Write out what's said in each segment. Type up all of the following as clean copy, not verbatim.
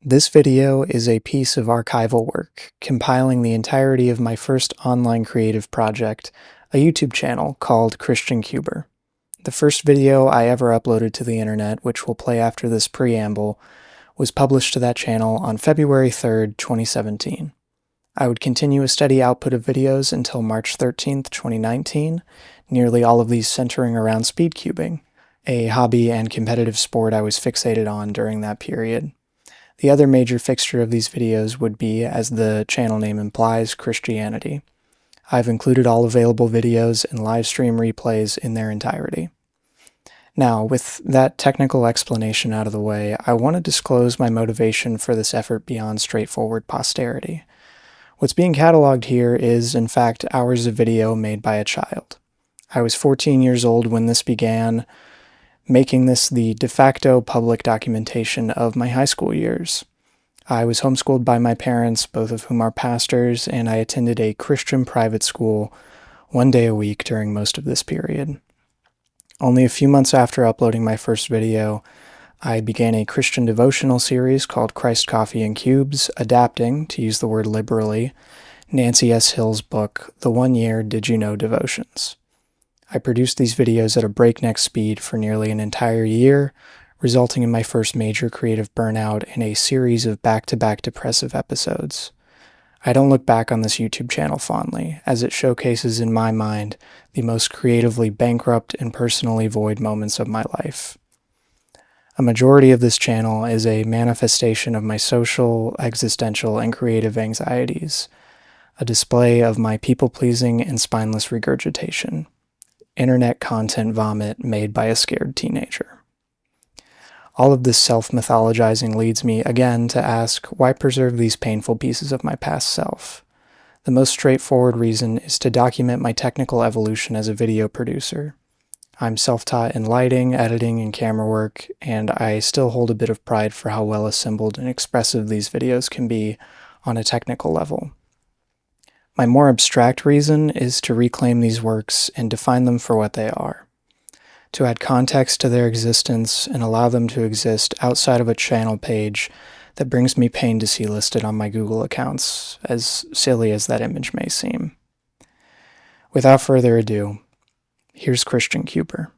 This video is a piece of archival work, compiling the entirety of my first online creative project, a YouTube channel called Christian Cuber. The first video I ever uploaded to the internet, which will play after this preamble, was published to that channel on February 3rd, 2017. I would continue a steady output of videos until March 13th, 2019, nearly all of these centering around speedcubing, a hobby and competitive sport I was fixated on during that period. The other major fixture of these videos would be, as the channel name implies, Christianity. I've included all available videos and live stream replays in their entirety. Now, with that technical explanation out of the way, I want to disclose my motivation for this effort beyond straightforward posterity. What's being cataloged here is, in fact, hours of video made by a child. I was 14 years old when this began, making this the de facto public documentation of my high school years. I was homeschooled by my parents, both of whom are pastors, and I attended a Christian private school one day a week during most of this period. Only a few months after uploading my first video, I began a Christian devotional series called Christ, Coffee, and Cubes, adapting, to use the word liberally, Nancy S. Hill's book, The 1 Year Did You Know Devotions. I produced these videos at a breakneck speed for nearly an entire year, resulting in my first major creative burnout and a series of back-to-back depressive episodes. I don't look back on this YouTube channel fondly, as it showcases in my mind the most creatively bankrupt and personally void moments of my life. A majority of this channel is a manifestation of my social, existential, and creative anxieties, a display of my people-pleasing and spineless regurgitation. Internet content vomit made by a scared teenager. All of this self-mythologizing leads me again to ask, why preserve these painful pieces of my past self? The most straightforward reason is to document my technical evolution as a video producer. I'm self-taught in lighting, editing, and camera work, and I still hold a bit of pride for how well assembled and expressive these videos can be on a technical level. My more abstract reason is to reclaim these works and define them for what they are, to add context to their existence and allow them to exist outside of a channel page that brings me pain to see listed on my Google accounts, as silly as that image may seem. Without further ado, here's Christian Cuber.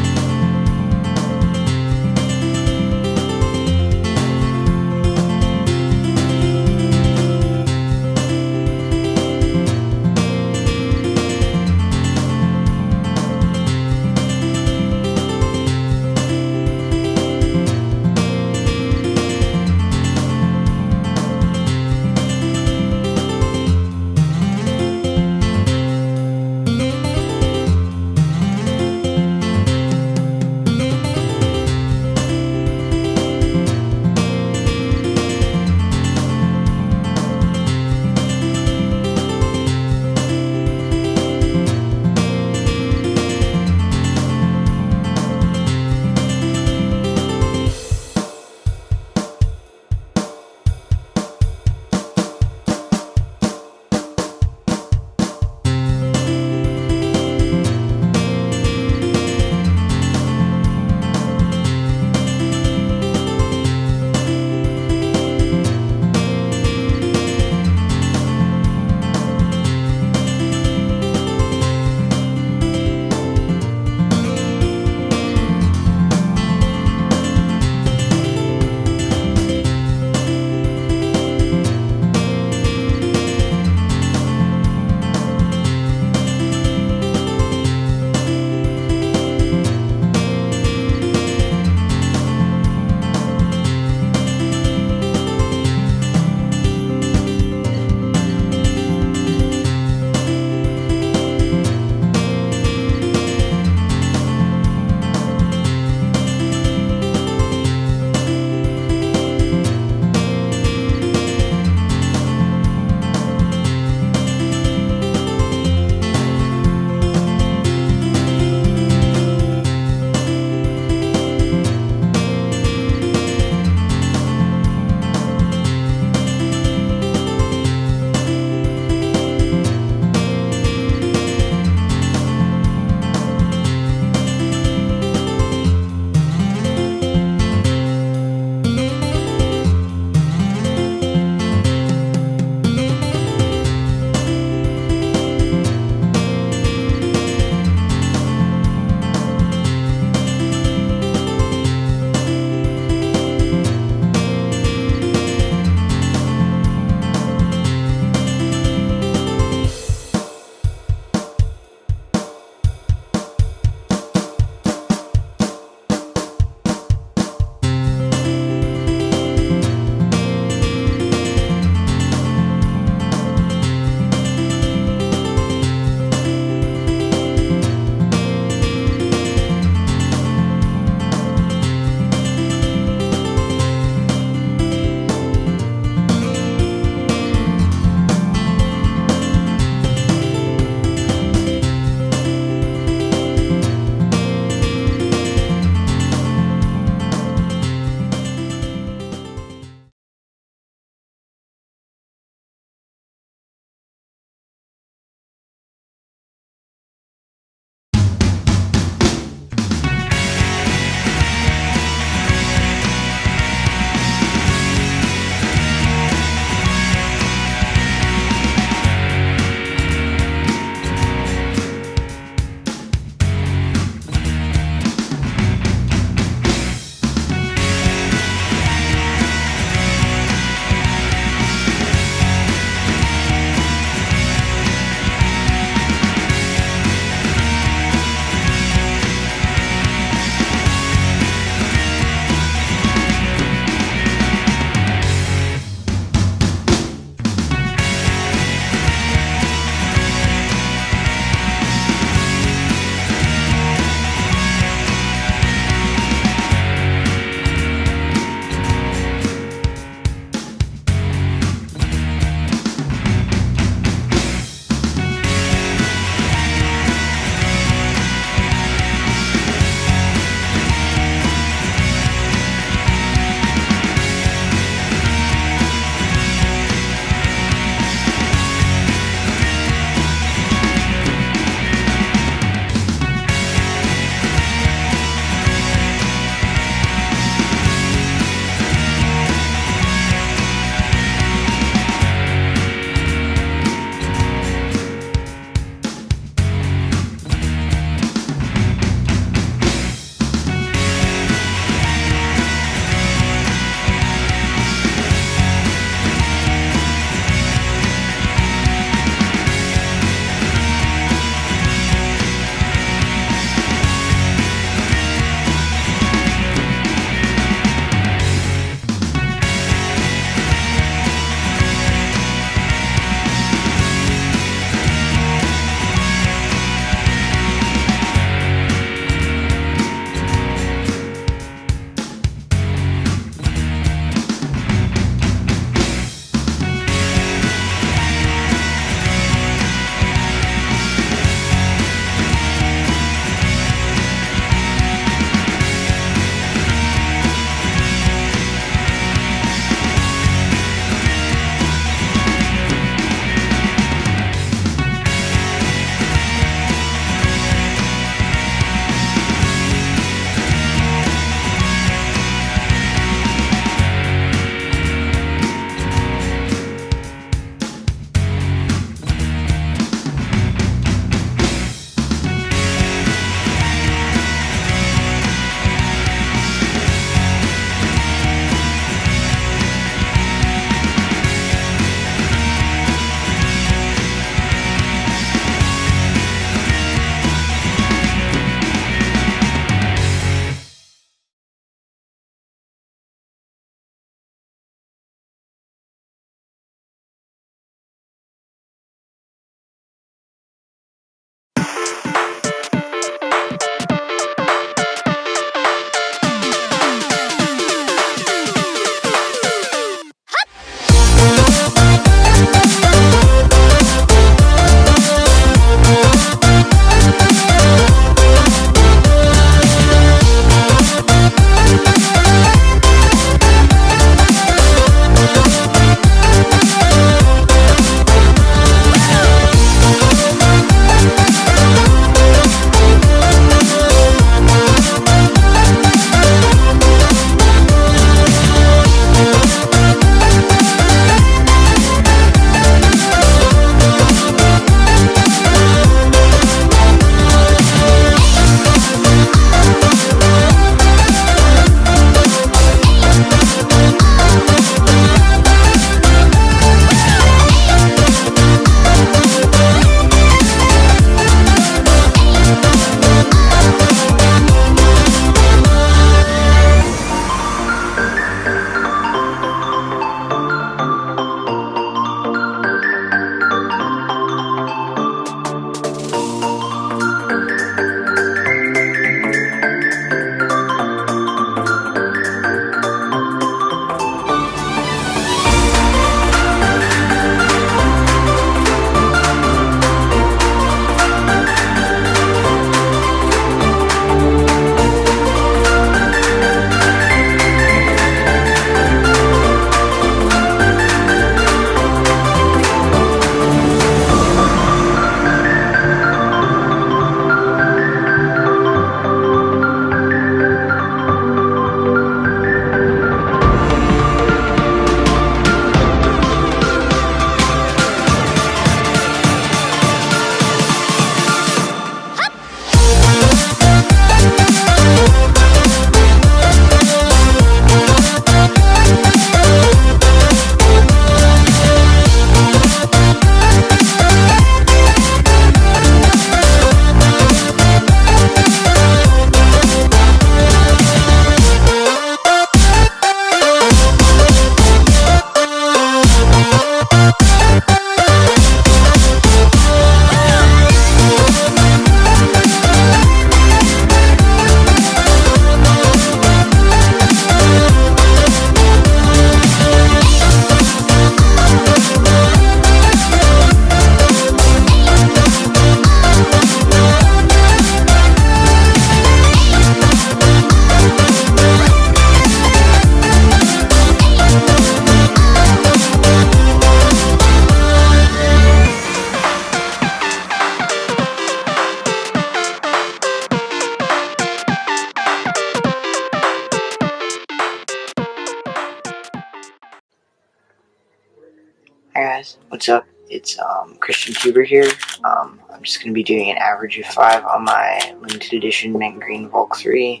guys, what's up? It's Quber here. I'm just going to be doing an average of 5 on my limited edition mint green Valk 3,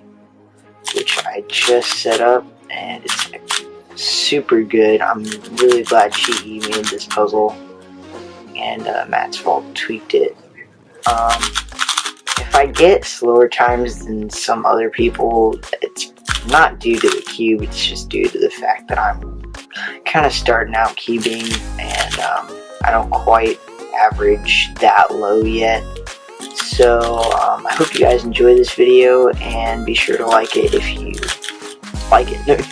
which I just set up, and it's super good. I'm really glad QiYi made this puzzle, and Matt's Vault tweaked it. If I get slower times than some other people, it's not due to the cube, it's just due to the fact that I'm kind of starting out cubing, and I don't quite average that low yet. So I hope you guys enjoy this video, and be sure to like it if you like it.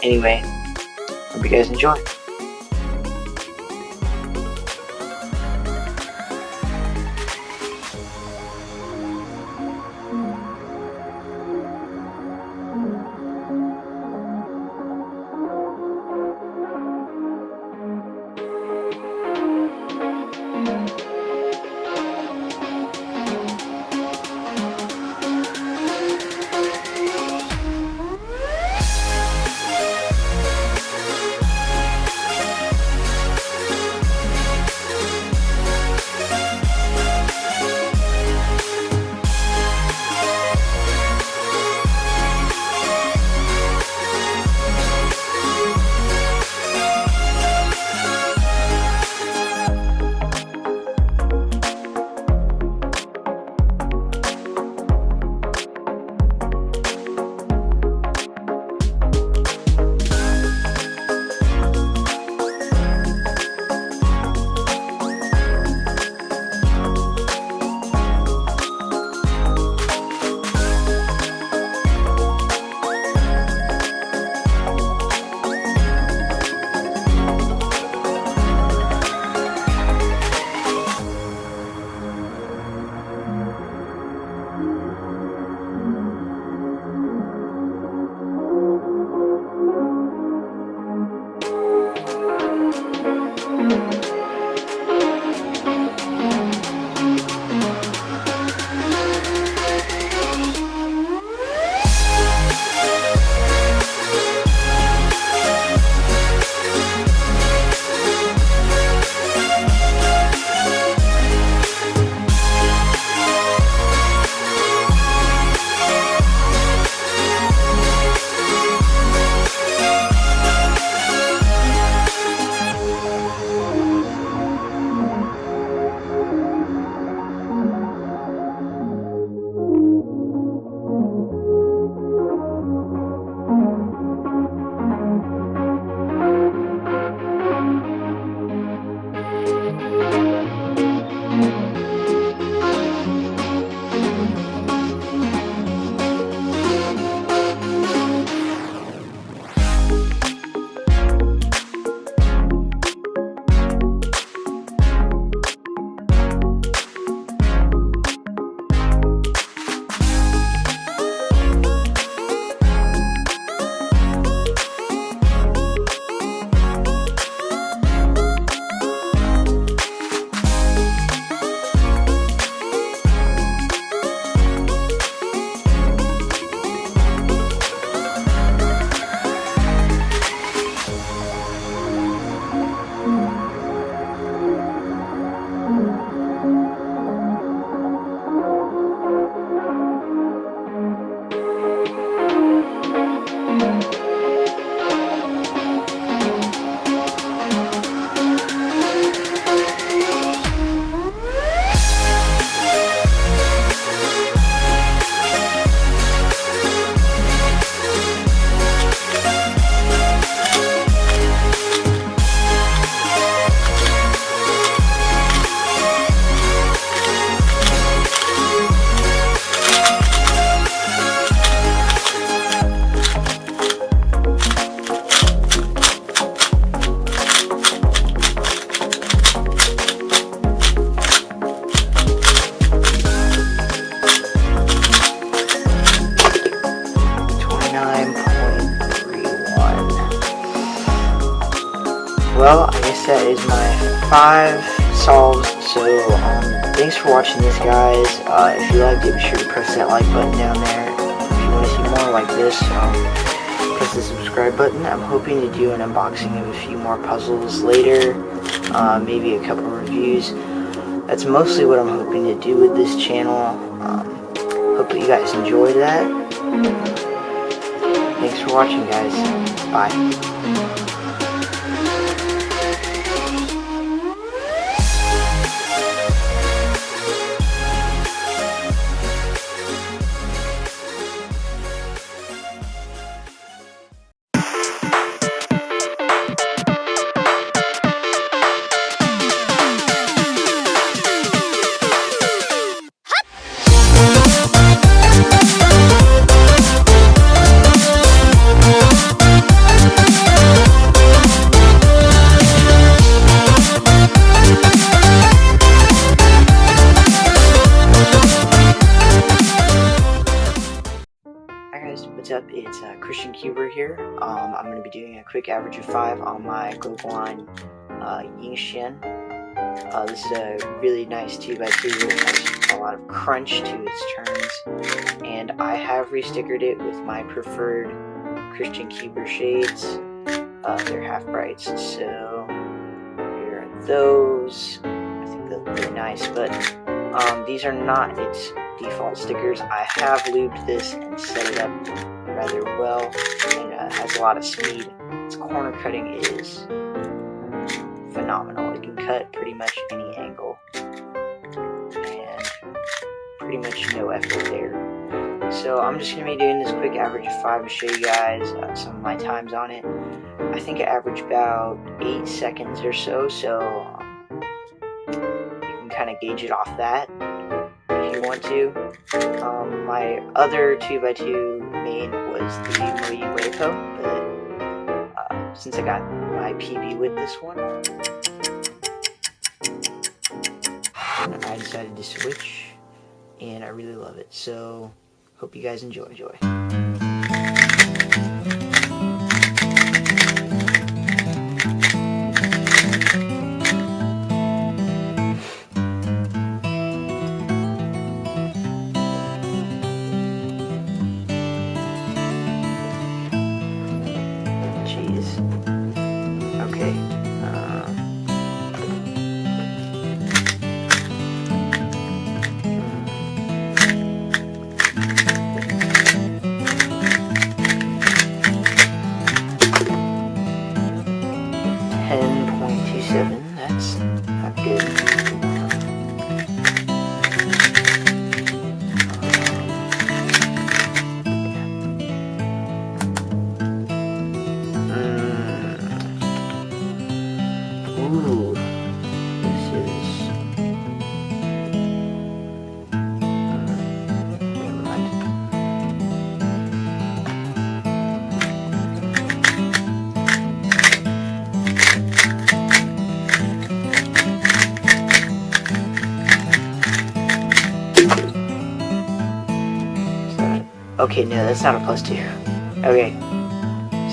Anyway, hope you guys enjoy. Well, I guess that is my 5 solves, so thanks for watching this, guys. If you liked it, be sure to press that like button down there. If you want to see more like this, press smash the subscribe button. I'm hoping to do an unboxing of a few more puzzles later, maybe a couple reviews. That's mostly what I'm hoping to do with this channel. Hope that you guys enjoyed that. Thanks for watching, guys. Bye. What's up? It's QiYi here. I'm going to be doing a quick average of 5 on my GuoGuan XingHen. This is a really nice 2x2. It has a lot of crunch to its turns, and I have restickered it with my preferred QiYi shades. They're half brights, so here are those. I think they're really nice, but these are not its default stickers. I have lubed this and set it up rather well, and has a lot of speed. Its corner cutting is phenomenal. It can cut pretty much any angle, and pretty much no effort there. So I'm just going to be doing this quick average of 5 to show you guys some of my times on it. I think I average about 8 seconds or so, you can kind of gauge it off that if you want to. My other 2x2 main was the Moyu Weipo, but since I got my PB with this one, I decided to switch, and I really love it. So hope you guys enjoy. Okay. 10.27. That's not good. Ooh, this is never mind. 7. Okay, no, that's not a +2. Okay,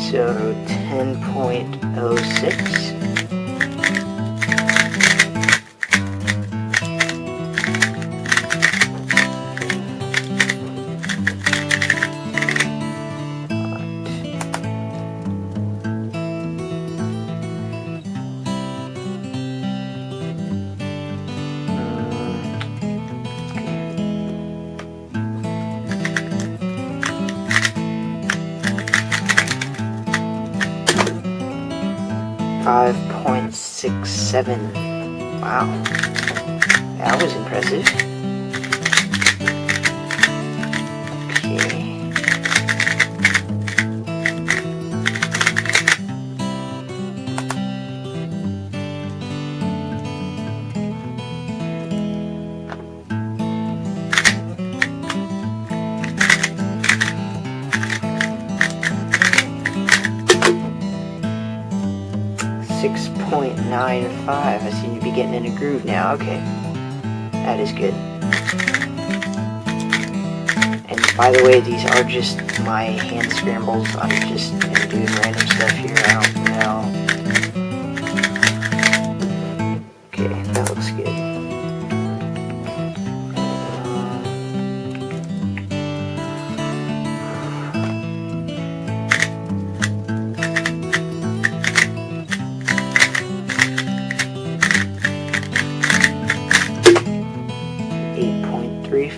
so 10.06. .67. Wow, that was impressive. Okay. .95. I seem to be getting in a groove now. Okay, that is good. And by the way, these are just my hand scrambles. I'm just doing random stuff here. I don't know. Okay, that looks good.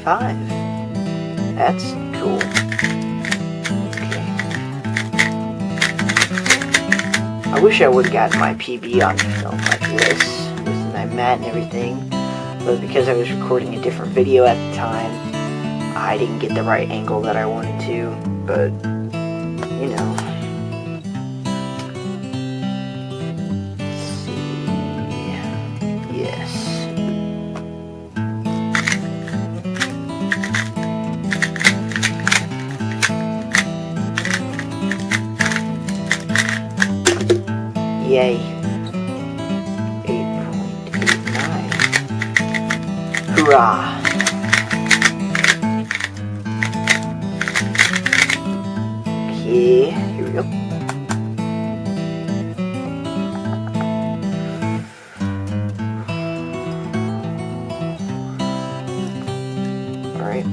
MF5. That's cool. Okay. I wish I would have gotten my PB on film like this, with my mat and everything, but because I was recording a different video at the time, I didn't get the right angle that I wanted to, but, you know. Let's see. Yes. Yay. 8.89. Hoorah. Okay, here we go. Alright.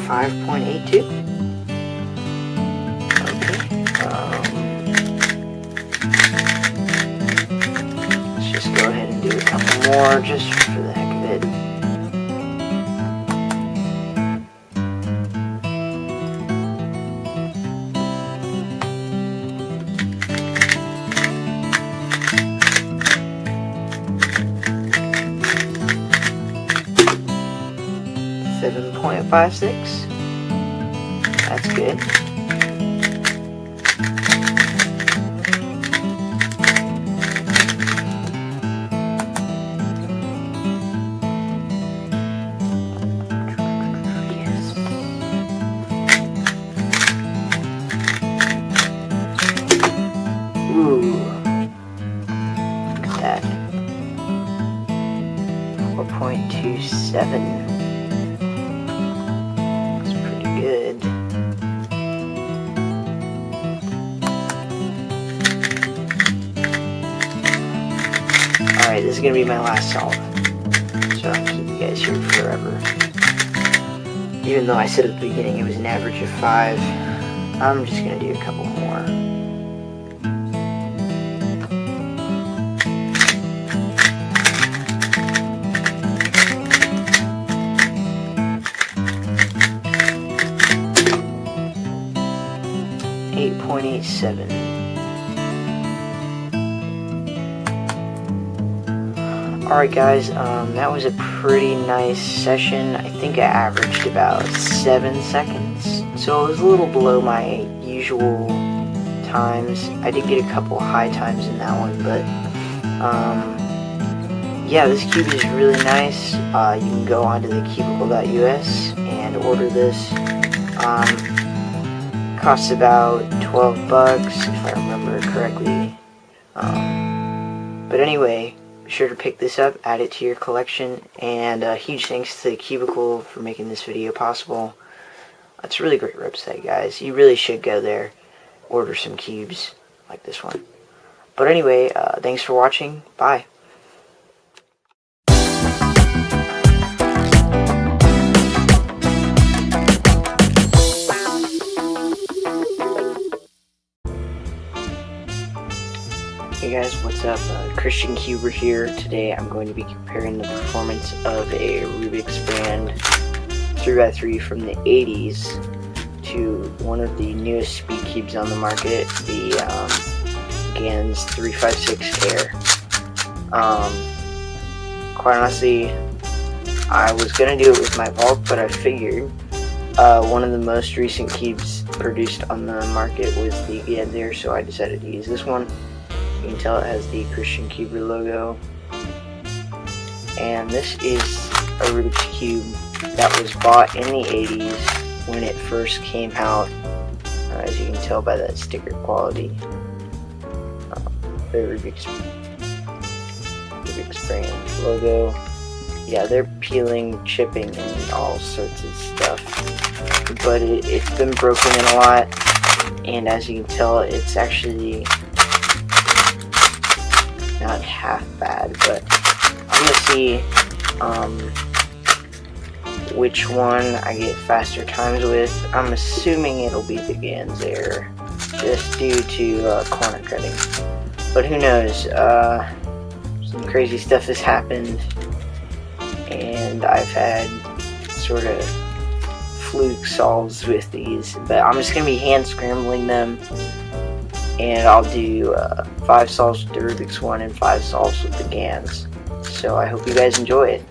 5.82. Okay. Let's just go ahead and do a couple more just for the heck of it. .56. That's good. Yes. Ooh. Look at that. 4.27. Good. Alright, this is gonna be my last solve, so I'll keep you guys here forever. Even though I said at the beginning it was an average of 5, I'm just gonna do a couple more. .87. Alright guys, that was a pretty nice session. I think I averaged about 7 seconds, so it was a little below my usual times. I did get a couple high times in that one, but yeah, this cube is really nice. You can go onto the Cubicle.us and order this. Costs about 12 bucks if I remember correctly. But anyway, be sure to pick this up, add it to your collection, and huge thanks to Cubicle for making this video possible. It's a really great website, guys. You really should go there, order some cubes like this one. But anyway, thanks for watching. Bye. Hey guys, what's up? ChristianCuber here. Today I'm going to be comparing the performance of a Rubik's brand 3x3 from the 80s to one of the newest speed cubes on the market, the GuoGuan's 356 Air. Quite honestly, I was going to do it with my Valk, but I figured one of the most recent cubes produced on the market was the GuoGuan's Air, so I decided to use this one. You can tell it has the ChristianCuber logo. And this is a Rubik's Cube that was bought in the 80s when it first came out, as you can tell by that sticker quality. The Rubik's brand logo. Yeah, they're peeling, chipping, and all sorts of stuff. But it's been broken in a lot, and as you can tell, it's actually not half bad, but I'm gonna see which one I get faster times with. I'm assuming it'll be the GuoGuan's Air, just due to corner cutting. But who knows, some crazy stuff has happened, and I've had sort of fluke solves with these, but I'm just going to be hand scrambling them, and I'll do 5 solves with the Rubik's one and 5 solves with the GANs. So I hope you guys enjoy it.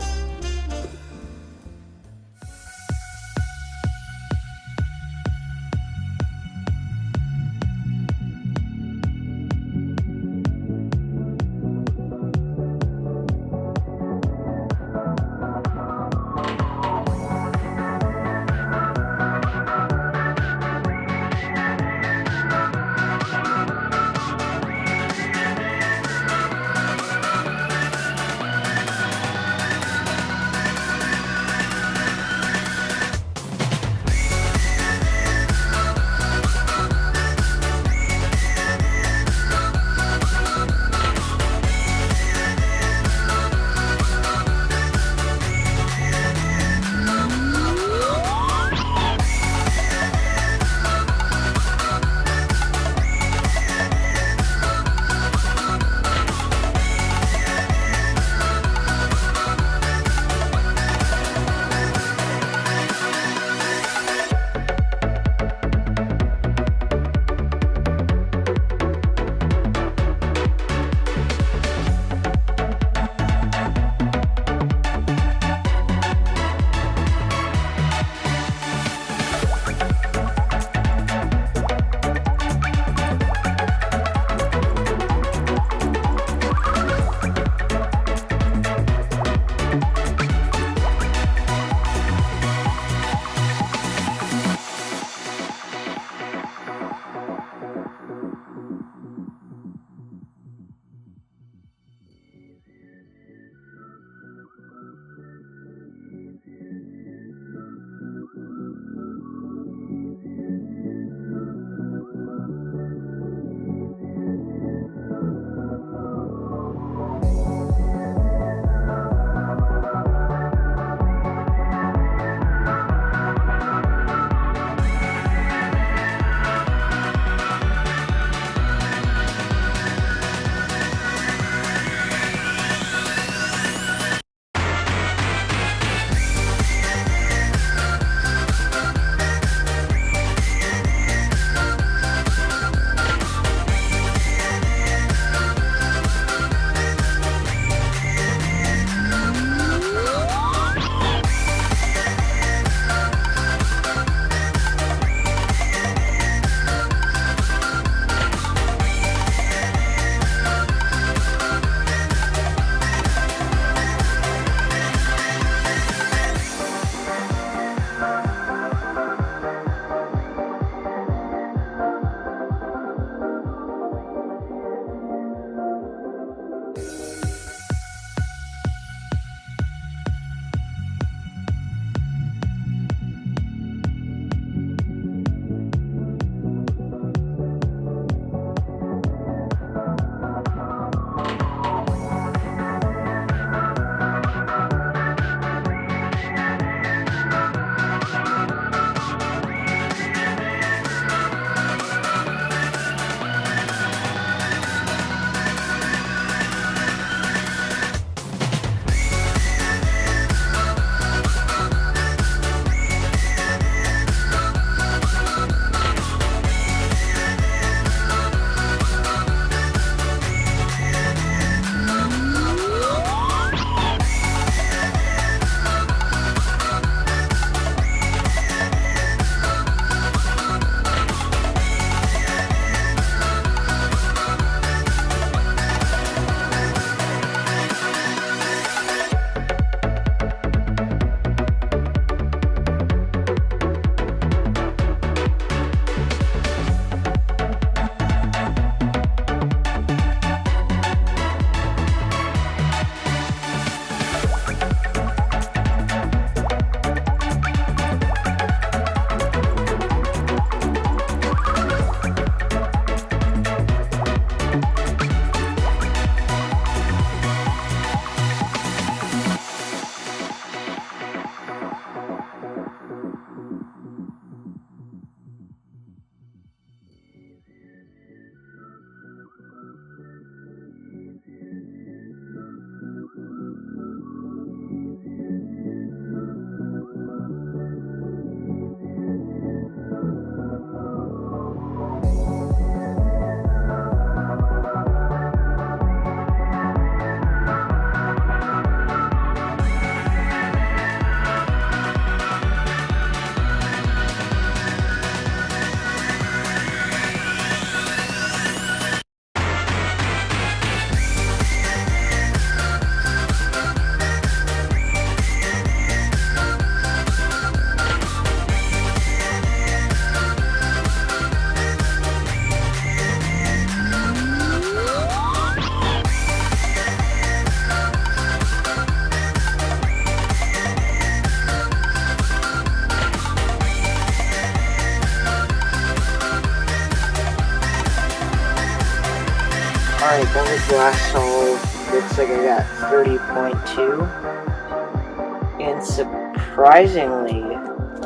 guys, last solve looks like I got 30.2, and surprisingly,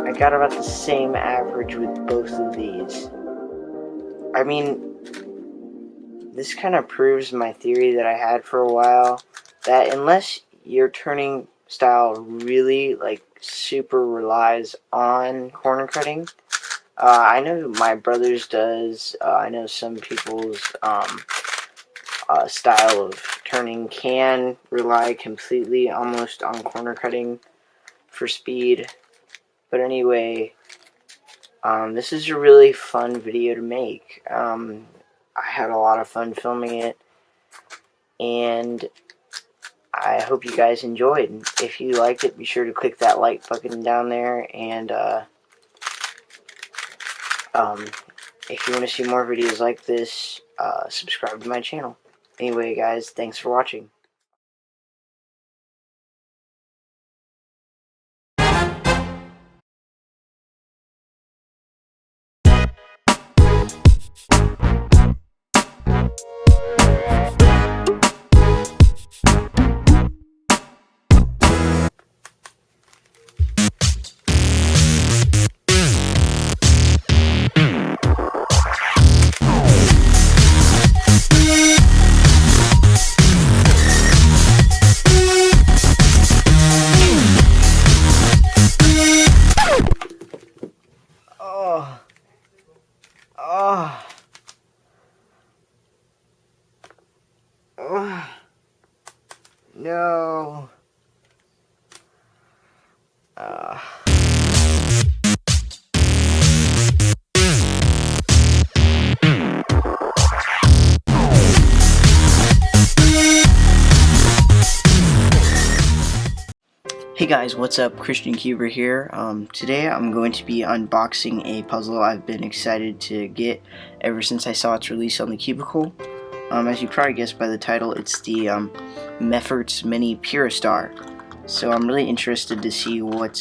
I got about the same average with both of these. I mean, this kind of proves my theory that I had for a while, that unless your turning style really, like, super relies on corner cutting, I know my brother's does, I know some people's, style of turning can rely completely almost on corner cutting for speed. But anyway, this is a really fun video to make. I had a lot of fun filming it, and I hope you guys enjoyed. If you liked it, be sure to click that like button down there, and if you want to see more videos like this, subscribe to my channel. Anyway, guys, thanks for watching. No. Hey guys, what's up? QuBer here. Today I'm going to be unboxing a puzzle I've been excited to get ever since I saw its release on the Cubicle. As you probably guessed by the title, it's the Mefferts Mini Pyrastar. So I'm really interested to see what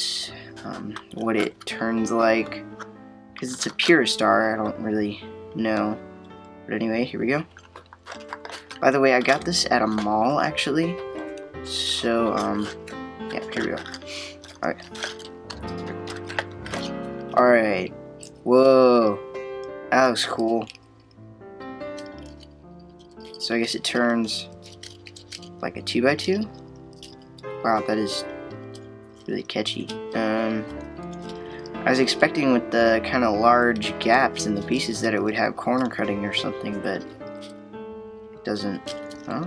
it turns like, because it's a Pyrastar. I don't really know, but anyway, here we go. By the way, I got this at a mall actually. So yeah, here we go. Alright. Whoa. That was cool. So I guess it turns like a 2x2? Wow, that is really catchy. I was expecting with the kind of large gaps in the pieces that it would have corner cutting or something, but it doesn't. Huh?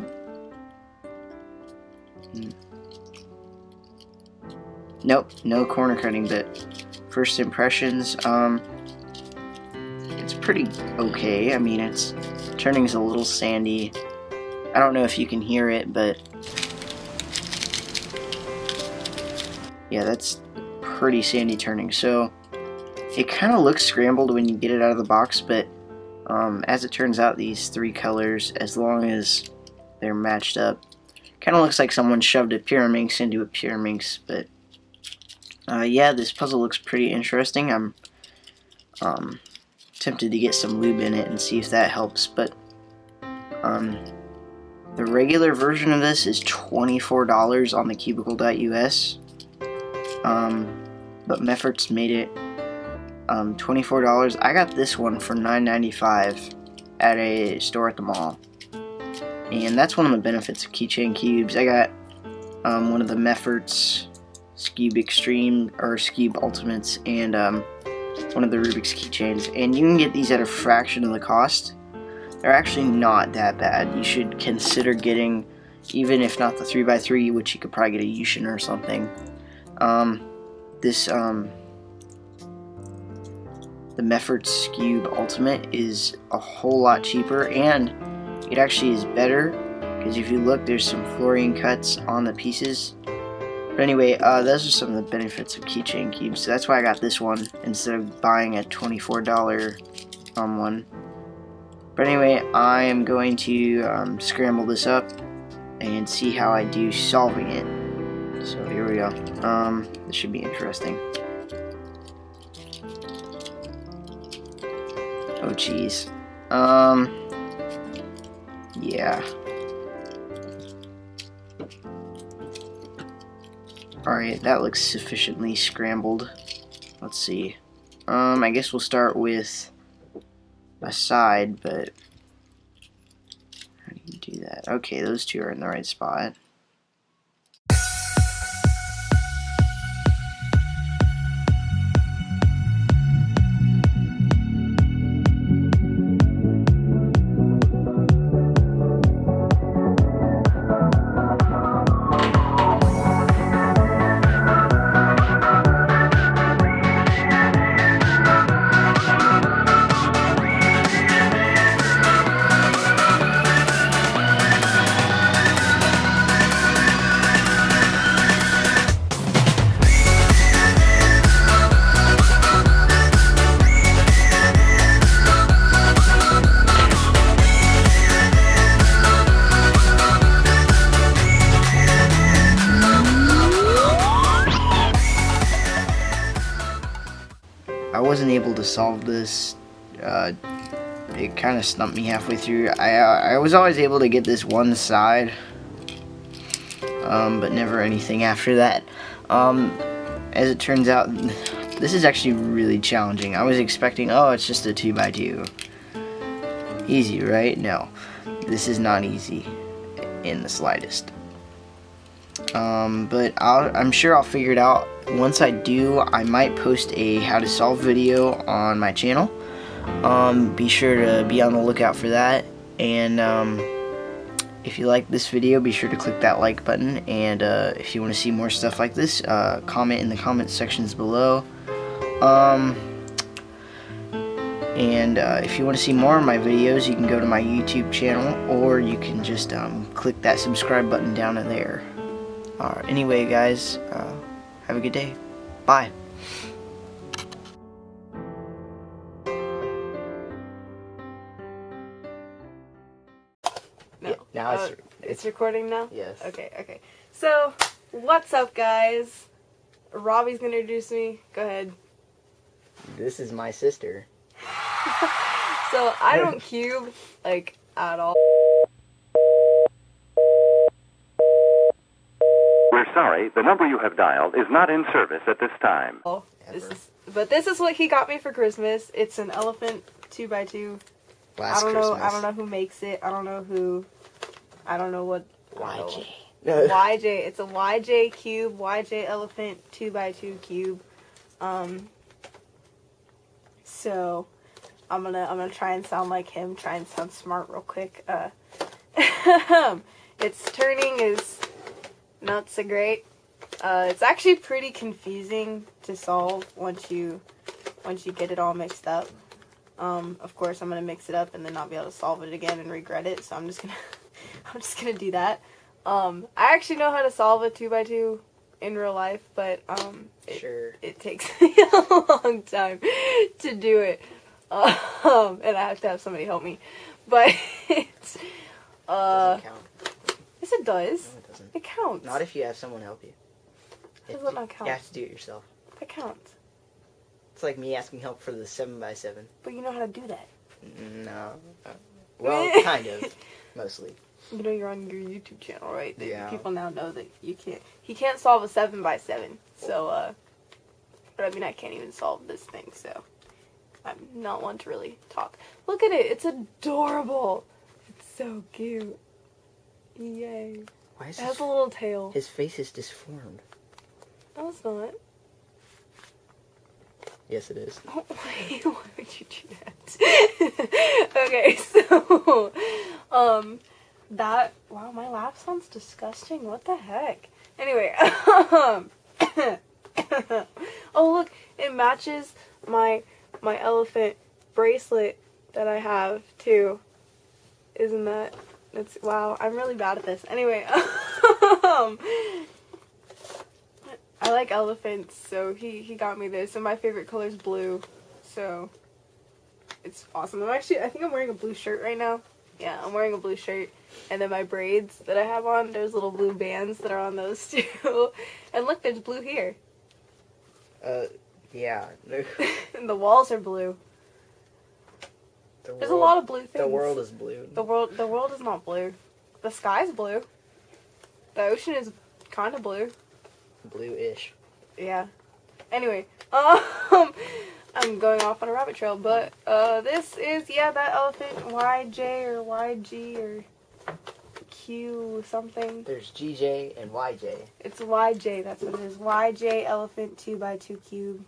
Nope, no corner cutting, but first impressions, it's pretty okay. I mean, its turning is a little sandy. I don't know if you can hear it, but yeah, that's pretty sandy turning. So it kind of looks scrambled when you get it out of the box, but as it turns out, these three colors, as long as they're matched up, kind of looks like someone shoved a Pyraminx into a Pyraminx. But yeah, this puzzle looks pretty interesting. I'm tempted to get some lube in it and see if that helps, but the regular version of this is $24 on the Cubicle.us, but Mefferts made it $24. I got this one for $9.95 at a store at the mall, and that's one of the benefits of keychain cubes. I got one of the Mefferts Skewb Extreme or Skewb Ultimates and one of the Rubik's keychains, and you can get these at a fraction of the cost. They're actually not that bad. You should consider getting, even if not the 3x3, which you could probably get a Yushin or something. The Mefferts Skewb Ultimate is a whole lot cheaper, and it actually is better, because if you look, there's some fluorine cuts on the pieces. But anyway, those are some of the benefits of keychain cubes, so that's why I got this one instead of buying a $24 one. But anyway, I am going to scramble this up and see how I do solving it. So here we go. This should be interesting. Oh geez. Yeah. Alright, that looks sufficiently scrambled. Let's see. I guess we'll start with a side, but how do you do that? Okay, those two are in the right spot. I wasn't able to solve this. It kind of stumped me halfway through. I was always able to get this one side, but never anything after that. As it turns out, this is actually really challenging. I was expecting, oh, it's just a 2x2. Easy, right? No, this is not easy in the slightest. But I'm sure I'll figure it out. Once I do, I might post a how to solve video on my channel. Be sure to be on the lookout for that. And if you like this video, be sure to click that like button. And if you want to see more stuff like this, comment in the comment sections below. If you want to see more of my videos, you can go to my YouTube channel, or you can just click that subscribe button down in there. Anyway, guys, have a good day. Bye. No. Yeah, now it's recording now? Yes. Okay. So, what's up, guys? Robbie's gonna introduce me. Go ahead. This is my sister. So, I don't cube, like, at all. We're sorry, the number you have dialed is not in service at this time. This is what he got me for Christmas. It's an elephant 2x2. I don't know who makes it. I don't know what. YJ. YJ. It's a YJ cube. YJ elephant 2x2 cube. So I'm gonna try and sound like him. Try and sound smart real quick. Its turning is not so great. It's actually pretty confusing to solve once you get it all mixed up. Of course, I'm gonna mix it up and then not be able to solve it again and regret it. So I'm just gonna do that. I actually know how to solve a 2x2 in real life, but it takes me a long time to do it. And I have to have somebody help me. But Doesn't count. yes, it does. No, it doesn't. It counts. Not if you have someone help you. Does it not count? You have to do it yourself. It counts. It's like me asking help for the 7x7. But you know how to do that. No. Well, kind of. Mostly. You know you're on your YouTube channel, right? Yeah. People now know that he can't solve a 7x7. So, but I mean, I can't even solve this thing, so I'm not one to really talk. Look at it. It's adorable. It's so cute. Yay. Why is It has a little tail. his face is disformed? No, it's not. Yes, it is. Oh, why would you do that? Okay, so, wow, my laugh sounds disgusting. What the heck? Anyway, oh look, it matches my elephant bracelet that I have too. Isn't that? It's wow. I'm really bad at this. Anyway, I like elephants, so he got me this, and my favorite color is blue, so it's awesome. I think I'm wearing a blue shirt right now. Yeah, I'm wearing a blue shirt, and then my braids that I have on, there's little blue bands that are on those too. And look, there's blue here. Yeah. And the walls are blue. There's a lot of blue things. The world is blue. The world is not blue. The sky's blue. The ocean is kind of blue. Blue-ish. Yeah. Anyway, I'm going off on a rabbit trail, but this is, yeah, that elephant YJ or YG or Q something. There's GJ and YJ. It's YJ, that's what it is. YJ elephant 2x2 cube.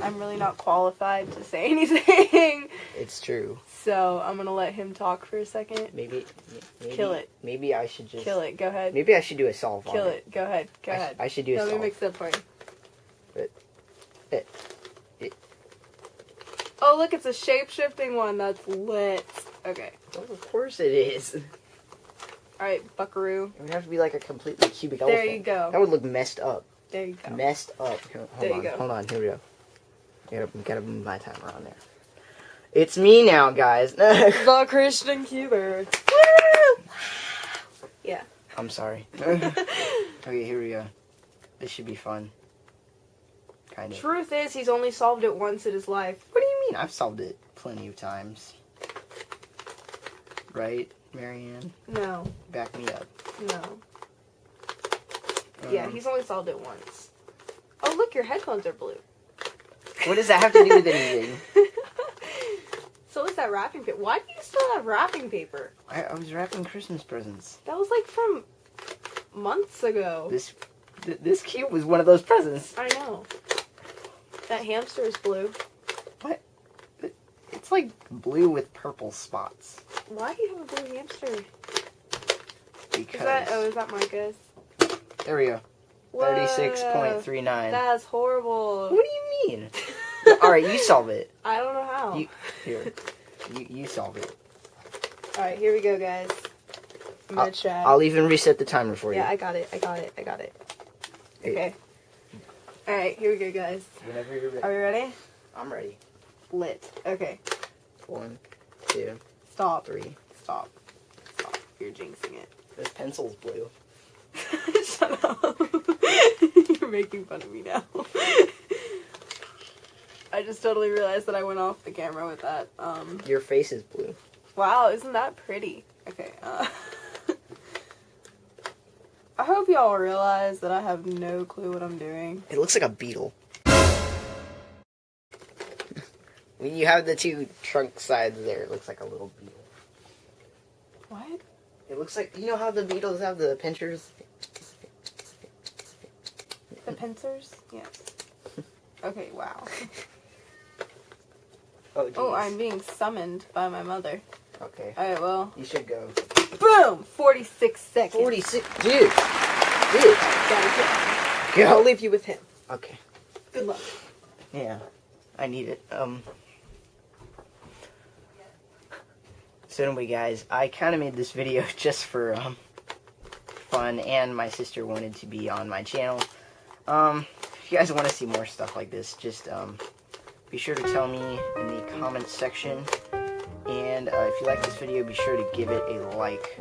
I'm really not qualified to say anything. It's true. So I'm gonna let him talk for a second. Maybe Kill it. Maybe I should just Kill it. Go ahead. Maybe I should do a solve on Kill it. Go ahead. Go ahead. I should do a Let solve. me mix it up for you. It. Oh, look, it's a shape-shifting one. That's lit. Okay. Well, of course it is. It Alright, buckaroo. would have to be like a completely cubic There elephant. you go. That would look messed up. There you go. Messed up. Hold There you on. go. Hold on. Here we go. Gotta move my timer on there. It's me now, guys. The Christian Cuber. Woo! Yeah. I'm sorry. Okay, here we go. This should be fun. Kind of. Truth is, he's only solved it once in his life. What do you mean? I've solved it plenty of times. Right, Marianne? No. Back me up. No. Yeah, he's only solved it once. Oh, look, your headphones are blue. What does that have to do with anything? So is that wrapping paper? Why do you still have wrapping paper? I was wrapping Christmas presents. That was like from months ago. This cube was one of those presents. I know. That hamster is blue. What? It's like blue with purple spots. Why do you have a blue hamster? Because Is that Micah's? there we go. 36.39. That's horrible. What do you mean? All right, you solve it. I don't know how. You solve it. Alright, here we go, guys. I'm gonna try. I'll even reset the timer for you. Yeah, I got it. Okay. Alright, here we go, guys. Whenever you're ready. Are we ready? I'm ready. Lit. Okay. 1, 2, Stop. 3. Stop. You're jinxing it. This pencil's blue. Shut up. You're making fun of me now. I just totally realized that I went off the camera with that. Your face is blue. Wow, isn't that pretty? Okay, I hope y'all realize that I have no clue what I'm doing. It looks like a beetle. When you have the two trunk sides there, it looks like a little beetle. What? It looks like, you know how the beetles have the pinchers? The pincers? Yes. Okay, wow. Oh, Oh, I'm being summoned by my mother. Okay. Alright, well. You should go. Boom! 46 seconds. 46. Dude. Gotta go. I'll leave you with him. Okay. Good luck. Yeah. I need it. So anyway, guys, I kind of made this video just for fun, and my sister wanted to be on my channel. If you guys want to see more stuff like this, just be sure to tell me in the comments section. And if you like this video, be sure to give it a like.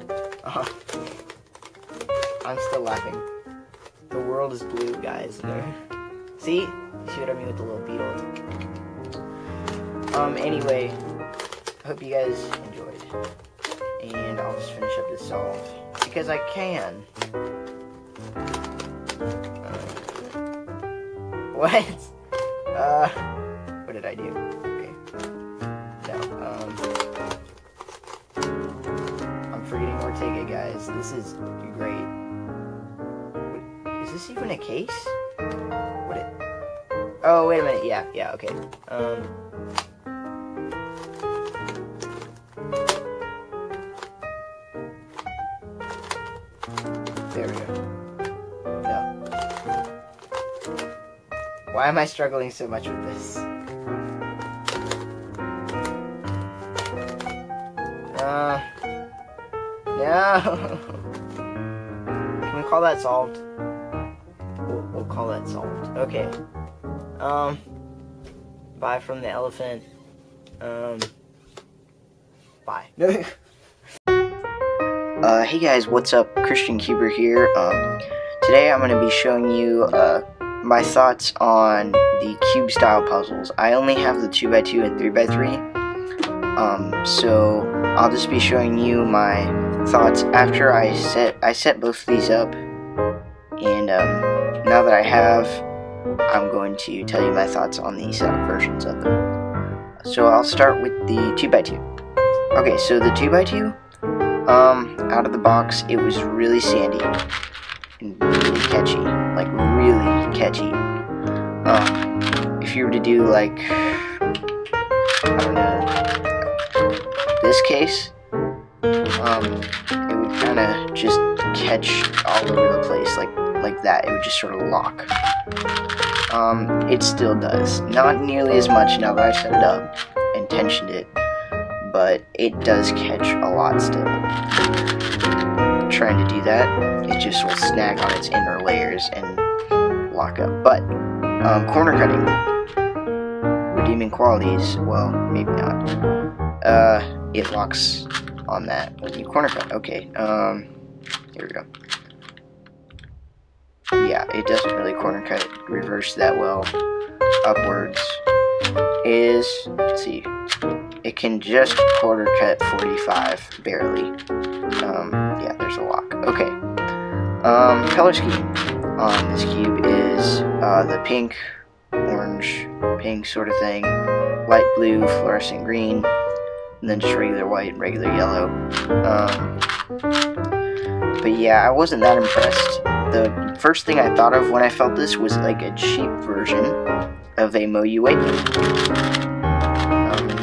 I'm still laughing. The world is blue, guys. See? See what I mean with the little beetle? Anyway, I hope you guys enjoyed. And I'll just finish up this solve. Because I can. What? What did I do? Okay. No, I'm forgetting Ortega, guys. This is great. Is this even a case? Oh, wait a minute. Yeah, okay. There we go. No. Why am I struggling so much with this? No. Can we call that solved? We'll call that solved. Okay. Bye from the elephant. Bye. Hey guys, what's up? Christian Cuber here. Today I'm going to be showing you my thoughts on the cube style puzzles. I only have the 2x2 and 3x3. So I'll just be showing you my thoughts after I set both of these up. And now that I have, I'm going to tell you my thoughts on the setup versions of them. So I'll start with the 2x2. Okay, so the 2x2, out of the box, it was really sandy and really catchy, like really catchy. If you were to do like, I don't know, this case, it would kind of just catch all over the place, like that. It would just sort of lock. It still does, not nearly as much now that I've set it up and tensioned it, but it does catch a lot still. Trying to do that, it just will snag on its inner layers and lock up. But corner cutting, redeeming qualities, well, maybe not. It locks on that when you corner cut. Okay, here we go. Yeah, it doesn't really corner cut reverse that well. Upwards is, let's see, it can just corner cut 45, barely. Yeah, there's a lock. Okay. Color scheme on this cube is the pink, orange, pink sort of thing, light blue, fluorescent green, and then just regular white and regular yellow. But yeah, I wasn't that impressed. The first thing I thought of when I felt this was like a cheap version of a Moyu Weipo.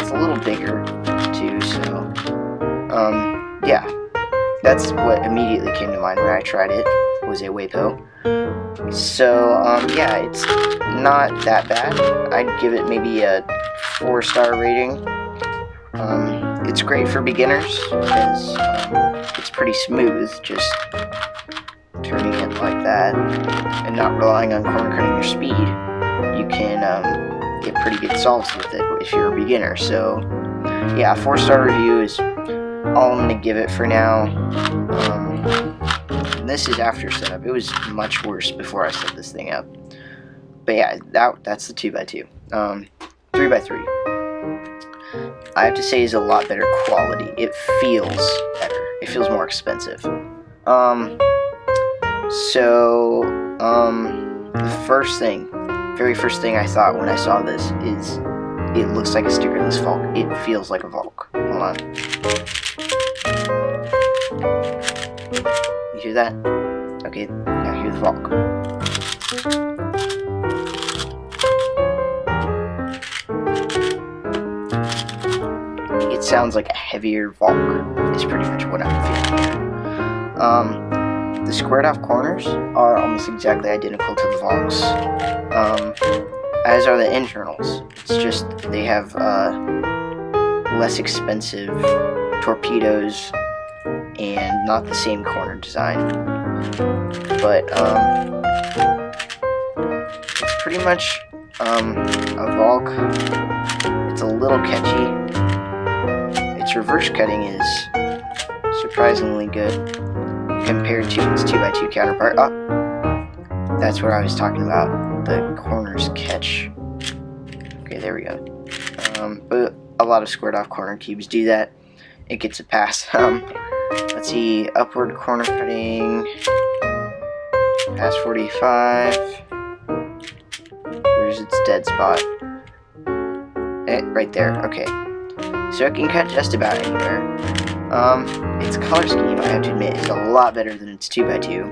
It's a little bigger too, so yeah, that's what immediately came to mind when I tried it, was a Weipo. So yeah, it's not that bad. I'd give it maybe a 4-star rating. It's great for beginners because it's pretty smooth, just turning it like that and not relying on corner cutting your speed. You can get pretty good solves with it if you're a beginner. So yeah, 4-star review is all I'm going to give it for now. This is after setup. It was much worse before I set this thing up. But yeah, that's the 2x2. 3x3. I have to say is a lot better quality. It feels better. It feels more expensive. The very first thing I thought when I saw this is it looks like a stickerless Valk. It feels like a Valk. Hold on. You hear that? Okay, now hear the Valk. It sounds like a heavier Valk, is pretty much what I'm feeling here. The squared off corners are almost exactly identical to the Valks, as are the internals. It's just they have less expensive torpedoes and not the same corner design. But it's pretty much a Valk. It's a little catchy. Its reverse cutting is surprisingly good compared to its 2x2 counterpart. Oh, that's what I was talking about. The corners catch. Okay, there we go. But a lot of squared off corner cubes do that. It gets a pass. Let's see, upward corner cutting, pass 45. Where's its dead spot? Right there. Okay. So it can cut just about anywhere. Its color scheme, I have to admit, is a lot better than its 2x2.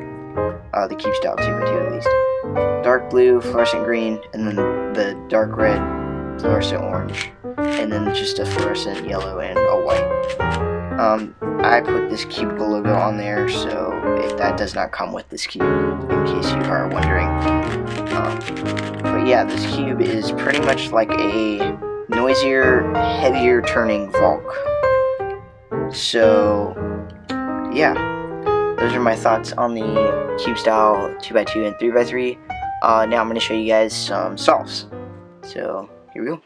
The Cubestyle 2x2 at least. Dark blue, fluorescent green, and then the dark red, fluorescent orange, and then just a fluorescent yellow and a white. I put this Cubicle logo on there, so that does not come with this cube, in case you are wondering. But yeah, this cube is pretty much like a noisier, heavier turning Valk. So yeah, those are my thoughts on the Cubestyle 2x2 and 3x3. Now I'm going to show you guys some solves. So here we go.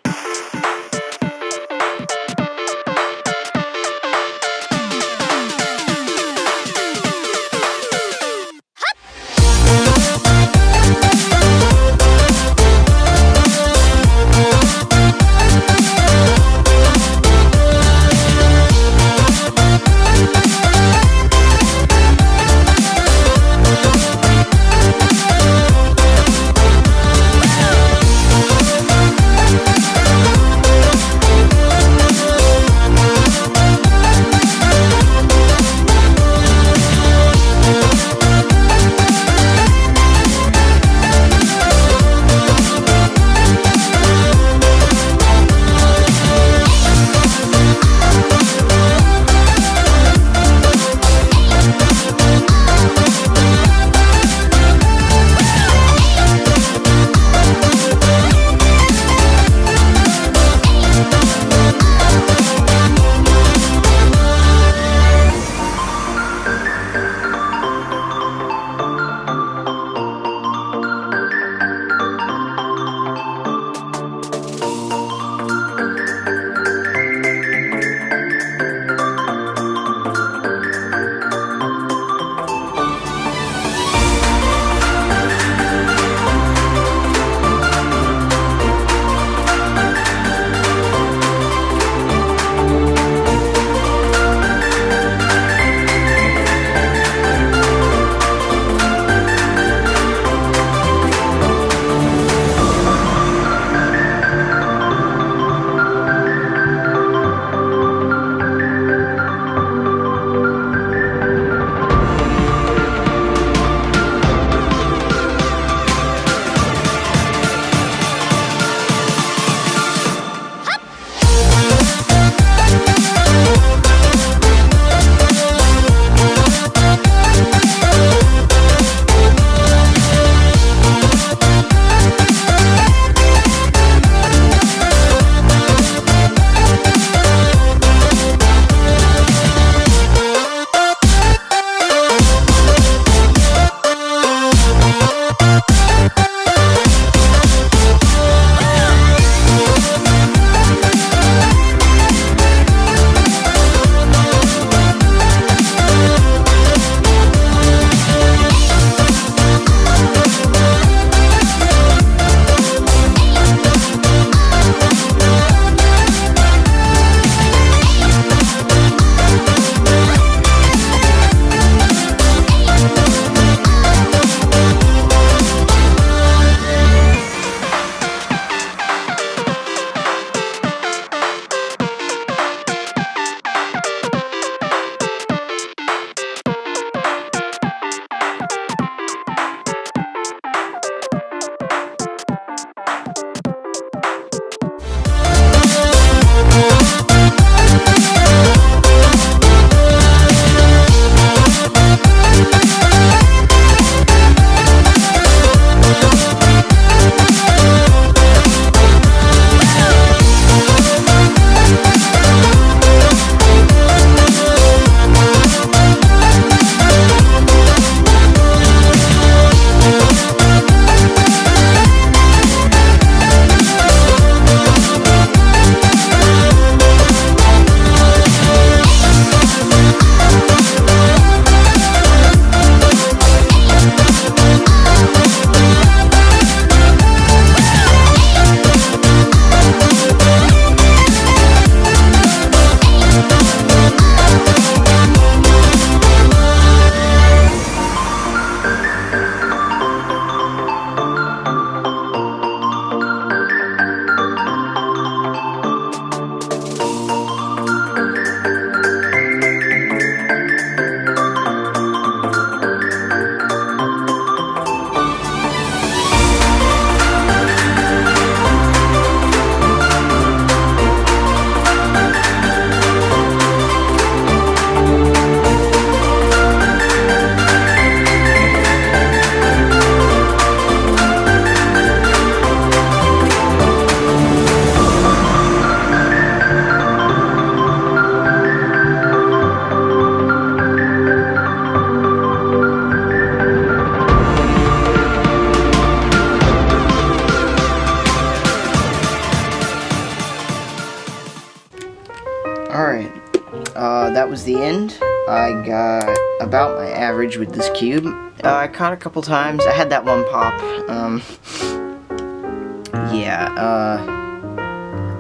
the end. I got about my average with this cube. I caught a couple times. I had that one pop.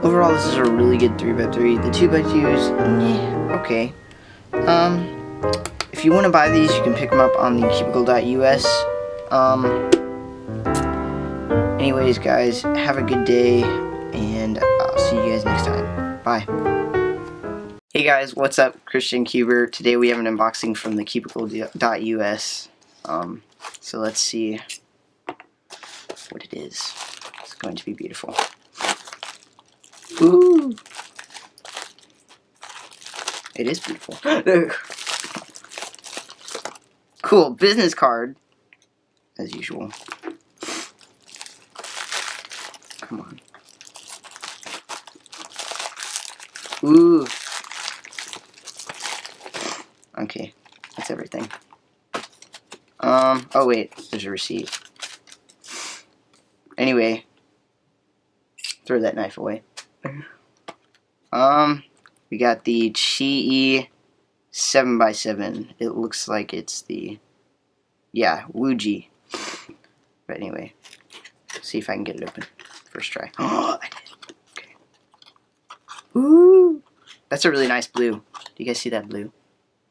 Overall, this is a really good 3x3. The 2x2s, okay. If you want to buy these, you can pick them up on the Cubicle.us. Anyways, guys, have a good day, and I'll see you guys next time. Bye. Hey guys, what's up? ChristianCuber. Today we have an unboxing from the Cubicle.us. So let's see what it is. It's going to be beautiful. Ooh! It is beautiful. Cool, business card. As usual. Come on. Ooh. Okay, that's everything. Oh wait, there's a receipt. Anyway, throw that knife away. We got the QiYi 7x7. It looks like it's the, yeah, WuJi. But anyway, see if I can get it open. First try. Oh, I did. Okay. Ooh, that's a really nice blue. Do you guys see that blue?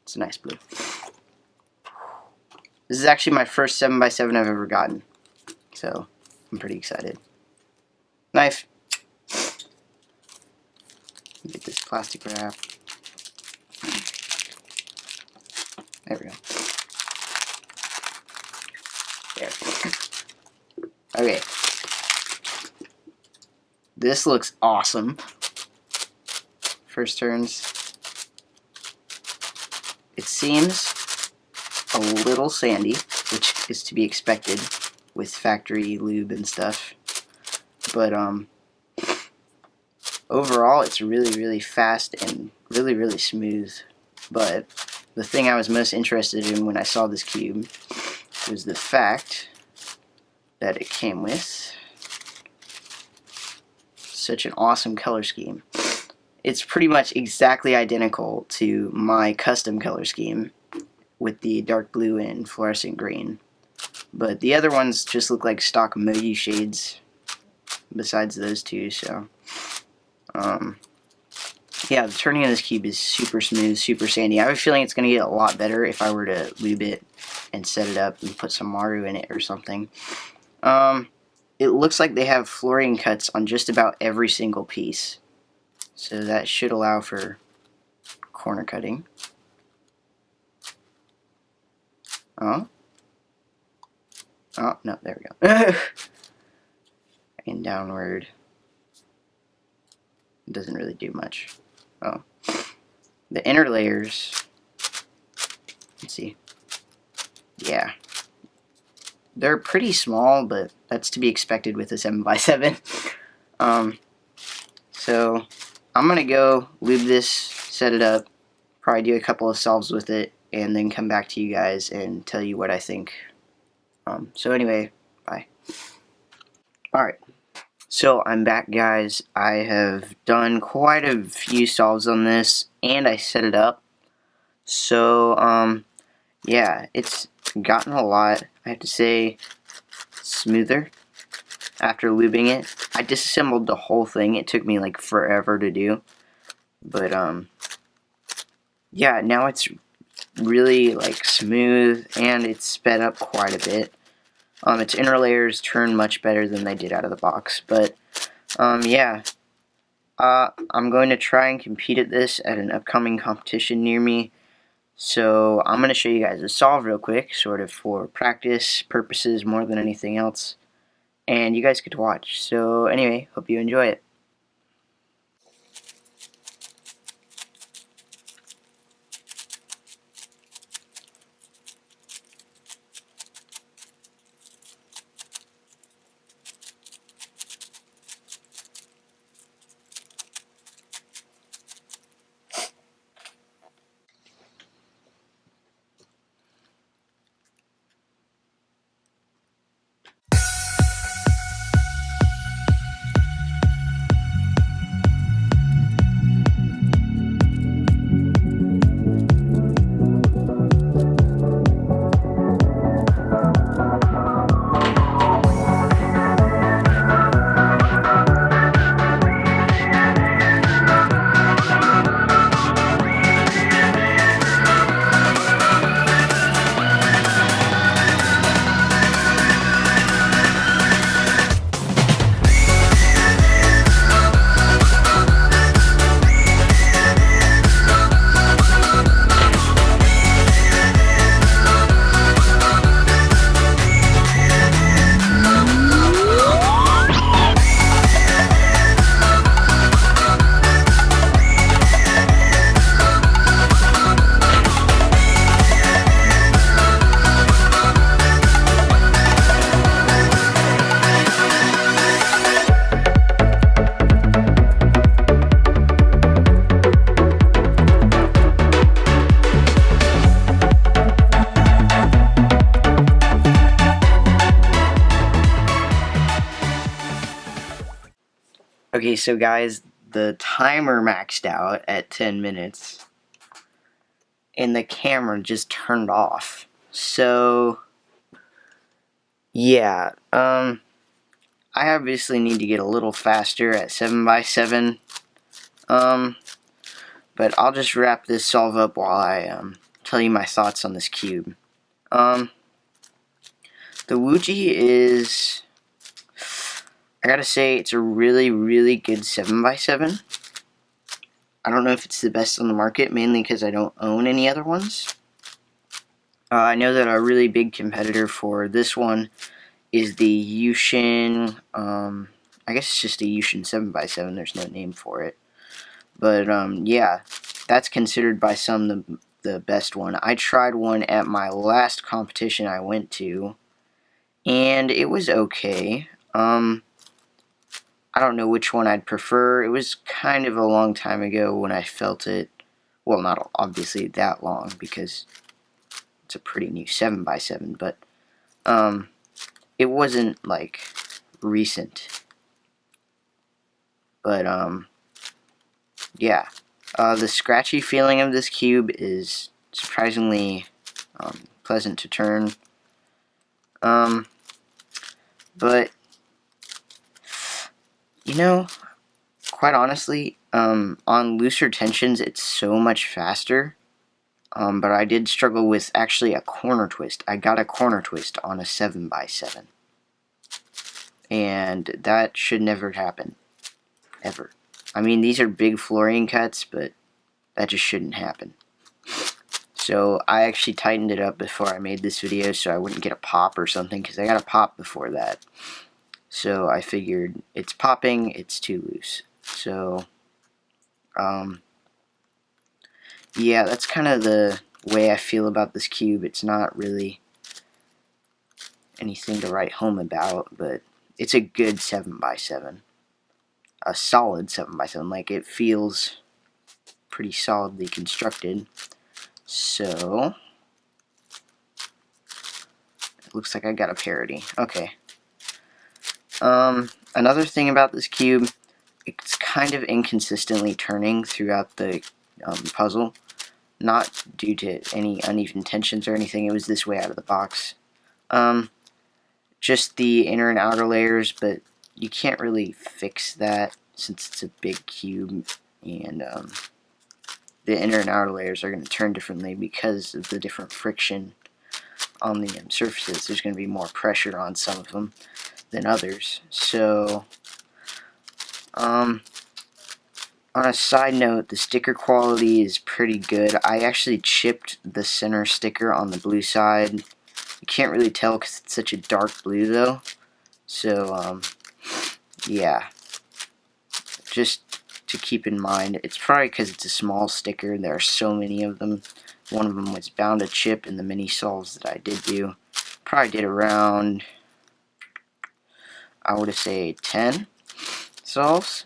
It's a nice blue. This is actually my first 7x7 I've ever gotten. So, I'm pretty excited. Knife. Get this plastic wrap. There we go. There. Okay. This looks awesome. First turns. It seems a little sandy, which is to be expected with factory lube and stuff. But overall, it's really fast and really smooth. But the thing I was most interested in when I saw this cube was the fact that it came with such an awesome color scheme. It's pretty much exactly identical to my custom color scheme with the dark blue and fluorescent green. But the other ones just look like stock Moyu shades besides those two, so yeah, the turning of this cube is super smooth, super sandy. I have a feeling it's going to get a lot better if I were to lube it and set it up and put some Maru in it or something. It looks like they have fluorine cuts on just about every single piece. So that should allow for corner cutting. Oh, no, there we go. And downward. It doesn't really do much. Oh. The inner layers. Let's see. Yeah. They're pretty small, but that's to be expected with a 7x7. So I'm gonna go lube this, set it up, probably do a couple of solves with it, and then come back to you guys and tell you what I think. So anyway, bye. Alright. So I'm back, guys. I have done quite a few solves on this, and I set it up. So, yeah, it's gotten a lot, I have to say, smoother after lubing it. I disassembled the whole thing. It took me like forever to do. But, yeah, now it's really like smooth, and it's sped up quite a bit. Its inner layers turn much better than they did out of the box, but yeah, I'm going to try and compete at this at an upcoming competition near me, so I'm going to show you guys a solve real quick, sort of for practice purposes more than anything else, and you guys get to watch. So anyway, hope you enjoy it. Okay, so guys, the timer maxed out at 10 minutes. And the camera just turned off. So, yeah, I obviously need to get a little faster at 7x7. But I'll just wrap this solve up while I tell you my thoughts on this cube. The WuJi is, I gotta say, it's a really, really good 7x7. I don't know if it's the best on the market, mainly because I don't own any other ones. I know that a really big competitor for this one is the Yushin, I guess it's just a Yushin 7x7, there's no name for it. But, yeah, that's considered by some the best one. I tried one at my last competition I went to, and it was okay. I don't know which one I'd prefer. It was kind of a long time ago when I felt it. Well, not obviously that long, because it's a pretty new 7x7, but it wasn't like recent. But yeah, the scratchy feeling of this cube is surprisingly pleasant to turn. But you know, quite honestly, on looser tensions it's so much faster. But I did struggle with actually a corner twist. I got a corner twist on a 7x7. And that should never happen. Ever. I mean, these are big flooring cuts, but that just shouldn't happen. So I actually tightened it up before I made this video so I wouldn't get a pop or something, because I got a pop before that. So I figured it's popping, it's too loose. So, yeah, that's kind of the way I feel about this cube. It's not really anything to write home about, but it's a good 7x7. A solid 7x7. Like, it feels pretty solidly constructed. So, it looks like I got a parity. Okay. Another thing about this cube, it's kind of inconsistently turning throughout the puzzle. Not due to any uneven tensions or anything, it was this way out of the box. Just the inner and outer layers, but you can't really fix that since it's a big cube, and the inner and outer layers are going to turn differently because of the different friction on the surfaces. There's going to be more pressure on some of them than others. So, on a side note, the sticker quality is pretty good. I actually chipped the center sticker on the blue side. You can't really tell because it's such a dark blue though. So, yeah. Just to keep in mind, it's probably because it's a small sticker. There are so many of them. One of them was bound to chip in the mini solves that I did do. Probably did around, I would say 10 solves,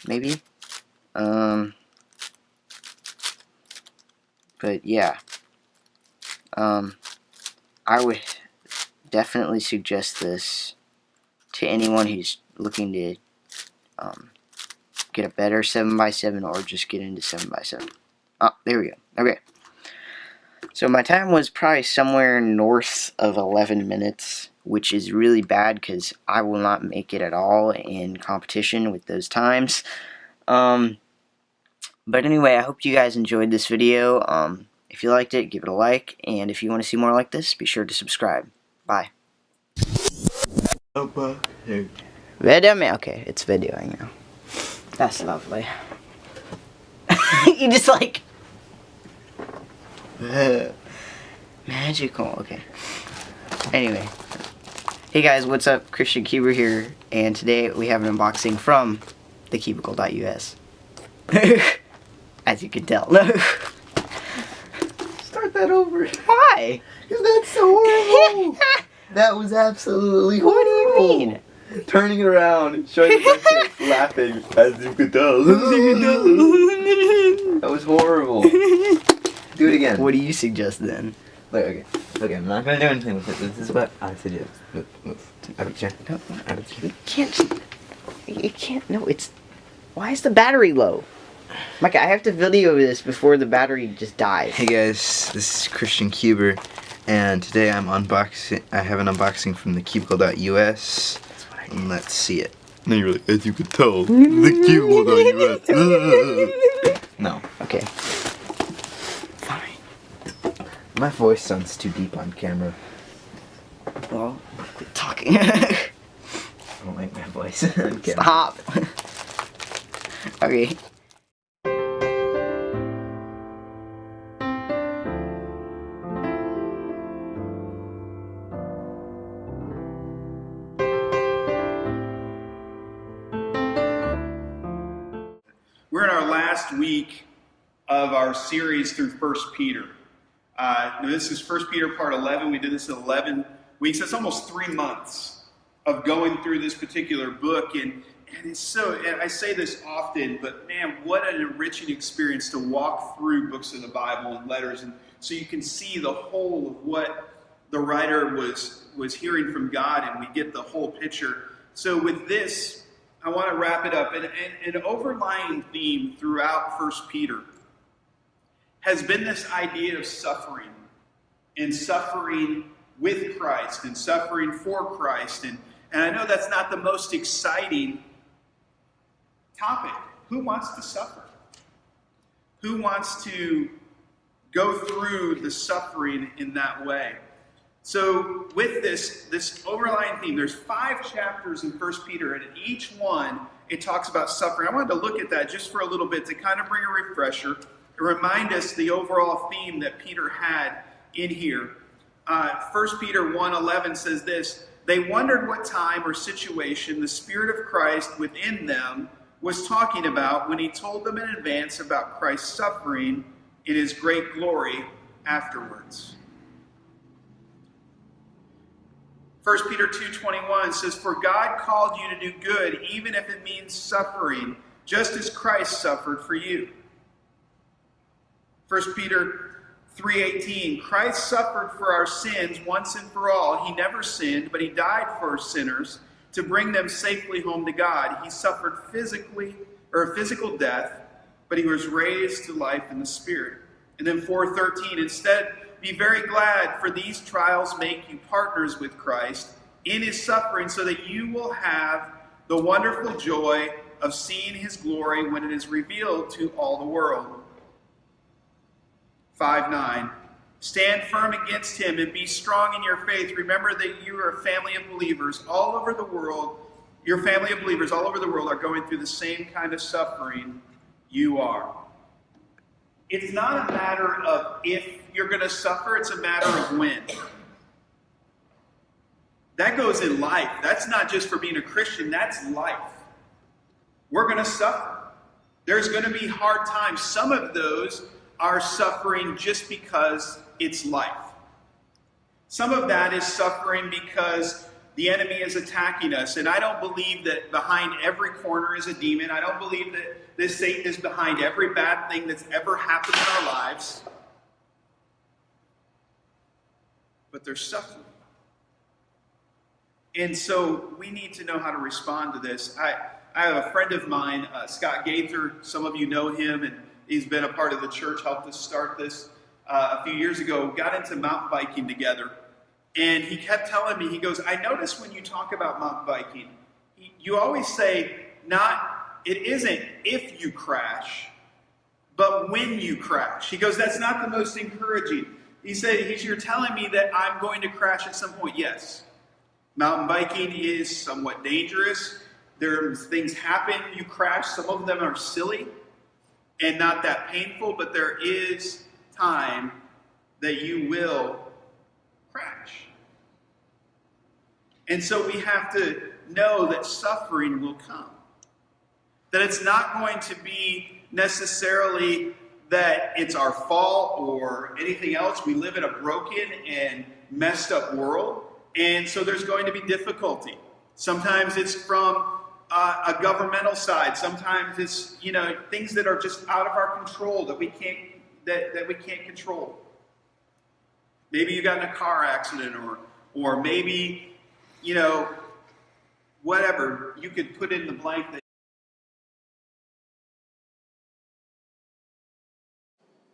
maybe. But yeah, I would definitely suggest this to anyone who's looking to get a better 7x7 or just get into 7x7. Oh, there we go. Okay. So my time was probably somewhere north of 11 minutes, which is really bad because I will not make it at all in competition with those times. But anyway, I hope you guys enjoyed this video. If you liked it, give it a like, and if you want to see more like this, be sure to subscribe. Bye. Video me? Okay, it's videoing now. That's lovely. You just like... magical. Okay. Anyway. Hey guys, what's up? Christian Cuber here, and today we have an unboxing from the Cubicle.us. As you can tell. Start that over. Why? Because that's so horrible. That was absolutely horrible. What do you mean? Turning it around, showing the face, laughing, as you could tell. That was horrible. Do it again. What do you suggest then? Wait, okay. Okay, I'm not gonna do anything with it. This is what I suggest. Move. Out of the chair. No, Out of the chair. you can't. No, it's Why is the battery low? Micah, I have to video this before the battery just dies. Hey guys, this is QuiYi, and today I have an unboxing from the Cubicle.us, and let's see it. And you're like, as you can tell, the Cubicle.us. No. Okay. Fine. My voice sounds too deep on camera. Well, quit talking. I don't like my voice on camera. Stop. Okay. We're in our last week of our series through 1 Peter. This is 1 Peter part 11. We did this in 11 weeks. That's almost 3 months of going through this particular book. And it's so, and I say this often, but man, what an enriching experience to walk through books of the Bible and letters. And so you can see the whole of what the writer was hearing from God, and we get the whole picture. So with this, I want to wrap it up. And an overlying theme throughout 1 Peter has been this idea of suffering, and suffering with Christ, and suffering for Christ. And I know that's not the most exciting topic. Who wants to suffer? Who wants to go through the suffering in that way? So with this overlying theme, there's 5 chapters in 1 Peter, and in each one, it talks about suffering. I wanted to look at that just for a little bit to kind of bring a refresher and remind us the overall theme that Peter had in here. 1 Peter 1:11 says this: "They wondered what time or situation the Spirit of Christ within them was talking about when he told them in advance about Christ's suffering in his great glory afterwards." 1 Peter 2:21 says, "For God called you to do good, even if it means suffering, just as Christ suffered for you." 1 Peter 3:18, "Christ suffered for our sins once and for all. He never sinned, but he died for sinners to bring them safely home to God. He suffered physical death, but he was raised to life in the Spirit." And then 4:13, "Instead, be very glad, for these trials make you partners with Christ in his suffering, so that you will have the wonderful joy of seeing his glory when it is revealed to all the world." 5:9, "Stand firm against him and be strong in your faith. Remember that you are a family of believers all over the world. Your family of believers all over the world are going through the same kind of suffering you are." It's not a matter of if you're going to suffer, it's a matter of when. That goes in life. That's not just for being a Christian, that's life. We're going to suffer. There's going to be hard times. Some of those are suffering just because it's life. Some of that is suffering because the enemy is attacking us. And I don't believe that behind every corner is a demon. I don't believe that this Satan is behind every bad thing that's ever happened in our lives. But there's suffering. And so we need to know how to respond to this. I have a friend of mine, Scott Gaither. Some of you know him, and he's been a part of the church, helped us start this a few years ago. We got into mountain biking together. And he kept telling me, he goes, "I notice when you talk about mountain biking, you always say, it isn't if you crash, but when you crash." He goes, "That's not the most encouraging." He said, "You're telling me that I'm going to crash at some point." Yes. Mountain biking is somewhat dangerous. Things happen, you crash. Some of them are silly and not that painful, but there is time that you will crash. And so we have to know that suffering will come. That it's not going to be necessarily that it's our fault or anything else. We live in a broken and messed up world. And so there's going to be difficulty. Sometimes it's from a governmental side. Sometimes it's, things that are just out of our control that we can't control. Maybe you got in a car accident, or maybe, whatever. You could put in the blank that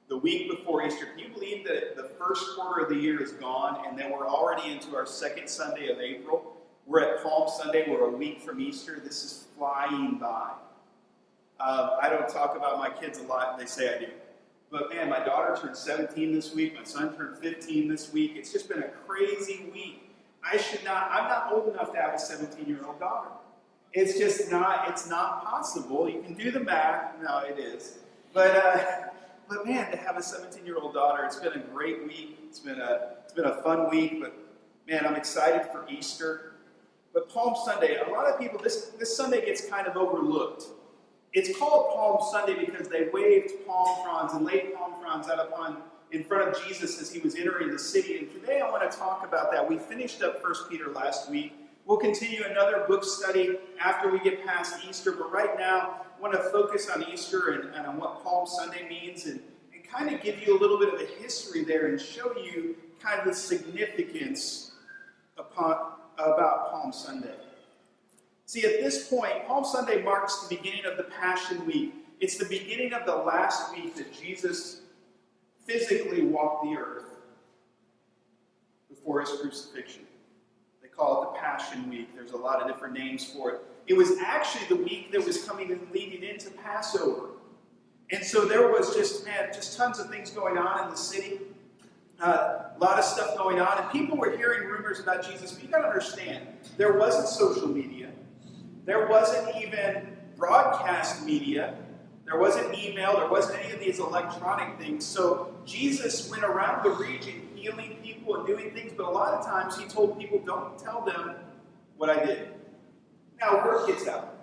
the week before Easter. Can you believe that the first quarter of the year is gone and then we're already into our second Sunday of April? We're at Palm Sunday. We're a week from Easter. This is flying by. I don't talk about my kids a lot. They say I do. But man, my daughter turned 17 this week. My son turned 15 this week. It's just been a crazy week. I'm not old enough to have a 17-year-old daughter. It's just not, it's not possible. You can do the math. No, it is. But man, to have a 17-year-old daughter, it's been a great week. It's been a fun week. But man, I'm excited for Easter. But Palm Sunday, a lot of people, this Sunday gets kind of overlooked. It's called Palm Sunday because they waved palm fronds and laid palm fronds out in front of Jesus as he was entering the city. And today I want to talk about that. We finished up 1 Peter last week. We'll continue another book study after we get past Easter. But right now, I want to focus on Easter and on what Palm Sunday means and kind of give you a little bit of a history there and show you kind of the significance about Palm Sunday. See, at this point, Palm Sunday marks the beginning of the Passion Week. It's the beginning of the last week that Jesus physically walked the earth before his crucifixion. They call it the Passion Week. There's a lot of different names for it. It was actually the week that was coming and leading into Passover. And so there was just tons of things going on in the city. A lot of stuff going on. And people were hearing rumors about Jesus. But you got to understand, there wasn't social media. There wasn't even broadcast media. There wasn't email. There wasn't any of these electronic things. So Jesus went around the region healing people and doing things. But a lot of times he told people, don't tell them what I did. Now, word gets out.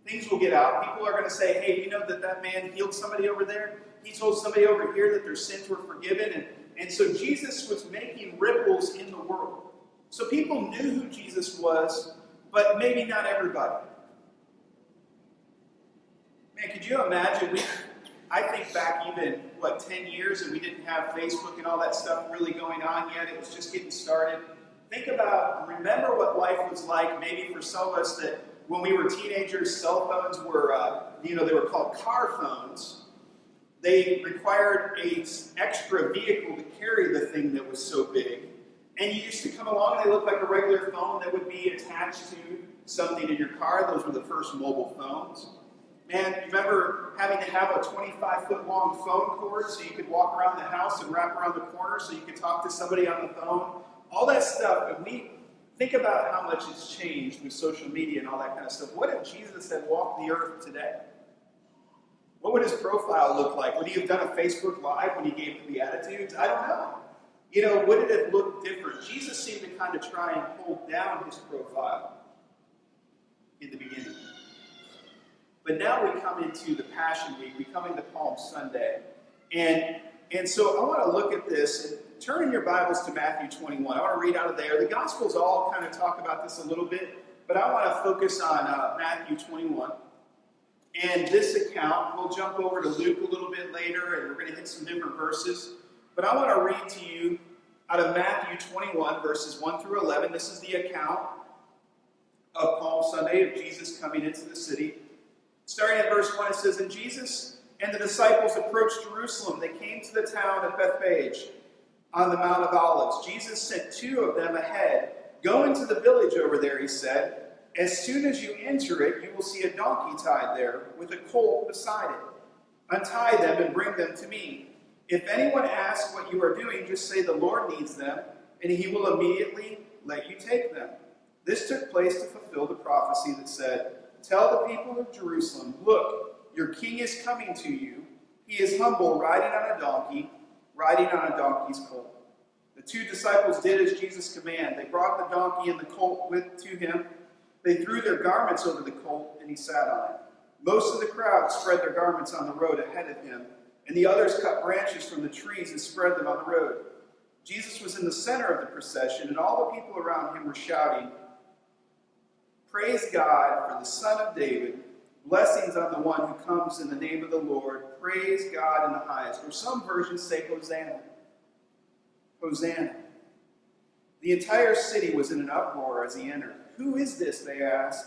Things will get out. People are going to say, hey, you know that man healed somebody over there? He told somebody over here that their sins were forgiven. And so Jesus was making ripples in the world. So people knew who Jesus was, but maybe not everybody. Man, could you imagine? I think back even, 10 years, and we didn't have Facebook and all that stuff really going on yet. It was just getting started. Remember what life was like, maybe for some of us that when we were teenagers, cell phones were, they were called car phones. They required an extra vehicle to carry the thing that was so big. And you used to come along and they looked like a regular phone that would be attached to something in your car. Those were the first mobile phones. Man, you remember having to have a 25-foot long phone cord so you could walk around the house and wrap around the corner so you could talk to somebody on the phone? All that stuff. And we think about how much it's changed with social media and all that kind of stuff. What if Jesus had walked the earth today? What would his profile look like? Would he have done a Facebook Live when he gave the Beatitudes? I don't know. Would it have looked different? Jesus seemed to kind of try and hold down his profile in the beginning. But now we come into the Passion Week. We come into Palm Sunday. And so I want to look at this. And turn in your Bibles to Matthew 21. I want to read out of there. The Gospels all kind of talk about this a little bit, but I want to focus on Matthew 21. And this account, we'll jump over to Luke a little bit later, and we're going to hit some different verses. But I want to read to you out of Matthew 21, verses 1 through 11. This is the account of Palm Sunday, of Jesus coming into the city. Starting at verse 1, it says, And Jesus and the disciples approached Jerusalem. They came to the town of Bethphage on the Mount of Olives. Jesus sent two of them ahead. Go into the village over there, he said. As soon as you enter it, you will see a donkey tied there with a colt beside it. Untie them and bring them to me. If anyone asks what you are doing, just say the Lord needs them, and he will immediately let you take them. This took place to fulfill the prophecy that said, Tell the people of Jerusalem, look, your king is coming to you. He is humble, riding on a donkey, riding on a donkey's colt. The two disciples did as Jesus commanded. They brought the donkey and the colt to him. They threw their garments over the colt, and he sat on it. Most of the crowd spread their garments on the road ahead of him, and the others cut branches from the trees and spread them on the road. Jesus was in the center of the procession, and all the people around him were shouting, Praise God for the Son of David. Blessings on the one who comes in the name of the Lord. Praise God in the highest. Or some versions say Hosanna. Hosanna. The entire city was in an uproar as he entered. Who is this, they asked.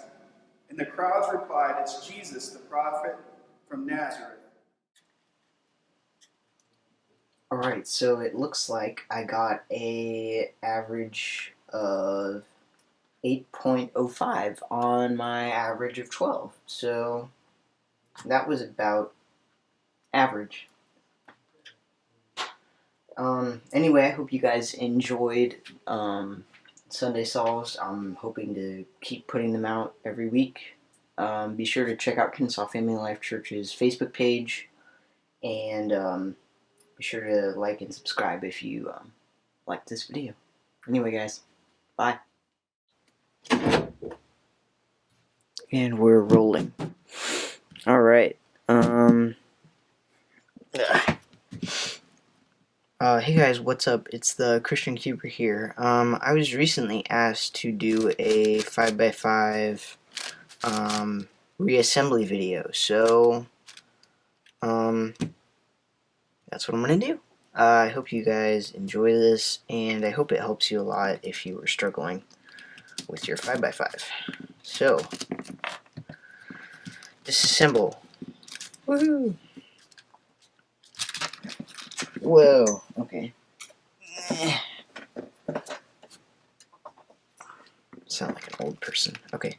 And the crowds replied, It's Jesus, the prophet from Nazareth. Alright, so it looks like I got a average of 8.05 on my average of 12. So that was about average. Anyway, I hope you guys enjoyed Sunday Solves. I'm hoping to keep putting them out every week. Be sure to check out Kennesaw Family Life Church's Facebook page, and be sure to like and subscribe if you like this video. Anyway, guys, bye. And we're rolling. Alright. Hey guys, what's up? It's the Christian Cuber here. I was recently asked to do a 5x5 reassembly video, so that's what I'm gonna do. I hope you guys enjoy this, and I hope it helps you a lot if you were struggling with your 5x5. So, disassemble. Woohoo! Whoa, okay. Sound like an old person. Okay.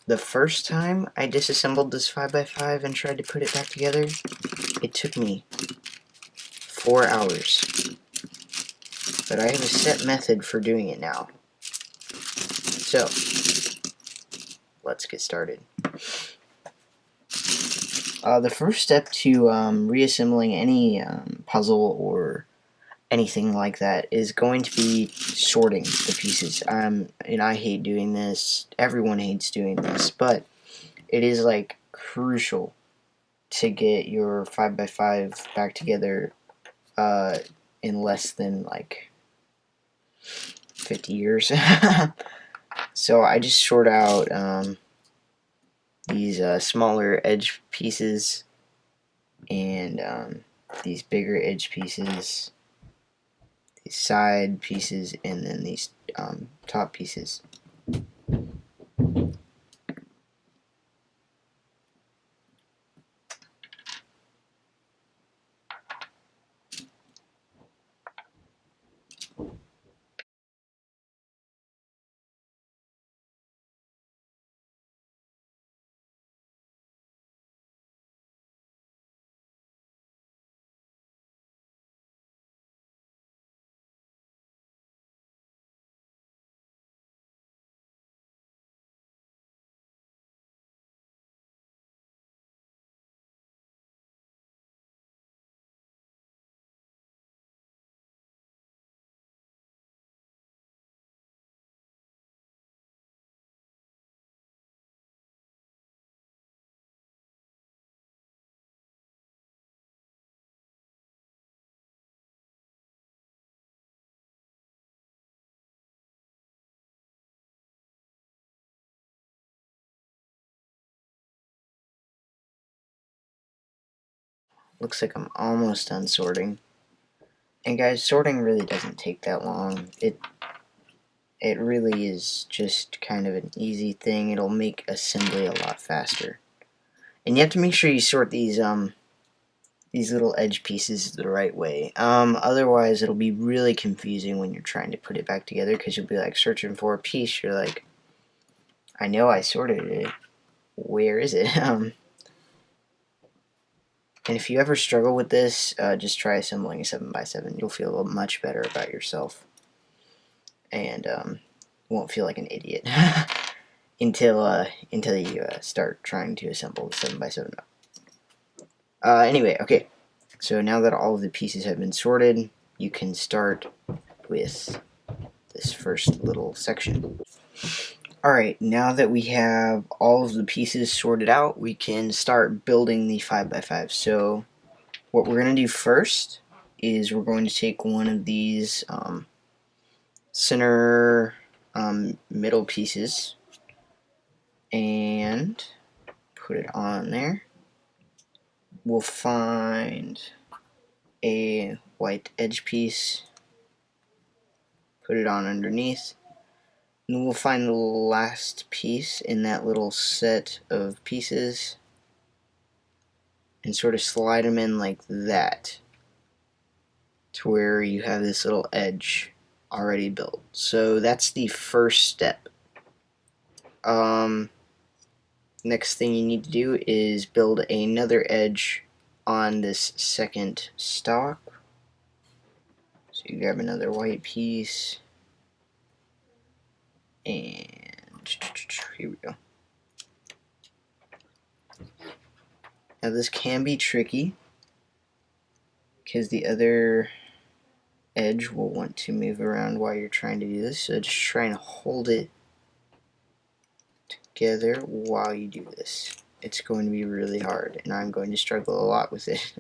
The first time I disassembled this 5x5 and tried to put it back together, it took me 4 hours. But I have a set method for doing it now. So, let's get started. The first step to reassembling any puzzle or anything like that is going to be sorting the pieces. And I hate doing this. Everyone hates doing this, but it is like crucial to get your 5x5 back together in less than like 50 years. So I just sort out these smaller edge pieces and these bigger edge pieces, these side pieces, and then these top pieces. Looks like I'm almost done sorting. And guys, sorting really doesn't take that long. It really is just kind of an easy thing. It'll make assembly a lot faster. And you have to make sure you sort these little edge pieces the right way. Otherwise, it'll be really confusing when you're trying to put it back together, because you'll be like searching for a piece. You're like, I know I sorted it. Where is it? And if you ever struggle with this, just try assembling a 7x7. You'll feel much better about yourself, and won't feel like an idiot until you start trying to assemble the 7x7. Anyway, okay. So now that all of the pieces have been sorted, you can start with this first little section. Alright, now that we have all of the pieces sorted out, we can start building the 5x5. So what we're going to do first is we're going to take one of these center middle pieces and put it on there. We'll find a white edge piece, put it on underneath. And we'll find the last piece in that little set of pieces and sort of slide them in like that to where you have this little edge already built. So that's the first step. Next thing you need to do is build another edge on this second stalk. So you grab another white piece, and here we go. Now this can be tricky because the other edge will want to move around while you're trying to do this, so just try and hold it together while you do this. It's going to be really hard, and I'm going to struggle a lot with it.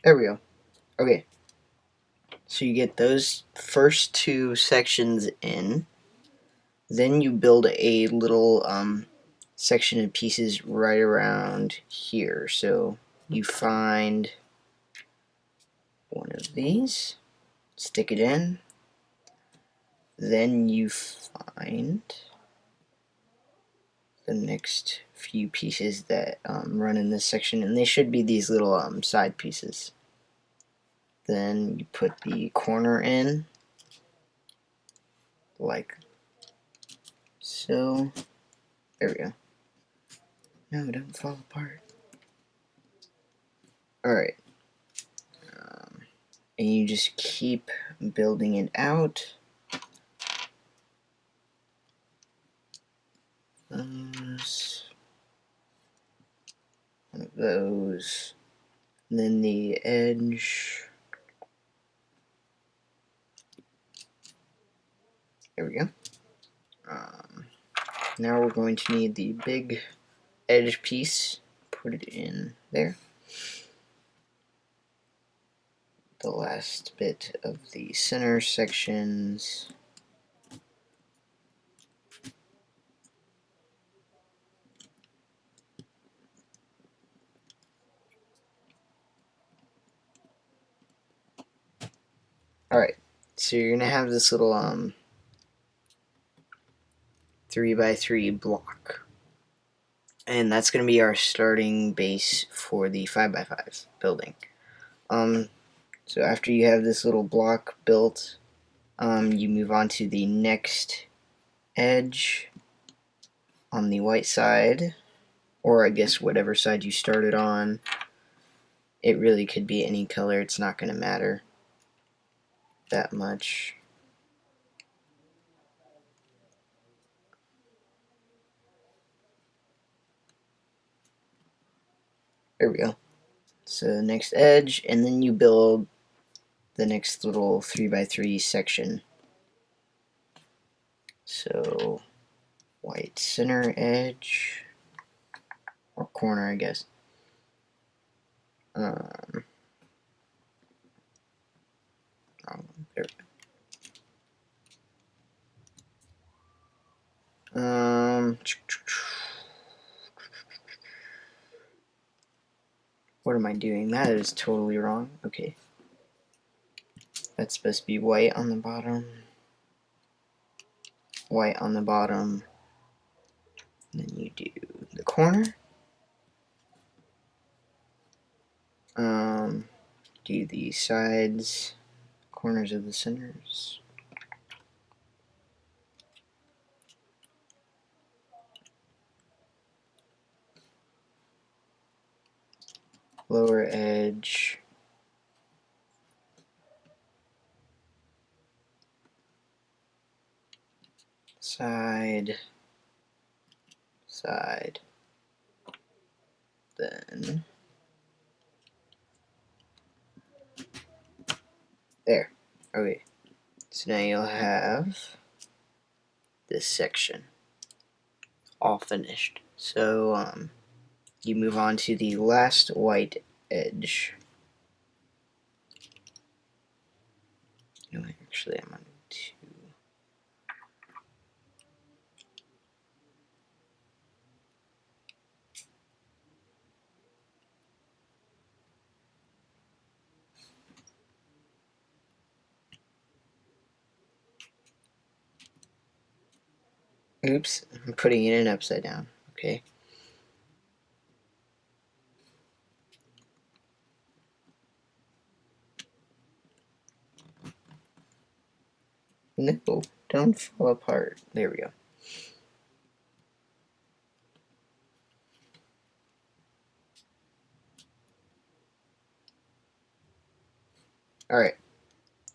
There we go. Okay. So you get those first two sections in. Then you build a little section of pieces right around here. So you find one of these, stick it in. Then you find the next few pieces that run in this section, and they should be these little side pieces. Then you put the corner in, like so. There we go. No, don't fall apart. Alright. And you just keep building it out. One of those. And then the edge. There we go. Now we're going to need the big edge piece. Put it in there. The last bit of the center sections. Alright, so you're gonna have this little 3x3 block. And that's gonna be our starting base for the 5x5 building. So after you have this little block built, you move on to the next edge on the white side, or I guess whatever side you started on. It really could be any color, it's not going to matter that much. There we go. So the next edge, and then you build the next little 3x3 section. So white center edge, or corner, I guess. There we go. What am I doing? That is totally wrong. Okay. That's supposed to be white on the bottom. White on the bottom. And then you do the corner. Do the sides, corners of the centers. Lower edge. Side. Side. Then there. Okay. So now you'll have this section all finished. So you move on to the last white edge. No, actually I'm going to Oops, I'm putting it in upside down. Okay. No, don't fall apart. There we go. Alright,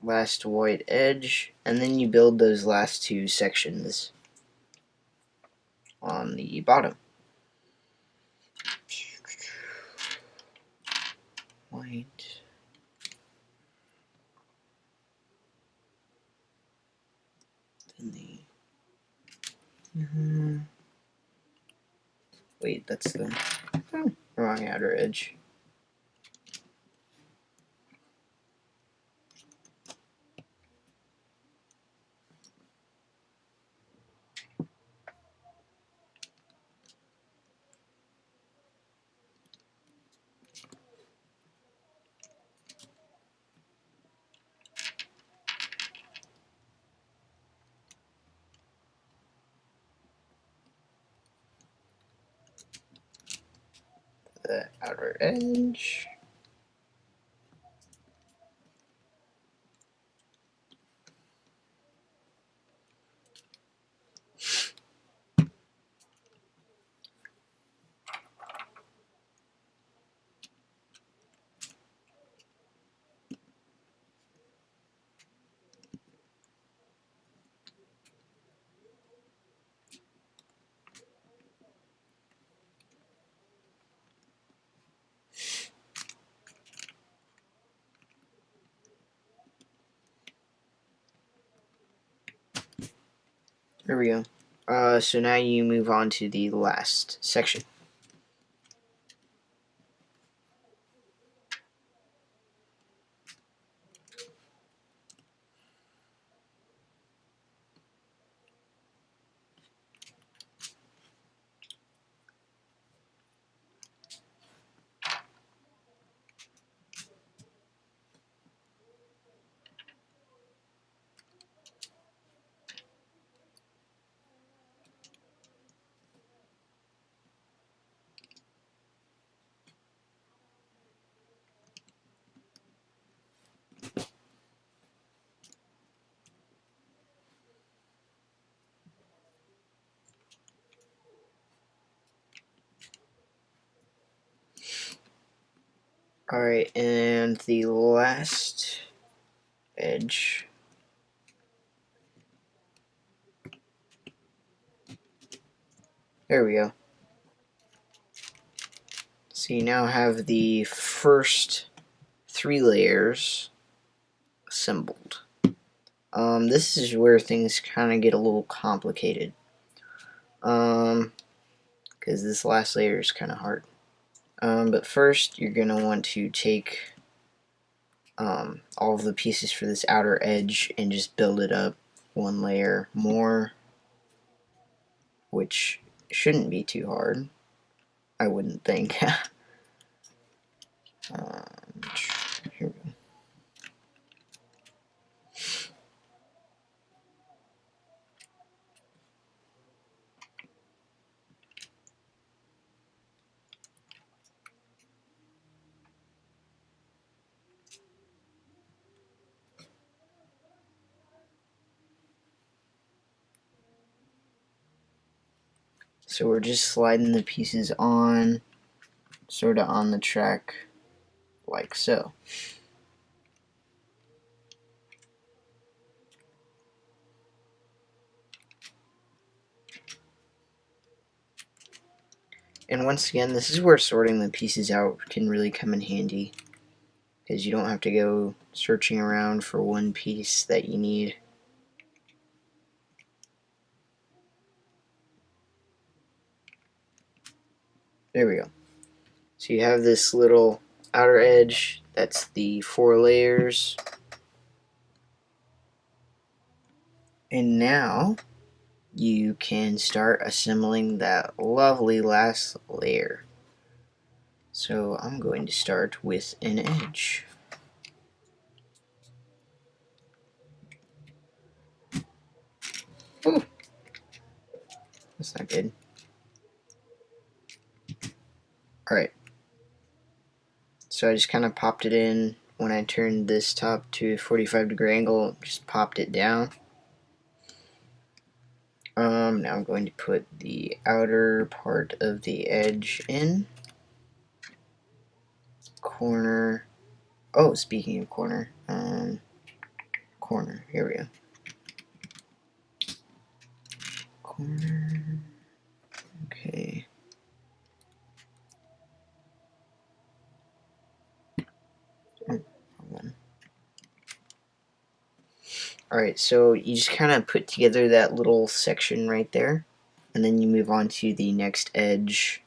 last white edge, and then you build those last two sections on the bottom. White. Then the... wait, that's the wrong outer edge. The outer edge. There we go. So now you move on to the last section. Alright, and the last edge. There we go. So you now have the first 3 layers assembled. This is where things kind of get a little complicated. Because this last layer is kind of hard. But first, you're going to want to take all of the pieces for this outer edge and just build it up 1 layer more, which shouldn't be too hard, I wouldn't think. Here we go. So we're just sliding the pieces on, sort of on the track, like so. And once again, this is where sorting the pieces out can really come in handy, because you don't have to go searching around for one piece that you need. There we go. So you have this little outer edge, that's the 4 layers. And now you can start assembling that lovely last layer. So I'm going to start with an edge. Ooh. So I just kind of popped it in when I turned this top to a 45-degree angle, just popped it down. Now I'm going to put the outer part of the edge in. Corner. Oh, speaking of corner, corner. Here we go. Corner. Okay. Oh, one. Alright, so you just kind of put together that little section right there, and then you move on to the next edge.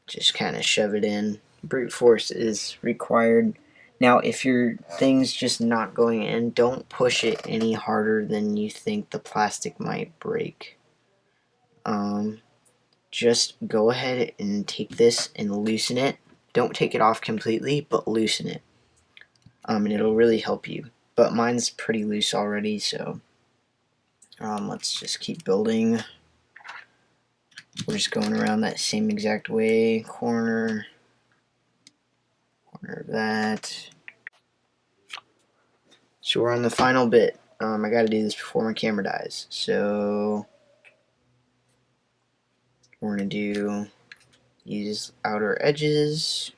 Just kind of shove it in. Brute force is required. Now, if your thing's just not going in, don't push it any harder than you think the plastic might break. Just go ahead and take this and loosen it. Don't take it off completely, but loosen it. And it'll really help you. But mine's pretty loose already, so let's just keep building. We're just going around that same exact way. Corner of that. So we're on the final bit. I gotta do this before my camera dies. So we're gonna use outer edges.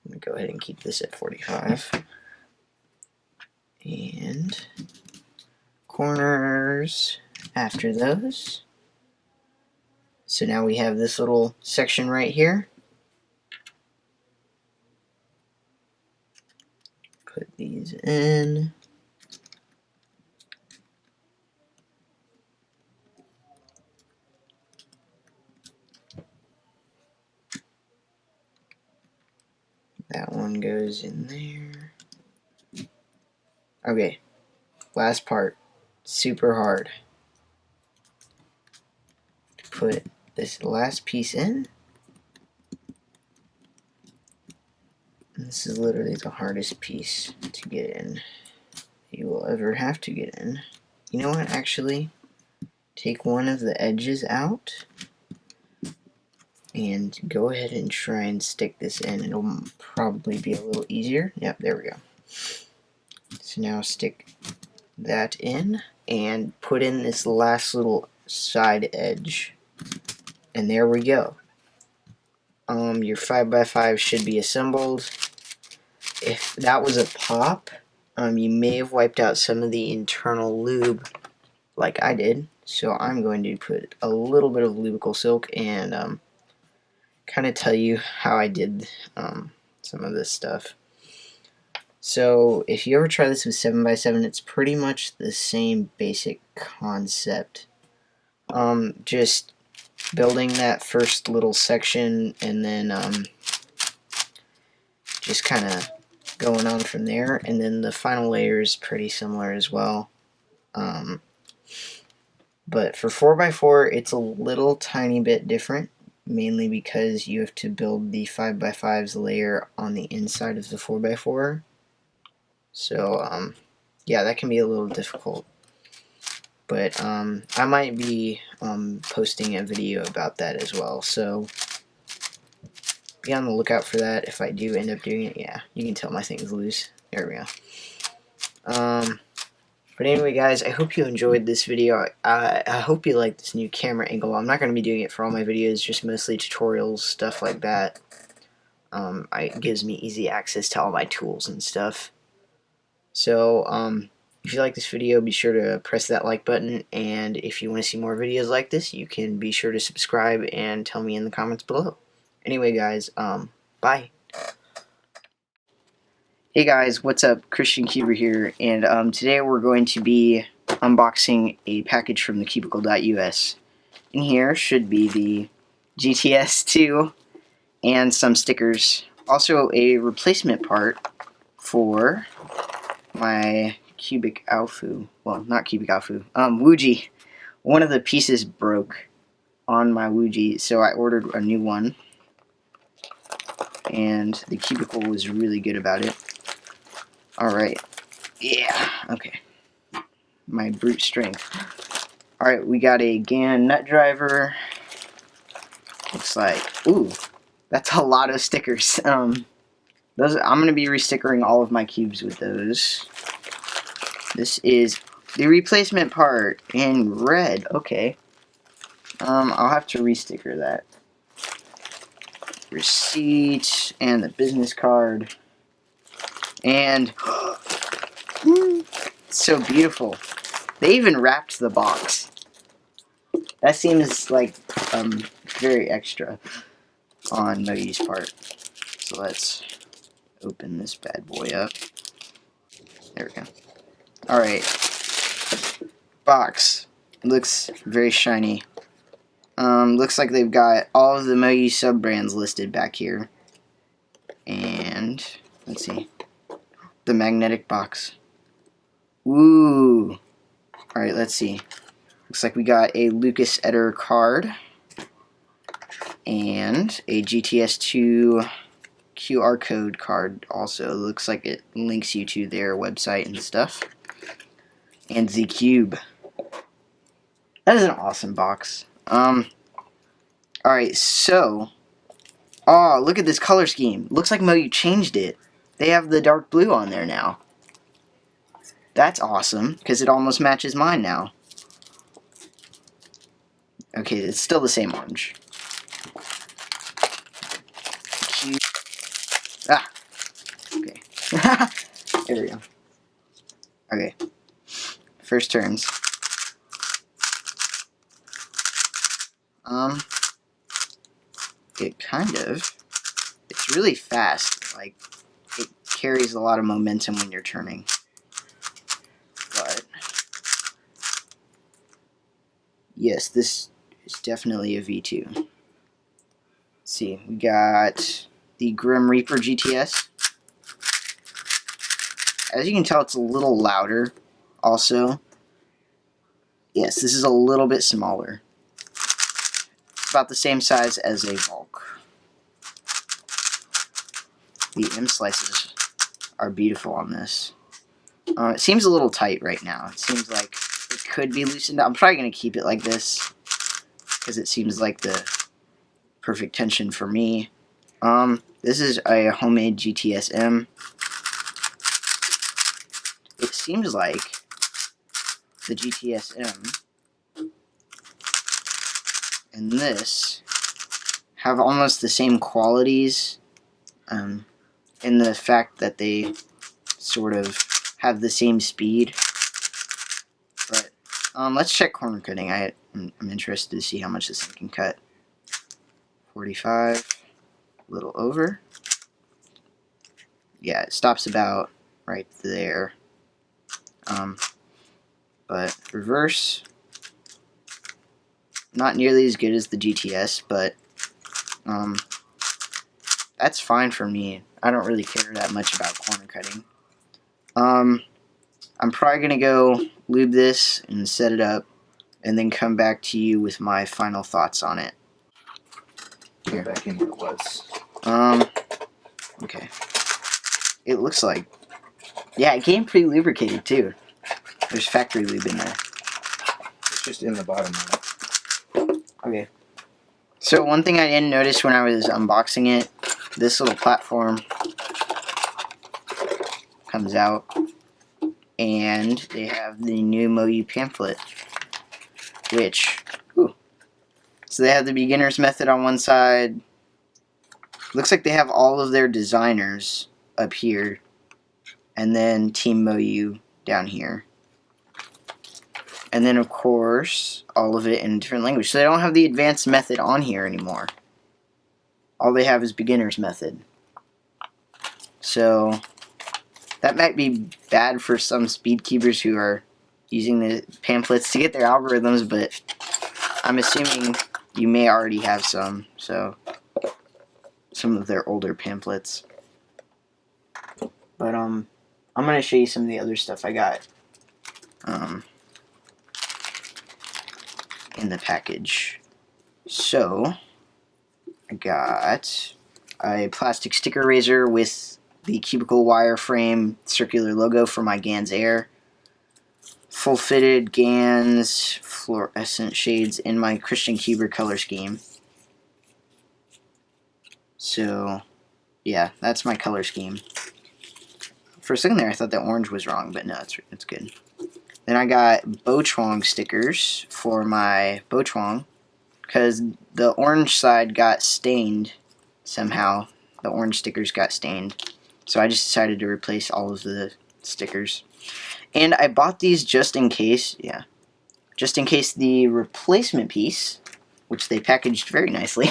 I'm gonna go ahead and keep this at 45. And corners after those. So now we have this little section right here. Put these in. That one goes in there. Okay, last part. Super hard. Put this last piece in. And this is literally the hardest piece to get in you will ever have to get in. You know what, actually? Take one of the edges out and go ahead and try and stick this in. It'll probably be a little easier. Yep, there we go. So now stick that in and put in this last little side edge. And there we go. Your 5x5 should be assembled. If that was a pop, you may have wiped out some of the internal lube like I did. So I'm going to put a little bit of lubical silk and kind of tell you how I did some of this stuff. So if you ever try this with 7x7, it's pretty much the same basic concept. Just building that first little section and then just kind of going on from there, and then the final layer is pretty similar as well. But for 4x4 it's a little tiny bit different, mainly because you have to build the 5x5's layer on the inside of the 4x4. So yeah, that can be a little difficult. But I might be posting a video about that as well, so be on the lookout for that if I do end up doing it. Yeah, you can tell my thing's loose. There we go. But anyway, guys, I hope you enjoyed this video. I hope you like this new camera angle. I'm not going to be doing it for all my videos, just mostly tutorials, stuff like that. It gives me easy access to all my tools and stuff. So, if you like this video, be sure to press that like button, and if you want to see more videos like this, you can be sure to subscribe and tell me in the comments below. Anyway, guys, bye. Hey guys, what's up? QuiYi here, and today we're going to be unboxing a package from the Cubicle.us. In here should be the GTS2 and some stickers. Also a replacement part for my Cubicle, well, not Cubicle, WuJi. One of the pieces broke on my WuJi, so I ordered a new one. and the Cubicle was really good about it. Alright. Yeah, okay. My brute strength. Alright, we got a GAN nut driver. Looks like, ooh, that's a lot of stickers. Those I'm gonna be restickering all of my cubes with those. This is the replacement part in red. Okay. I'll have to resticker that. Receipt and the business card. And it's so beautiful. They even wrapped the box. That seems like very extra on Moyu's part. So let's open this bad boy up. There we go. Alright. Box. Looks very shiny. Looks like they've got all of the Moyu sub-brands listed back here. And, let's see. The magnetic box. Ooh. Alright, let's see. Looks like we got a Lucas Eder card. And a GTS2 QR code card also. Looks like it links you to their website and stuff. And the cube. That is an awesome box. Alright, so. Oh, look at this color scheme. Looks like Moyu changed it. They have the dark blue on there now. That's awesome, because it almost matches mine now. Okay, it's still the same orange. Cute. Ah! Okay. There we go. Okay. First turns. It's really fast. Like, it carries a lot of momentum when you're turning. But, yes, this is definitely a V2. Let's see, we got the Grim Reaper GTS. As you can tell, it's a little louder also. Yes, this is a little bit smaller. It's about the same size as a Valk. The M slices are beautiful on this. It seems a little tight right now. It seems like it could be loosened up. I'm probably going to keep it like this because it seems like the perfect tension for me. This is a homemade GTS M. It seems like the GTS M and this have almost the same qualities in the fact that they sort of have the same speed. But let's check corner cutting. I'm interested to see how much this thing can cut. 45, a little over. Yeah, it stops about right there. But reverse, not nearly as good as the GTS, but that's fine for me. I don't really care that much about corner cutting. I'm probably going to go lube this and set it up, and then come back to you with my final thoughts on it. Here. Back in where it was. Okay. It looks like, yeah, it came pretty lubricated too. There's factory lube in there. It's just in the bottom now. Okay. So one thing I didn't notice when I was unboxing it, this little platform comes out, and they have the new Moyu pamphlet, which, so they have the beginner's method on one side. Looks like they have all of their designers up here, and then Team Moyu down here. And then, of course, all of it in a different language. So they don't have the advanced method on here anymore. All they have is beginner's method. So that might be bad for some speedcubers who are using the pamphlets to get their algorithms, but I'm assuming you may already have some. So some of their older pamphlets. But I'm going to show you some of the other stuff I got in the package. So I got a plastic sticker razor with the Cubicle wireframe circular logo for my GANs Air, full fitted GANs, fluorescent shades in my Christian Cuber color scheme. So yeah, that's my color scheme. For a second there I thought that orange was wrong, but no, it's good. Then I got Bochuang stickers for my Bochuang, because the orange side got stained somehow. The orange stickers got stained. So I just decided to replace all of the stickers. And I bought these just in case, just in case the replacement piece, which they packaged very nicely,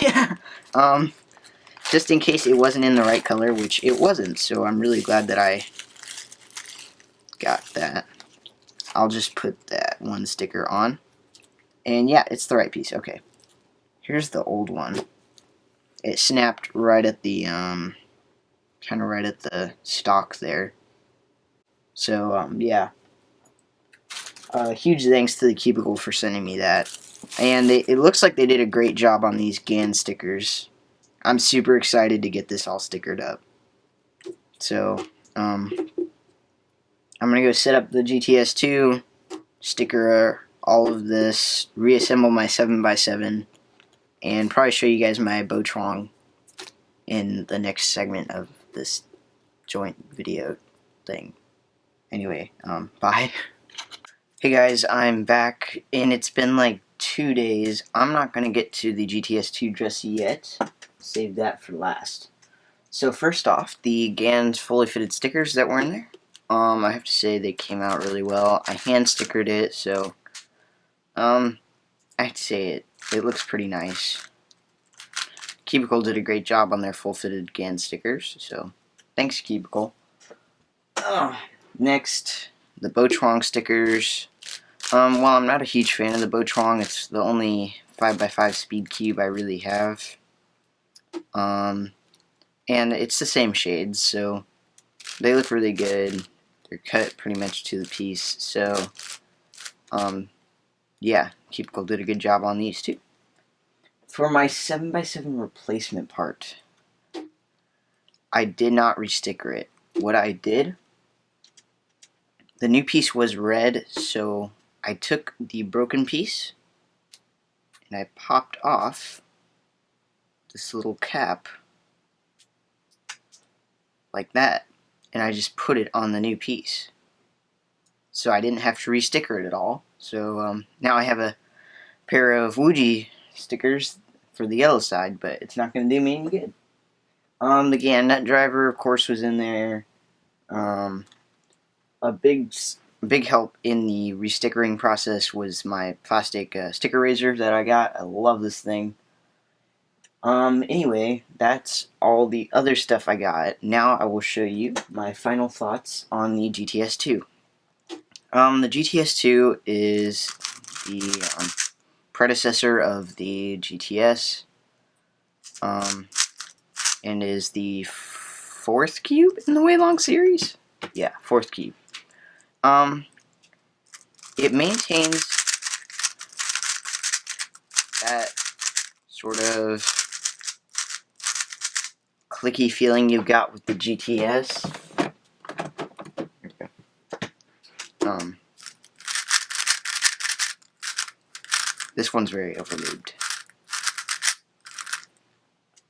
just in case it wasn't in the right color, which it wasn't. So I'm really glad that I got that. I'll just put that one sticker on. And yeah, it's the right piece. Okay. Here's the old one. It snapped right at the, kind of right at the stock there. So, yeah. Huge thanks to the Cubicle for sending me that. And it looks like they did a great job on these GAN stickers. I'm super excited to get this all stickered up. So, I'm going to go set up the GTS2, sticker all of this, reassemble my 7x7, and probably show you guys my Bochuang in the next segment of this joint video thing. Anyway, bye. Hey guys, I'm back, and it's been like 2 days. I'm not going to get to the GTS2 just yet. Save that for last. So first off, the GANs fully fitted stickers that were in there. I have to say they came out really well. I hand stickered it, so I have to say it looks pretty nice. Cubicle did a great job on their full fitted GAN stickers, so thanks Cubicle. Next, the Bochuang stickers. While I'm not a huge fan of the Bochuang, it's the only 5x5 speed cube I really have. And it's the same shades, so they look really good. They're cut pretty much to the piece, so yeah, Cubicle did a good job on these too. For my 7x7 replacement part, I did not resticker it. What I did, the new piece was red, so I took the broken piece and I popped off this little cap like that, and I just put it on the new piece. So I didn't have to resticker it at all. So now I have a pair of WuJi stickers for the yellow side, but it's not going to do me any good. The GAN nut driver, of course, was in there. A big help in the restickering process was my plastic sticker razor that I got. I love this thing. Anyway, that's all the other stuff I got. Now I will show you my final thoughts on the GTS2. The GTS2 is the predecessor of the GTS, and is the 4th cube in the Weilong series? Yeah, 4th cube. It maintains that sort of clicky feeling you got with the GTS. This one's very overlubed.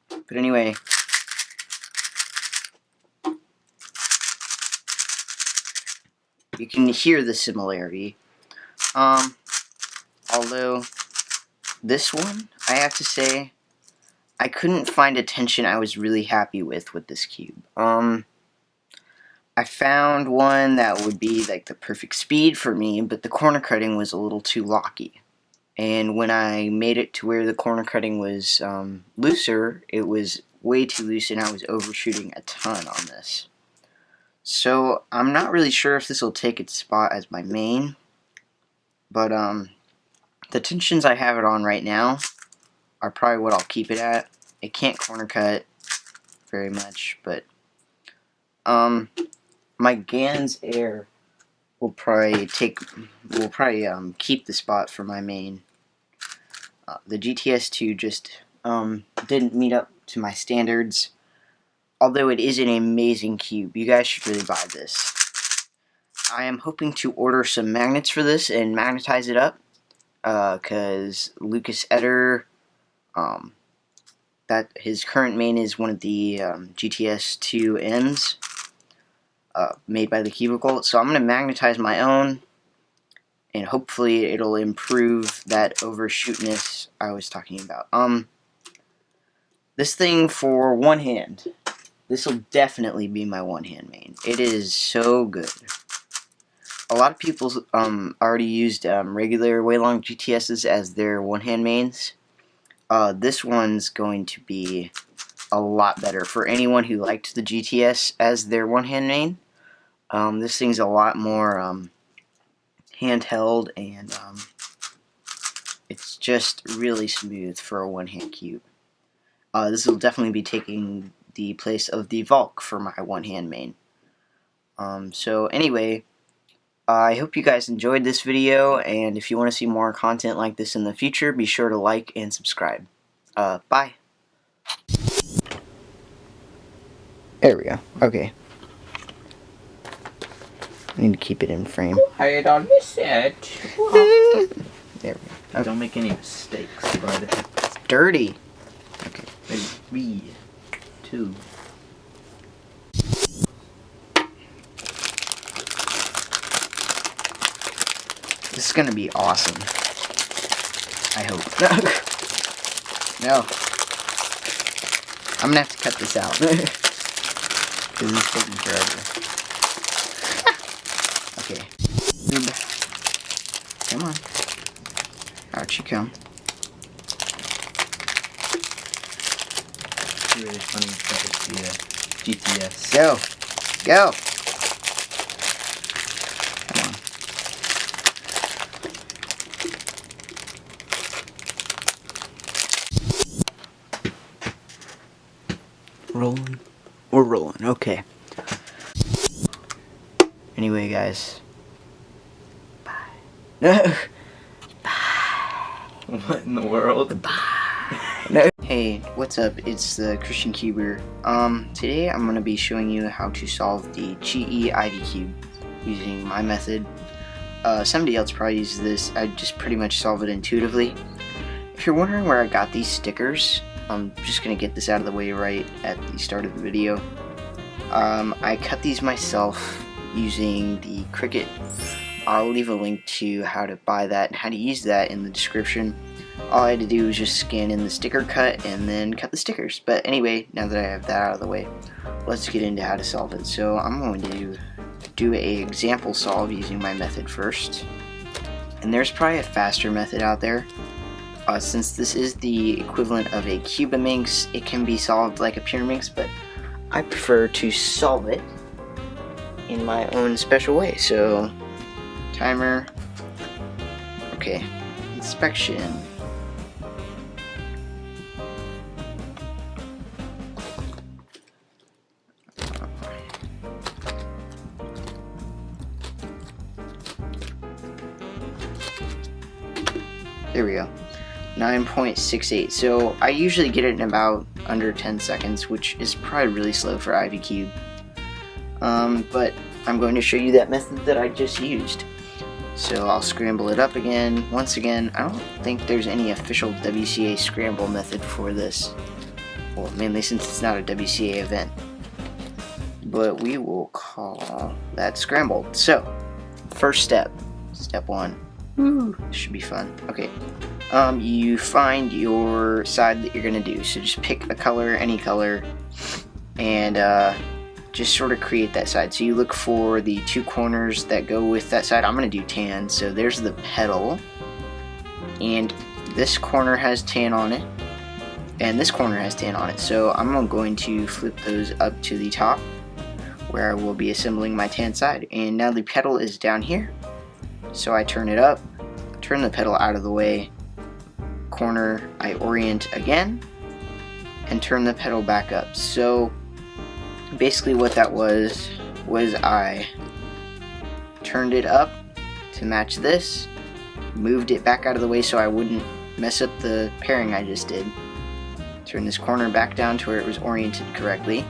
But anyway, you can hear the similarity. Although this one, I have to say, I couldn't find a tension I was really happy with this cube. I found one that would be like the perfect speed for me, but the corner cutting was a little too locky. And when I made it to where the corner cutting was looser, it was way too loose and I was overshooting a ton on this. So I'm not really sure if this will take its spot as my main, but the tensions I have it on right now are probably what I'll keep it at. It can't corner cut very much, but my GANs Air will probably keep the spot for my main. The GTS2 just didn't meet up to my standards. although it is an amazing cube. You guys should really buy this. I am hoping to order some magnets for this and magnetize it up, because Lucas Eder, that his current main is one of the GTS2Ms made by the Cubicle. So I'm going to magnetize my own, and hopefully it'll improve that overshootness I was talking about. This thing for one hand, this will definitely be my one hand main. It is so good. A lot of people already used regular Weilong GTSs as their one hand mains. This one's going to be a lot better for anyone who liked the GTS as their one hand main. This thing's a lot more handheld, and it's just really smooth for a one-hand cube. This will definitely be taking the place of the Valk for my one-hand main. So anyway, I hope you guys enjoyed this video, and if you want to see more content like this in the future, be sure to like and subscribe. Bye. There we go. Okay. I need to keep it in frame. Hide on the set. There we go. Okay. Don't make any mistakes, bud. It's dirty. Okay. Ready? 3, 2. This is gonna be awesome. I hope. No. I'm gonna have to cut this out. Because it's taking forever. Okay. Lube. Come on. Out you come. It's really funny to see a GTS. Go. Go. Come on. Rolling. We're rolling. Okay. Anyway, guys. Bye. No. What in the world? No. Hey, what's up? It's the Christian Cuber. Today I'm gonna be showing you how to solve the QiYi ID cube using my method. Somebody else probably uses this. I just pretty much solve it intuitively. If you're wondering where I got these stickers, I'm just gonna get this out of the way right at the start of the video. I cut these myself using the Cricut. I'll leave a link to how to buy that and how to use that in the description. All I had to do was just scan in the sticker cut and then cut the stickers. But anyway, now that I have that out of the way, let's get into how to solve it. So I'm going to do an example solve using my method first. And there's probably a faster method out there. Since this is the equivalent of a Preamble, it can be solved like a Pyraminx, but I prefer to solve it in my own special way. So, timer. Okay, inspection. There we go. 9.68. So I usually get it in about under 10 seconds, which is probably really slow for Ivy Cube. But I'm going to show you that method that I just used. So I'll scramble it up again. Once again, I don't think there's any official WCA scramble method for this. Well, mainly since it's not a WCA event. But we will call that scrambled. So, first step. Step 1. Woo, this should be fun. Okay. You find your side that you're gonna do. So just pick a color, any color, and just sort of create that side. So you look for the 2 corners that go with that side. I'm gonna do tan. So there's the pedal, and this corner has tan on it, and this corner has tan on it. So I'm going to flip those up to the top, where I will be assembling my tan side. And now the pedal is down here. So I turn it up, turn the pedal out of the way, corner I orient again, and turn the pedal back up. So basically what that was I turned it up to match this, moved it back out of the way so I wouldn't mess up the pairing I just did, turn this corner back down to where it was oriented correctly,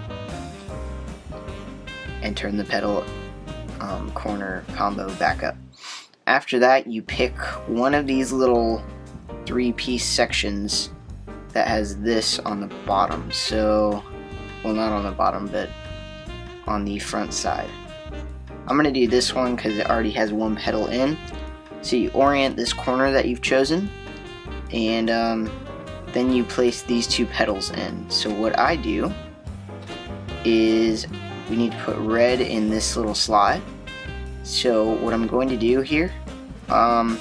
and turn the pedal corner combo back up. After that, you pick one of these little 3-piece sections that has this on the bottom. So, well, not on the bottom, but on the front side. I'm going to do this one because it already has one pedal in. So you orient this corner that you've chosen, and then you place these 2 pedals in. So what I do is we need to put red in this little slot. So what I'm going to do here, I'm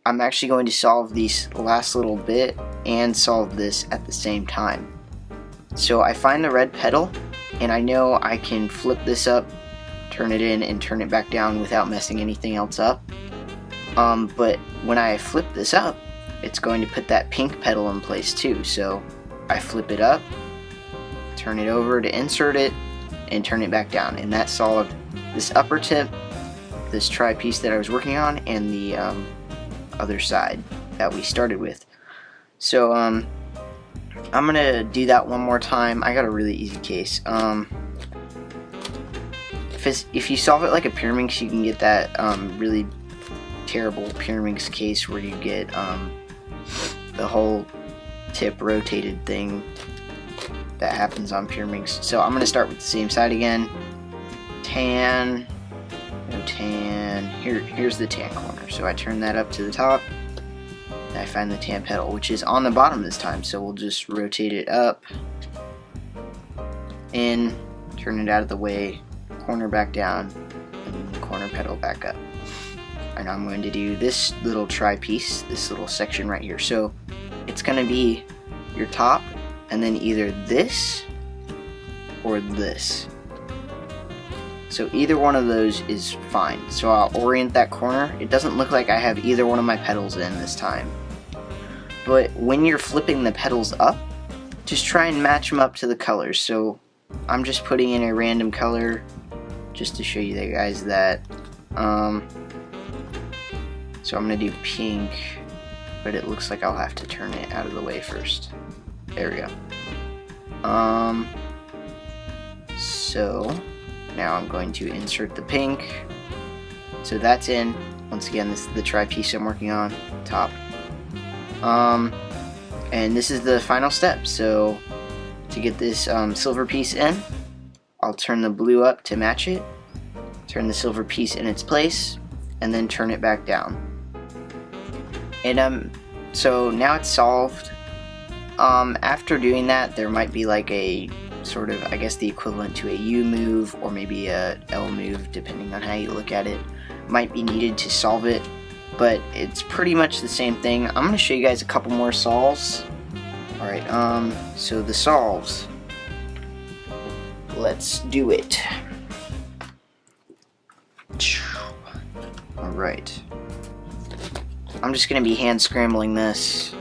actually going to solve these last little bit and solve this at the same time. So I find the red pedal, and I know I can flip this up, turn it in, and turn it back down without messing anything else up. But when I flip this up, it's going to put that pink pedal in place too. So I flip it up, turn it over to insert it, and turn it back down. And that solved this upper tip, this tri-piece that I was working on, and the other side that we started with. So I'm gonna do that one more time. I got a really easy case. If you solve it like a Pyraminx, you can get that really terrible Pyraminx case where you get the whole tip rotated thing that happens on Pyraminx. So I'm going to start with the same side again. Tan, no tan. Here's the tan corner. So I turn that up to the top. And I find the tan pedal, which is on the bottom this time. So we'll just rotate it up, in, turn it out of the way, corner back down, and the corner pedal back up. And I'm going to do this little tri-piece, this little section right here. So it's going to be your top, and then either this or this. So either one of those is fine. So I'll orient that corner. It doesn't look like I have either one of my pedals in this time. But when you're flipping the pedals up, just try and match them up to the colors. So I'm just putting in a random color just to show you guys that. So I'm going to do pink, but it looks like I'll have to turn it out of the way first. There we go. So now I'm going to insert the pink. So that's in. Once again, this is the tri-piece I'm working on, top. And this is the final step. So to get this silver piece in, I'll turn the blue up to match it, turn the silver piece in its place, and then turn it back down. And so now it's solved. After doing that, there might be like a sort of, I guess, the equivalent to a U move or maybe a L move, depending on how you look at it, might be needed to solve it, but it's pretty much the same thing. I'm going to show you guys a couple more solves. Alright, so the solves. Let's do it. Alright. I'm just going to be hand scrambling this,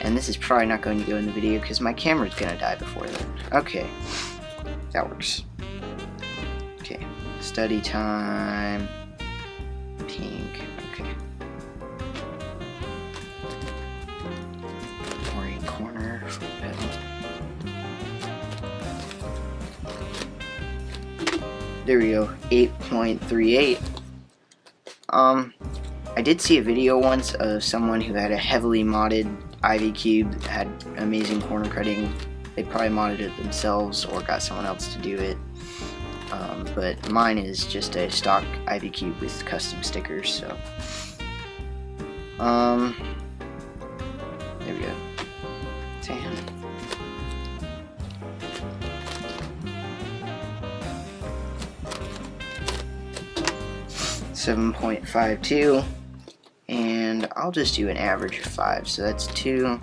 and this is probably not going to go in the video because my camera's going to die before that. Okay, that works. Okay, study time, pink, okay. Orient corner, flip pedal. There we go, 8.38. I did see a video once of someone who had a heavily modded Ivy Cube that had amazing corner cutting. They probably modded it themselves or got someone else to do it. But mine is just a stock Ivy Cube with custom stickers, so. There we go. Tan. .52, and I'll just do an average of 5, so that's 2.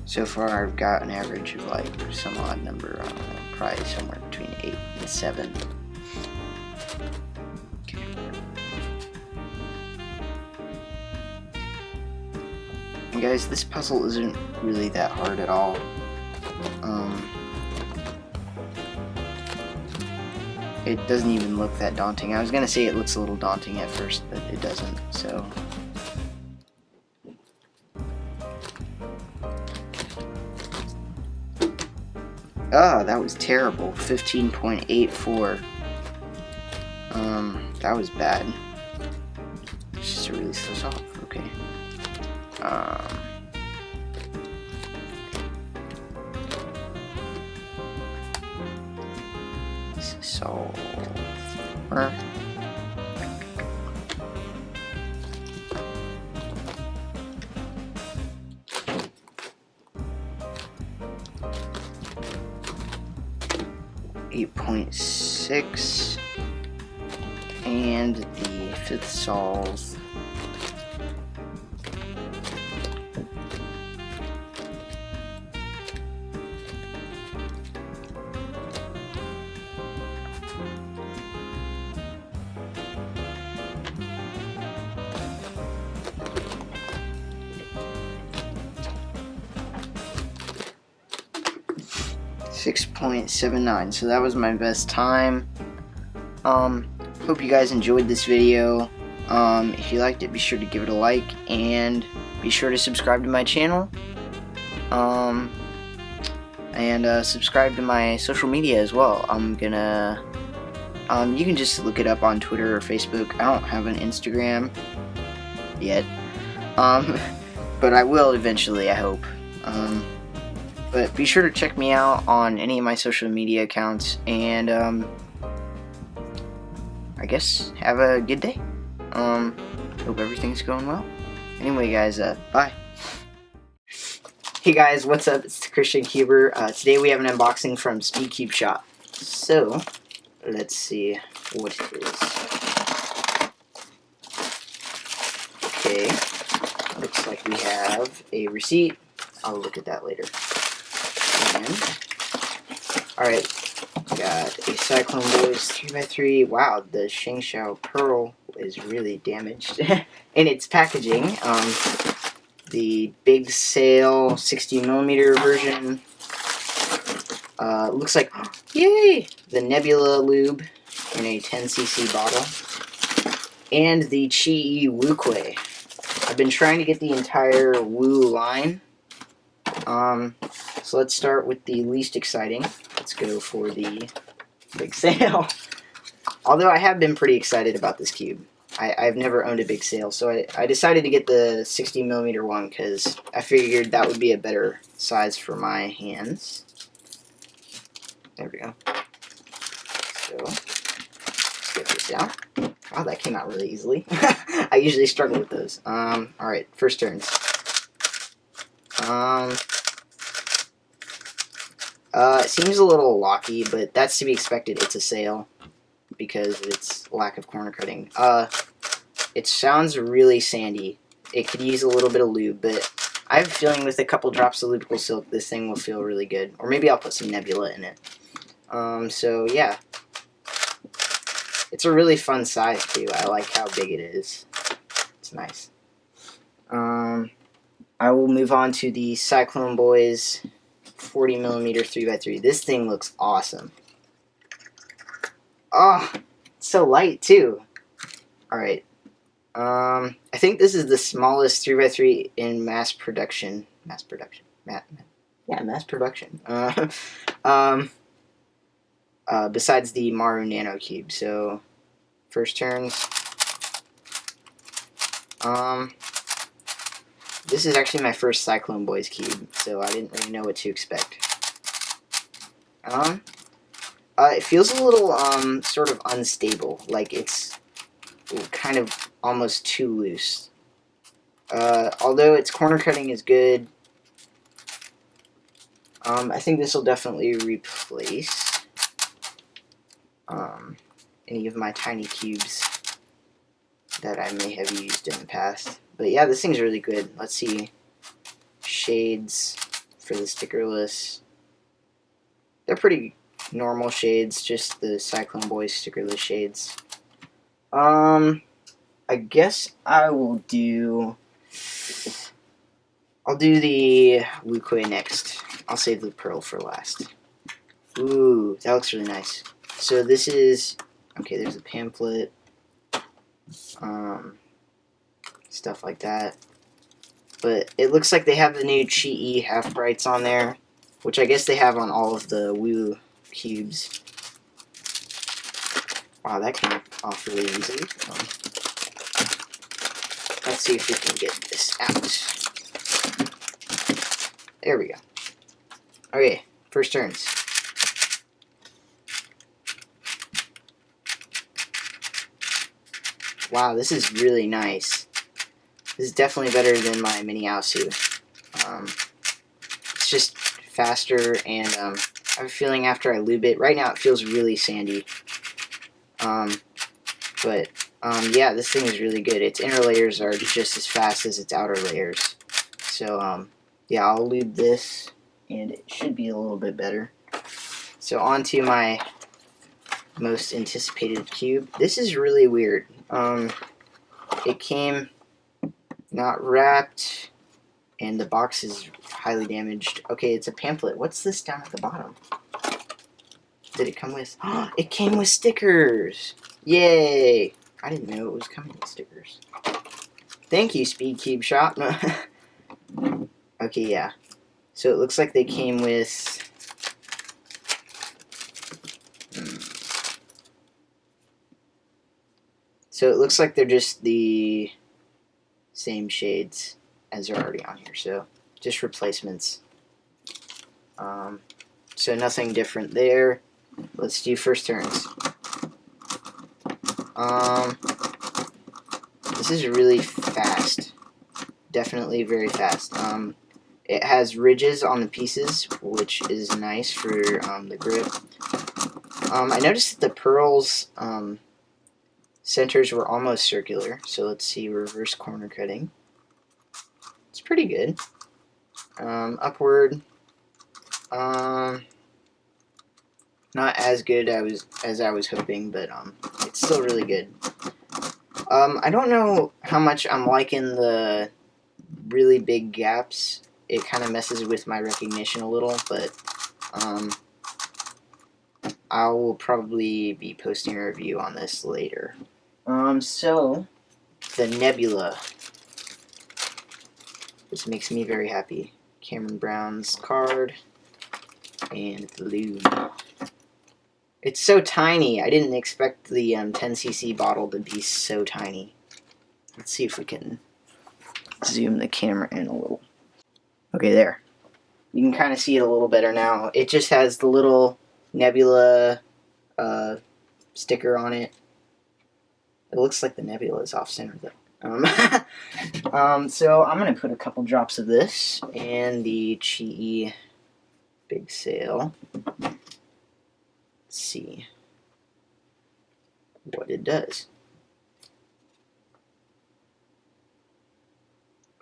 So far I've got an average of like some odd number, I don't know, probably somewhere between 8 and 7. Okay. And guys, this puzzle isn't really that hard at all. It doesn't even look that daunting. I was gonna say it looks a little daunting at first, but it doesn't, so. Oh, that was terrible. 15.84. That was bad. It's just to release those off. Okay. So. 8.6, and the fifth solve. .79, so that was my best time. Hope you guys enjoyed this video. If you liked it, be sure to give it a like, and be sure to subscribe to my channel. And subscribe to my social media as well. I'm gonna, you can just look it up on Twitter or Facebook. I don't have an Instagram yet, but I will eventually, I hope. But be sure to check me out on any of my social media accounts, and I guess have a good day. Hope everything's going well. Anyway, guys, bye. Hey guys, what's up? It's ChristianCuber. Today we have an unboxing from SpeedCubeShop. So, let's see what it is. Okay, looks like we have a receipt. I'll look at that later. Alright, got a Cyclone Boys 3x3. Wow, the Shengshao Pearl is really damaged in its packaging. The Big Sail 60mm version. Looks like, yay! The Nebula lube in a 10cc bottle. And the QiYi Wuque. I've been trying to get the entire Wu line. So let's start with the least exciting. Let's go for the Big Sail. Although I have been pretty excited about this cube. I've never owned a Big Sail, so I decided to get the 60mm one because I figured that would be a better size for my hands. There we go. So, let's get this out. Wow, that came out really easily. I usually struggle with those. Alright, first turns. It seems a little locky, but that's to be expected. It's a sail because of its lack of corner cutting. It sounds really sandy. It could use a little bit of lube, but I have a feeling with a couple drops of lubical silk, this thing will feel really good. Or maybe I'll put some Nebula in it. So yeah. It's a really fun size too. I like how big it is. It's nice. I will move on to the Cyclone Boys 40mm 3x3. This thing looks awesome. Oh, it's so light too. Alright. I think this is the smallest 3x3 in mass production. Mass production. Mass production. Besides the Maru Nano Cube. So, first turns. This is actually my first Cyclone Boys cube, so I didn't really know what to expect. It feels a little, sort of unstable, like it's kind of almost too loose. Although its corner cutting is good, I think this will definitely replace, any of my tiny cubes that I may have used in the past. But yeah, this thing's really good. Let's see. Shades for the stickerless. They're pretty normal shades, just the Cyclone Boys stickerless shades. I guess I'll do the Wuque next. I'll save the Pearl for last. Ooh, that looks really nice. So this is, okay, there's a pamphlet. Stuff like that. But it looks like they have the new QiYi half brights on there. which I guess they have on all of the Wu cubes. Wow, that came off really easily. Let's see if we can get this out. There we go. Okay, first turns. Wow, this is really nice. This is definitely better than my mini Aosu. It's just faster, and I have a feeling after I lube it, right now it feels really sandy. Yeah, this thing is really good. Its inner layers are just as fast as its outer layers. So, yeah, I'll lube this, and it should be a little bit better. So, on to my most anticipated cube. This is really weird. It came not wrapped, and the box is highly damaged. Okay, it's a pamphlet. What's this down at the bottom? Did it come with? It came with stickers! Yay! I didn't know it was coming with stickers. Thank you, SpeedCubeShop. Okay, yeah. So it looks like they came with... So it looks like they're just the same shades as are already on here. So just replacements. So nothing different there. Let's do first turns. This is really fast. Definitely very fast. It has ridges on the pieces, which is nice for the grip. I noticed that the pearls centers were almost circular, so let's see reverse corner cutting. It's pretty good. Upward, not as good as I was hoping, but it's still really good. I don't know how much I'm liking the really big gaps. It kind of messes with my recognition a little, but I will probably be posting a review on this later. So the Nebula. This makes me very happy. Cameron Brown's card and lube. It's so tiny. I didn't expect the 10cc bottle to be so tiny. Let's see if we can zoom the camera in a little. Okay, there. You can kind of see it a little better now. It just has the little Nebula sticker on it. It looks like the Nebula is off-center though. So I'm going to put a couple drops of this and the QiYi Big Sale. Let's see what it does.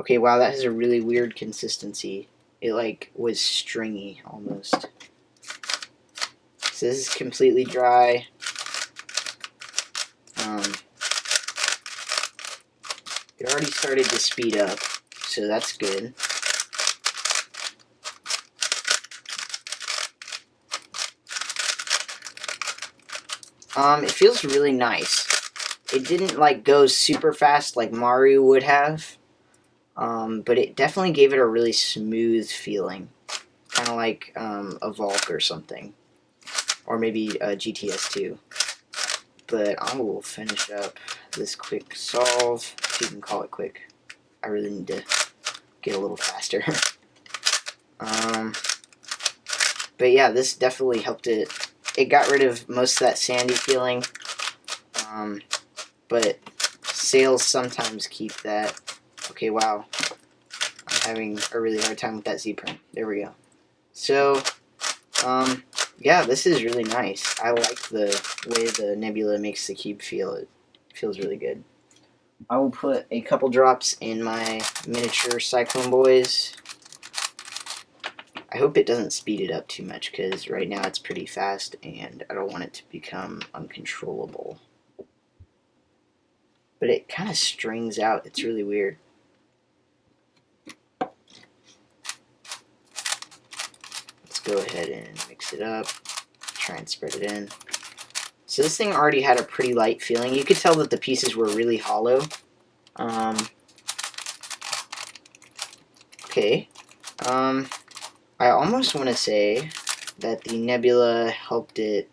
Okay, wow, that has a really weird consistency. It like was stringy almost. So this is completely dry. It already started to speed up, so that's good. It feels really nice. It didn't like go super fast like Mario would have, but it definitely gave it a really smooth feeling, kind of like a Valk or something, or maybe a GTS2. But I will finish up this quick solve, if you can call it quick. I really need to get a little faster. But yeah, this definitely helped it. It got rid of most of that sandy feeling. But sales sometimes keep that. Okay, wow. I'm having a really hard time with that Z print. There we go. So, yeah, this is really nice. I like the way the Nebula makes the cube feel. It feels really good. I will put a couple drops in my miniature Cyclone boys. I hope it doesn't speed it up too much, because right now it's pretty fast and I don't want it to become uncontrollable. But it kind of strings out. It's really weird. Let's go ahead and mix it up. Try and spread it in. So this thing already had a pretty light feeling. You could tell that the pieces were really hollow. Okay. I almost want to say that the Nebula helped it.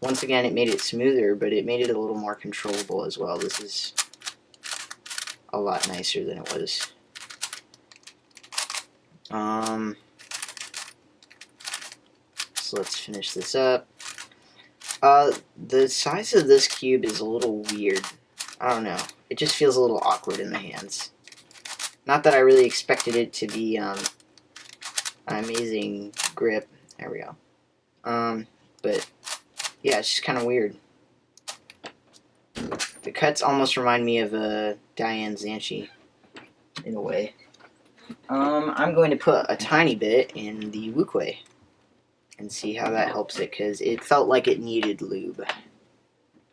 Once again, it made it smoother, but it made it a little more controllable as well. This is a lot nicer than it was. So let's finish this up. The size of this cube is a little weird. I don't know. It just feels a little awkward in the hands. Not that I really expected it to be an amazing grip. There we go. But yeah, it's just kind of weird. The cuts almost remind me of Diane Zanchi in a way. I'm going to put a tiny bit in the Wuque and see how that helps it, because it felt like it needed lube.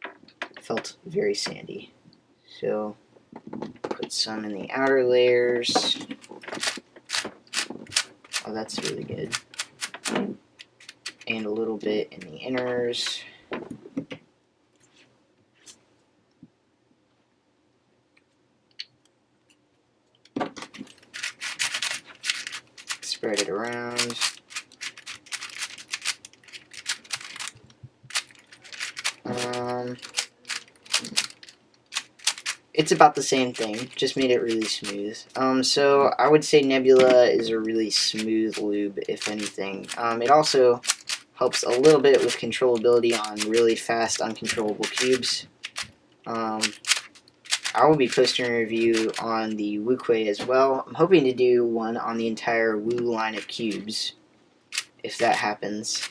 It felt very sandy. So, put some in the outer layers. Oh, that's really good. And a little bit in the inners. Spread it around. It's about the same thing, just made it really smooth. So I would say Nebula is a really smooth lube, if anything. It also helps a little bit with controllability on really fast, uncontrollable cubes. I will be posting a review on the Wuque as well. I'm hoping to do one on the entire Wu line of cubes, if that happens.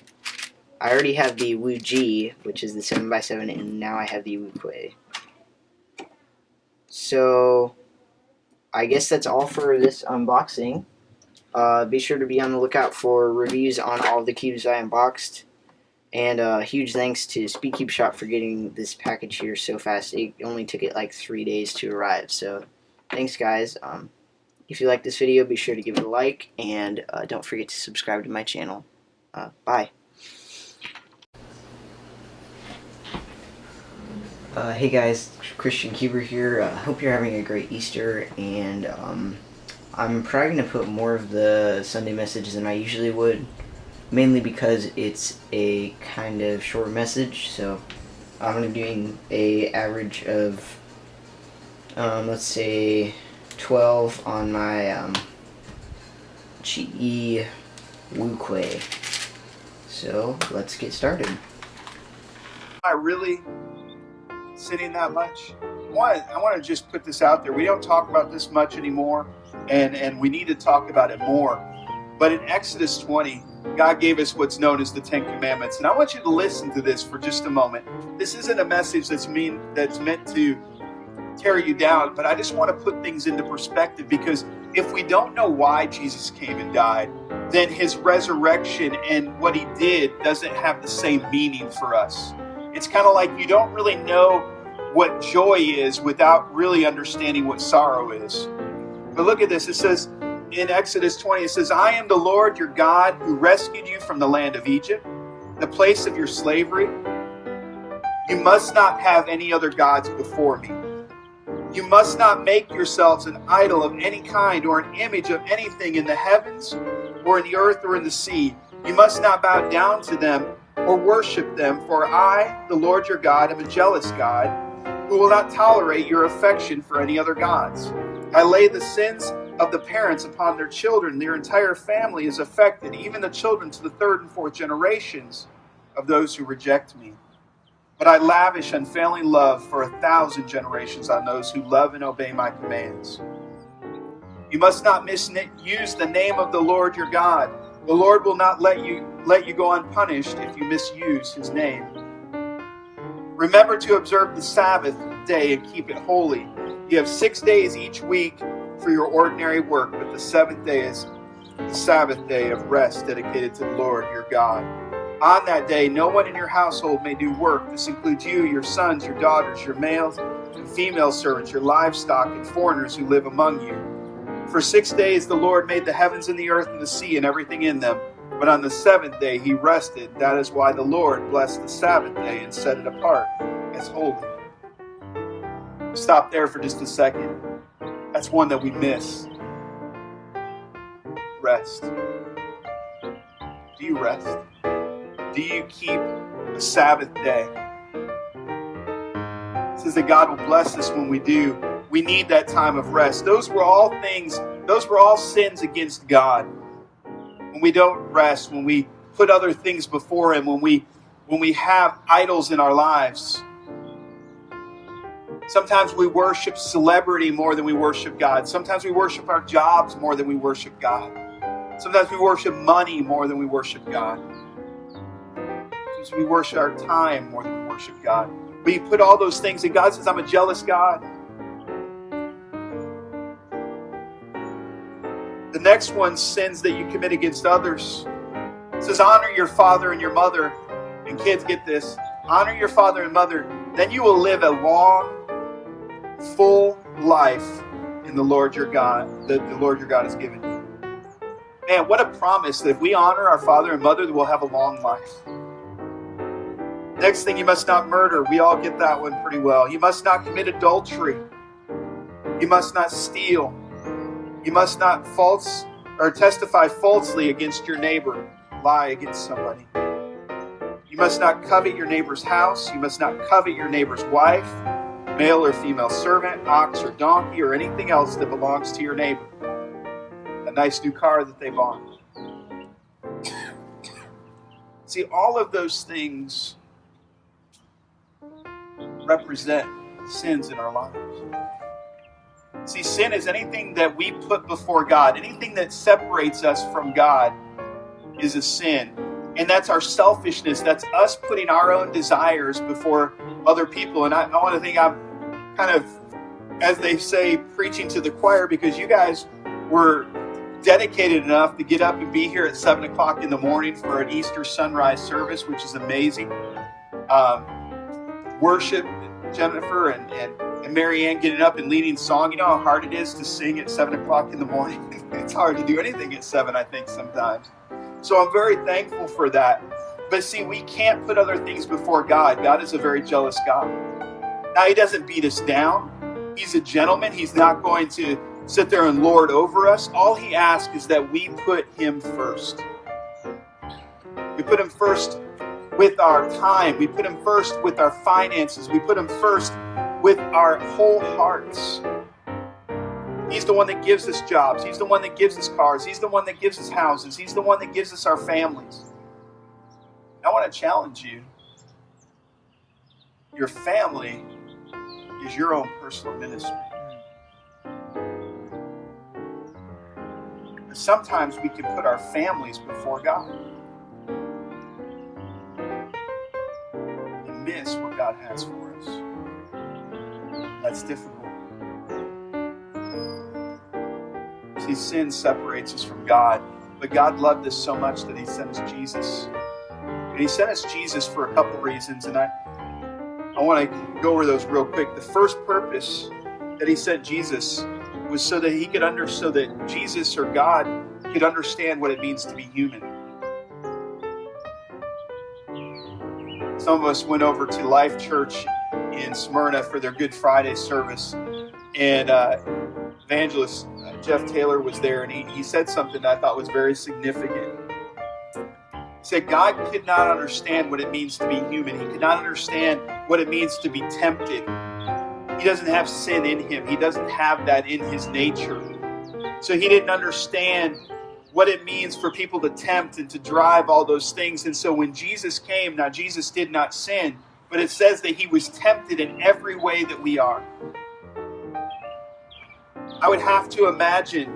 I already have the WuJi, which is the 7x7, and now I have the Wuque. So, I guess that's all for this unboxing. Be sure to be on the lookout for reviews on all of the cubes I unboxed. And huge thanks to SpeedCubeShop for getting this package here so fast. It only took it like 3 days to arrive. So, thanks guys. If you like this video, be sure to give it a like. And don't forget to subscribe to my channel. Bye. Hey guys, QuBer here. Hope you're having a great Easter, and I'm probably going to put more of the Sunday message than I usually would, mainly because it's a kind of short message. So I'm going to be doing a average of let's say 12 on my QiYi Wuque. So let's get started. I really sitting that much. One, I want to just put this out there. We don't talk about this much anymore, and we need to talk about it more. But in Exodus 20, God gave us what's known as the Ten Commandments, and I want you to listen to this for just a moment. This isn't a message that's meant to tear you down, but I just want to put things into perspective, because if we don't know why Jesus came and died, then his resurrection and what he did doesn't have the same meaning for us. It's kind of like you don't really know what joy is without really understanding what sorrow is. But look at this. It says in Exodus 20, it says, I am the Lord your God who rescued you from the land of Egypt, the place of your slavery. You must not have any other gods before me. You must not make yourselves an idol of any kind or an image of anything in the heavens or in the earth or in the sea. You must not bow down to them or worship them, for I, the Lord your God, am a jealous God, who will not tolerate your affection for any other gods. I lay the sins of the parents upon their children. Their entire family is affected, even the children to the 3rd and 4th generations of those who reject me. But I lavish unfailing love for 1,000 generations on those who love and obey my commands. You must not misuse the name of the Lord your God. The Lord will not let you go unpunished if you misuse his name. Remember to observe the Sabbath day and keep it holy. You have 6 days each week for your ordinary work, but the 7th day is the Sabbath day of rest dedicated to the Lord your God. On that day, no one in your household may do work. This includes you, your sons, your daughters, your males and female servants, your livestock, and foreigners who live among you. For 6 days the Lord made the heavens and the earth and the sea and everything in them. But on the 7th day he rested. That is why the Lord blessed the Sabbath day and set it apart as holy. Stop there for just a second. That's one that we miss. Rest. Do you rest? Do you keep a Sabbath day? It says that God will bless us when we do. We need that time of rest. Those were all sins against God. When we don't rest, when we put other things before Him, when we have idols in our lives. Sometimes we worship celebrity more than we worship God. Sometimes we worship our jobs more than we worship God. Sometimes we worship money more than we worship God. Sometimes we worship our time more than we worship God. We put all those things, and God says, I'm a jealous God. The next one, sins that you commit against others. It says, honor your father and your mother. And kids, get this. Honor your father and mother. Then you will live a long, full life in the Lord your God, that the Lord your God has given you. Man, what a promise that if we honor our father and mother, we'll have a long life. Next thing, you must not murder. We all get that one pretty well. You must not commit adultery. You must not steal. You must not testify falsely against your neighbor, lie against somebody. You must not covet your neighbor's house. You must not covet your neighbor's wife, male or female servant, ox or donkey, or anything else that belongs to your neighbor. A nice new car that they bought. See, all of those things represent sins in our lives. See, sin is anything that we put before God. Anything that separates us from God is a sin. And that's our selfishness. That's us putting our own desires before other people. And I want to think I'm kind of, as they say, preaching to the choir, because you guys were dedicated enough to get up and be here at 7 o'clock in the morning for an Easter sunrise service, which is amazing. Worship, Jennifer and Marianne getting up and leading song. You know how hard it is to sing at 7 o'clock in the morning? It's hard to do anything at 7, I think, sometimes. So I'm very thankful for that. But see, we can't put other things before God. God is a very jealous God. Now, He doesn't beat us down. He's a gentleman. He's not going to sit there and lord over us. All He asks is that we put Him first. We put Him first with our time. We put Him first with our finances. We put Him first with our whole hearts. He's the one that gives us jobs. He's the one that gives us cars. He's the one that gives us houses. He's the one that gives us our families. I want to challenge you. Your family is your own personal ministry. And sometimes we can put our families before God and miss what God has for us. That's difficult. See, sin separates us from God, but God loved us so much that He sent us Jesus. And He sent us Jesus for a couple reasons, and I want to go over those real quick. The first purpose that He sent Jesus was so that so that Jesus or God could understand what it means to be human. Some of us went over to Life Church in Smyrna for their Good Friday service, and evangelist Jeff Taylor was there, and he said something that I thought was very significant. He said God could not understand what it means to be human. He could not understand what it means to be tempted. He doesn't have sin in Him. He doesn't have that in His nature. So He didn't understand what it means for people to tempt and to drive all those things. And so when Jesus came, now Jesus did not sin, but it says that He was tempted in every way that we are. I would have to imagine,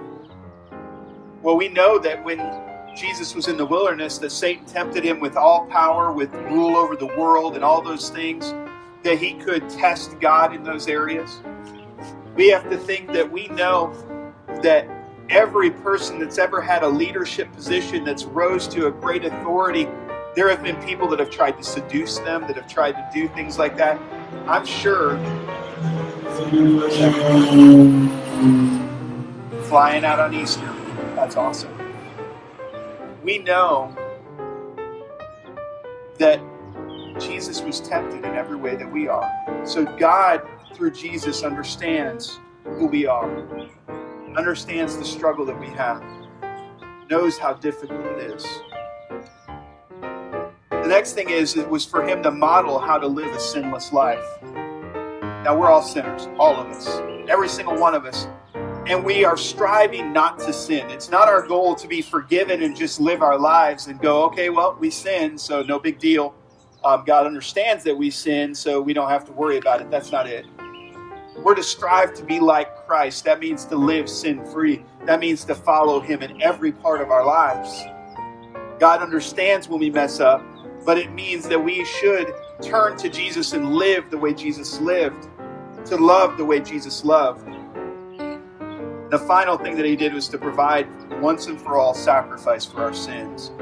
well, we know that when Jesus was in the wilderness, that Satan tempted Him with all power, with rule over the world and all those things, that he could test God in those areas. We have to think that we know that every person that's ever had a leadership position that's rose to a great authority, there have been people that have tried to seduce them, that have tried to do things like that. I'm sure flying out on Easter. That's awesome. We know that Jesus was tempted in every way that we are. So God, through Jesus, understands who we are, understands the struggle that we have, knows how difficult it is. next thing it was for him to model how to live a sinless life. Now, we're all sinners, all of us, every single one of us. And we are striving not to sin. It's not our goal to be forgiven and just live our lives and go, okay, well, we sinned, so no big deal. God understands that we sin, so we don't have to worry about it. That's not it. We're to strive to be like Christ. That means to live sin-free. That means to follow him in every part of our lives. God understands when we mess up, but it means that we should turn to Jesus and live the way Jesus lived, to love the way Jesus loved. The final thing that he did was to provide once and for all sacrifice for our sins.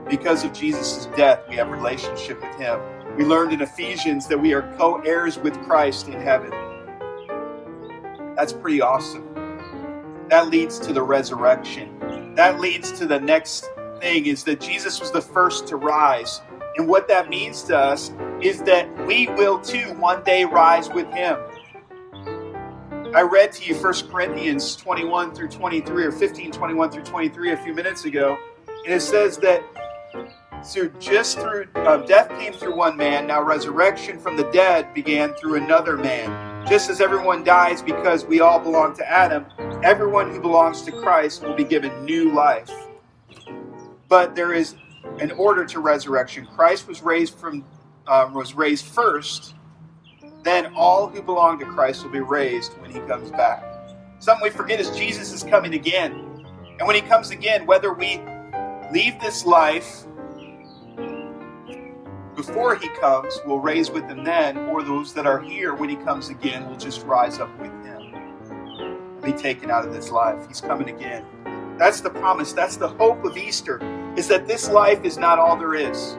Because of Jesus' death, we have a relationship with him. We learned in Ephesians that we are co-heirs with Christ in heaven. That's pretty awesome. That leads to the resurrection. That leads to the next thing, is that Jesus was the first to rise. And what that means to us is that we will too one day rise with him. I read to you 1 Corinthians 21 through 23, or 15, 21 through 23 a few minutes ago. And it says that death came through one man, now resurrection from the dead began through another man. Just as everyone dies because we all belong to Adam, everyone who belongs to Christ will be given new life. But there is an order to resurrection. Christ was raised first. Then all who belong to Christ will be raised when he comes back. Something we forget is Jesus is coming again. And when he comes again, whether we leave this life before he comes, we'll raise with him then, or those that are here when he comes again will just rise up with him and be taken out of this life. He's coming again. That's the promise. That's the hope of Easter, is that this life is not all there is.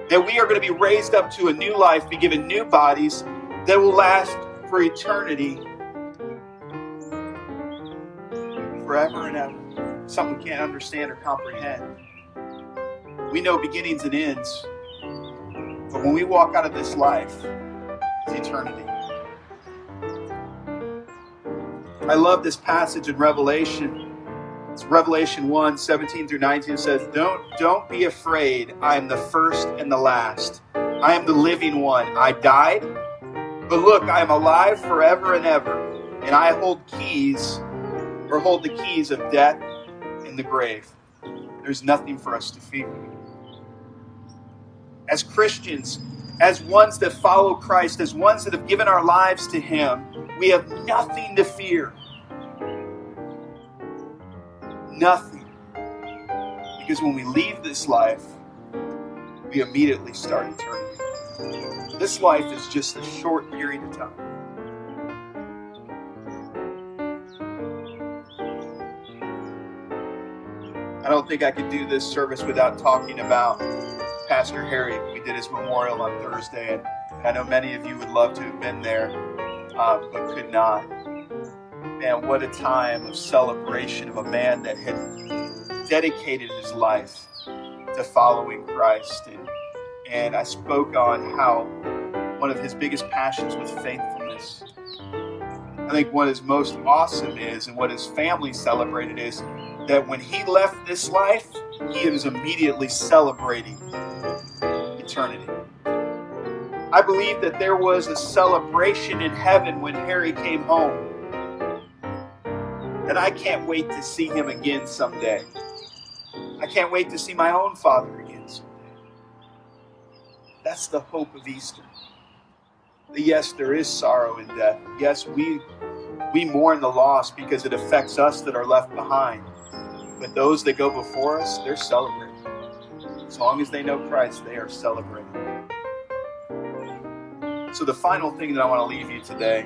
That we are going to be raised up to a new life, be given new bodies that will last for eternity, forever and ever. Something we can't understand or comprehend. We know beginnings and ends, but when we walk out of this life, it's eternity. I love this passage in Revelation. It's Revelation 1, 17 through 19. It says, Don't be afraid. I am the first and the last. I am the living one. I died, but look, I am alive forever and ever. And I hold the keys of death and the grave. There's nothing for us to fear. As Christians, as ones that follow Christ, as ones that have given our lives to him, we have nothing to fear. Nothing. Because when we leave this life, we immediately start eternity. This life is just a short period of time. I don't think I could do this service without talking about Pastor Harry. We did his memorial on Thursday, and I know many of you would love to have been there, but could not. Man, what a time of celebration of a man that had dedicated his life to following Christ. And I spoke on how one of his biggest passions was faithfulness. I think what is most awesome is, and what his family celebrated is, that when he left this life, he was immediately celebrating eternity. I believe that there was a celebration in heaven when Harry came home. And I can't wait to see him again someday. I can't wait to see my own father again someday. That's the hope of Easter. Yes, there is sorrow in death. Yes, we mourn the loss because it affects us that are left behind. But those that go before us, they're celebrating. As long as they know Christ, they are celebrating. So the final thing that I want to leave you today,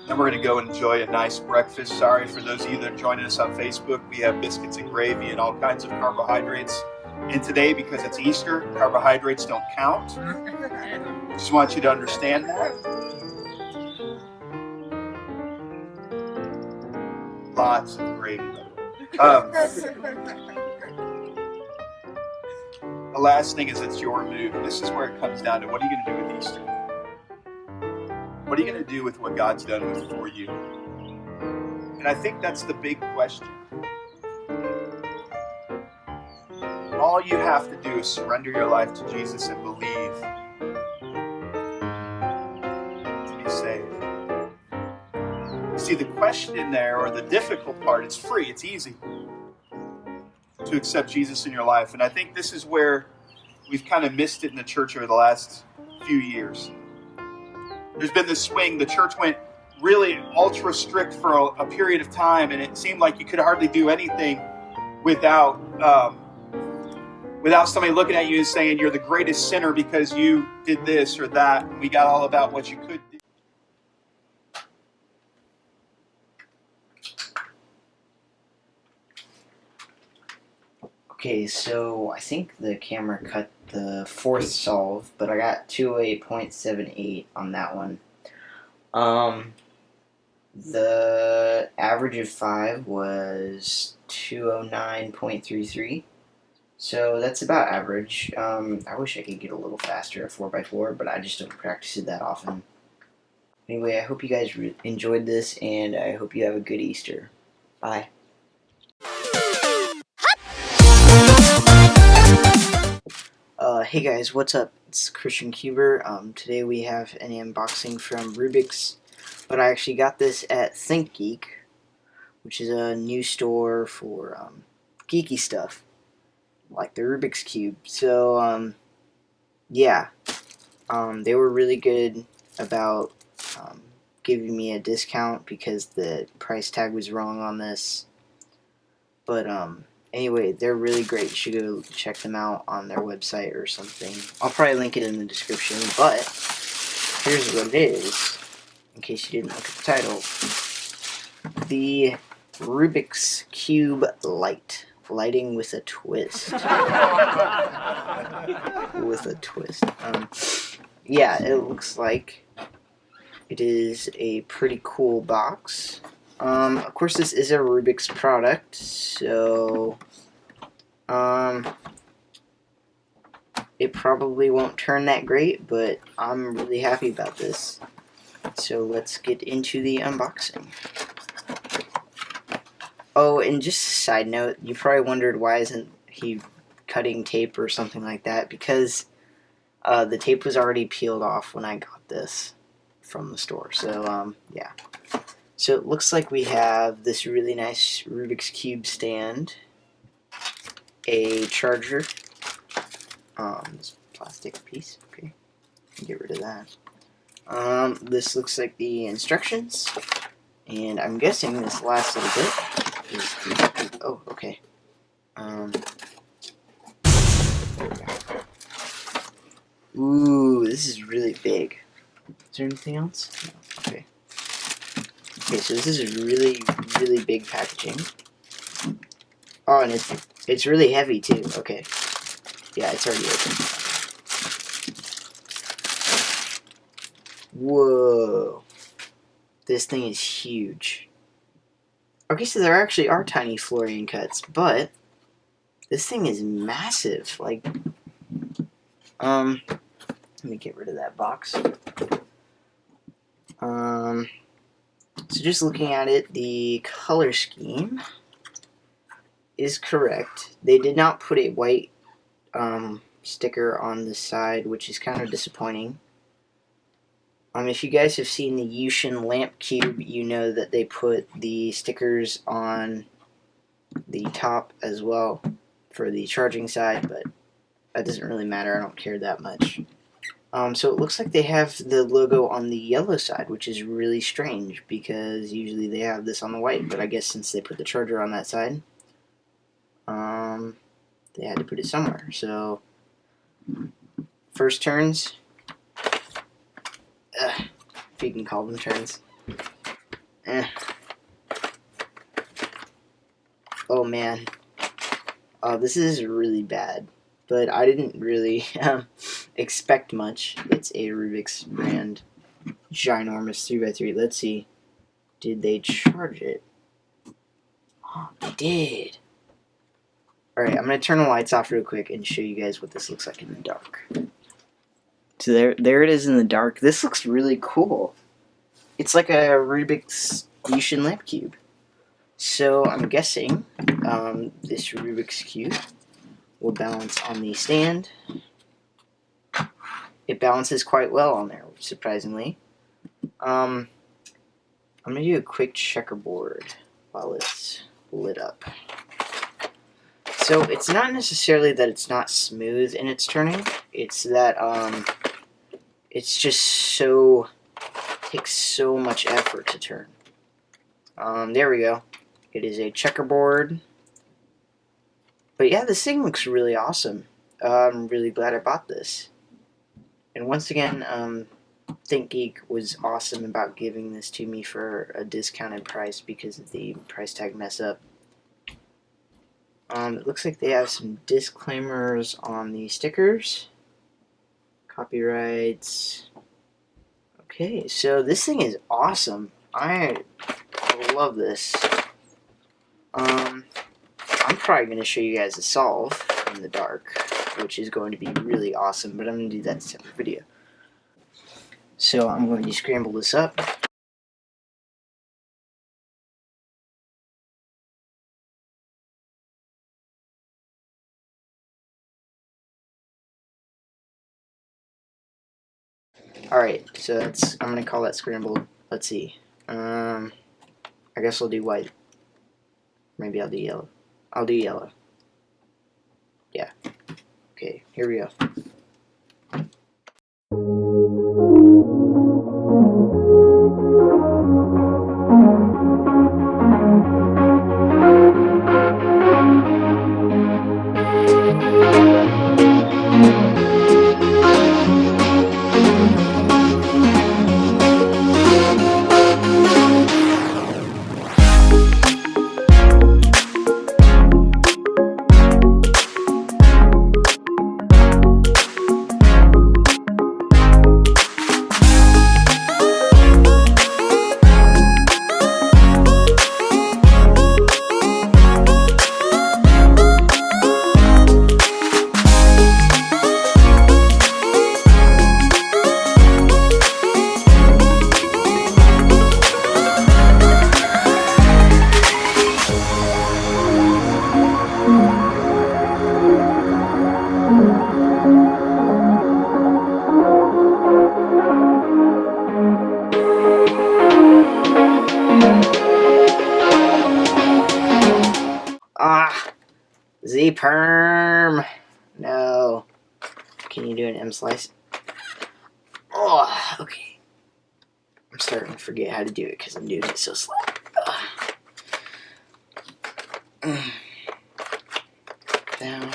then we're going to go and enjoy a nice breakfast. Sorry for those of you that are joining us on Facebook. We have biscuits and gravy and all kinds of carbohydrates. And today, because it's Easter, carbohydrates don't count. Just want you to understand that. Lots of gravy. The last thing is it's your move. This is where it comes down to, what are you going to do with Easter? What are you going to do with what God's done for you? And I think that's the big question. all you have to do is surrender your life to Jesus and believe to be saved. See, the question in there, or the difficult part, it's free, it's easy to accept Jesus in your life. And I think this is where we've kind of missed it in the church over the last few years. There's been this swing. The church went really ultra strict for a period of time, and it seemed like you could hardly do anything without somebody looking at you and saying you're the greatest sinner because you did this or that. And we got all about what you could do. Okay, so I think the camera cut the fourth solve, but I got 208.78 on that one. The average of 5 was 209.33, so that's about average. I wish I could get a little faster at 4x4, but I just don't practice it that often. Anyway, I hope you guys enjoyed this, and I hope you have a good Easter. Bye. Hey guys, what's up? It's QiYi. Today we have an unboxing from Rubik's, but I actually got this at ThinkGeek, which is a new store for geeky stuff, like the Rubik's Cube. So, yeah, they were really good about giving me a discount because the price tag was wrong on this, but, anyway, they're really great. You should go check them out on their website or something. I'll probably link it in the description, but here's what it is, in case you didn't look at the title. The Rubik's Cube Light. Lighting with a twist. With a twist. Yeah, it looks like it is a pretty cool box. Of course, this is a Rubik's product, so, it probably won't turn that great, but I'm really happy about this. So let's get into the unboxing. Oh, and just a side note, you probably wondered why isn't he cutting tape or something like that, because, the tape was already peeled off when I got this from the store, so, yeah. So it looks like we have this really nice Rubik's Cube stand, a charger, this plastic piece, okay, get rid of that. This looks like the instructions, and I'm guessing this last little bit is the, oh, okay, there we go. Ooh, this is really big. Is there anything else? No. Okay. Okay, so this is really, really big packaging. Oh, and it's really heavy too. Okay. Yeah, it's already open. Whoa. This thing is huge. Okay, so there actually are tiny Florian cuts, but this thing is massive. Like, let me get rid of that box. So just looking at it, the color scheme is correct. They did not put a white sticker on the side, which is kind of disappointing. If you guys have seen the YuXin lamp cube, you know that they put the stickers on the top as well for the charging side, but that doesn't really matter. I don't care that much. So it looks like they have the logo on the yellow side, which is really strange because usually they have this on the white, but I guess since they put the charger on that side, they had to put it somewhere. So, first turns, if you can call them turns. Oh man, this is really bad. But I didn't really expect much. It's a Rubik's brand, ginormous 3x3. Let's see. Did they charge it? Oh, they did. Alright, I'm going to turn the lights off real quick and show you guys what this looks like in the dark. So there it is in the dark. This looks really cool. It's like a Rubik's YuXin lamp cube. So I'm guessing this Rubik's Cube will balance on the stand. It balances quite well on there, surprisingly. I'm going to do a quick checkerboard while it's lit up. So it's not necessarily that it's not smooth in its turning, it's that it's just takes so much effort to turn. There we go. It is a checkerboard. But yeah, this thing looks really awesome. I'm really glad I bought this. And once again, ThinkGeek was awesome about giving this to me for a discounted price because of the price tag mess up. It looks like they have some disclaimers on the stickers. Copyrights. Okay, so this thing is awesome. I love this. I'm probably going to show you guys the solve in the dark, which is going to be really awesome, but I'm going to do that in a separate video. So I'm going to scramble this up. Alright, so I'm going to call that scrambled. Let's see. I guess I'll do white. Maybe I'll do yellow. I'll do yellow. Yeah. Okay, here we go. Z-perm! No. Can you do an M-slice? Oh, okay. I'm starting to forget how to do it because I'm doing it so slow. Down.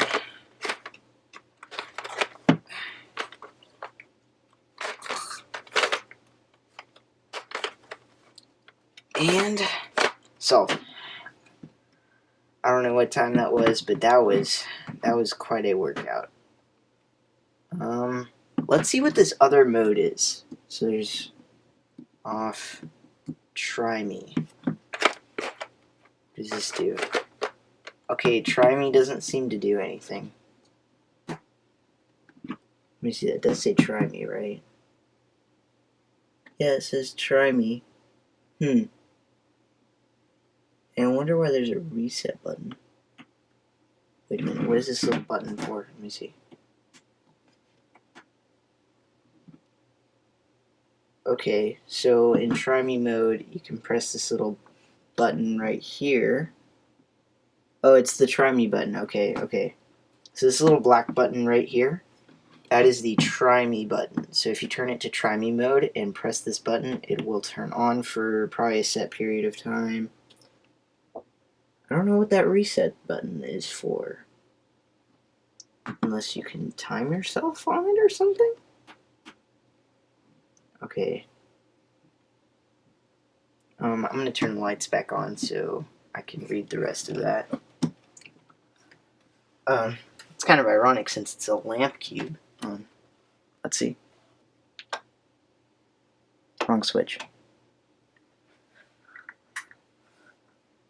And solve. I don't know what time that was, but that was quite a workout. Let's see what this other mode is. So there's off, try me. What does this do? Okay, try me doesn't seem to do anything. Let me see, that does say try me, right? Yeah, it says try me. And I wonder why there's a reset button. Wait a minute, what is this little button for? Let me see. Okay, so in try me mode, you can press this little button right here. Oh, it's the try me button. Okay, okay. So this little black button right here, that is the try me button. So if you turn it to try me mode and press this button, it will turn on for probably a set period of time. I don't know what that reset button is for. Unless you can time yourself on it or something? Okay. I'm going to turn the lights back on so I can read the rest of that. It's kind of ironic since it's a lamp cube. Let's see. Wrong switch.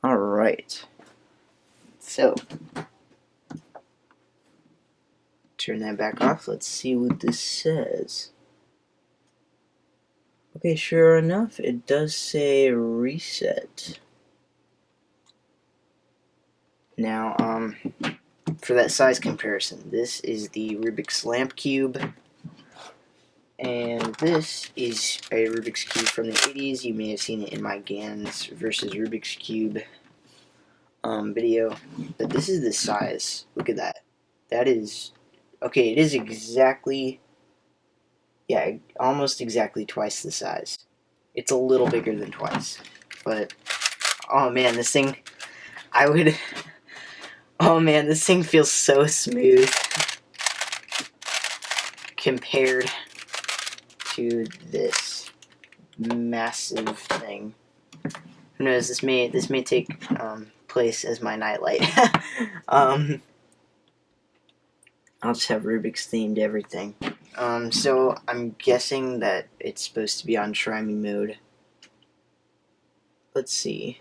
Alright. So, turn that back off. Let's see what this says. Okay, sure enough, it does say reset. Now, for that size comparison, this is the Rubik's Lamp Cube, and this is a Rubik's Cube from the 80s. You may have seen it in my GANs versus Rubik's Cube video, but this is the size. Look at that. That is, okay, it is exactly, yeah, almost exactly twice the size. It's a little bigger than twice, but, oh man, this thing, oh man, this thing feels so smooth compared to this massive thing. Who knows, this may take place as my nightlight. I'll just have Rubik's themed everything. So I'm guessing that it's supposed to be on Try Me mode. Let's see.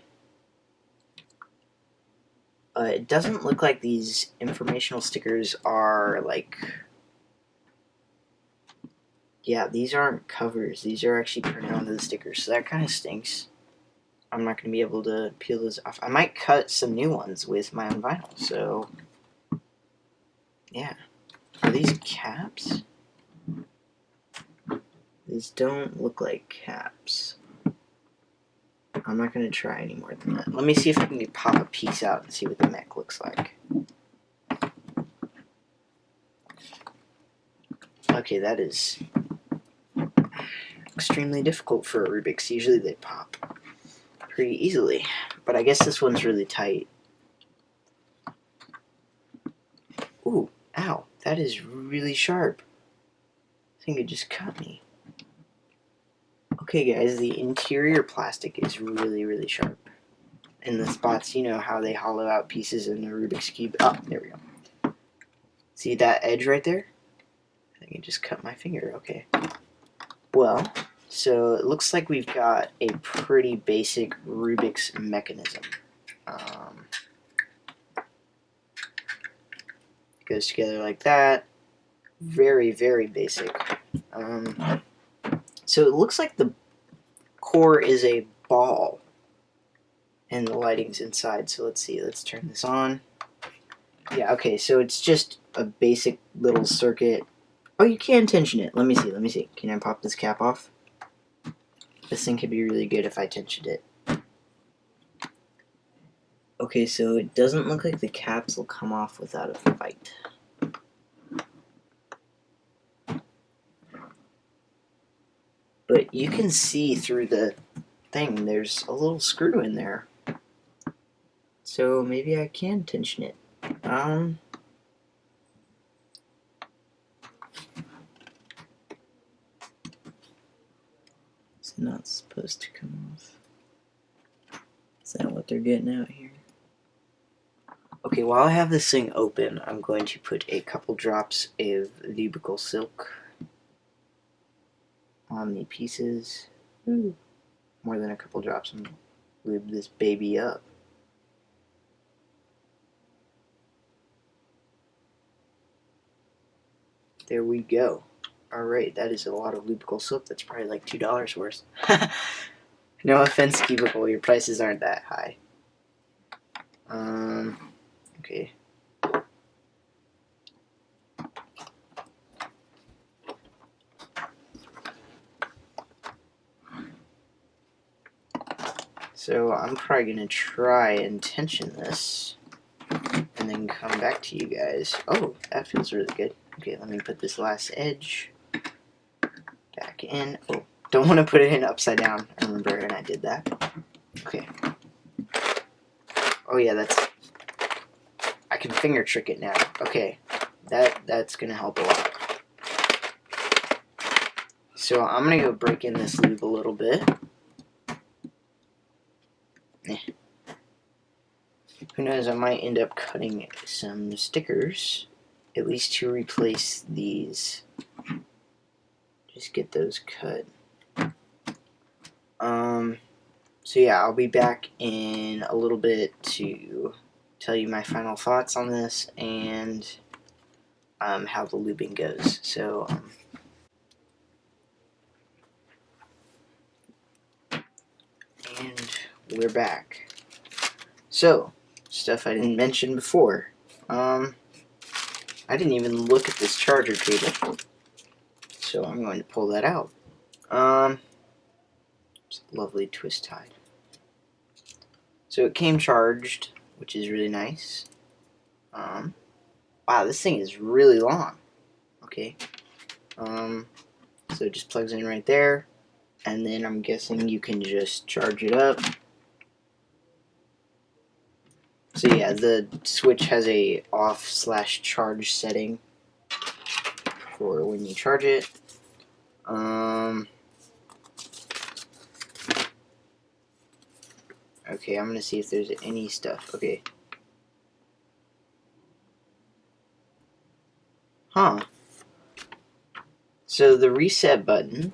It doesn't look like these informational stickers are like... Yeah, these aren't covers. These are actually printed onto the stickers, so that kind of stinks. I'm not going to be able to peel those off. I might cut some new ones with my own vinyl, so... Yeah. Are these caps? These don't look like caps. I'm not going to try any more than that. Let me see if I can pop a piece out and see what the mech looks like. Okay, that is extremely difficult for a Rubik's. Usually they pop pretty easily, but I guess this one's really tight. Ooh, ow, that is really sharp. I think it just cut me. Okay guys, the interior plastic is really, really sharp. And the spots, you know how they hollow out pieces in the Rubik's Cube. Oh, there we go. See that edge right there? I think it just cut my finger, okay. Well, so it looks like we've got a pretty basic Rubik's mechanism. It goes together like that. Very, very basic. So it looks like the core is a ball and the lighting's inside. So let's see, let's turn this on. Yeah, okay, so it's just a basic little circuit. Oh, you can tension it. Let me see. Can I pop this cap off? This thing could be really good if I tensioned it. Okay, so it doesn't look like the caps will come off without a fight. But you can see through the thing, there's a little screw in there. So maybe I can tension it. It's not supposed to come off. Is that what they're getting out here? Okay, while I have this thing open, I'm going to put a couple drops of Cubicle silk on the pieces. Ooh. More than a couple drops, and lube this baby up. There we go. Alright, that is a lot of Cubicle silk. That's probably like $2 worth. No offense, Cubicle, your prices aren't that high. Okay. So I'm probably going to try and tension this and then come back to you guys. Oh, that feels really good. Okay, let me put this last edge back in. Oh, don't want to put it in upside down. I remember when I did that. Okay. Oh yeah, that's... I can finger trick it now. Okay, that's going to help a lot. So I'm going to go break in this lube a little bit. Who knows, I might end up cutting some stickers, at least to replace these. Just get those cut. So yeah, I'll be back in a little bit to tell you my final thoughts on this and how the lubing goes. So and we're back. So, stuff I didn't mention before. I didn't even look at this charger cable, so I'm going to pull that out. It's a lovely twist tie. So it came charged, which is really nice. Wow, this thing is really long. Okay. So it just plugs in right there, and then I'm guessing you can just charge it up. So yeah, the switch has a off/charge setting for when you charge it. Okay, I'm gonna see if there's any stuff. Okay. Huh. So the reset button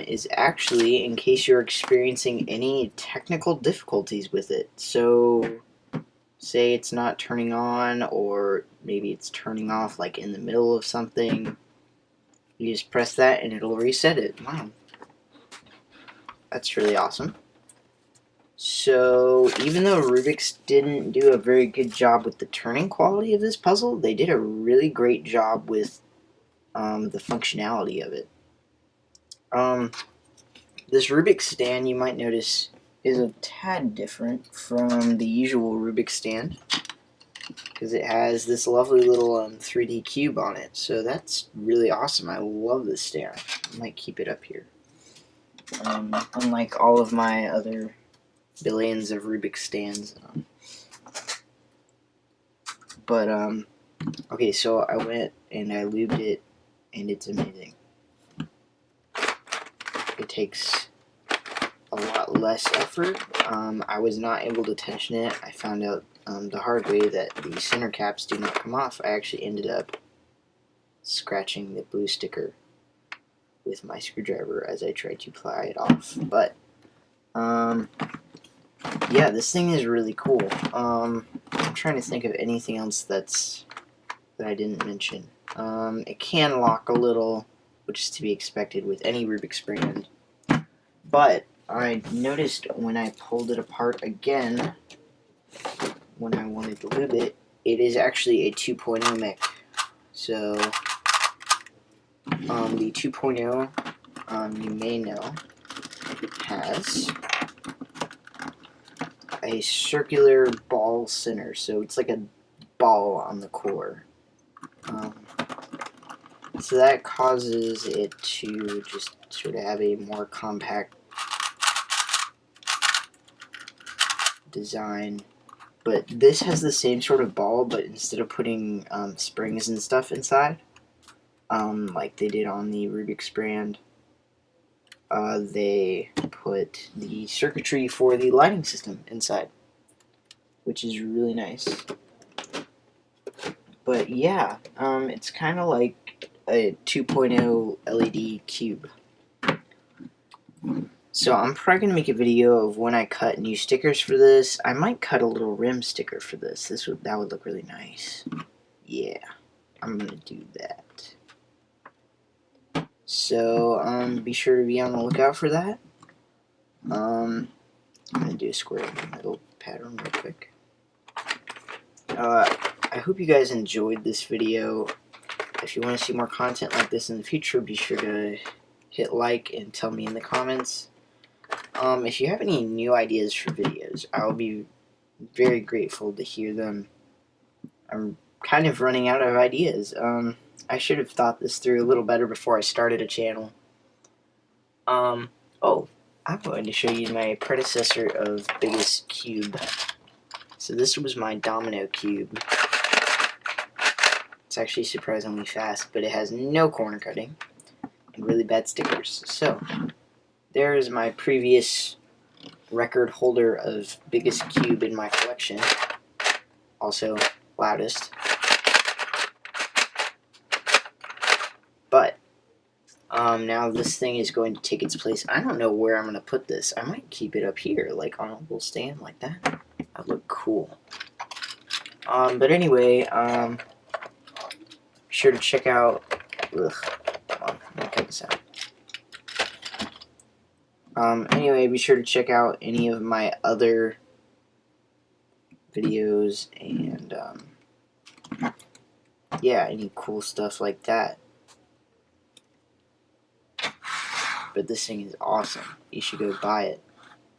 is actually in case you're experiencing any technical difficulties with it. So say it's not turning on, or maybe it's turning off like in the middle of something. You just press that and it'll reset it. Wow. That's really awesome. So even though Rubik's didn't do a very good job with the turning quality of this puzzle, they did a really great job with the functionality of it. This Rubik stand, you might notice, is a tad different from the usual Rubik stand, because it has this lovely little 3D cube on it. So that's really awesome. I love this stand. I might keep it up here. Unlike all of my other billions of Rubik stands. Okay, so I went and I lubed it, and it's amazing. It takes a lot less effort. I was not able to tension it. I found out the hard way that the center caps do not come off. I actually ended up scratching the blue sticker with my screwdriver as I tried to pry it off. But yeah, this thing is really cool. I'm trying to think of anything else that I didn't mention. It can lock a little, which is to be expected with any Rubik's brand. But I noticed when I pulled it apart again, when I wanted to lube it, it is actually a 2.0 mech. So the 2.0, you may know, has a circular ball center, so it's like a ball on the core. So that causes it to just sort of have a more compact design. But this has the same sort of ball, but instead of putting springs and stuff inside, like they did on the Rubik's brand, they put the circuitry for the lighting system inside, which is really nice. But yeah, it's kind of like a 2.0 LED cube. So I'm probably going to make a video of when I cut new stickers for this. I might cut a little rim sticker for this. That would look really nice. Yeah, I'm going to do that. So be sure to be on the lookout for that. I'm going to do a square in the middle pattern real quick. I hope you guys enjoyed this video. If you want to see more content like this in the future, be sure to hit like and tell me in the comments. If you have any new ideas for videos, I'll be very grateful to hear them. I'm kind of running out of ideas. I should have thought this through a little better before I started a channel. Oh, I'm going to show you my predecessor of biggest cube. So this was my domino cube. It's actually surprisingly fast, but it has no corner cutting and really bad stickers. So there is my previous record holder of biggest cube in my collection. Also loudest. But now this thing is going to take its place. I don't know where I'm going to put this. I might keep it up here, like on a little stand like that. That would look cool. But anyway, be sure to check out. Hold on, let me cut this out. Anyway, be sure to check out any of my other videos, and yeah, any cool stuff like that. But this thing is awesome. You should go buy it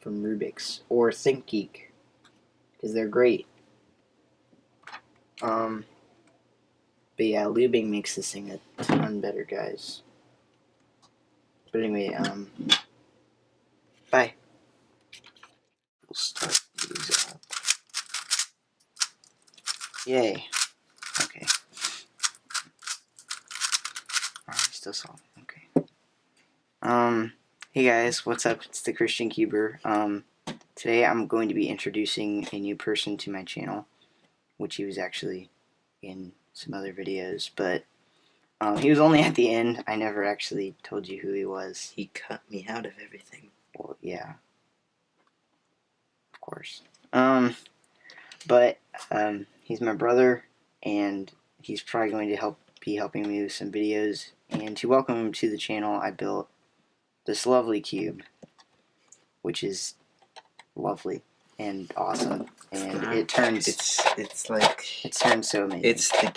from Rubik's or ThinkGeek, because they're great. But yeah, lubing makes this thing a ton better, guys. But anyway, bye. We'll start these up. Yay. Okay. Still solid. Okay. Hey guys, what's up? It's the Christian Cuber. Today I'm going to be introducing a new person to my channel, which he was actually in some other videos, but he was only at the end. I never actually told you who he was. He cut me out of everything. Well, yeah. Of course. But he's my brother, and he's probably going to be helping me with some videos. And to welcome him to the channel, I built this lovely cube, which is lovely and awesome. And it turns it's like it turns so amazing. it's the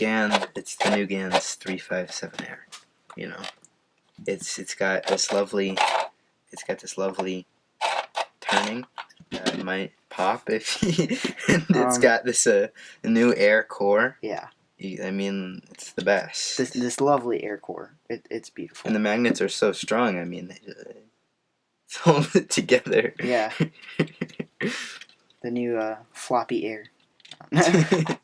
new GAN's 357 Air. You know, it's got this lovely turning that might pop if and it's got this new air core. Yeah. I mean, it's the best. This lovely air core. It's beautiful. And the magnets are so strong. I mean, they just hold it together. Yeah. The new floppy air. But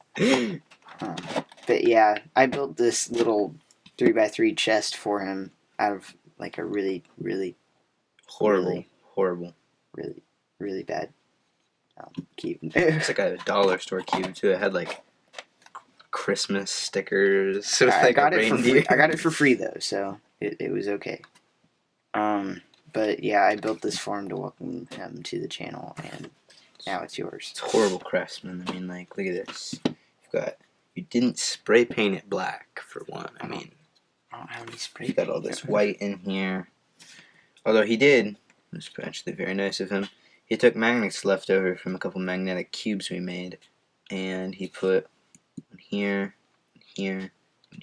yeah, I built this little 3x3 chest for him out of like a really horrible bad cube. It's like a dollar store cube too. It had like Christmas stickers. So I got it for free. I got it for free though, so it was okay. But yeah, I built this for him to welcome him to the channel, and now it's yours. It's horrible craftsman. I mean, like, look at this. You didn't spray paint it black for one. I mean, I don't have any spray. You got all this white in here. Although he did, it was actually very nice of him. He took magnets left over from a couple magnetic cubes we made, and he put one here, one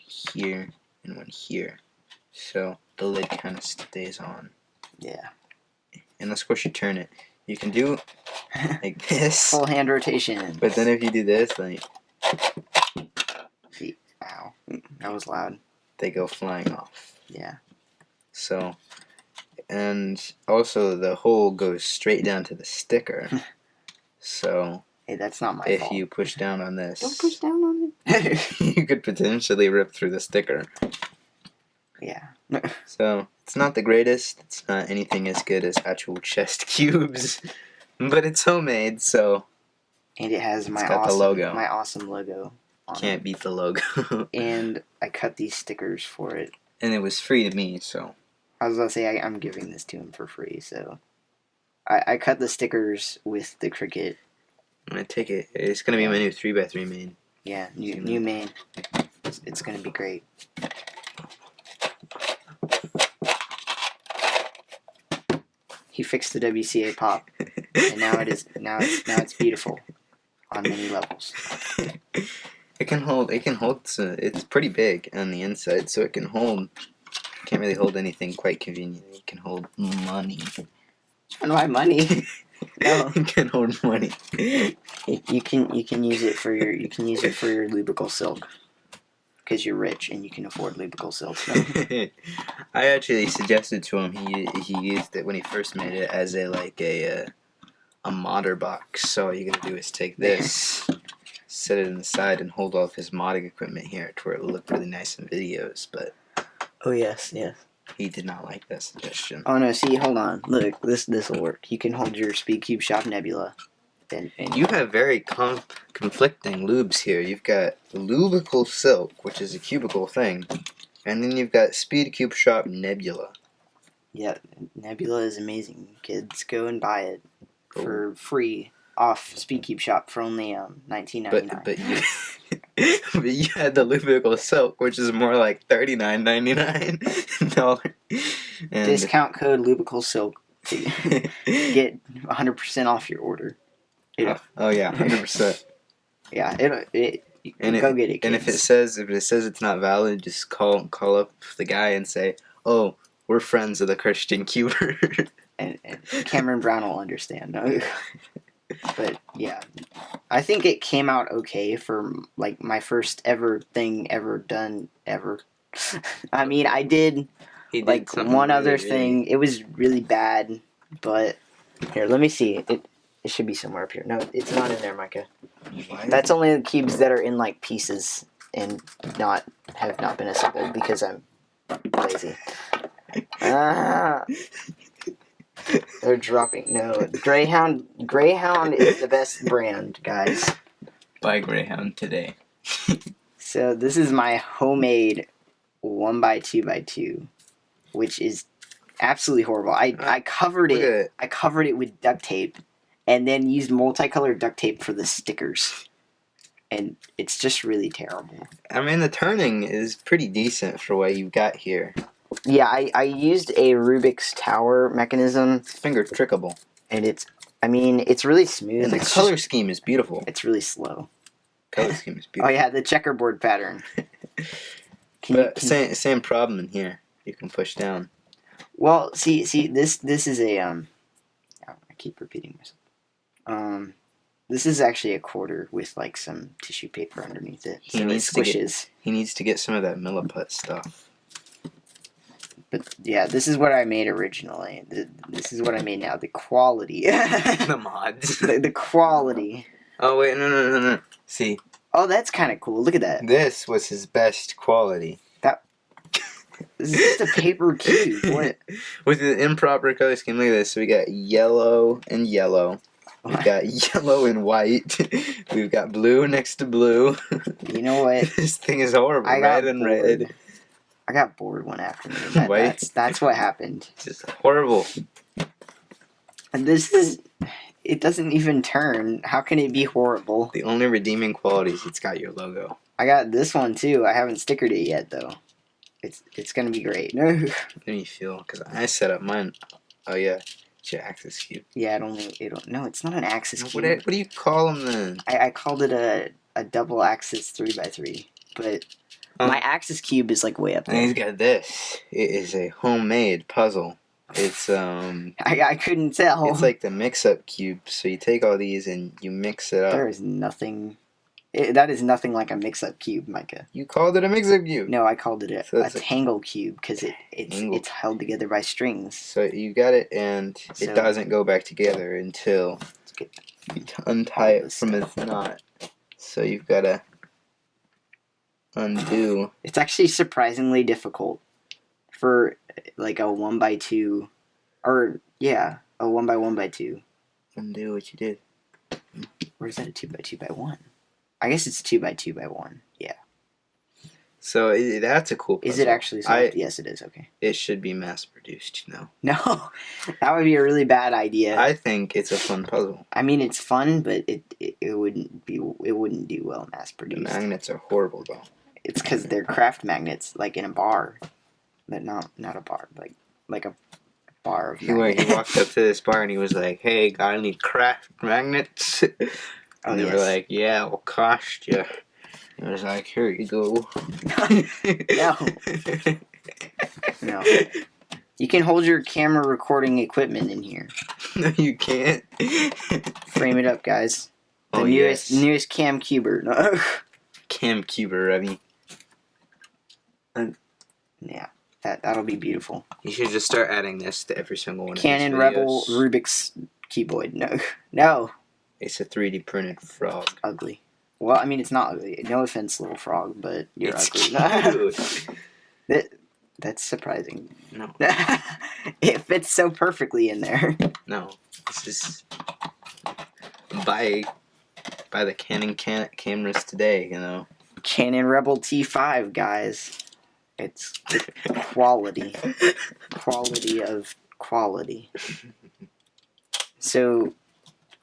here, and one here. So the lid kind of stays on. Yeah. Full hand rotation. But then if you do this, like... Ow. That was loud. They go flying off. Yeah. So... And also the hole goes straight down to the sticker. So... Hey, that's not my fault. If you push down on this... Don't push down on it. You could potentially rip through the sticker. Yeah. So, it's not the greatest. It's not anything as good as actual chest cubes. But it's homemade, so... And it has my got the logo. My awesome logo on Can't beat the logo. And I cut these stickers for it. And it was free to me, so... I was going to say, I'm giving this to him for free, so... I cut the stickers with the Cricut. I take it. It's going to be my new 3x3 main. Yeah, new main. It's going to be great. He fixed the WCA pop, and now it's beautiful on many levels. It can hold. It's pretty big on the inside, so it can hold. Can't really hold anything quite conveniently. It can hold money. And why money? No. It can hold money. You can use it for your lubical silk. Because you're rich and you can afford lubical silk. I actually suggested to him he used it when he first made it as a modder box. So all you gotta do is take this, set it in the side, and hold all of his modding equipment here to where it will look really nice in videos. But oh yes. he did not like that suggestion. Oh no! See, hold on. Look, this will work. You can hold your SpeedCubeShop Nebula. And you have very conflicting lubes here. You've got lubical silk, which is a cubicle thing, and then you've got SpeedCubeShop Nebula. Yeah, Nebula is amazing. Kids, go and buy it for free off SpeedCubeShop for only $19.99. But you had the lubical silk, which is more like $39.99. Discount code lubical silk to get 100% off your order. Oh yeah, 100%. Yeah, And Go get it, and if it kids. says it's not valid, just call up the guy and say, "Oh, we're friends of the Christian Cuber." and Cameron Brown will understand. But yeah, I think it came out okay for like my first ever thing ever done ever. I mean, I did He did like something one other really, thing. It was really bad, but here, let me see. It should be somewhere up here. No, it's not in there, Micah. Why? That's only the cubes that are in like pieces and have not been assembled because I'm lazy. Ah. They're dropping. No, Greyhound is the best brand, guys. Buy Greyhound today. So this is my homemade 1x2x2, which is absolutely horrible. I covered Look at it. I covered it with duct tape, and then used multicolored duct tape for the stickers, and it's just really terrible. I mean, the turning is pretty decent for what you've got here. Yeah, I used a Rubik's tower mechanism. It's finger trickable. And it's really smooth. And the color scheme is beautiful. It's really slow. Color scheme is Oh beautiful. yeah, the checkerboard pattern. Same problem in here. You can push down. Well, see, this is a oh, I keep repeating myself. This is actually a quarter with like some tissue paper underneath it. So it squishes. He needs to get some of that milliput stuff. But yeah, this is what I made originally. This is what I made now. The quality. The mods. the quality. Oh wait, no. See. Oh, that's kind of cool. Look at that. This was his best quality. This is just a paper cube. What? With the improper color scheme, look at this. So we got yellow and yellow. We've got yellow and white. We've got blue next to blue. You know what? This thing is horrible. Red and red. I got bored one afternoon. That's what happened. Just horrible. And it doesn't even turn. How can it be horrible? The only redeeming quality is it's got your logo. I got this one too. I haven't stickered it yet though. It's gonna be great. No. Let me feel, because I set up mine. Oh yeah, it's your axis cube. Yeah, no, it's not an axis cube. What do you call them then? I called it a double axis 3x3, but my axis cube is like way up there. And he's got this. It is a homemade puzzle. It's I couldn't tell. It's like the mix-up cube. So you take all these and you mix it up. There is nothing. That is nothing like a mix-up cube, Micah. You called it a mix-up cube. No, I called it So a tangle cube because it's held together by strings. So you got it, and it doesn't go back together until you untie it from its knot. So you've got to undo. It's actually surprisingly difficult for like a 1x2, or yeah, a 1x1x2. Undo what you did. Or is that a 2x2x1? I guess it's 2x2x1. Yeah. So that's a cool puzzle. Is it actually solved? Yes, it is. Okay. It should be mass produced, you know. No, that would be a really bad idea. I think it's a fun puzzle. I mean, it's fun, but it wouldn't do well mass produced. The magnets are horrible though. It's because they're craft magnets, like in a bar, but not a bar, like a bar of He magnets. walked up to this bar and he was like, "Hey, got any craft magnets?" And they were like, "Yeah, it'll cost you." He was like, "Here you go." No. You can hold your camera recording equipment in here. No, you can't. Frame it up, guys. The yes. newest cam cuber. No. Cam cuber, Remy. Yeah, that'll be beautiful. You should just start adding this to every single one Canon of his Rebel videos. Rubik's keyboard. No. It's a 3D printed frog. Ugly. Well, I mean, it's not ugly. No offense, little frog, but you're It's ugly. cute. That's surprising. No. It fits so perfectly in there. No. This is buy the Canon cameras today, you know. Canon Rebel T5, guys. It's quality. Quality of quality. So,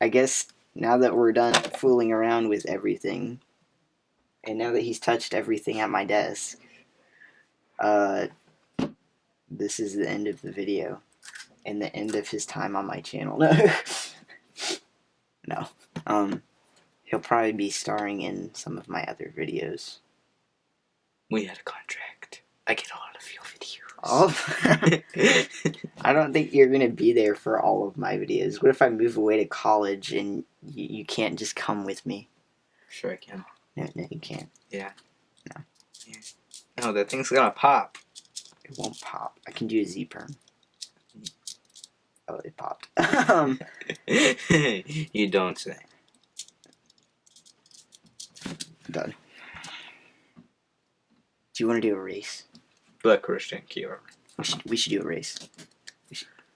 I guess now that we're done fooling around with everything, and now that he's touched everything at my desk, this is the end of the video, and the end of his time on my channel. No. He'll probably be starring in some of my other videos. We had a contract. I get all of your videos. I don't think you're gonna be there for all of my videos. What if I move away to college and you can't just come with me? Sure I can. No, you can't. Yeah. No. Yeah. No, that thing's gonna pop. It won't pop. I can do a Z-perm. Oh, it popped. You don't say. Done. Do you want to do a race? But Christian Keyboard. We should do a race.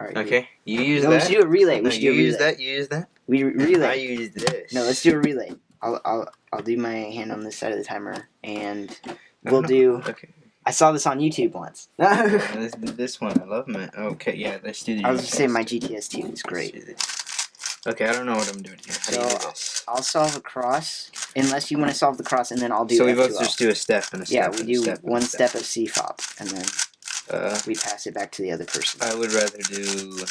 All right. Okay, you use No, that. we should do a relay. No, We should do a relay. use that. You use that. We relay. I use this. No, let's do a relay. I'll do my hand on this side of the timer, and No, we'll no. do. Okay. I saw this on YouTube once. This one, I love it. Okay, yeah, let's do the. I was just saying my GTS. GTS 2 is Let's great. do this. Okay, I don't know what I'm doing here. How do you do this? I'll solve a cross, unless you want to solve the cross, and then I'll do. So we both F2L. just do a step and a step. Yeah, and we a do step and a one step of C-fop, and then we pass it back to the other person. I would rather do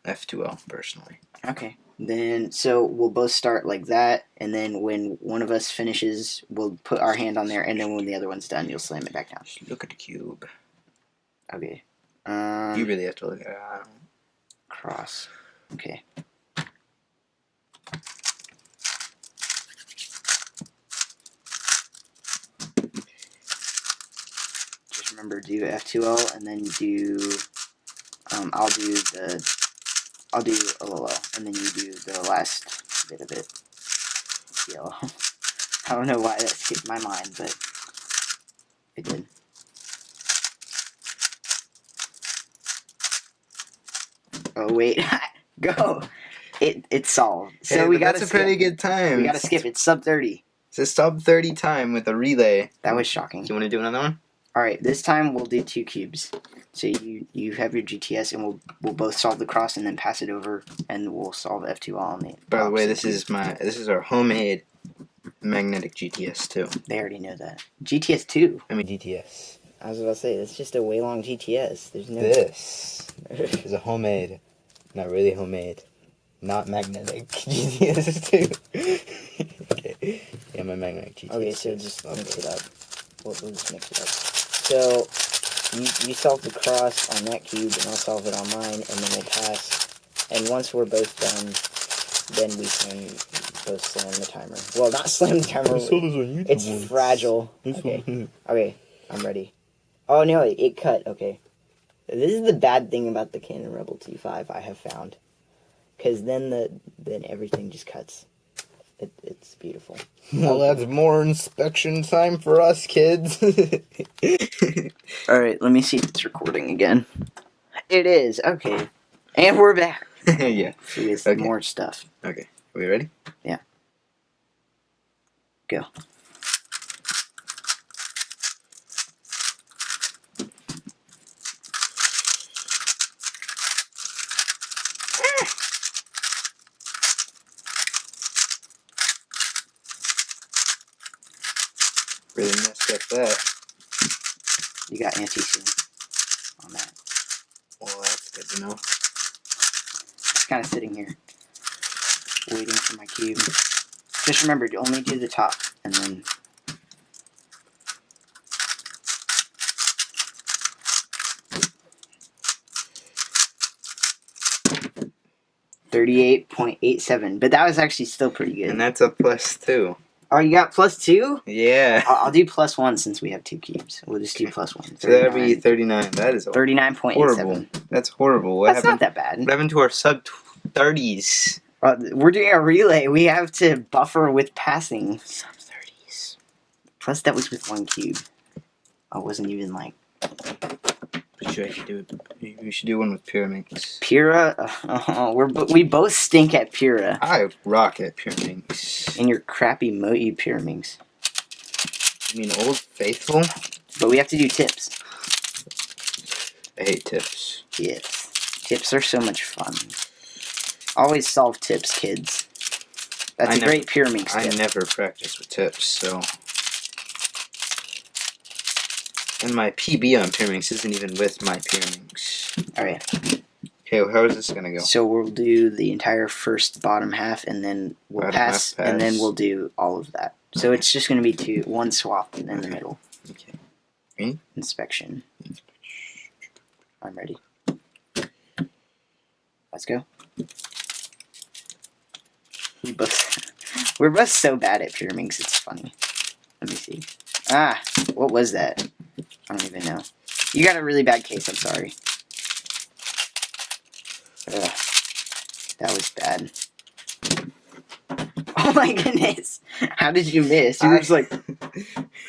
F2L personally. Okay. Then, so we'll both start like that, and then when one of us finishes, we'll put our hand on there, and then when the other one's done, you'll slam it back down. Just look at the cube. Okay. You really have to look at it. I don't. Cross. Okay. Just remember, do F2L, and then do. I'll do a low, and then you do the last bit of it. Yellow. I don't know why that skipped my mind, but it did. Oh wait, go! It's solved. So Hey, we but got that's a pretty good time. We gotta skip. It's sub 30. It's a sub 30 time with a relay. That was shocking. Do you want to do another one? All right, this time we'll do 2 cubes. So you have your GTS, and we'll both solve the cross, and then pass it over, and we'll solve F2 all on the. By the way, opposite this is our homemade magnetic GTS 2. They already know that. GTS 2. I mean GTS. I was about to say it's just a Weilong GTS. There's no. This is a homemade, not really homemade, not magnetic GTS 2. Okay. Yeah, my magnetic GTS. Okay, so just mix it up. We'll just mix it up. So you solve the cross on that cube, and I'll solve it on mine, and then we'll pass. And once we're both done, then we can both slam the timer. Well, not slam the timer. It's fragile. Okay. Okay, I'm ready. Oh no, it cut. Okay. This is the bad thing about the Canon Rebel T5 I have found, because then everything just cuts. It's beautiful. Well, that's more inspection time for us kids. Alright, let me see if it's recording again. It is, okay. And we're back. Yeah. With Okay. more stuff. Okay. Are we ready? Yeah. Go. Really messed up that. You got anti-seam on that. Well, that's good to know. It's kind of sitting here, waiting for my cube. Just remember to only do the top, and then. $38.87, but that was actually still pretty good. And that's a +2. Oh, you got +2? Yeah. I'll do +1 since we have 2 cubes. We'll just do +1. So that'd be 39. That is 39.87. horrible. That's horrible. What That's happened? not that bad. What happened to our sub 30s? We're doing a relay. We have to buffer with passing. Sub 30s. Plus, that was with 1 cube. I wasn't even like We should do one with Pyraminx. Pyra. We both stink at Pyra. I rock at Pyraminx. And your crappy Moyu Pyraminx. You mean Old Faithful? But we have to do tips. I hate tips. Yes. Tips are so much fun. Always solve tips, kids. That's a great Pyraminx I tip. never practice with tips, so. And my PB on Pyraminx isn't even with my Pyraminx. Alright. Okay, well, how is this gonna go? So we'll do the entire first bottom half, and then we'll Bottom pass, half and then pass. we'll do all of that. So it's just going to be one swap in the middle. Okay. Ready? Inspection. I'm ready. Let's go. We're both so bad at Pyraminx, it's funny. Let me see. Ah, what was that? I don't even know. You got a really bad case, I'm sorry. Ugh, that was bad. Oh my goodness! How did you miss? You were just like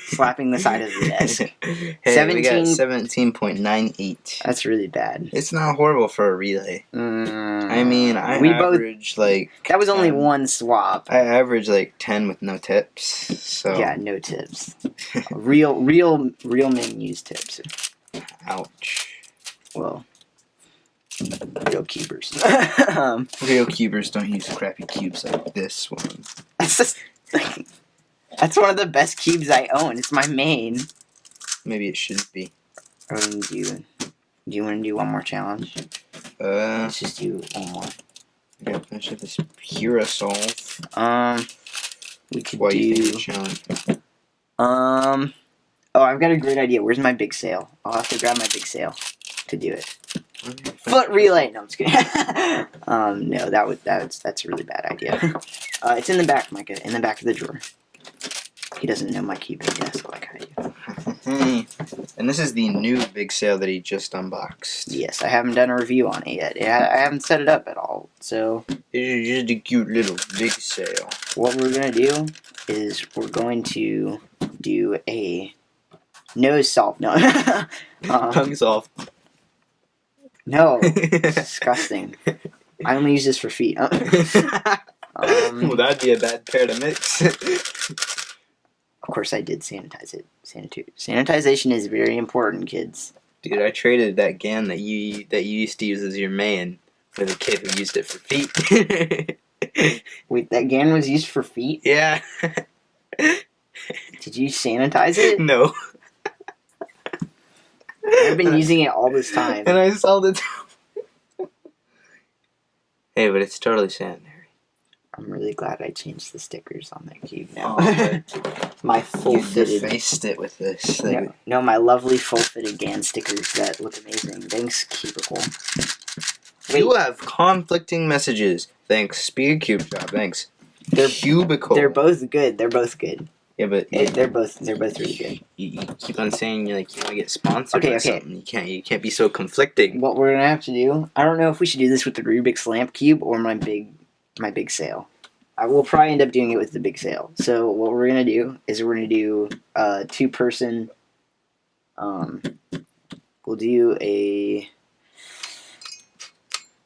slapping the side of the desk. Hey, we got 17.98. That's really bad. It's not horrible for a relay. I mean, I average like... That was only one swap. I average like 10 with no tips, so... Yeah, no tips. real men use tips. Ouch. Well... Real cubers. Real cubers don't use crappy cubes like this one. That's one of the best cubes I own. It's my main. Maybe it shouldn't be. Do you want to do one more challenge? Let's just do one more. I gotta finish up this Pyrastar. We could Why do... you think it's a challenge? Oh, I've got a great idea. Where's my big sail? I'll have to grab my big sail to do it. Foot relay. No, I'm just kidding. No, that's a really bad idea. It's in the back, Micah. In the back of the drawer. He doesn't know my keeping desk like I do. And this is the new big sale that he just unboxed. Yes, I haven't done a review on it yet. I haven't set it up at all. So this is just a cute little big sale. What we're gonna do is we're going to do a nose solve. No, Tongue solve. No, disgusting. I only use this for feet. Well, that'd be a bad pair to mix. Of course, I did sanitize it. Sanitization is very important, kids. Dude, I traded that GAN that you used to use as your main for the kid who used it for feet. Wait, that GAN was used for feet? Yeah. Did you sanitize it? No. I've been using it all this time. And I sold it. Hey, but it's totally sanitary. I'm really glad I changed the stickers on that cube now. Oh, my full-fitted... You defaced it with this. No, my lovely full-fitted GAN stickers that look amazing. Thanks, Cubicle. Wait. You have conflicting messages. Thanks, SpeedCubeShop. Thanks. Cubicle. They're both good. They're both good. Yeah, but they're both really good. You keep on saying you want to get sponsored by something. You can't be so conflicting. What we're gonna have to do? I don't know if we should do this with the Rubik's lamp cube or my big sail. I will probably end up doing it with the big sail. So what we're gonna do is we're gonna do two-person. We'll do a.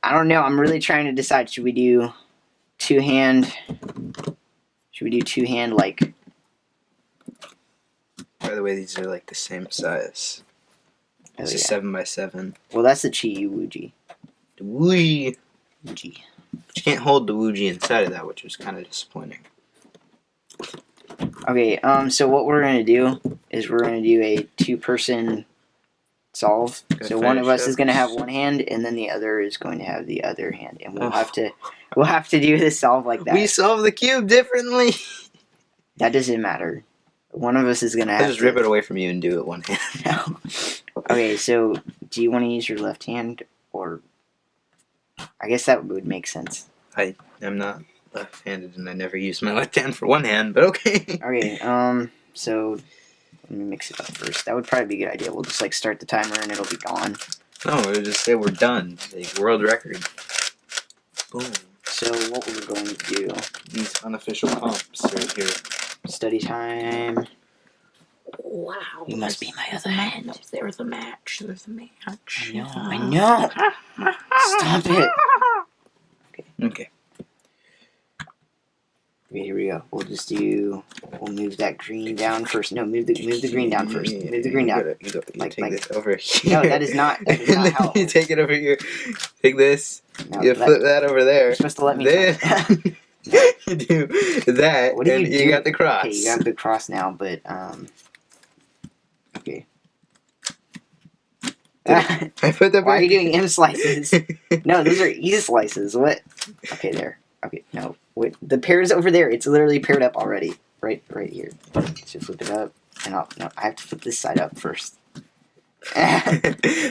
I don't know. I'm really trying to decide. Should we do two-hand? Should we do two-hand like? By the way, these are like the same size. This is 7x7. Well, that's the WuJi. The WuJi. WuJi. But you can't hold the WuJi inside of that, which was kind of disappointing. Okay, so what we're going to do is we're going to do a two-person solve. So one of us is going to have one hand, and then the other is going to have the other hand, and we'll have to do this solve like that. We solve the cube differently. That doesn't matter. One of us is going to have to... just rip it away from you and do it one hand. No. Okay, so do you want to use your left hand, or... I guess that would make sense. I am not left-handed, and I never use my left hand for one hand, but okay. Okay, so... Let me mix it up first. That would probably be a good idea. We'll just, like, start the timer, and it'll be gone. No, we'll just say we're done. Like, world record. Boom. So, what we're going to do... These unofficial comps right here. Study time. Wow. You must be my other hand. There's a match. There's a match. I know. Stop it. Okay. Okay, here we go. We'll just do... We'll move that green down first. No, move the green down first. Move the green down. You take it over here. No, that is not how... You take it over here. Take this. No, you flip that over there. You're supposed to let me... You do that, what do and you got the cross. Okay, you got the cross now, but, okay. I put the Why are you doing M slices? No, those are E slices. What? Okay, there. Okay, no. Wait, the pair is over there. It's literally paired up already. Right here. So flip it up. And I have to flip this side up first.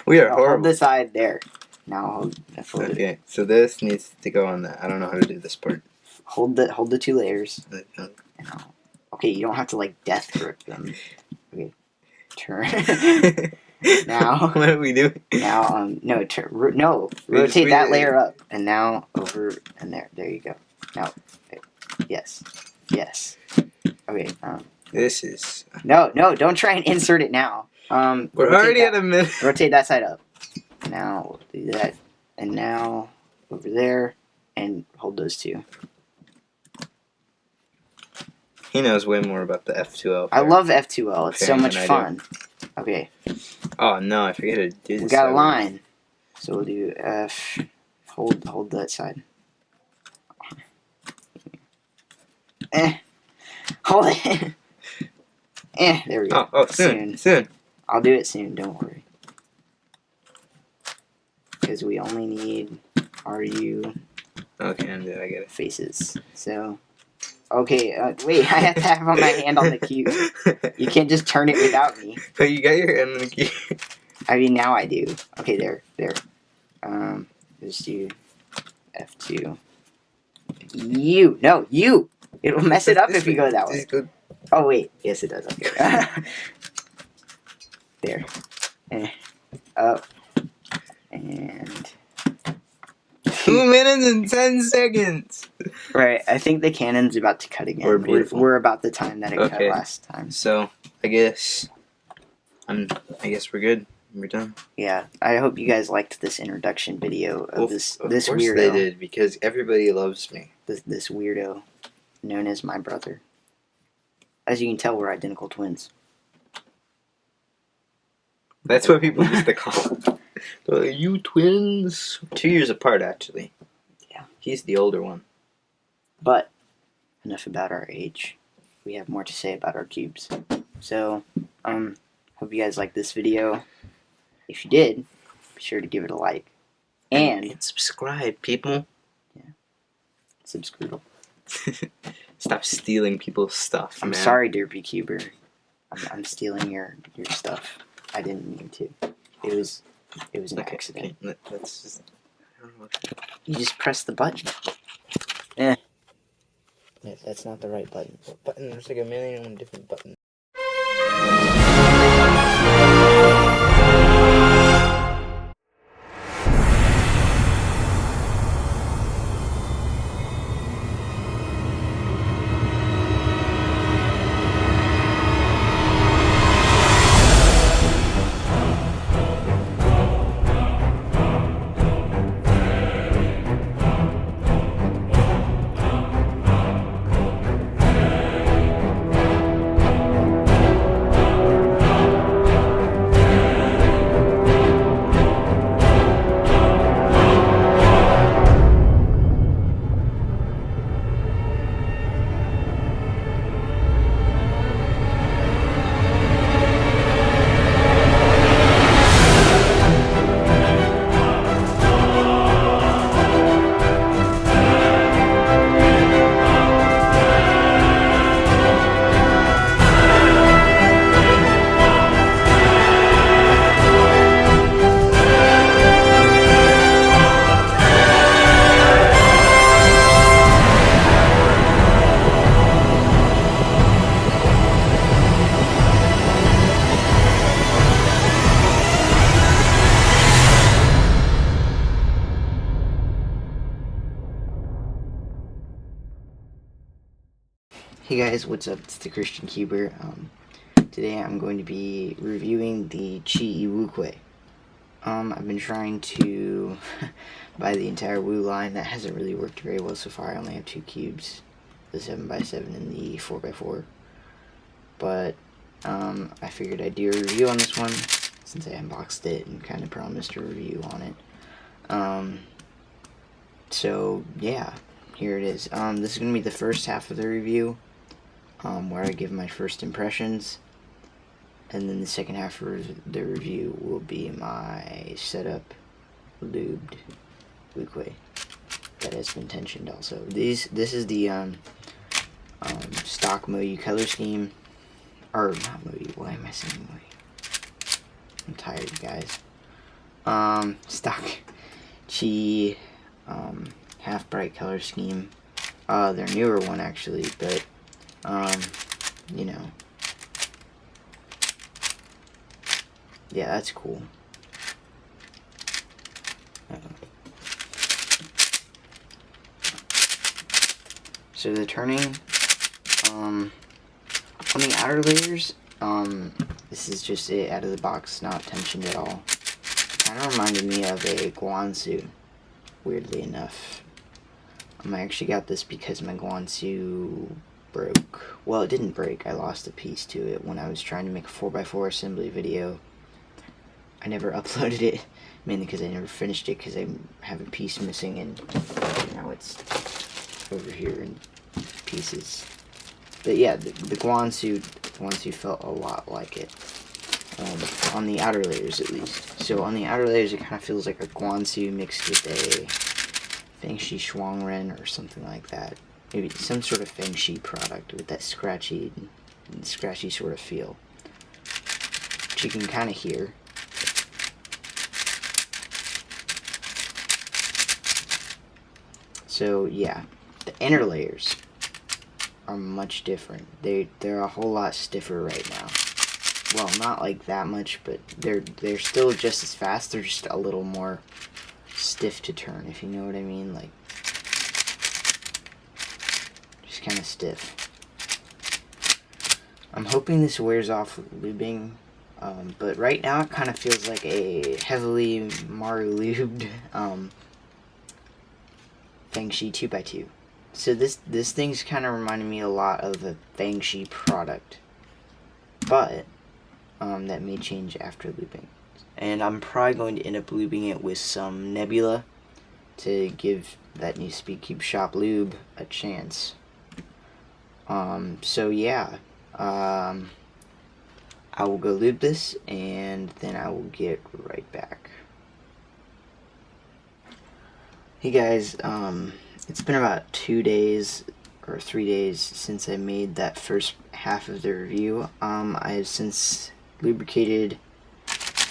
We are Hold horrible. the side there. Now flip it. Okay, so this needs to go on that. I don't know how to do this part. Hold the 2 layers. Okay, you don't have to like death grip them. Okay, turn. Now what are we doing? Now rotate that layer up, and now over and there. There you go. Now, yes. Okay. This is. No, don't try and insert it now. We're already at a minute. Rotate that side up. Now we'll do that, and now over there, and hold those 2. He knows way more about the F2L. I love F2L. It's so much fun. Okay. Oh no, I forget to do this. We got a line, so we'll do F. Hold that side. Hold it. There we go. Oh, soon. I'll do it soon. Don't worry. Because we only need RU. Okay, I get it. Faces. So. Okay, wait, I have to have my hand on the cube. You can't just turn it without me. But you got your hand on the cube. I mean, now I do. Okay, there. Just do F2. You! It'll mess it up if you go that way. Oh, wait. Yes, it does. Okay. There. Up. And... 2 minutes and 10 seconds. Right, I think the cannon's about to cut again. We're about the time that it cut last time. So I guess we're good. We're done. Yeah, I hope you guys liked this introduction video of this weirdo. Of course they did, because everybody loves me. This weirdo, known as my brother. As you can tell, we're identical twins. That's what people used to call. Are you twins? 2 years apart, actually. Yeah. He's the older one. But, enough about our age. We have more to say about our cubes. So, hope you guys liked this video. If you did, be sure to give it a like. And subscribe, people. Yeah. Subscribe. Stop stealing people's stuff, I'm sorry, Derpy Cuber. I'm stealing your stuff. I didn't mean to. It was an accident. Okay. Let's just... I don't know what... You just press the button. Yeah, that's not the right button. What button? There's like a million different buttons. Hey guys, what's up? It's the Christian Cuber. Today I'm going to be reviewing the QiYi Wuque. I've been trying to buy the entire Wu line. That hasn't really worked very well so far. I only have 2 cubes, the 7x7 and the 4x4. But I figured I'd do a review on this one since I unboxed it and kind of promised a review on it. So yeah, here it is. This is going to be the first half of the review, where I give my first impressions, And then the second half of the review will be my setup lubed Wuque that has been tensioned also. This is the stock Moyu color scheme. Or not Moyu, why am I saying Moyu? I'm tired, guys. Stock QiYi half bright color scheme. Their newer one actually, but you know. Yeah, that's cool. So the turning, on the outer layers, this is just it out of the box, not tensioned at all. Kind of reminded me of a GuoGuan suit, weirdly enough. I actually got this because my GuoGuan suit broke. Well, it didn't break. I lost a piece to it when I was trying to make a 4x4 assembly video. I never uploaded it, mainly because I never finished it because I have a piece missing and now it's over here in pieces. But yeah, the GuoGuan suit felt a lot like it. On the outer layers at least. So on the outer layers it kind of feels like a GuoGuan suit mixed with a Fengshi Shuangren or something like that. Maybe some sort of Fengshi product with that scratchy sort of feel. Which you can kind of hear. So yeah, the inner layers are much different. They're a whole lot stiffer right now. Well, not like that much, but they're still just as fast. They're just a little more stiff to turn, if you know what I mean. Like, just kind of stiff. I'm hoping this wears off with lubing, but right now it kind of feels like a heavily Maru lubed Fengshi 2x2. So this thing's kind of reminding me a lot of a Fengshi product, but that may change after lubing. And I'm probably going to end up lubing it with some Nebula to give that new SpeedCubeShop lube a chance. So yeah, I will go lube this and then I will get right back. Hey guys, it's been about 2 days or 3 days since I made that first half of the review. I have since lubricated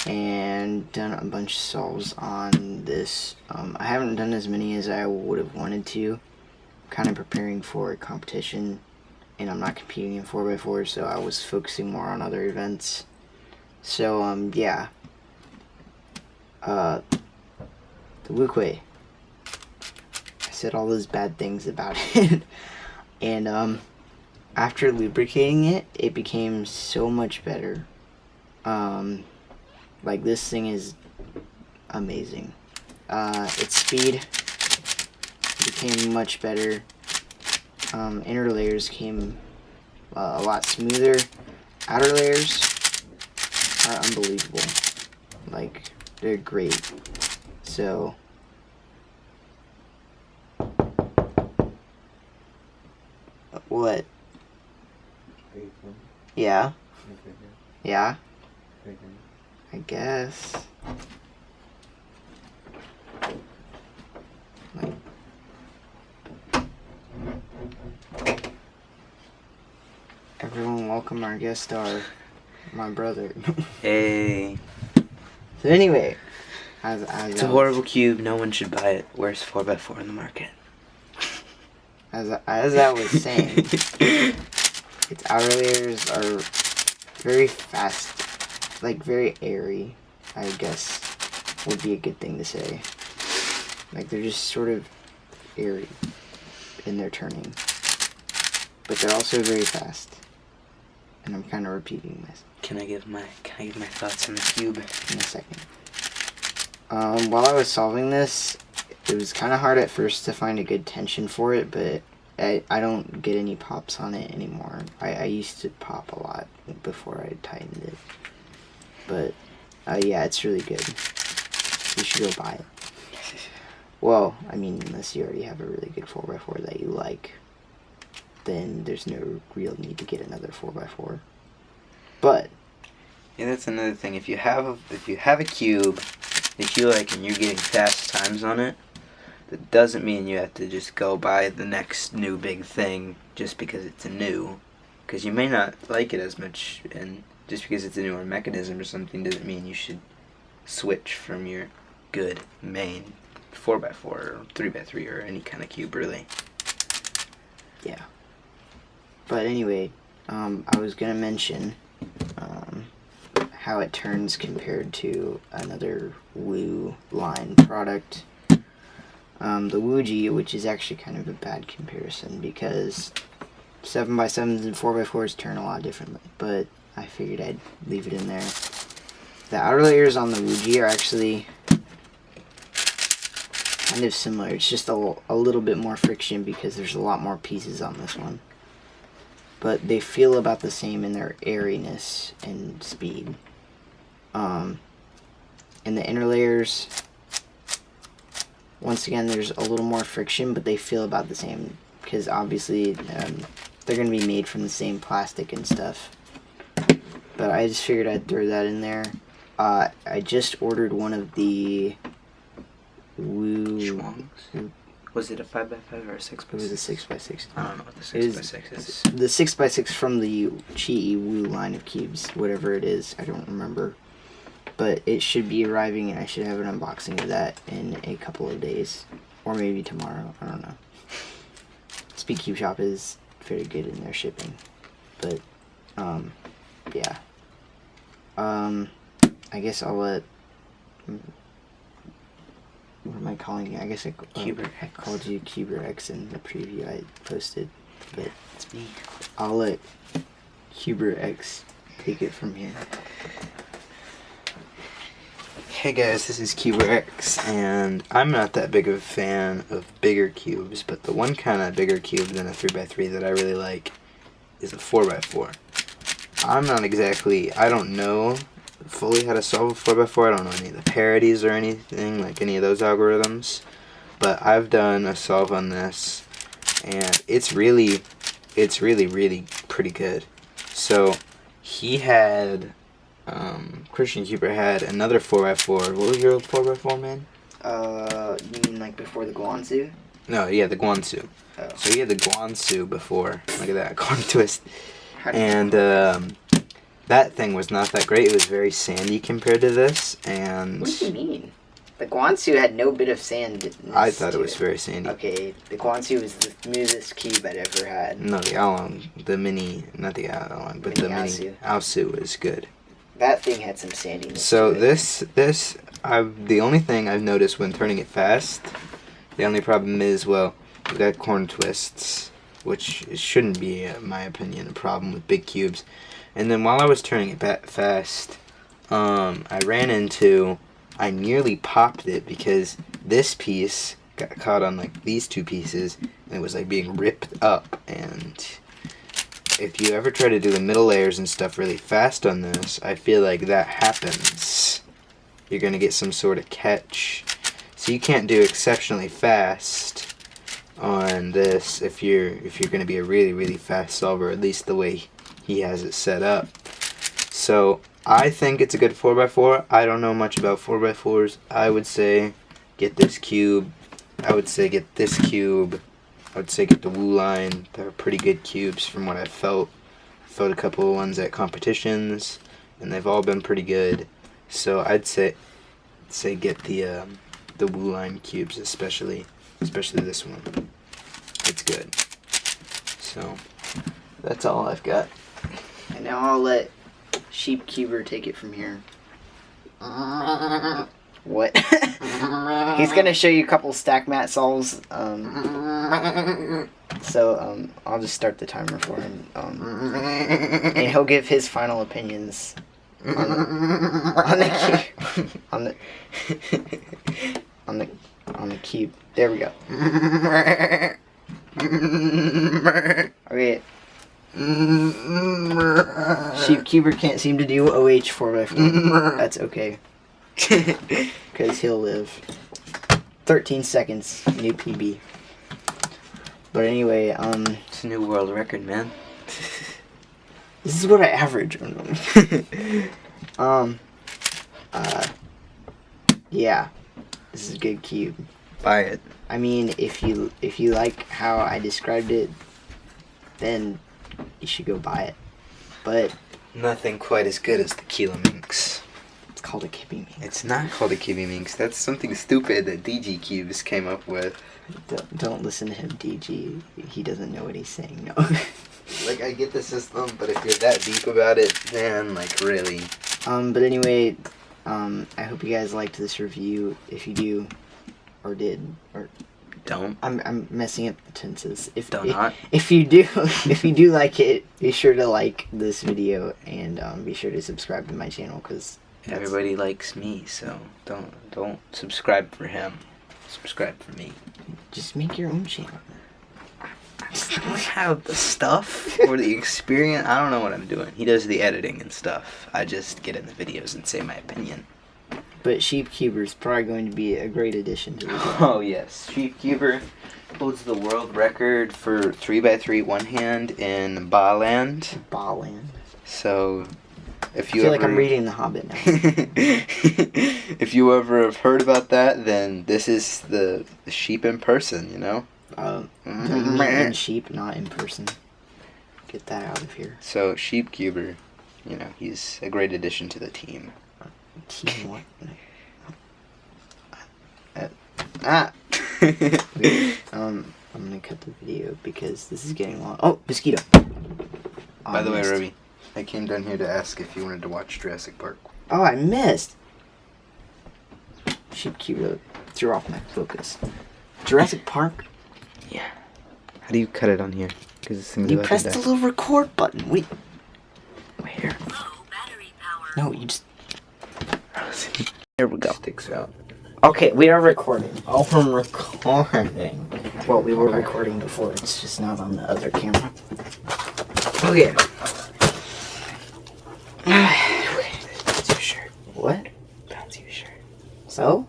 and done a bunch of solves on this. I haven't done as many as I would have wanted to. Kind of preparing for a competition, and I'm not competing in 4x4, so I was focusing more on other events. So yeah, the Wuque. I said all those bad things about it, and after lubricating it, it became so much better. Like, this thing is amazing. Its speed became much better. Inner layers came a lot smoother. Outer layers are unbelievable. Like, they're great. So what? Yeah. Yeah. I guess. Like, everyone welcome our guest star, my brother. Hey. So anyway, It's a horrible cube. No one should buy it. Worst 4x4 in the market. As I was saying, its outer layers are very fast, like very airy, I guess would be a good thing to say. Like, they're just sort of airy in their turning, but they're also very fast. And I'm kind of repeating this. Can I give my thoughts on the cube in a second? While I was solving this, it was kind of hard at first to find a good tension for it, but I don't get any pops on it anymore. I used to pop a lot before I tightened it. But yeah, it's really good. You should go buy it. Well, I mean, unless you already have a really good 4x4 that you like, then there's no real need to get another 4x4. But Yeah, that's another thing. If you have a cube, you feel like and you're getting fast times on it, that doesn't mean you have to just go buy the next new big thing just because it's a new. Because you may not like it as much, and just because it's a newer mechanism or something doesn't mean you should switch from your good main 4x4 or 3x3 or any kind of cube, really. Yeah. But anyway, I was gonna mention how it turns compared to another Wu line product. The WuJi, which is actually kind of a bad comparison because 7x7s and 4x4s turn a lot differently, but I figured I'd leave it in there. The outer layers on the WuJi are actually kind of similar. It's just a little bit more friction because there's a lot more pieces on this one. But they feel about the same in their airiness and speed. In the inner layers, once again, there's a little more friction, but they feel about the same because obviously they're going to be made from the same plastic and stuff. But I just figured I'd throw that in there. I just ordered one of the Was it a 5x5 or a 6x6? It was a 6x6. I don't know what the 6x6 is. The 6x6 from the QiYi Wu line of cubes, whatever it is, I don't remember. But it should be arriving, and I should have an unboxing of that in a couple of days. Or maybe tomorrow, I don't know. SpeedCubeShop is very good in their shipping. But, yeah. I guess I'll let... What am I calling you? I guess I called you Cyberx in the preview I posted, but It's me. I'll let Cyberx take it from here. Hey guys, this is Cyberx, and I'm not that big of a fan of bigger cubes, but the one kind of bigger cube than a 3x3 that I really like is a 4x4. I don't know fully how to solve a 4x4. I don't know any of the parodies or anything, like any of those algorithms, but I've done a solve on this, and it's really pretty good. So he had Christian Cuber had another 4x4. What was your old 4x4, man? You mean like before the Guansu? No, yeah, the Guansu. Oh. So he had the Guansu before. Look at that, corn twist. And that thing was not that great. It was very sandy compared to this. And what do you mean? The Guansu had no bit of sand. I thought it was very sandy. Okay, the Guansu was the smoothest cube I'd ever had. No, the Along, the mini, not the Along, but the mini Aosu was good. That thing had some sandiness. So the only thing I've noticed when turning it fast, the only problem is, well, you got corn twists, which shouldn't be, in my opinion, a problem with big cubes. And then while I was turning it fast, I nearly popped it because this piece got caught on like these two pieces, and it was like being ripped up. And if you ever try to do the middle layers and stuff really fast on this, I feel like that happens. You're gonna get some sort of catch. So you can't do exceptionally fast on this if you're gonna be a really fast solver, at least the way he has it set up. So I think it's a good 4x4. I don't know much about 4x4s. I would say get this cube. I would say get this cube. I would say get the Wu line. They're pretty good cubes from what I've felt. I felt a couple of ones at competitions, and they've all been pretty good. So I'd say get the Wu line cubes, especially this one. It's good. So that's all I've got. And now I'll let Sheep Cuber take it from here. What? He's gonna show you a couple stack mat solves. So I'll just start the timer for him. And he'll give his final opinions on the cube. There we go. Okay. Sheep Cuber can't seem to do OH 4x4. That's okay. Because he'll live. 13 seconds, new PB. But anyway, It's a new world record, man. this is what I average. Yeah, this is a good cube. Buy it. I mean, if you like how I described it, then you should go buy it. But Nothing quite as good as the Pyraminx. it's called a Pyraminx. It's not called a Pyraminx. That's something stupid that DG Cubes came up with. Don't listen to him, DG. He doesn't know what he's saying. No. Like, I get the system, but if you're that deep about it, man, like, really. But anyway, I hope you guys liked this review. If you do, or did, or Don't. I'm messing up the tenses. If you do like it, be sure to like this video and be sure to subscribe to my channel because Everybody likes me, so don't subscribe for him. Subscribe for me. Just make your own channel. I don't have the stuff or the experience. I don't know what I'm doing. He does the editing and stuff. I just get in the videos and say my opinion. But SpeedCuber is probably going to be a great addition to the channel. Oh yes, SpeedCuber holds the world record for 3x3 one hand in Baaland. Baaland. So, if I you feel ever... like I'm reading The Hobbit now. If you ever have heard about that, then this is the sheep in person, you know? In sheep, not in person. Get that out of here. So, SpeedCuber, you know, he's a great addition to the team. Team what? I'm gonna cut the video because this is getting long. Oh, mosquito. By the way, Ruby, I came down here to ask if you wanted to watch Jurassic Park. Oh, I missed. SpeedCuber threw off my focus. Jurassic Park? Yeah. How do you cut it on here? Because you press the little record button. Wait. Where? No, you just... There we go. Sticks out. Okay, we are recording. Oh, I'm recording. Well, we were recording before. It's just not on the other camera. Okay. That's your shirt. What? That's your shirt. So?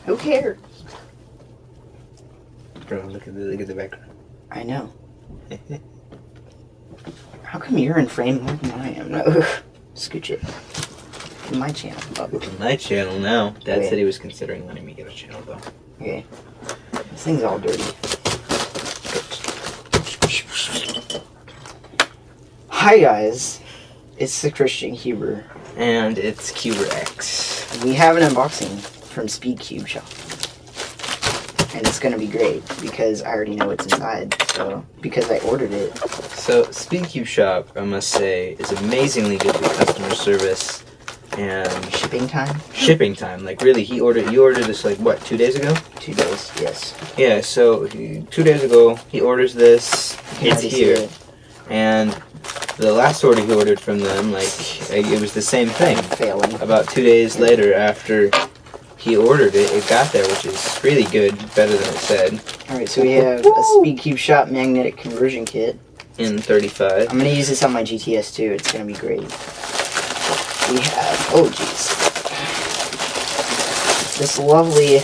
Who cares? Bro, look at the background. I know. How come you're in frame more than I am? No. Scooch it. My channel. My channel now. Dad Okay. said he was considering letting me get a channel though. Okay. This thing's all dirty. Hi guys. It's the Christian Huber. And it's QiYi. We have an unboxing from SpeedCubeShop. And it's gonna be great because I already know what's inside. So because I ordered it. So SpeedCubeShop, I must say, is amazingly good with customer service and Shipping time? Like really, you ordered this like what, 2 days ago? 2 days, yes. Yeah, so 2 days ago he orders this, it's here. And the last order he ordered from them, like it was the same thing. Failing. About 2 days later after he ordered it, it got there, which is really good, better than it said. Alright, so we have a SpeedCubeShop magnetic conversion kit. In 35. I'm gonna use this on my GTS too, it's gonna be great. We have, oh jeez, this lovely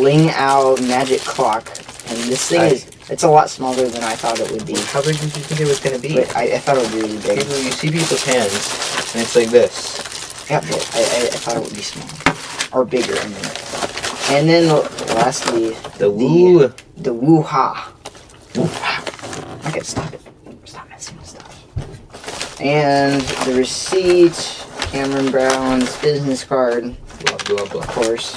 Ling Owl magic clock. And this thing it's a lot smaller than I thought it would be. How big did you think it was going to be? But I thought it would be really big. You see people's hands, and it's like this. Yeah, but I thought it would be small. Or bigger, I mean. And then lastly, the WuHa. Okay, stop it. Stop messing with stuff. And the receipt, Cameron Brown's business card, Blah, blah, blah. of course.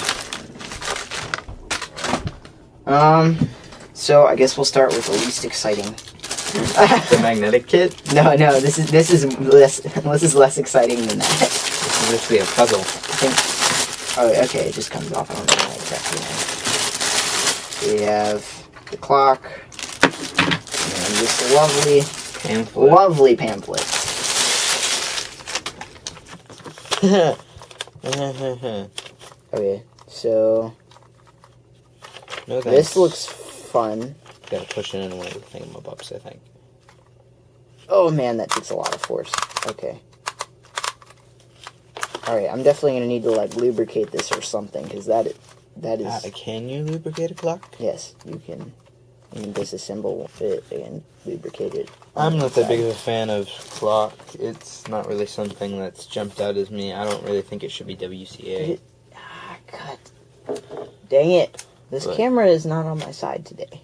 So I guess we'll start with the least exciting. The magnetic kit? No, this is less exciting than that. This is literally a puzzle. Oh, okay, it just comes off. I don't know exactly. We have the clock and this lovely pamphlet. Okay, so No, this looks fun. Gotta push it in one of the thingamabobs, I think. Oh man, that takes a lot of force. Okay. Alright, I'm definitely gonna need to like lubricate this or something, because that is... Can you lubricate a clock? Yes, you can. and disassemble it and lubricate it. I'm not that big of a fan of clock. It's not really something that's jumped out as me. I don't really think it should be WCA. God. Dang it. This camera is not on my side today.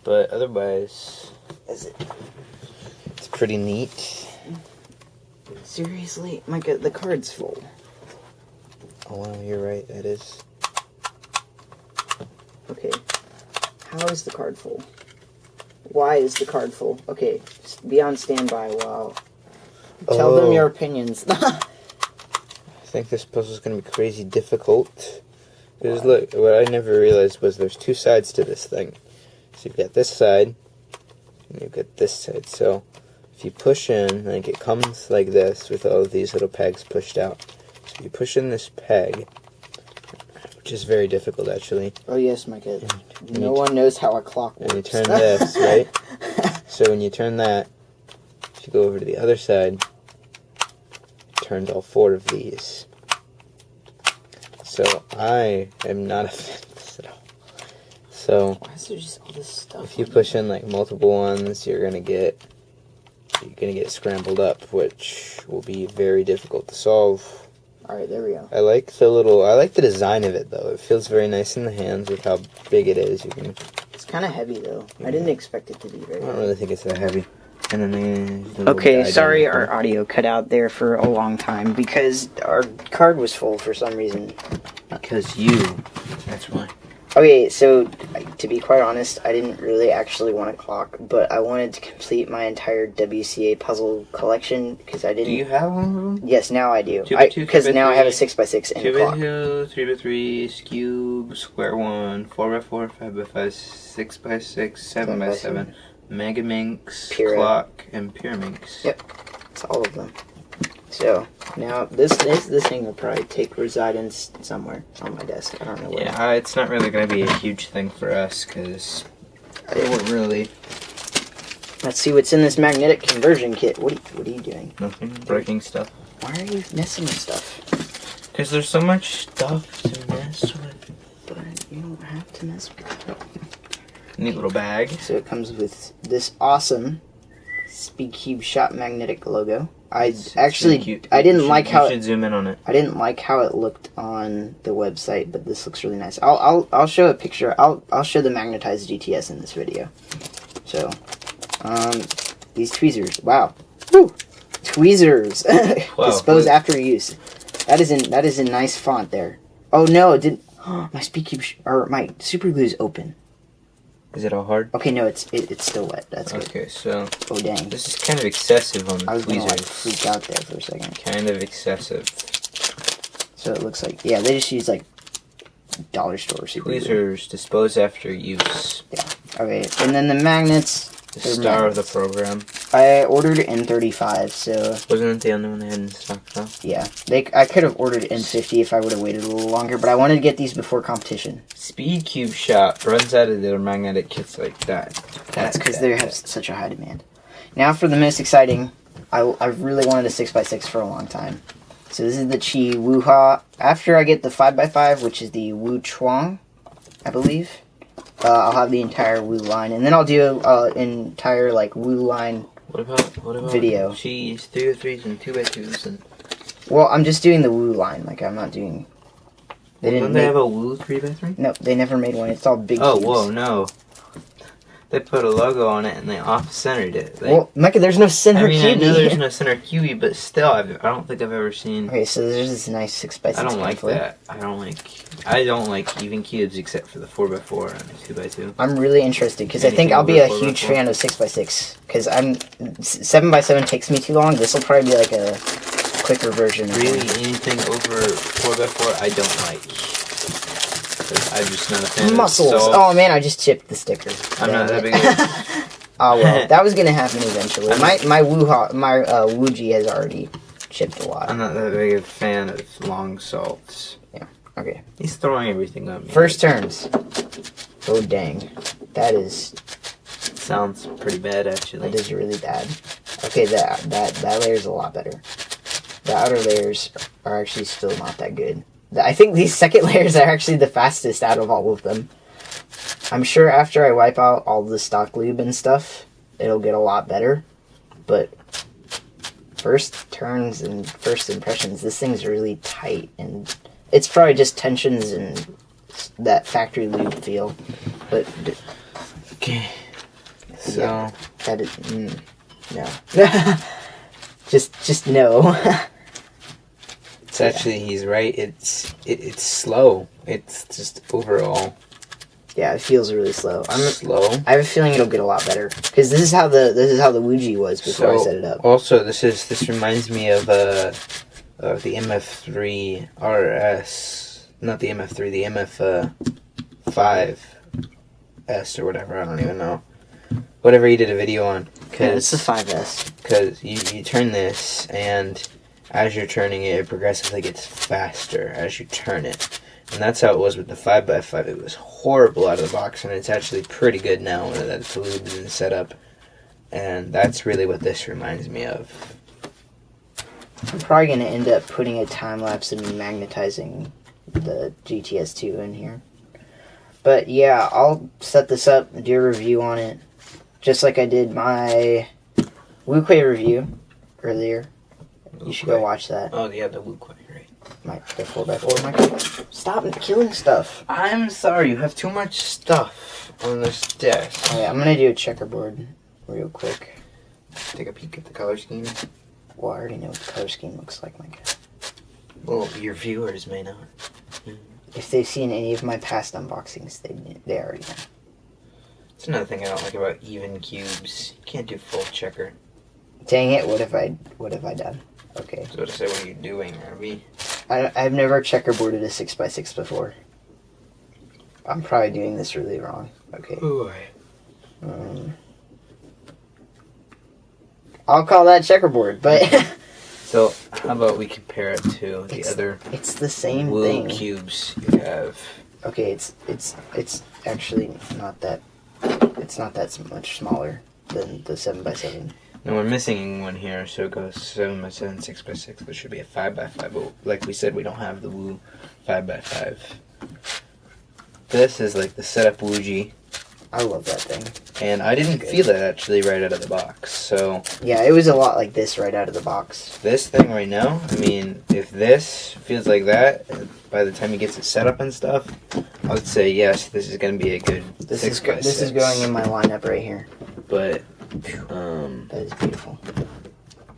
But otherwise, Is it? it's pretty neat. Seriously? My God, the card's full. Oh, wow, you're right, that is. Okay. How is the card full? Why is the card full? Okay, be on standby while... Tell them your opinions. I think this puzzle's going to be crazy difficult. Because look, what I never realized was there's two sides to this thing. So you've got this side, and you've got this side. So if you push in, like it comes like this with all of these little pegs pushed out. So you push in this peg, which is very difficult actually. Oh yes, my kid. No one knows how a clock works. And you turn this, right? So when you turn that, if you go over to the other side, it turns all four of these. So I am not a fan of this at all. So Why is there just all this stuff? if you push in like multiple ones, you're gonna get scrambled up, which will be very difficult to solve. Alright, there we go. I like the design of it though. It feels very nice in the hands with how big it is. It's kind of heavy though. I didn't expect it to be very I don't heavy. really think it's that heavy. And then the little Okay, guy sorry down our audio cut out there for a long time because our card was full for some reason. because you. That's why. Okay, so to be quite honest, I didn't really actually want a clock, but I wanted to complete my entire WCA puzzle collection because I didn't. Do you have one of them? Yes, now I do. 2x2, Because now I have a 3x3, 6x6 and a clock. 2x2, 3x3, Skewb, Square One, 4x4, 5x5, 6x6, 7x7, Megaminx, Pyra. Clock, and Pyraminx. Yep, it's all of them. So now this thing will probably reside in somewhere on my desk. I don't know where. Yeah, it's not really going to be a huge thing for us because it won't really. Let's see what's in this magnetic conversion kit. What are you doing? Nothing. Breaking stuff. Why are you messing with stuff? Because there's so much stuff to mess with. But you don't have to mess with it. Neat little bag. So it comes with this awesome SpeedCubeShop magnetic logo. I didn't like how you should zoom in on it. I didn't like how it looked on the website, but this looks really nice. I'll show a picture. I'll show the magnetized GTS in this video. So, these tweezers. Wow. Woo! Tweezers. Wow, Dispose after use. That is in nice font there. Oh no, it didn't. My my super glue is open. Is it all hard? Okay, no, it's still wet. That's good. Okay, so Oh dang. this is kind of excessive on the I was gonna like tweezers. freak out there for a second. Kind of excessive. So it looks like, yeah, they just use like dollar store super glue. Tweezers dispose after use. Yeah. Okay, and then the magnets. The they're star of the magnets. program. I ordered N35, so Wasn't it the only one they had in stock though? yeah. I could have ordered N50 if I would have waited a little longer, but I wanted to get these before competition. SpeedCubeShop runs out of their magnetic kits like that. That's because they have such a high demand. Now for the most exciting, I've really wanted a 6x6 for a long time. So this is the QiYi WuHa. After I get the 5x5, which is the WuChuang, I believe, I'll have the entire Wu line, and then I'll do an entire like Wu line. What about Video. She's 3x3s and 2x2s and. Well, I'm just doing the Wu line. Like I'm not doing. Don't they have a Wu 3x3? No, they never made one. It's all big. Oh, cubes. whoa, no. They put a logo on it and they off-centered it. Well, Mecca, there's no center I mean, I know there's QB. no center QB, but still, I don't think I've ever seen. Okay, so there's this nice 6x6. I don't like conflict. that. I don't like even cubes except for the 4x4 and the 2x2. I'm really interested because I think Anything I'll be a over 4x4? huge fan of 6x6 because 7x7 takes me too long. This will probably be like a quicker version. Of Really, one. anything over 4x4, I don't like. 'Cause I'm just not a fan Muscles. of Oh man, I just chipped the sticker. I'm not that big of a... Oh well, that was gonna happen eventually. My WuJi has already chipped a lot. I'm not that big of a fan of long salts. Okay, He's throwing everything at me. first turns. Oh dang, that is Sounds pretty bad, actually. That is really bad. Okay, that layer's a lot better. The outer layers are actually still not that good. I think these second layers are actually the fastest out of all of them. I'm sure after I wipe out all the stock lube and stuff, it'll get a lot better. But first turns and first impressions, this thing's really tight, and it's probably just tensions and that factory lube feel. But Okay. So yeah, that is no. just no. it's actually he's right. It's slow. It's just overall Yeah, it feels really slow. slow. I have a feeling it'll get a lot better because this is how the WuJi was before I set it up. Also, this reminds me of the MF3 RS, not the MF3, the MF5 S or whatever. I don't even know. Whatever he did a video on. Yeah, it's the 5S. Because you turn this, and as you're turning it, it progressively gets faster as you turn it. And that's how it was with the 5x5. It was horrible out of the box, and it's actually pretty good now that it's lubed and set up. And that's really what this reminds me of. I'm probably going to end up putting a time-lapse and magnetizing the GTS2 in here. But yeah, I'll set this up, do a review on it, just like I did my Wuque review earlier. You should go watch that. Oh, yeah, the Wuque, right. The 4x4 microphone. Stop killing stuff. I'm sorry, you have too much stuff on this desk. Alright, I'm going to do a checkerboard real quick. Take a peek at the color scheme. Well, I already know what the color scheme looks like, my guy. Well, your viewers may not. If they've seen any of my past unboxings, they already know. It's another thing I don't like about even cubes. You can't do full checker. Dang it, what have I done? Okay. So to say, what are you doing, Ruby? I've never checkerboarded a 6x6 before. I'm probably doing this really wrong. Okay. I'll call that checkerboard, but... So, how about we compare it to the other It's the same Wu thing. cubes you have? Okay, it's actually not that... It's not that much smaller than the 7x7. No, we're missing one here, so it goes 7x7, 6x6, which should be a 5x5. But like we said, we don't have the Wu 5x5. This is like the setup WuJi, I love that thing. and I didn't feel that actually right out of the box. So Yeah, it was a lot like this right out of the box. this thing right now, I mean, if this feels like that, by the time he gets it set up and stuff, I would say yes, this is going to be a good 6x6. This is going in my lineup right here. But That is beautiful.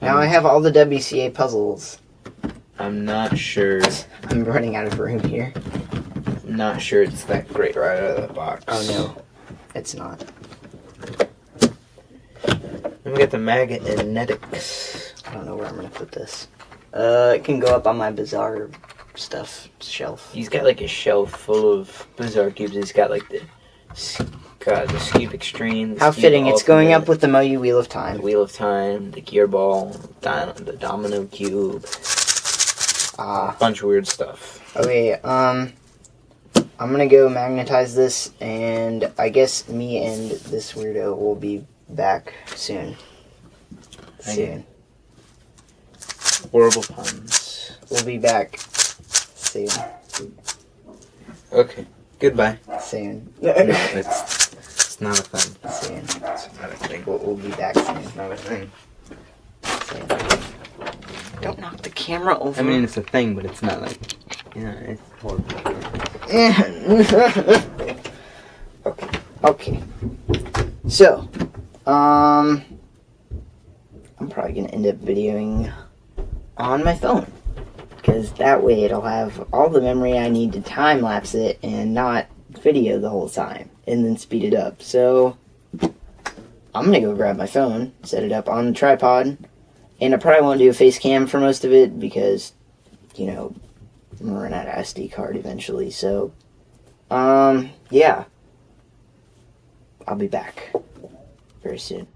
Now I have all the WCA puzzles. I'm not sure. I'm running out of room here. Not sure it's that great right out of the box. Oh no, it's not. Then we got the Magnetics. I don't know where I'm gonna put this. It can go up on my bizarre stuff shelf. He's got like a shelf full of bizarre cubes. He's got like the Skewb Extreme. The How Skewb fitting! It's going Ultimate, up with the Moyu Wheel of the Time. Wheel of Time, the Gear Ball, the Domino Cube, a bunch of weird stuff. Okay, I'm gonna go magnetize this, and I guess me and this weirdo will be back soon. Okay. Horrible puns. We'll be back soon. Okay. Goodbye. Soon. No, it's not a thing. Soon. It's not a thing. We'll be back soon. It's not a thing. Soon. Don't knock the camera over. I mean, it's a thing, but it's not like, it's horrible. Okay. So, I'm probably gonna end up videoing on my phone, because that way it'll have all the memory I need to time lapse it and not video the whole time and then speed it up. So I'm gonna go grab my phone, set it up on the tripod, and I probably won't do a face cam for most of it because, I'm gonna run out of SD card eventually. So, yeah, I'll be back very soon.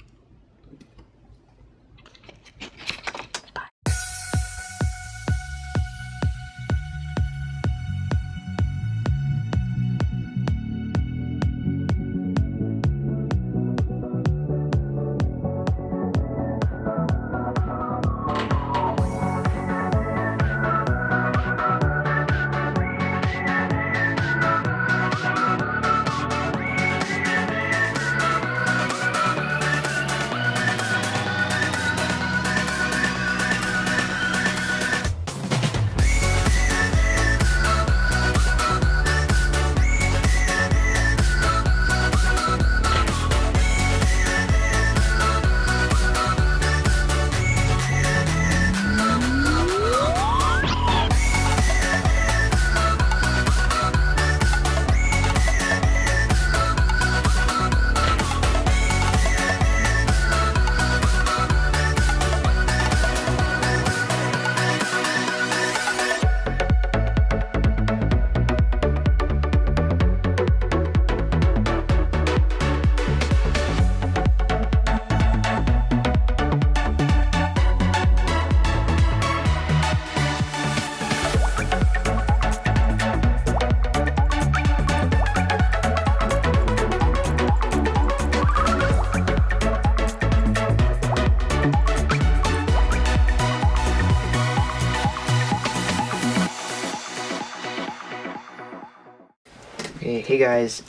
Okay, hey guys,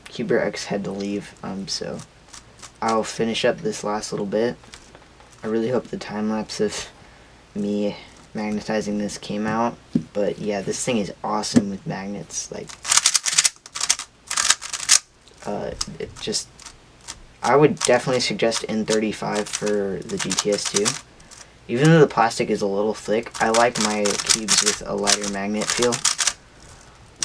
Cuber had to leave, so I'll finish up this last little bit. I really hope the time-lapse of me magnetizing this came out, but yeah, this thing is awesome with magnets. Like, it just, I would definitely suggest N35 for the GTS2. Even though the plastic is a little thick, I like my cubes with a lighter magnet feel.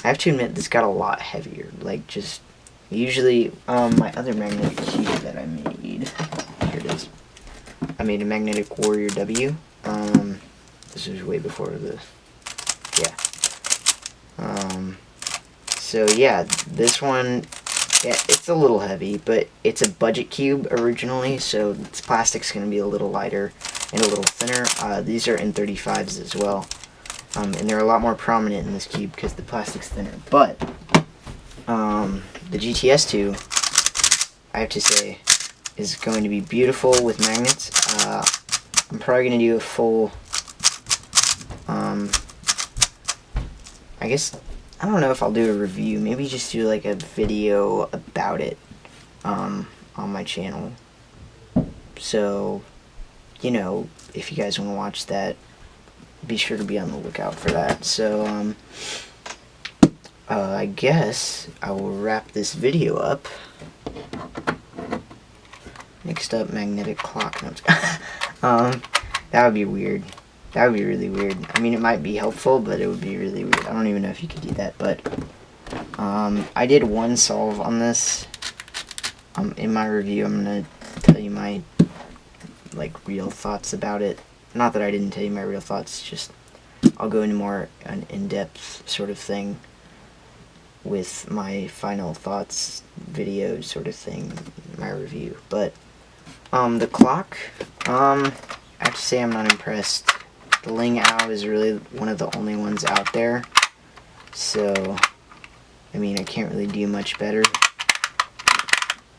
I have to admit, this got a lot heavier. Like, just, usually, my other magnetic cube that I made, here it is. I made a Magnetic Warrior W. This was way before the, yeah. So yeah, this one, yeah, it's a little heavy, but it's a budget cube originally, so its plastic's going to be a little lighter and a little thinner. These are N35s as well, and they're a lot more prominent in this cube because the plastic's thinner. But the GTS2, I have to say, is going to be beautiful with magnets. I'm probably going to do a full, I guess, I don't know if I'll do a review, maybe just do like a video about it on my channel. So, you know, if you guys want to watch that, be sure to be on the lookout for that. So, I guess I will wrap this video up. Mixed up magnetic clock notes. That would be weird. That would be really weird. I mean, it might be helpful, but it would be really weird. I don't even know if you could do that, but I did one solve on this. In my review, I'm gonna tell you my like real thoughts about it. Not that I didn't tell you my real thoughts, just I'll go into more an in-depth sort of thing with my final thoughts video sort of thing, my review. But the clock, I have to say I'm not impressed. The Ling Ao is really one of the only ones out there, so I mean, I can't really do much better.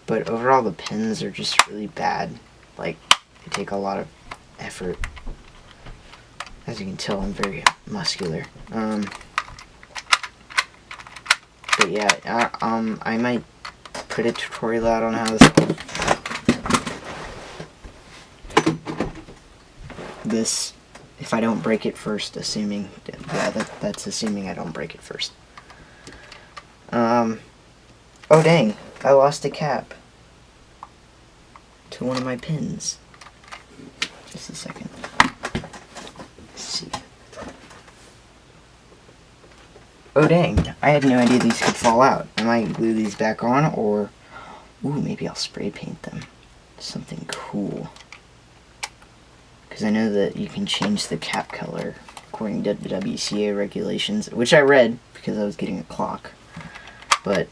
But overall, the pins are just really bad. Like, they take a lot of effort. As you can tell, I'm very muscular. But yeah, I might put a tutorial out on how this, if I don't break it first, assuming, yeah, that's assuming I don't break it first. Oh dang, I lost a cap to one of my pins. Just a second. Let's see. Oh dang, I had no idea these could fall out. I might glue these back on, or, ooh, maybe I'll spray paint them. Something cool. Because I know that you can change the cap color according to WCA regulations, which I read because I was getting a clock. But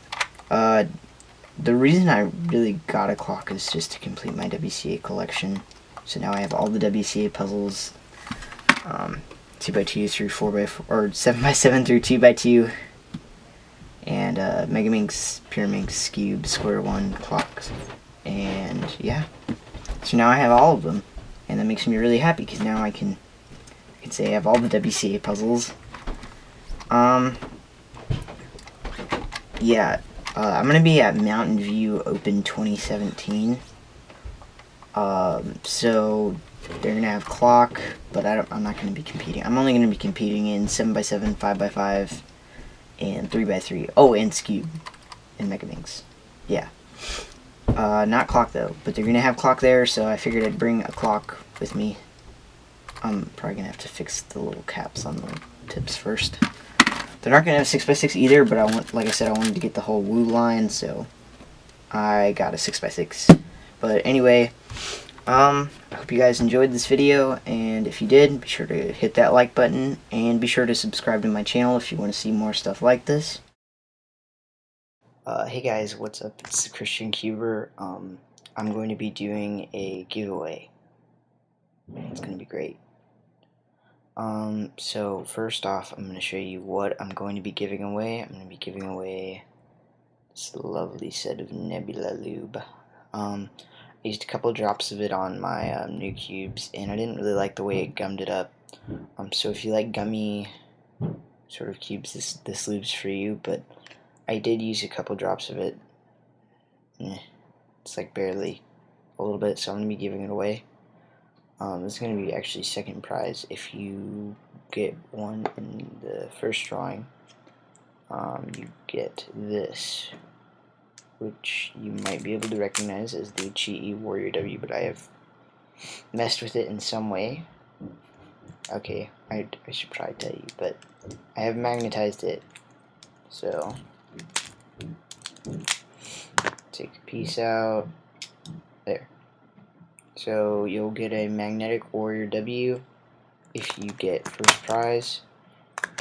the reason I really got a clock is just to complete my WCA collection. So now I have all the WCA puzzles, 2x2 through 4x4, or 7x7 through 2x2, and Megaminx, Pyraminx, Skewb, Square One clocks. And yeah, so now I have all of them, and that makes me really happy because now I can say I have all the WCA puzzles. Yeah, I'm gonna be at Mountain View Open 2017. So they're gonna have clock, but I'm not gonna be competing. I'm only gonna be competing in 7x7, 5x5, and 3x3. Oh, and Skewb and Megaminx. Yeah. Not clock though, but they're gonna have clock there, so I figured I'd bring a clock with me. I'm probably gonna have to fix the little caps on the tips first. They're not gonna have 6x6 either, but like I said, I wanted to get the whole Wu line, so I got a 6x6. But anyway, I hope you guys enjoyed this video, and if you did, be sure to hit that like button, and be sure to subscribe to my channel if you want to see more stuff like this. Hey guys, what's up? It's QiYi. I'm going to be doing a giveaway. It's going to be great. So first off, I'm going to show you what I'm going to be giving away. I'm going to be giving away this lovely set of Nebula lube. I used a couple drops of it on my new cubes, and I didn't really like the way it gummed it up. So if you like gummy sort of cubes, this lube's for you, but I did use a couple drops of it. It's like barely a little bit, so I'm going to be giving it away. This is going to be actually second prize. If you get one in the first drawing, you get this, which you might be able to recognize as the QiYi Warrior W, but I have messed with it in some way. Okay, I should probably tell you, but I have magnetized it. So, take a piece out. There. So, you'll get a Magnetic Warrior W if you get first prize,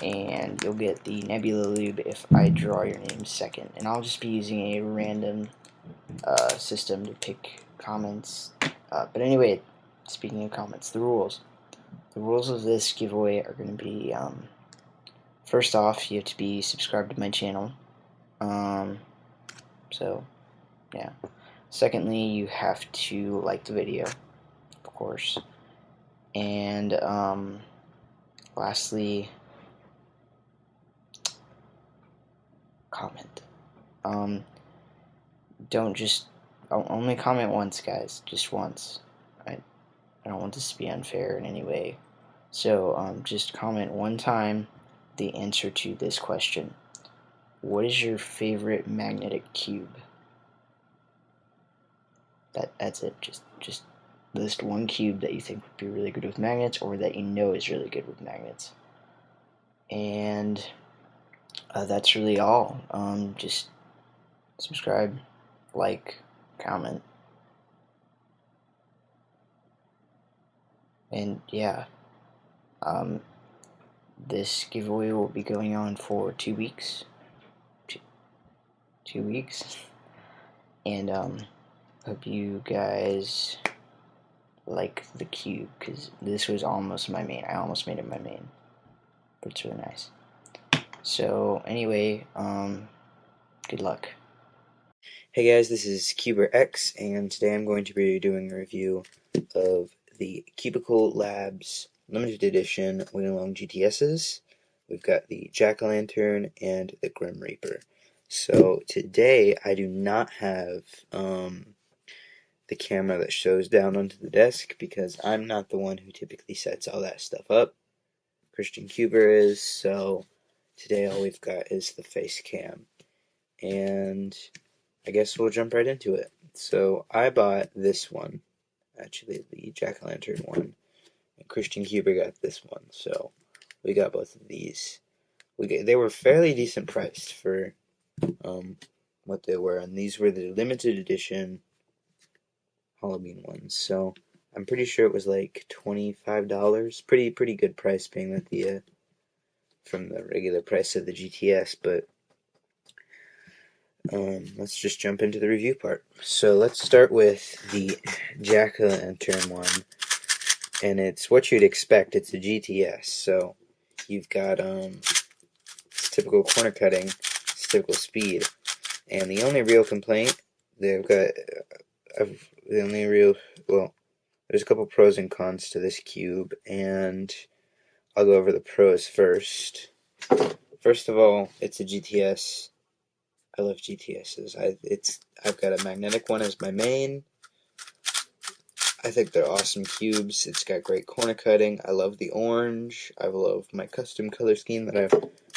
and you'll get the Nebula lube if I draw your name second. And I'll just be using a random system to pick comments. But anyway, speaking of comments, the rules. The rules of this giveaway are going to be, first off, you have to be subscribed to my channel. So, yeah. Secondly, you have to like the video, of course. And, lastly, comment. Don't just, only comment once, guys, just once. I don't want this to be unfair in any way. So, just comment one time the answer to this question. What is your favorite magnetic cube? That's it. Just list one cube that you think would be really good with magnets, or that you know is really good with magnets. And that's really all. Just subscribe, like, comment. And yeah, this giveaway will be going on for 2 weeks. 2 weeks. And hope you guys like the cube, because this was almost my main. I almost made it my main, but it's really nice. So anyway, good luck. Hey guys, this is Preamble, and today I'm going to be doing a review of the Cubicle Labs limited edition Weilong GTSs. We've got the Jack-o'-lantern and the Grim Reaper. So today I do not have the camera that shows down onto the desk, because I'm not the one who typically sets all that stuff up. Quber is, so today all we've got is the face cam. And I guess we'll jump right into it. So I bought this one, actually the Jack-o'-lantern one, and Cuber got this one. So we got both of these. They were fairly decent priced for what they were, and these were the limited edition Halloween ones. So I'm pretty sure it was like $25. Pretty good price, being that the from the regular price of the GTS, but let's just jump into the review part. So let's start with the Jack-o'-lantern one, and it's what you'd expect. It's a GTS, so you've got it's typical corner cutting, it's typical speed, and the only real complaint they've got, well, there's a couple pros and cons to this cube, and I'll go over the pros first. First of all, it's a GTS. I love GTSs. I've got a magnetic one as my main. I think they're awesome cubes. It's got great corner cutting. I love the orange. I love my custom color scheme my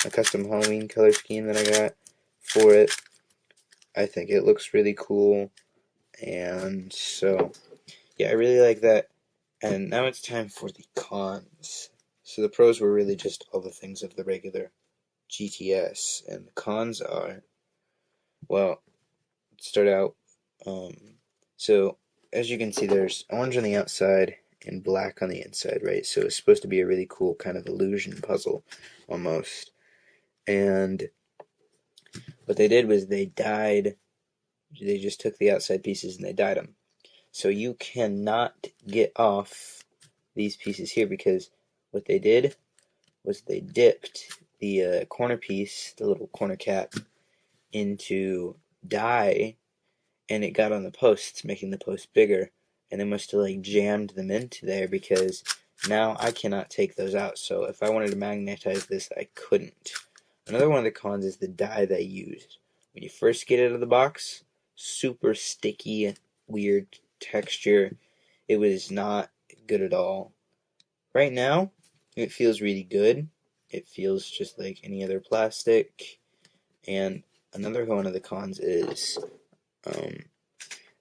custom Halloween color scheme that I got for it. I think it looks really cool, and so yeah, I really like that. And now it's time for the cons. So the pros were really just all the things of the regular GTS, and the cons are, well, let's start out. So as you can see, there's orange on the outside and black on the inside, right? So it's supposed to be a really cool kind of illusion puzzle, almost. And what they did was they just took the outside pieces and they dyed them. So you cannot get off these pieces here, because what they did was they dipped the corner piece, the little corner cap, into dye, and it got on the posts, making the post bigger, and they must have like jammed them into there, because now I cannot take those out. So if I wanted to magnetize this, I couldn't. Another one of the cons is the dye they used. When you first get it out of the box, super sticky, weird texture. It was not good at all. Right now, it feels really good. It feels just like any other plastic. And another one of the cons is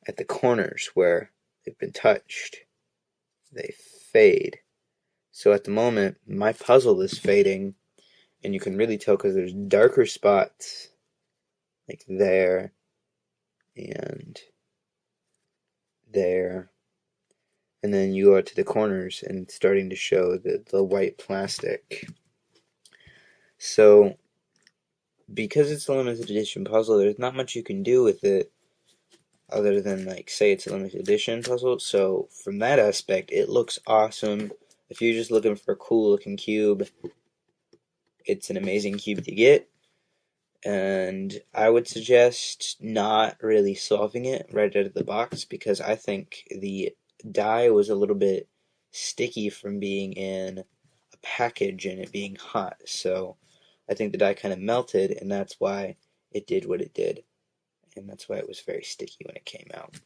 at the corners where they've been touched, they fade. So at the moment, my puzzle is fading, and you can really tell because there's darker spots like there and there. And then you go out to the corners and it's starting to show the white plastic. So, because it's a limited edition puzzle, there's not much you can do with it other than, like, say it's a limited edition puzzle. So, from that aspect, it looks awesome. If you're just looking for a cool looking cube, it's an amazing cube to get. And I would suggest not really solving it right out of the box because I think the dye was a little bit sticky from being in a package and it being hot. So I think the dye kind of melted, and that's why it did what it did. And that's why it was very sticky when it came out.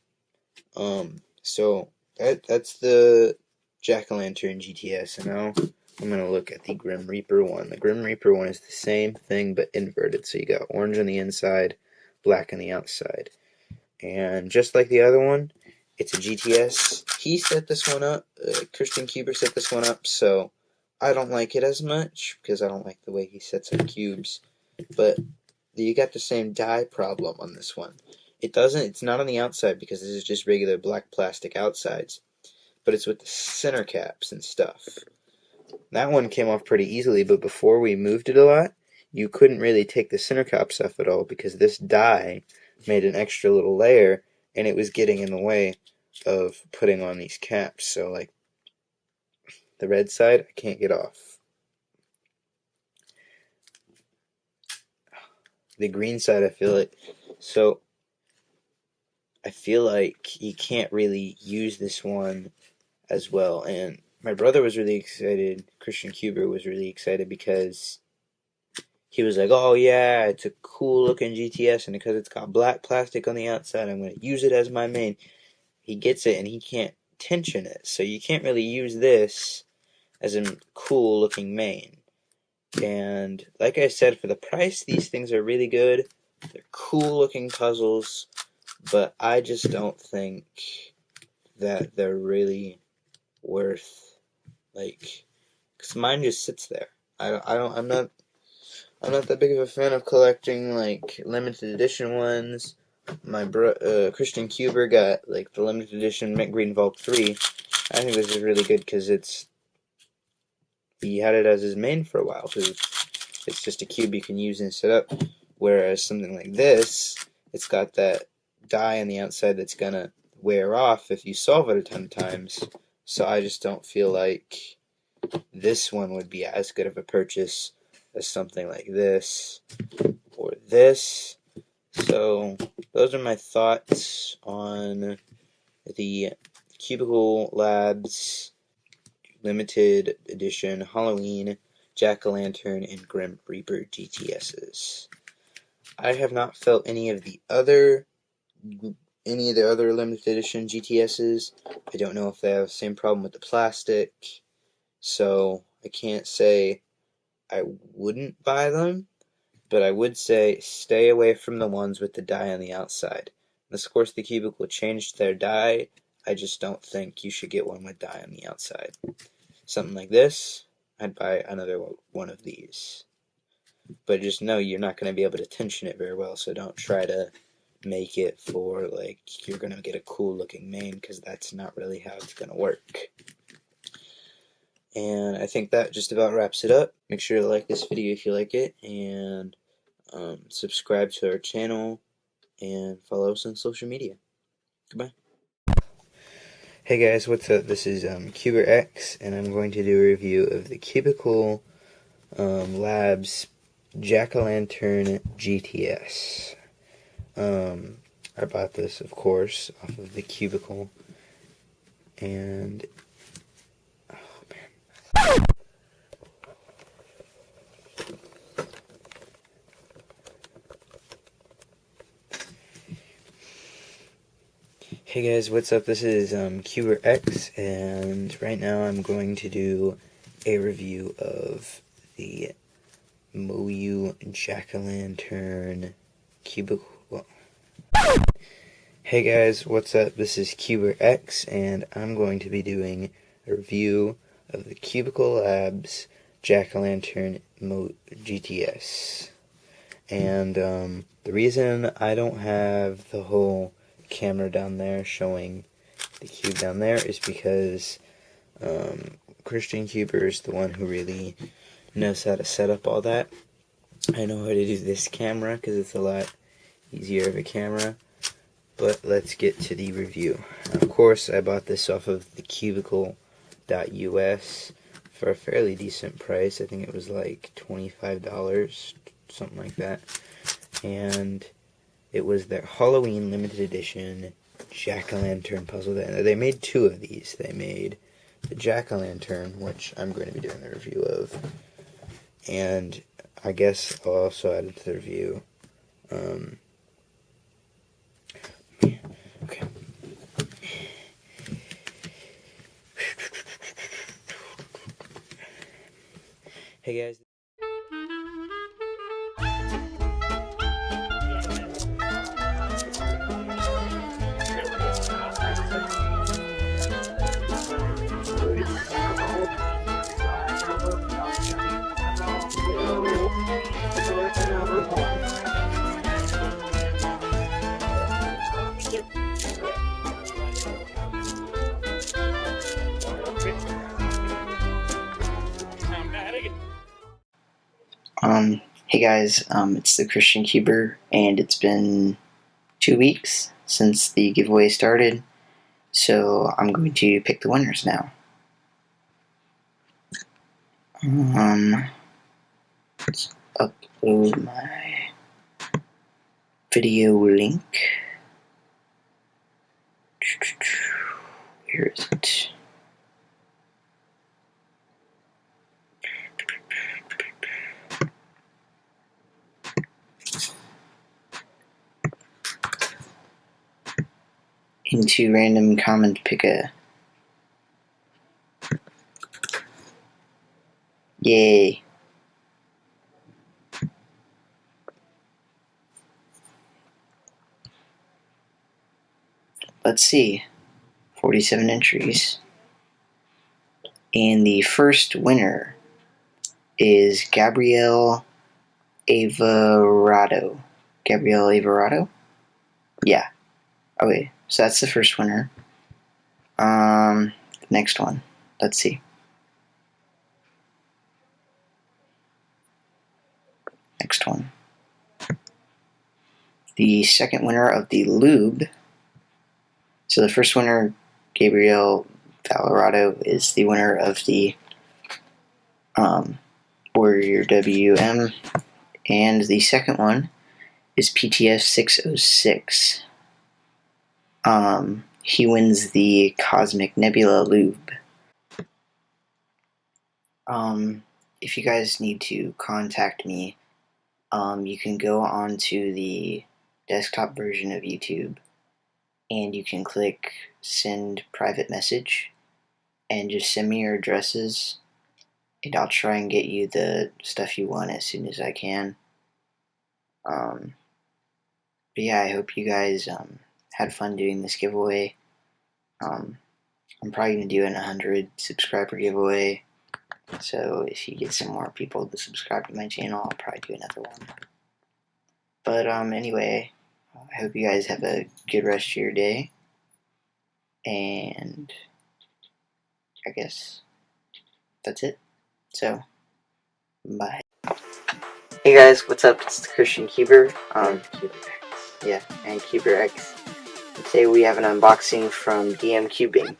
So that's the Jack-o'-lantern GTS. And now I'm going to look at the Grim Reaper one. The Grim Reaper one is the same thing but inverted. So you got orange on the inside, black on the outside. And just like the other one, it's a GTS. He set this one up. Christian Cuber set this one up. So I don't like it as much because I don't like the way he sets up cubes. But you got the same dye problem on this one. It's not on the outside because this is just regular black plastic outsides. But it's with the center caps and stuff. That one came off pretty easily, but before we moved it a lot, you couldn't really take the center caps off at all because this dye made an extra little layer and it was getting in the way of putting on these caps. So, like, the red side, I can't get off. The green side, I feel it. So, I feel like you can't really use this one as well. And my brother was really excited. Christian Cuber was really excited because he was like, oh yeah, it's a cool looking GTS, and because it's got black plastic on the outside, I'm going to use it as my main. He gets it and he can't tension it. So you can't really use this as a cool looking main. And like I said, for the price, these things are really good. They're cool looking puzzles, but I just don't think that they're really worth, like, because mine just sits there. I'm not that big of a fan of collecting like limited edition ones. My Christian Cuber got like the limited edition Mint Green Valk 3. I think this is really good because he had it as his main for a while because it's just a cube you can use and set up. Whereas something like this, it's got that dye on the outside that's gonna wear off if you solve it a ton of times. So I just don't feel like this one would be as good of a purchase as something like this or this. So those are my thoughts on the Cubicle Labs limited edition Halloween Jack-o'-lantern and Grim Reaper GTSs. I have not felt any of the other limited edition GTSs. I don't know if they have the same problem with the plastic, so I can't say I wouldn't buy them, but I would say stay away from the ones with the dye on the outside. Unless, of course, the Cubicle changed their dye, I just don't think you should get one with dye on the outside. Something like this, I'd buy another one of these. But just know you're not going to be able to tension it very well, so don't try to make it for, like, you're going to get a cool looking main, because that's not really how it's going to work. And I think that just about wraps it up. Make sure to like this video if you like it, and subscribe to our channel, and follow us on social media. Goodbye. Hey guys, what's up? This is CuberX, and I'm going to do a review of the Cubicle Labs Jack-o'-lantern GTS. I bought this, of course, off of the Cubicle, and Hey guys, what's up? This is QiYi, and right now I'm going to do a review of the Moyu Jack-o'-lantern Cubicle. Hey guys, what's up? This is QiYi, and I'm going to be doing a review of the Cubicle Labs Jack-o'-lantern GTS. And the reason I don't have the whole camera down there showing the cube down there is because QuiYi is the one who really knows how to set up all that. I know how to do this camera because it's a lot easier of a camera, but let's get to the review. Of course, I bought this off of the Cubicle.us for a fairly decent price. I think it was like $25, something like that, and it was their Halloween limited edition Jack-o'-lantern puzzle. They made two of these. They made the Jack-o'-lantern, which I'm going to be doing a review of, and I guess I'll also add it to the review. Okay. Hey guys. Hey guys, it's the QuiYi, and it's been 2 weeks since the giveaway started, so I'm going to pick the winners now. Let's upload my video link. Where is it? Into random comment picker. Yay. Let's see. 47 entries. And the first winner is Gabrielle Avarado. Gabrielle Avarado? Yeah. Okay, so that's the first winner. Next one. Let's see. Next one. The second winner of the lube. So the first winner, Gabrielle Valorado, is the winner of the Warrior WM. And the second one is PTS 606. He wins the Cosmic Nebula lube. If you guys need to contact me, you can go onto the desktop version of YouTube, and you can click send private message, and just send me your addresses, and I'll try and get you the stuff you want as soon as I can. But yeah, I hope you guys had fun doing this giveaway. I'm probably going to do an 100 subscriber giveaway, so if you get some more people to subscribe to my channel, I'll probably do another one. But anyway, I hope you guys have a good rest of your day, and I guess that's it. So, bye. Hey guys, what's up? It's the QuiYi. Yeah, and QiYi. Today we have an unboxing from DM Cubing.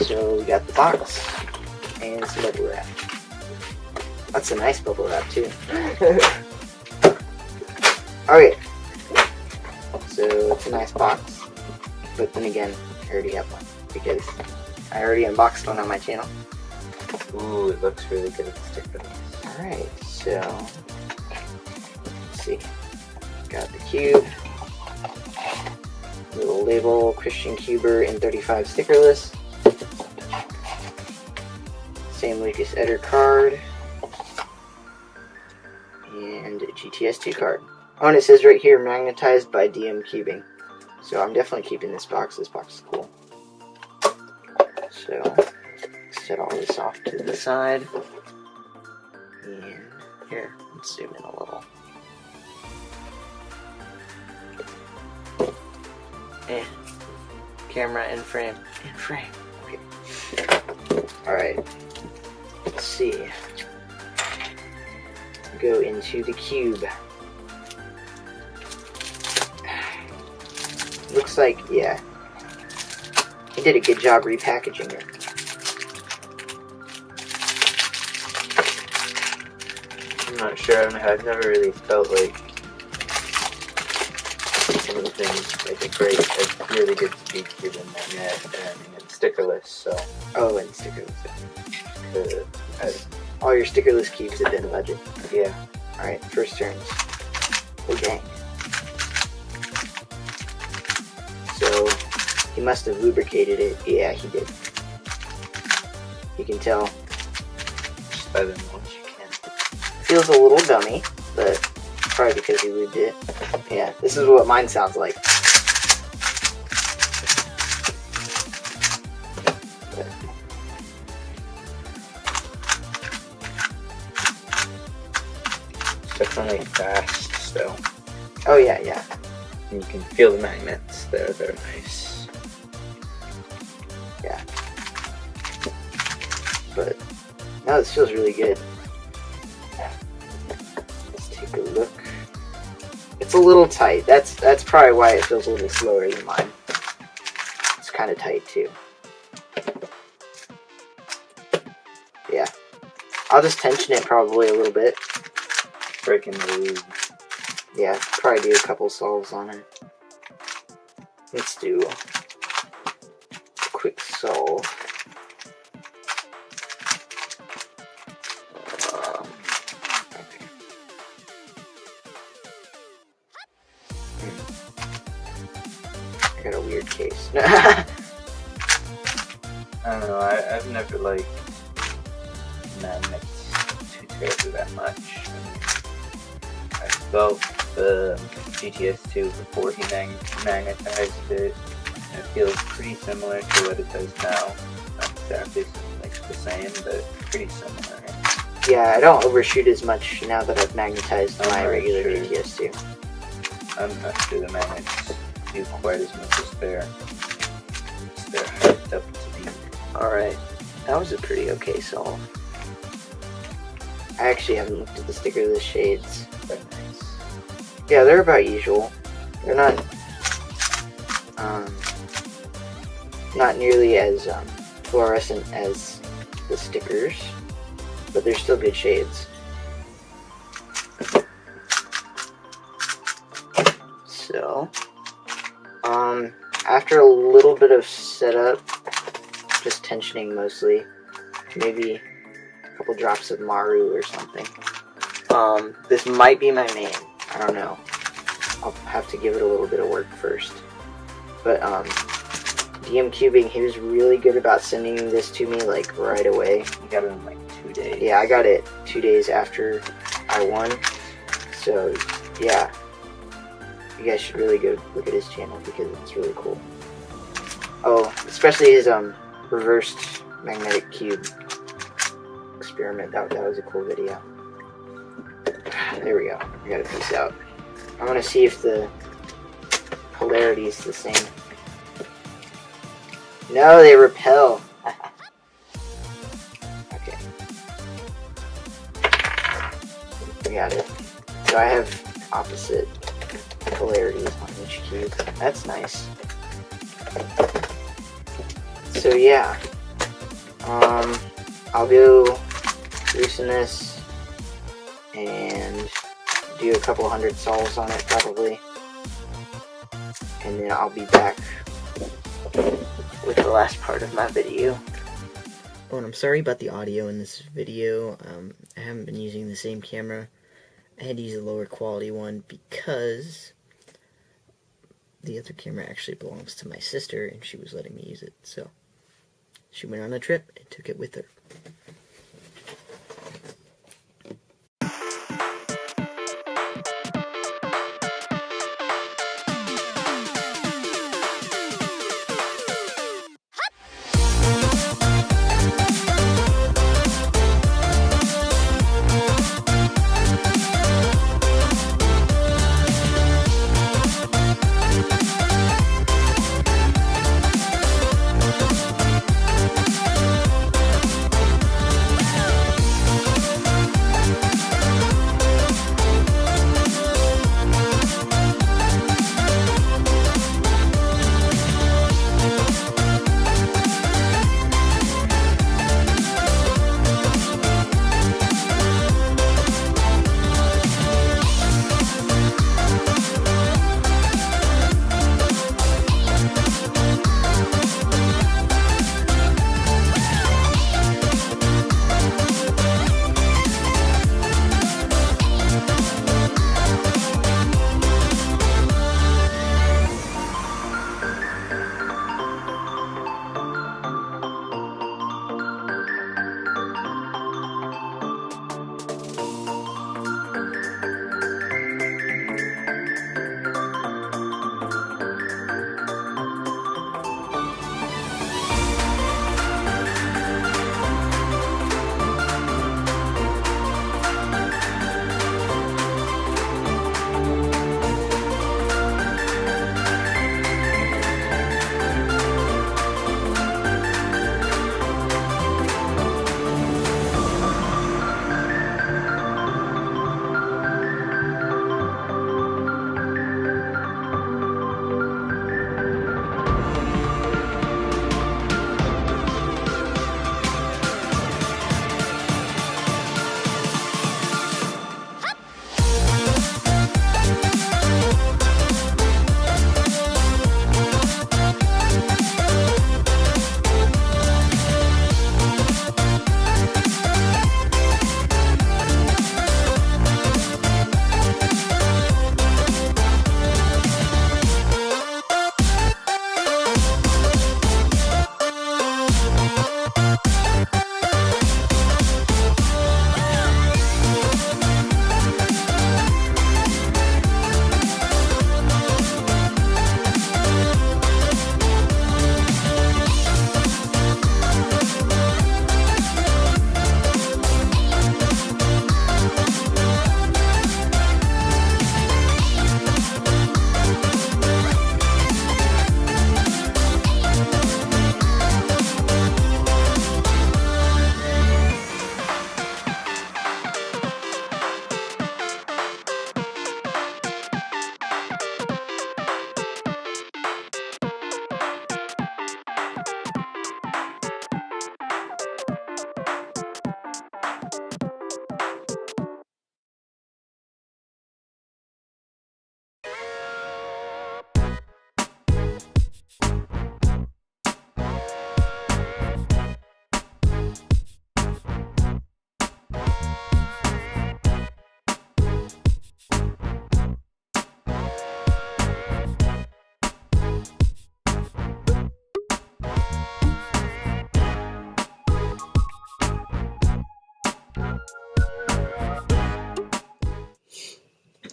So we got the box and some bubble wrap. That's a nice bubble wrap too. Okay. So it's a nice box. But then again, I already have one. Because I already unboxed one on my channel. Ooh, it looks really good with the sticker. Alright, so let's see. Got the cube. Little label, Christian Cuber in 35 stickerless. Same Lucas Eder card. And a GTS2 card. Oh, and it says right here, magnetized by DM Cubing. So I'm definitely keeping this box. This box is cool. So, set all this off to the side. And here, let's zoom in a little. And camera in frame. In frame. Okay. Alright. Let's see. Go into the cube. Looks like, yeah. He did a good job repackaging it. I'm not sure. I've never really felt like some of the things like a really good SpeedCube and magnet and stickerless. So. Oh, and stickerless. All your stickerless cubes have been budget. Yeah. Alright, first turns. Oh dang. So, he must have lubricated it. Yeah, he did. You can tell. Just by the ones you can. Feels a little dummy, but probably because he lubed it. Yeah, this is what mine sounds like. Definitely fast still. Oh yeah, yeah. And you can feel the magnets there, they're nice. Yeah. But no, this feels really good. Let's take a look. It's a little tight. That's probably why it feels a little slower than mine. It's kind of tight too. Yeah. I'll just tension it probably a little bit. Breaking the lube. Yeah, probably do a couple solves on it. Let's do a quick solve. Okay. I got a weird case. I don't know, I've never liked magnets too terribly that much. I felt the GTS2 before he magnetized it, and it feels pretty similar to what it does now. Not exactly like the same, but pretty similar. Yeah, I don't overshoot as much now that I've magnetized my regular GTS2. I'm not sure the magnets do quite as much as they're hyped up to be. Alright, that was a pretty okay solve. I actually haven't looked at the stickerless shades. Very nice. Yeah, they're about usual. They're not nearly as fluorescent as the stickers, but they're still good shades. So, after a little bit of setup, just tensioning mostly, maybe a couple drops of Maru or something. This might be my main. I don't know. I'll have to give it a little bit of work first. But DM Cubing, he was really good about sending this to me like right away. You got it in like 2 days. Yeah, I got it 2 days after I won. So yeah, you guys should really go look at his channel because it's really cool. Oh, especially his reversed magnetic cube experiment. That was a cool video. There we go. I got a piece out. I want to see if the polarity is the same. No, they repel. Okay. I got it. So I have opposite polarities on each cube. That's nice. So yeah. I'll go loosen this and do a couple hundred solves on it probably, and then I'll be back with the last part of my video. Oh, and I'm sorry about the audio in this video. I haven't been using the same camera. I had to use a lower quality one because the other camera actually belongs to my sister and she was letting me use it. So she went on a trip and took it with her.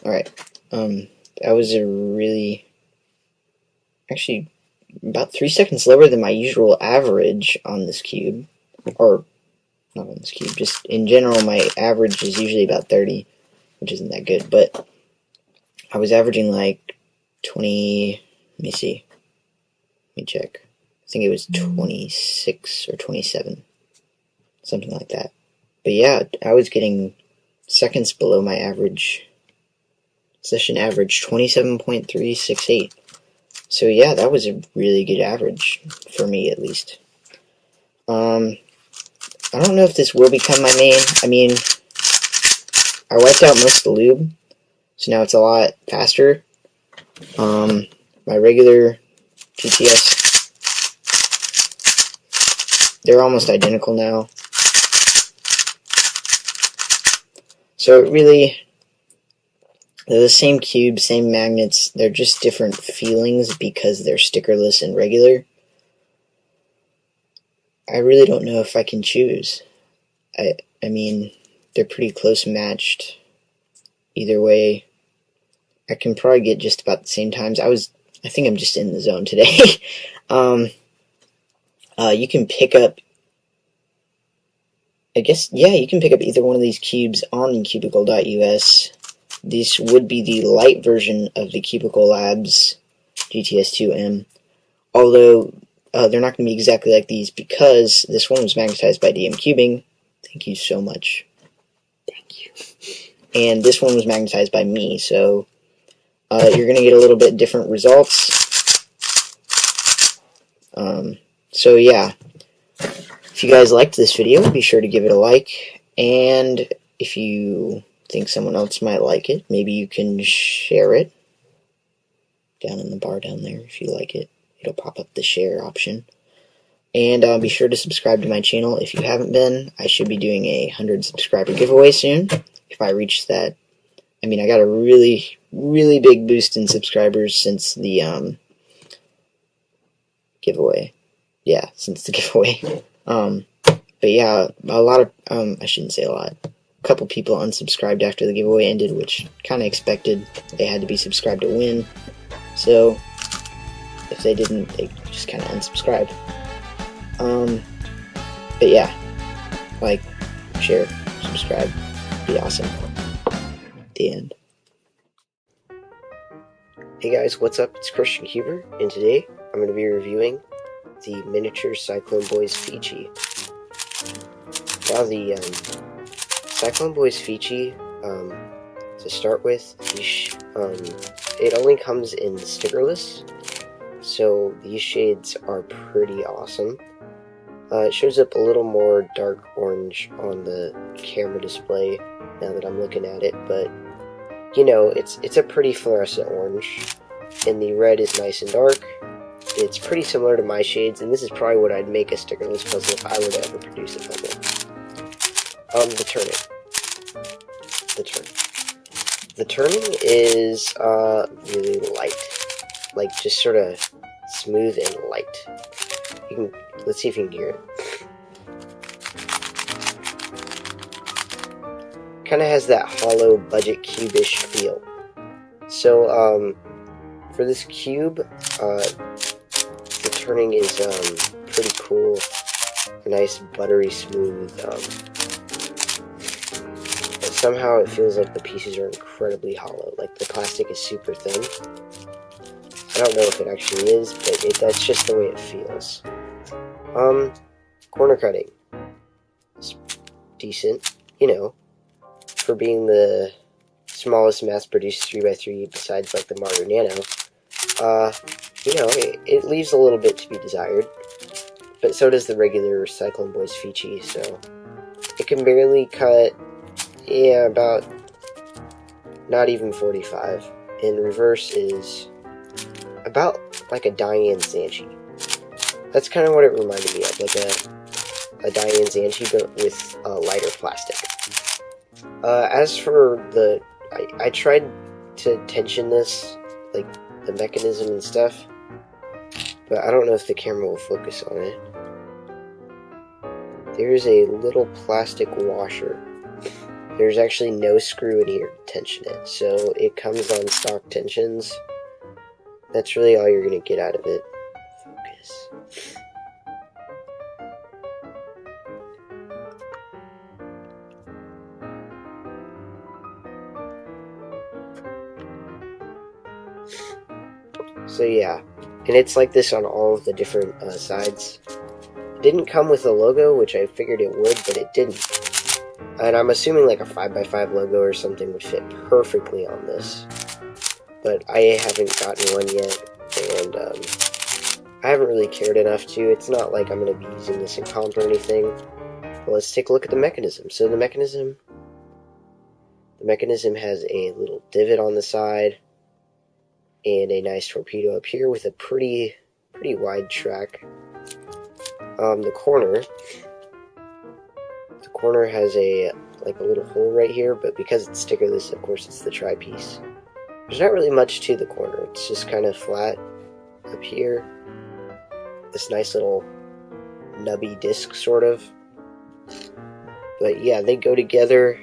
Alright, that was a really, actually, about 3 seconds lower than my usual average on this cube, or, not on this cube, just in general my average is usually about 30, which isn't that good, but I was averaging like 20, let me see, let me check, I think it was 26 or 27, something like that, but yeah, I was getting seconds below my average. Session average 27.368. So yeah, that was a really good average for me, at least. I don't know if this will become my main. I mean, I wiped out most of the lube, so now it's a lot faster. My regular GTS, they're almost identical now. So it really, they're the same cube, same magnets, they're just different feelings because they're stickerless and regular. I really don't know if I can choose. I mean, they're pretty close matched. Either way, I can probably get just about the same times. I think I'm just in the zone today. You can pick up, I guess, yeah, you can pick up either one of these cubes on Cubicle.us. This would be the light version of the Cubicle Labs GTS2M. Although, they're not going to be exactly like these because this one was magnetized by DM Cubing. Thank you so much. Thank you. And this one was magnetized by me, so you're going to get a little bit different results. So yeah, if you guys liked this video, be sure to give it a like, and if you think someone else might like it, maybe you can share it down in the bar down there. If you like it, it'll pop up the share option. And be sure to subscribe to my channel if you haven't been. I should be doing a 100 subscriber giveaway soon. If I reach that, I mean, I got a really, really big boost in subscribers since the giveaway. Yeah, since the giveaway. But yeah, a lot of, I shouldn't say a lot. A couple people unsubscribed after the giveaway ended, which kind of expected. They had to be subscribed to win. So if they didn't, they just kind of unsubscribed. But yeah, like, share, subscribe, be awesome. The end. Hey guys, what's up? It's QuiYi, and today I'm going to be reviewing the miniature Cyclone Boys Fichi. Now the Cyclone Boys Fichi, to start with, it only comes in stickerless, so these shades are pretty awesome. It shows up a little more dark orange on the camera display now that I'm looking at it, but you know, it's a pretty fluorescent orange, and the red is nice and dark. It's pretty similar to my shades, and this is probably what I'd make a stickerless puzzle if I were to ever produce a puzzle. The turning is really light, like just sort of smooth and light. Let's see if you can hear it. Kind of has that hollow budget cube-ish feel. So for this cube, the turning is pretty cool. A nice buttery smooth. But somehow it feels like the pieces are incredibly hollow. Like the plastic is super thin. I don't know if it actually is, but that's just the way it feels. Corner cutting. It's decent, you know, for being the smallest mass-produced 3x3 besides like the Mario Nano. You know, it leaves a little bit to be desired, but so does the regular Cyclone Boys Fichi, so it can barely cut, yeah, about not even 45, and reverse is about like a Diane Zanchi. That's kind of what it reminded me of, like a Diane Zanchi, but with lighter plastic. As for the, I tried to tension this, like the mechanism and stuff, but I don't know if the camera will focus on it. There's a little plastic washer. There's actually no screw in here to tension it, so it comes on stock tensions. That's really all you're going to get out of it. Focus. So yeah, and it's like this on all of the different sides. It didn't come with a logo, which I figured it would, but it didn't. And I'm assuming like a 5x5 logo or something would fit perfectly on this. But I haven't gotten one yet, and I haven't really cared enough to. It's not like I'm going to be using this in comp or anything. But let's take a look at the mechanism. So the mechanism The mechanism has a little divot on the side and a nice torpedo up here with a pretty wide track. The corner has a little hole right here, but because it's stickerless, of course it's the tri-piece. There's not really much to the corner, it's just kind of flat up here. This nice little nubby disc, sort of. But yeah, they go together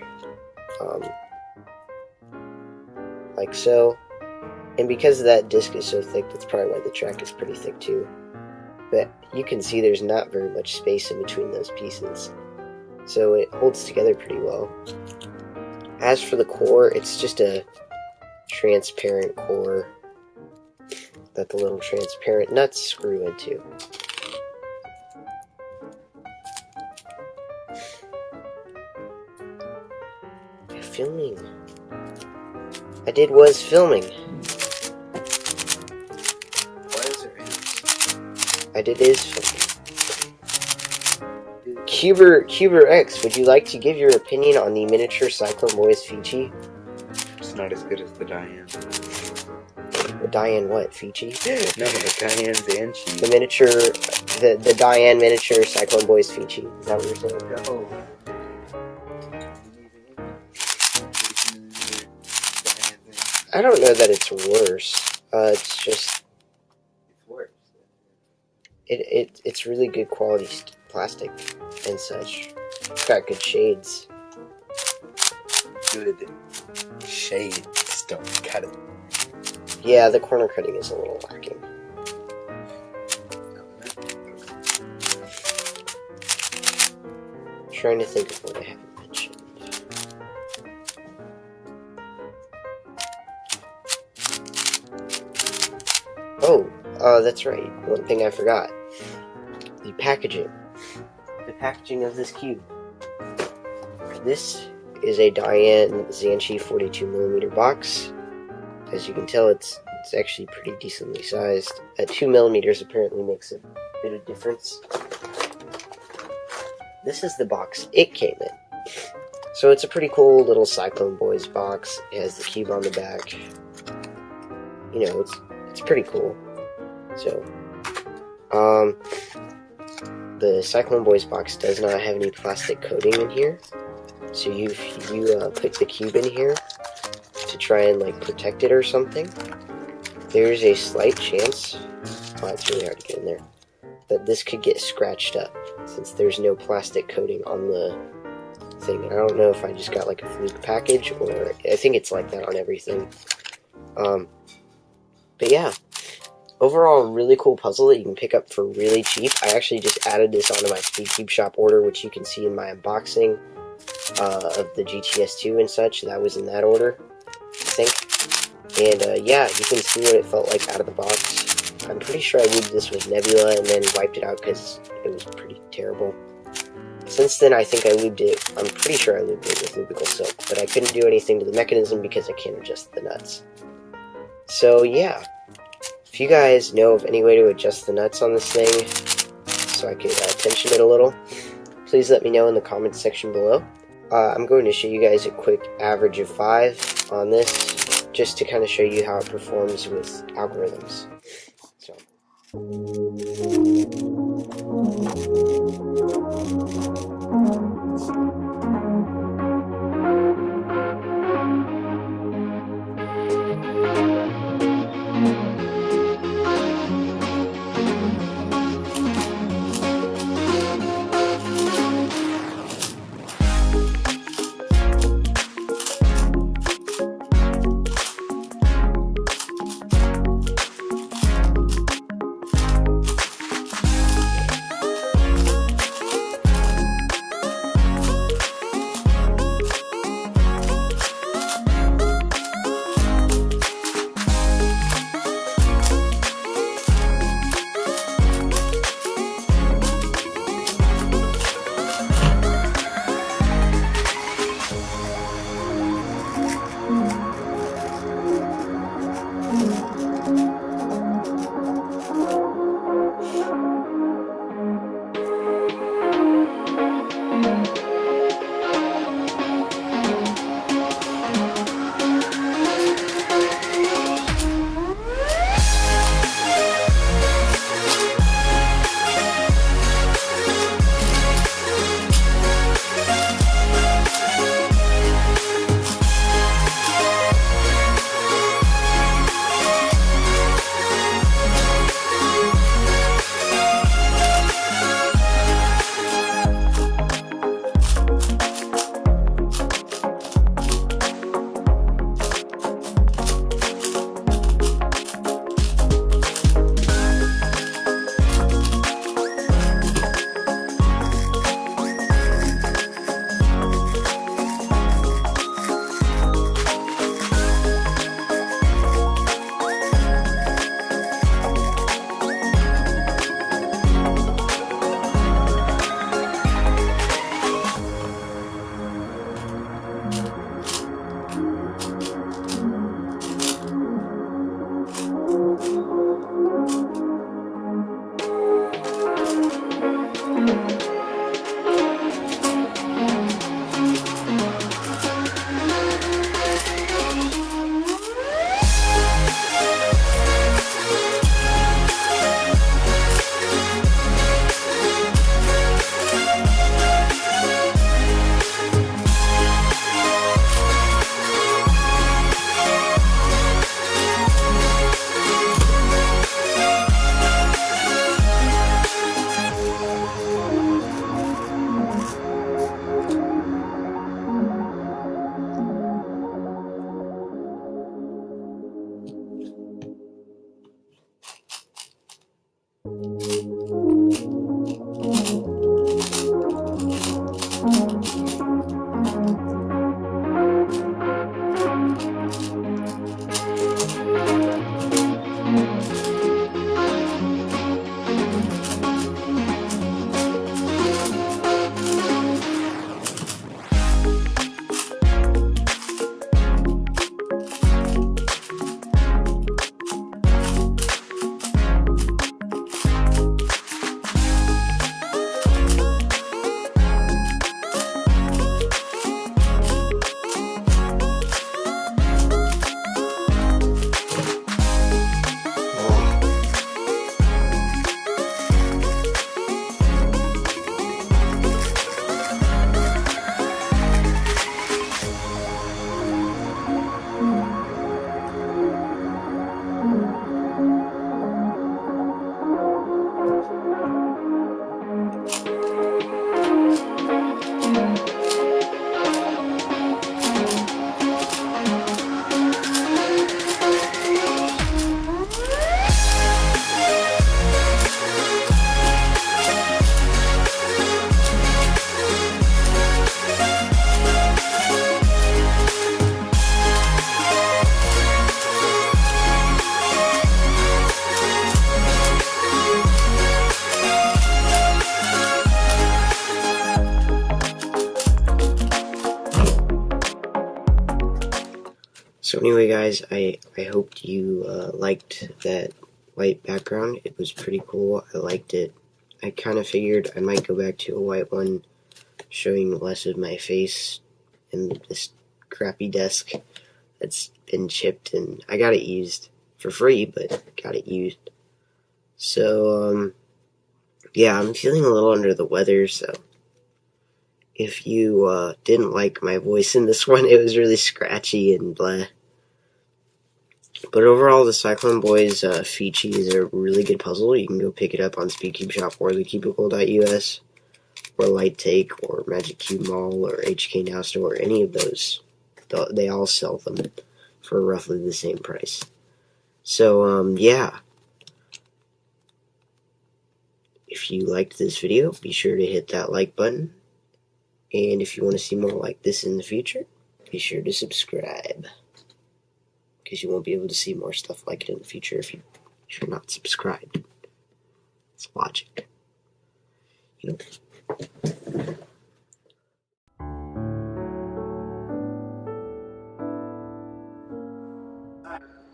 like so. And because that disc is so thick, that's probably why the track is pretty thick too. But you can see there's not very much space in between those pieces. So it holds together pretty well. As for the core, it's just a transparent core that the little transparent nuts screw into. Filming. Was filming. Is filming. Cuber would you like to give your opinion on the miniature Cyclone Boys Fiji? It's not as good as the Diane. The Diane what? Fiji? No, the Diane Banshee. The miniature, the Diane miniature Cyclone Boys Fiji. Is that what you're saying? No. I don't know that it's worse. It's just... It's worse. It's really good quality plastic and such. It's got good shades. Good shade stuff. Cut it. Yeah, the corner cutting is a little lacking. I'm trying to think of what I haven't mentioned. Oh, that's right. One thing I forgot. The packaging. The packaging of this cube. This is a Diane Zhanchi 42mm box. As you can tell, it's actually pretty decently sized. At 2mm apparently makes a bit of difference. This is the box it came in. So it's a pretty cool little Cyclone Boys box. It has the cube on the back. You know, it's pretty cool. So, the Cyclone Boys box does not have any plastic coating in here. So you put the cube in here to try and like protect it or something, there's a slight chance, oh, it's really hard to get in there, that this could get scratched up since there's no plastic coating on the thing. I don't know if I just got like a fluke package or I think it's like that on everything. But yeah, overall really cool puzzle that you can pick up for really cheap. I actually just added this onto my SpeedCubeShop order, which you can see in my unboxing of the GTS2 and such. That was in that order, I think. And yeah, you can see what it felt like out of the box. I'm pretty sure I lubed this with Nebula and then wiped it out because it was pretty terrible. Since then, I think I lubed it, I'm pretty sure I lubed it with Cubicle silk, but I couldn't do anything to the mechanism because I can't adjust the nuts. So yeah, if you guys know of any way to adjust the nuts on this thing so I could tension it a little, please let me know in the comments section below. I'm going to show you guys a quick average of 5 on this, just to kind of show you how it performs with algorithms. So. So anyway, guys, I hoped you liked that white background. It was pretty cool. I liked it. I kind of figured I might go back to a white one, showing less of my face and this crappy desk that's been chipped, and I got it used for free, but got it used. So, yeah, I'm feeling a little under the weather, so if you didn't like my voice in this one, it was really scratchy and blah. But overall, the Cyclone Boys Fichi is a really good puzzle. You can go pick it up on SpeedCubeShop or the Cubicle.us or Light Take or Magic Cube Mall or HK Now Store, or any of those. They all sell them for roughly the same price. So, yeah. If you liked this video, be sure to hit that like button. And if you want to see more like this in the future, be sure to subscribe. Because you won't be able to see more stuff like it in the future if you're not subscribed. It's logic. You know?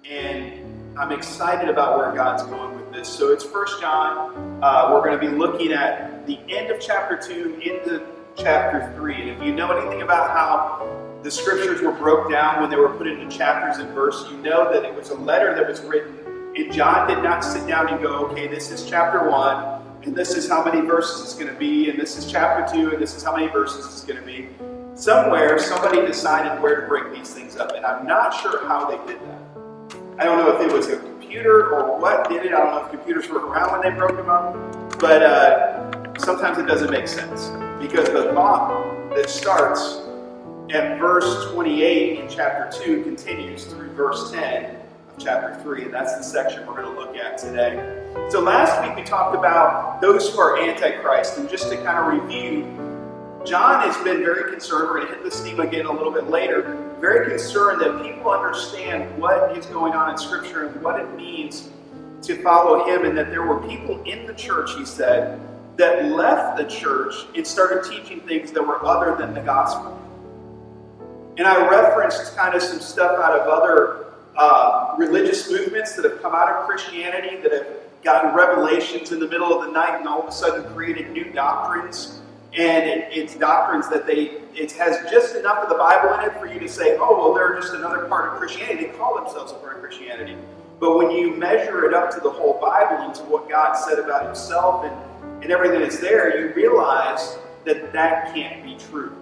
And I'm excited about where God's going with this. So it's 1 John. We're going to be looking at the end of chapter 2 into chapter 3. And if you know anything about how the scriptures were broke down when they were put into chapters and verse, you know that it was a letter that was written, and John did not sit down and go, okay, this is chapter 1, and this is how many verses it's going to be, and this is chapter 2, and this is how many verses it's going to be. Somewhere, somebody decided where to break these things up, and I'm not sure how they did that. I don't know if it was a computer or what did it. I don't know if computers were around when they broke them up, but sometimes it doesn't make sense, because the thought that starts at verse 28 in chapter 2 continues through verse 10 of chapter 3, and that's the section we're going to look at today. So last week we talked about those who are Antichrist, and just to kind of review, John has been very concerned, we're going to hit this theme again a little bit later, very concerned that people understand what is going on in Scripture and what it means to follow him, and that there were people in the church, he said, that left the church and started teaching things that were other than the gospel. And I referenced kind of some stuff out of other religious movements that have come out of Christianity, that have gotten revelations in the middle of the night and all of a sudden created new doctrines. And it's doctrines that it has just enough of the Bible in it for you to say, oh, well, they're just another part of Christianity. They call themselves a part of Christianity. But when you measure it up to the whole Bible and to what God said about himself and everything that's there, you realize that that can't be true.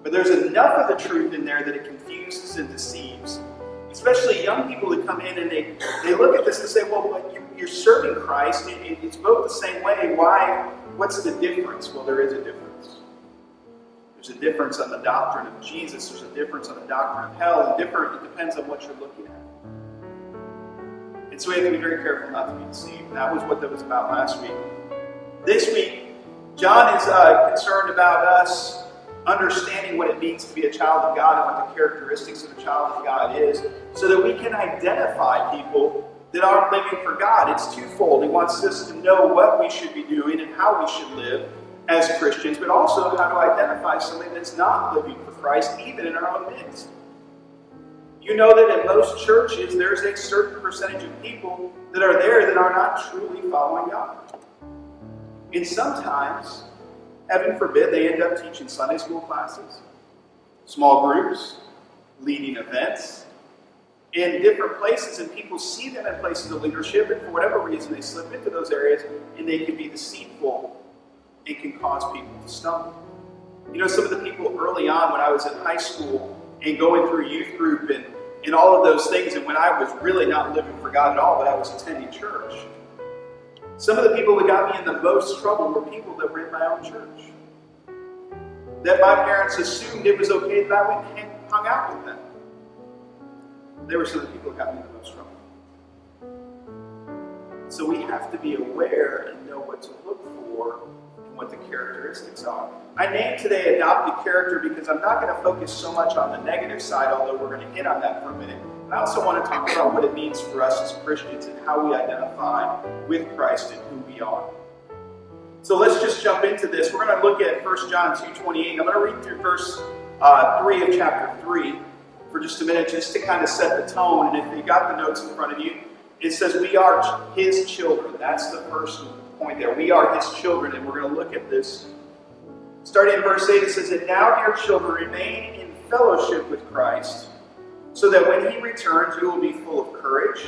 But there's enough of the truth in there that it confuses and deceives. Especially young people that come in and they look at this and say, well, you're serving Christ. It's both the same way. Why? What's the difference? Well, there is a difference. There's a difference on the doctrine of Jesus. There's a difference on the doctrine of hell. And it depends on what you're looking at. And so we have to be very careful not to be deceived. And that was what that was about last week. This week, John is concerned about us understanding what it means to be a child of God and what the characteristics of a child of God is, so that we can identify people that aren't living for God. It's twofold. He wants us to know what we should be doing and how we should live as Christians, but also how to identify somebody that's not living for Christ, even in our own midst. You know that in most churches, there's a certain percentage of people that are there that are not truly following God. And sometimes, heaven forbid, they end up teaching Sunday school classes, small groups, leading events, in different places, and people see them in places of leadership, and for whatever reason they slip into those areas, and they can be deceitful and can cause people to stumble. You know, some of the people early on when I was in high school and going through youth group and all of those things, and when I was really not living for God at all, but I was attending church, some of the people that got me in the most trouble were people that were in my own church. That my parents assumed it was okay that I went and hung out with them. They were some of the people that got me in the most trouble. So we have to be aware and know what to look for and what the characteristics are. I named today Adopted Character because I'm not going to focus so much on the negative side, although we're going to hit on that for a minute. I also want to talk about what it means for us as Christians and how we identify with Christ and who we are. So let's just jump into this. We're going to look at 1 John 2:28. I'm going to read through verse 3 of chapter 3. 1 for just a minute, just to kind of set the tone. And if you got the notes in front of you, it says we are his children. That's the first point there. We are his children, and we're going to look at this. Starting in verse 8, it says, "And now, dear children, remain in fellowship with Christ, so that when he returns, you will be full of courage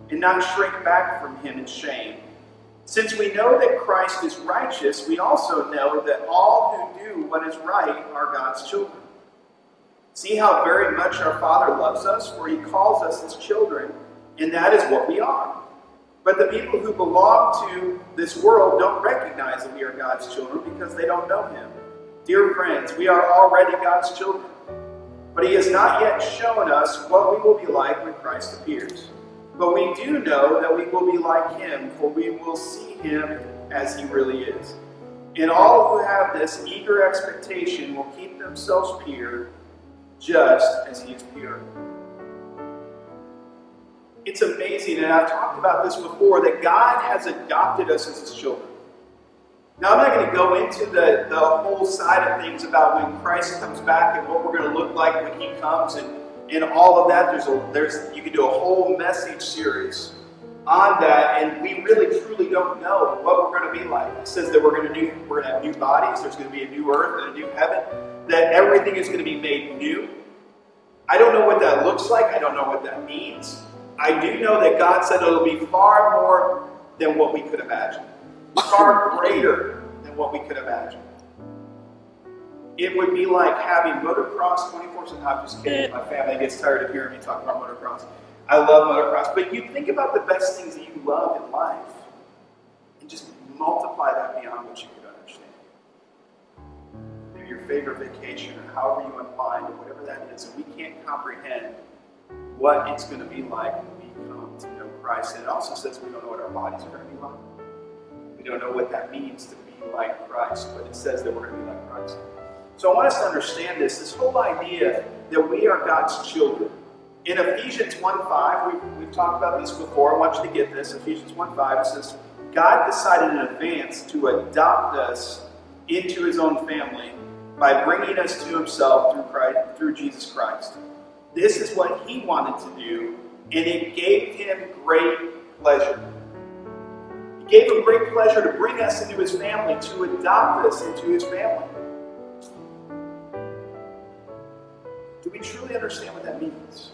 and not shrink back from him in shame. Since we know that Christ is righteous, we also know that all who do what is right are God's children. See how very much our Father loves us, for he calls us his children, and that is what we are. But the people who belong to this world don't recognize that we are God's children because they don't know him. Dear friends, we are already God's children, but he has not yet shown us what we will be like when Christ appears. But we do know that we will be like him, for we will see him as he really is. And all who have this eager expectation will keep themselves pure, just as he is pure." It's amazing, and I've talked about this before, that God has adopted us as his children. Now, I'm not going to go into the whole side of things about when Christ comes back and what we're going to look like when he comes and all of that. You can do a whole message series on that, and we really truly don't know what we're going to be like. It says that we're going to have new bodies, there's going to be a new earth and a new heaven, that everything is going to be made new. I don't know what that looks like, I don't know what that means. I do know that God said it'll be far more than what we could imagine. Far greater than what we could imagine. It would be like having motocross 24/7. I'm just kidding. My family gets tired of hearing me talk about motocross. I love motocross. But you think about the best things that you love in life and just multiply that beyond what you could understand. Maybe your favorite vacation or however you unwind or whatever that is. And we can't comprehend what it's going to be like when we come to know Christ. And it also says we don't know what our bodies are going to be like. We don't know what that means to be like Christ, but it says that we're going to be like Christ. So I want us to understand this whole idea that we are God's children. In Ephesians 1:5, we've talked about this before. I want you to get this. Ephesians 1:5, it says, God decided in advance to adopt us into his own family by bringing us to himself through Jesus Christ. This is what he wanted to do, and it gave him great pleasure. It gave him great pleasure to bring us into his family, to adopt us into his family. Do we truly understand what that means?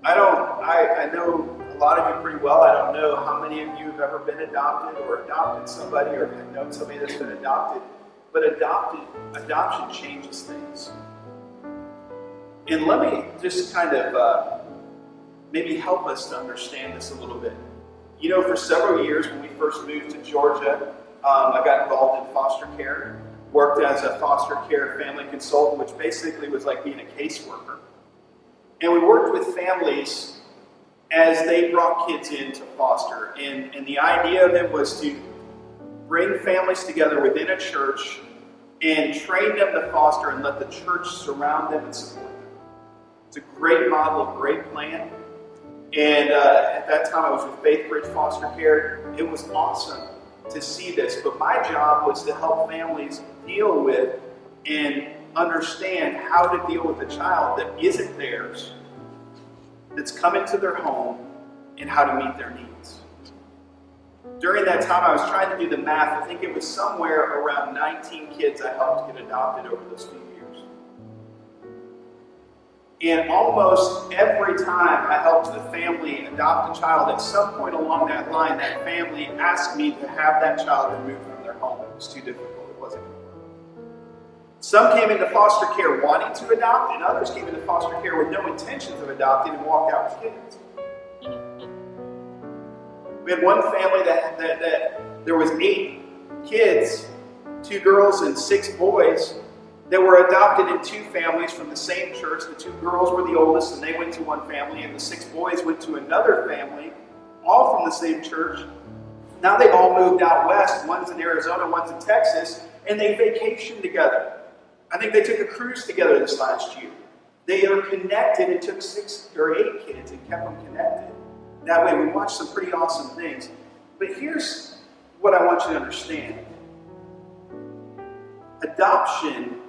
I know a lot of you pretty well. I don't know how many of you have ever been adopted or adopted somebody or know somebody that's been adopted. But adoption changes things. And let me just kind of maybe help us to understand this a little bit. You know, for several years when we first moved to Georgia, I got involved in foster care. Worked as a foster care family consultant, which basically was like being a caseworker. And we worked with families as they brought kids in to foster. And the idea of it was to bring families together within a church and train them to foster and let the church surround them and support them. It's a great model, a great plan. And at that time I was with Faith Bridge Foster Care. It was awesome to see this, but my job was to help families deal with and understand how to deal with a child that isn't theirs, that's come into their home, and how to meet their needs. During that time, I was trying to do the math. I think it was somewhere around 19 kids I helped get adopted over those few years. And almost every time I helped the family adopt a child, at some point along that line, that family asked me to have that child removed from their home. It was too difficult. It wasn't going to work. Some came into foster care wanting to adopt, and others came into foster care with no intentions of adopting and walked out with kids. We had one family that there was 8 kids, 2 girls and 6 boys, that were adopted in 2 families from the same church. The 2 girls were the oldest, and they went to one family, and the 6 boys went to another family, all from the same church. Now they've all moved out west. One's in Arizona, one's in Texas, and they vacationed together. I think they took a cruise together this last year. They are connected. It took 6 or 8 kids and kept them connected. That way we watched some pretty awesome things. But here's what I want you to understand. Adoption,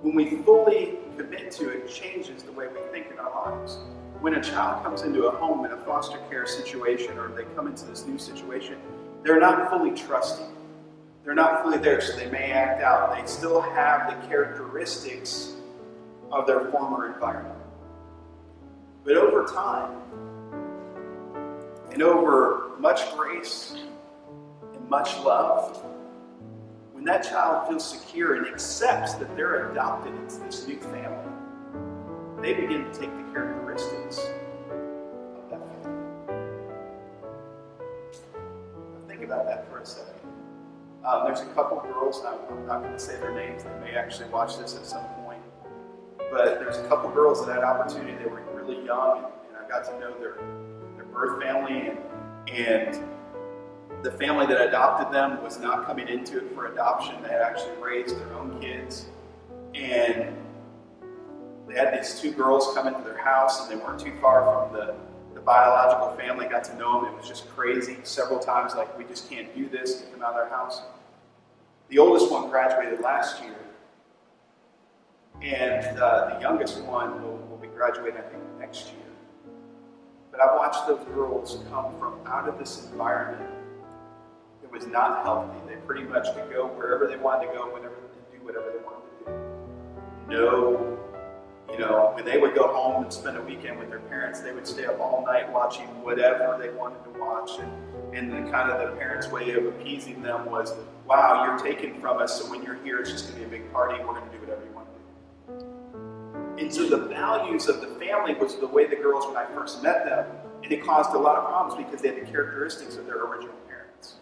when we fully commit to it changes the way we think in our lives. When a child comes into a home in a foster care situation, or they come into this new situation, they're not fully trusting. They're not fully there, so they may act out. They still have the characteristics of their former environment. But over time, and over much grace and much love, when that child feels secure and accepts that they're adopted into this new family, they begin to take the characteristics of that family. Think about that for a second. There's a couple girls, and I'm not going to say their names, they may actually watch this at some point, but there's a couple girls that had opportunity. They were really young, and I got to know their birth family, and the family that adopted them was not coming into it for adoption. They had actually raised their own kids, and they had these two girls come into their house, and they weren't too far from the biological family. Got to know them. It was just crazy. Several times, like, we just can't do this, get them out of their house. The oldest one graduated last year, and the youngest one will be graduating, I think, next year. But I've watched those girls come from out of this environment that was not healthy. They pretty much could go wherever they wanted to go, whenever they do whatever they wanted to do. No, when they would go home and spend a weekend with their parents, they would stay up all night watching whatever they wanted to watch. And the kind of the parents' way of appeasing them was, wow, you're taken from us, so when you're here, it's just going to be a big party, and we're going to do whatever you want to do. And so the values of the family was the way the girls, when I first met them, and it caused a lot of problems because they had the characteristics of their original parents.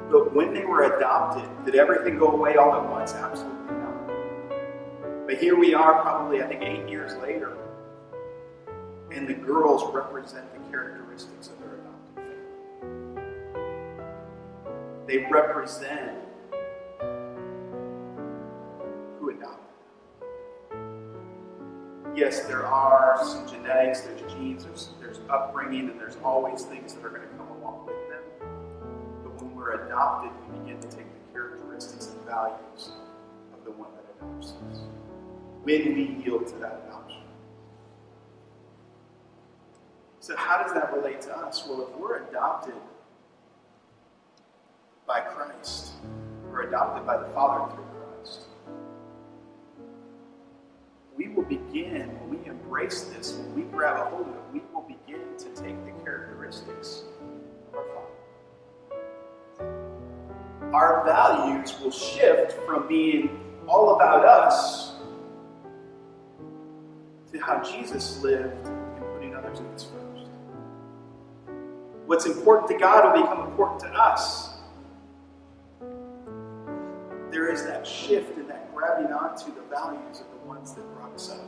But when they were adopted, did everything go away all at once? Absolutely not. But here we are, probably, I think, 8 years later, and the girls represent the characteristics of their adopted family. They represent who adopted them. Yes, there are some genetics, there's genes, there's upbringing, and there's always things that are going to come along with them. But when we're adopted, we begin to take the characteristics and values of the one that adopts us. When we yield to that adoption. So how does that relate to us? Well, if we're adopted by Christ, we're adopted by the Father through Christ, we will begin, when we embrace this, when we grab a hold of it, we will begin to take the characteristics of our Father. Our values will shift from being all about us to how Jesus lived in putting others in his first. What's important to God will become important to us. There is that shift and that grabbing onto the values of the ones that brought us up,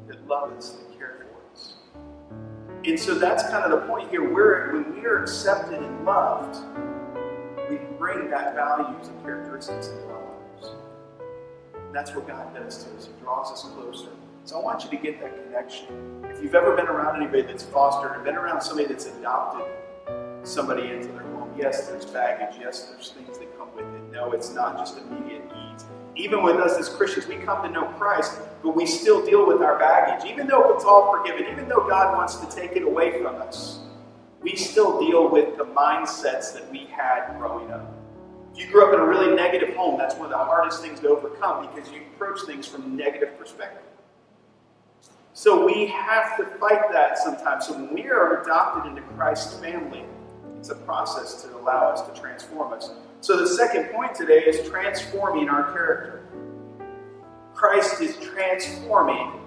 that love us, that care for us. And so that's kind of the point here. When we are accepted and loved, we bring that values and characteristics into our lives. And that's what God does to us. He draws us closer. So I want you to get that connection. If you've ever been around anybody that's fostered, or been around somebody that's adopted somebody into their home, yes, there's baggage. Yes, there's things that come with it. No, it's not just immediate needs. Even with us as Christians, we come to know Christ, but we still deal with our baggage. Even though it's all forgiven, even though God wants to take it away from us, we still deal with the mindsets that we had growing up. If you grew up in a really negative home, that's one of the hardest things to overcome because you approach things from a negative perspective. So we have to fight that sometimes. So when we are adopted into Christ's family, it's a process to allow us to transform us. So the second point today is transforming our character. Christ is transforming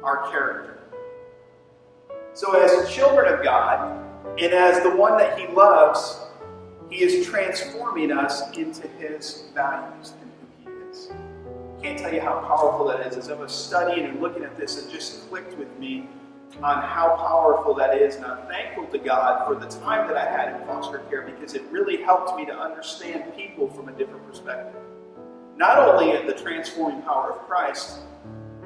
our character. So as children of God, and as the one that he loves, he is transforming us into his values and who he is. I can't tell you how powerful that is. As I was studying and looking at this, it just clicked with me on how powerful that is. And I'm thankful to God for the time that I had in foster care because it really helped me to understand people from a different perspective. Not only the transforming power of Christ,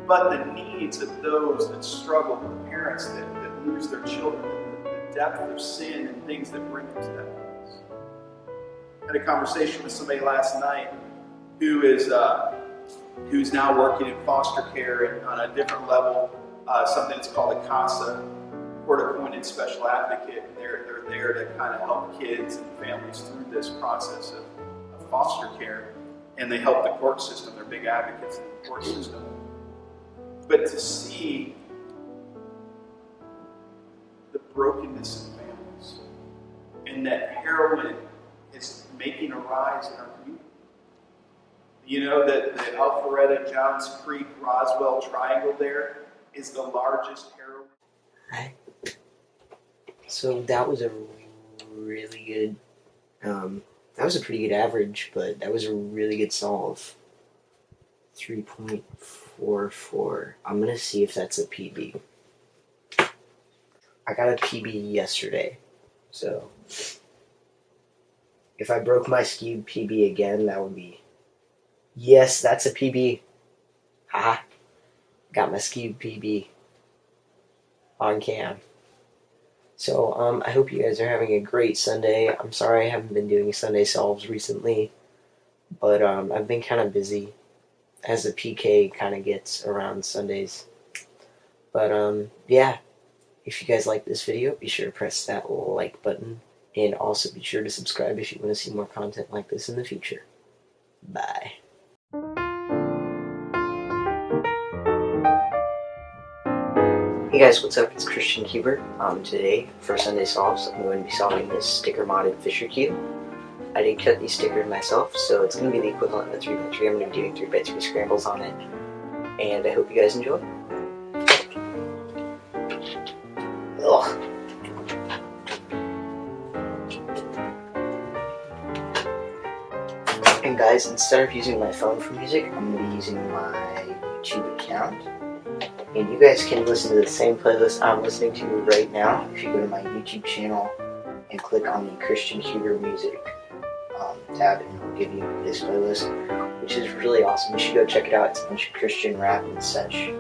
but the needs of those that struggle, the parents that lose their children, the depth of sin and things that bring them to that place. I had a conversation with somebody last night who is who's now working in foster care and on a different level, something that's called a CASA, Court-Appointed Special Advocate. They're there to kind of help kids and families through this process of foster care, and they help the court system. They're big advocates in the court system. But to see the brokenness in families, and that heroin is making a rise in our community. You know that the Alpharetta, Johns Creek, Roswell triangle there is the largest heroin. Hi. So that was a really good, that was a pretty good average, but that was a really good solve. 3.44. I'm gonna see if that's a PB. I got a PB yesterday, so if I broke my Skewb PB again, that would be... Yes, that's a PB. Haha. Got my Skewb PB on cam. So, I hope you guys are having a great Sunday. I'm sorry I haven't been doing Sunday solves recently, but I've been kind of busy as the PK kind of gets around Sundays. But yeah, if you guys like this video, be sure to press that like button, and also be sure to subscribe if you want to see more content like this in the future. Bye. Hey guys, what's up? It's QiYi. Today, for Sunday Solves, I'm going to be solving this sticker modded Fisher cube. I did cut these stickers myself, so it's going to be the equivalent of a 3x3. I'm going to be doing 3x3 scrambles on it, and I hope you guys enjoy. Ugh. And guys, instead of using my phone for music, I'm going to be using my YouTube account. And you guys can listen to the same playlist I'm listening to right now if you go to my YouTube channel and click on the QiYi music tab, and it'll give you this playlist, which is really awesome. You should go check it out. It's a bunch of Christian rap and such. A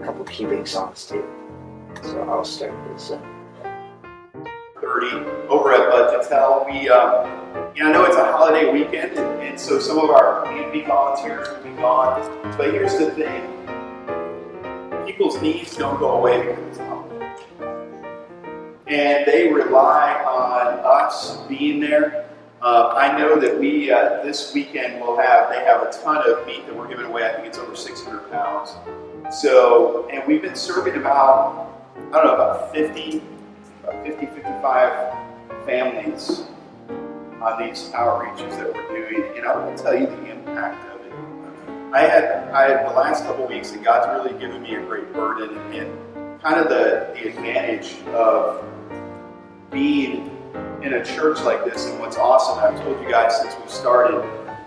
couple Cubing songs too. So I'll start this up. 30 over at Budgetel. We, I know it's a holiday weekend, and so some of our community volunteers will be gone. But here's the thing. People's needs don't go away because it's holiday. And they rely on us being there. I know that we, this weekend, they have a ton of meat that we're giving away. I think it's over 600 pounds. So, and we've been serving about 50, 55 families on these outreaches that we're doing. And I want to tell you the impact of it. I had the last couple weeks, and God's really given me a great burden, and kind of the advantage of being in a church like this. And what's awesome, I've told you guys since we started,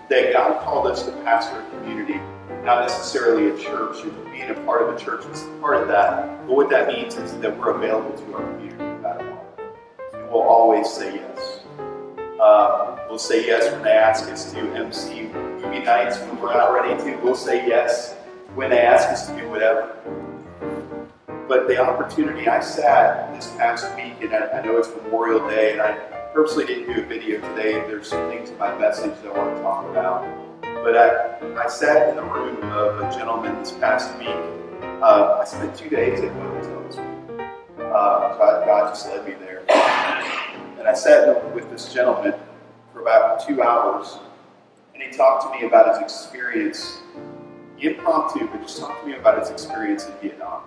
that God called us to pastor a community, not necessarily a church. Being a part of a church is part of that. But what that means is that we're available to our community no matter what. And we'll always say yes. We'll say yes when they ask us to MC movie nights when we're not ready to. We'll say yes when they ask us to do whatever. But the opportunity, I sat this past week, and I know it's Memorial Day, and I purposely didn't do a video today. There's some things in my message that I want to talk about. But I sat in the room of a gentleman this past week. I spent 2 days at hotel this week. God just led me there. And I sat with this gentleman for about 2 hours, and he talked to me about his experience, impromptu, but just talked to me about his experience in Vietnam.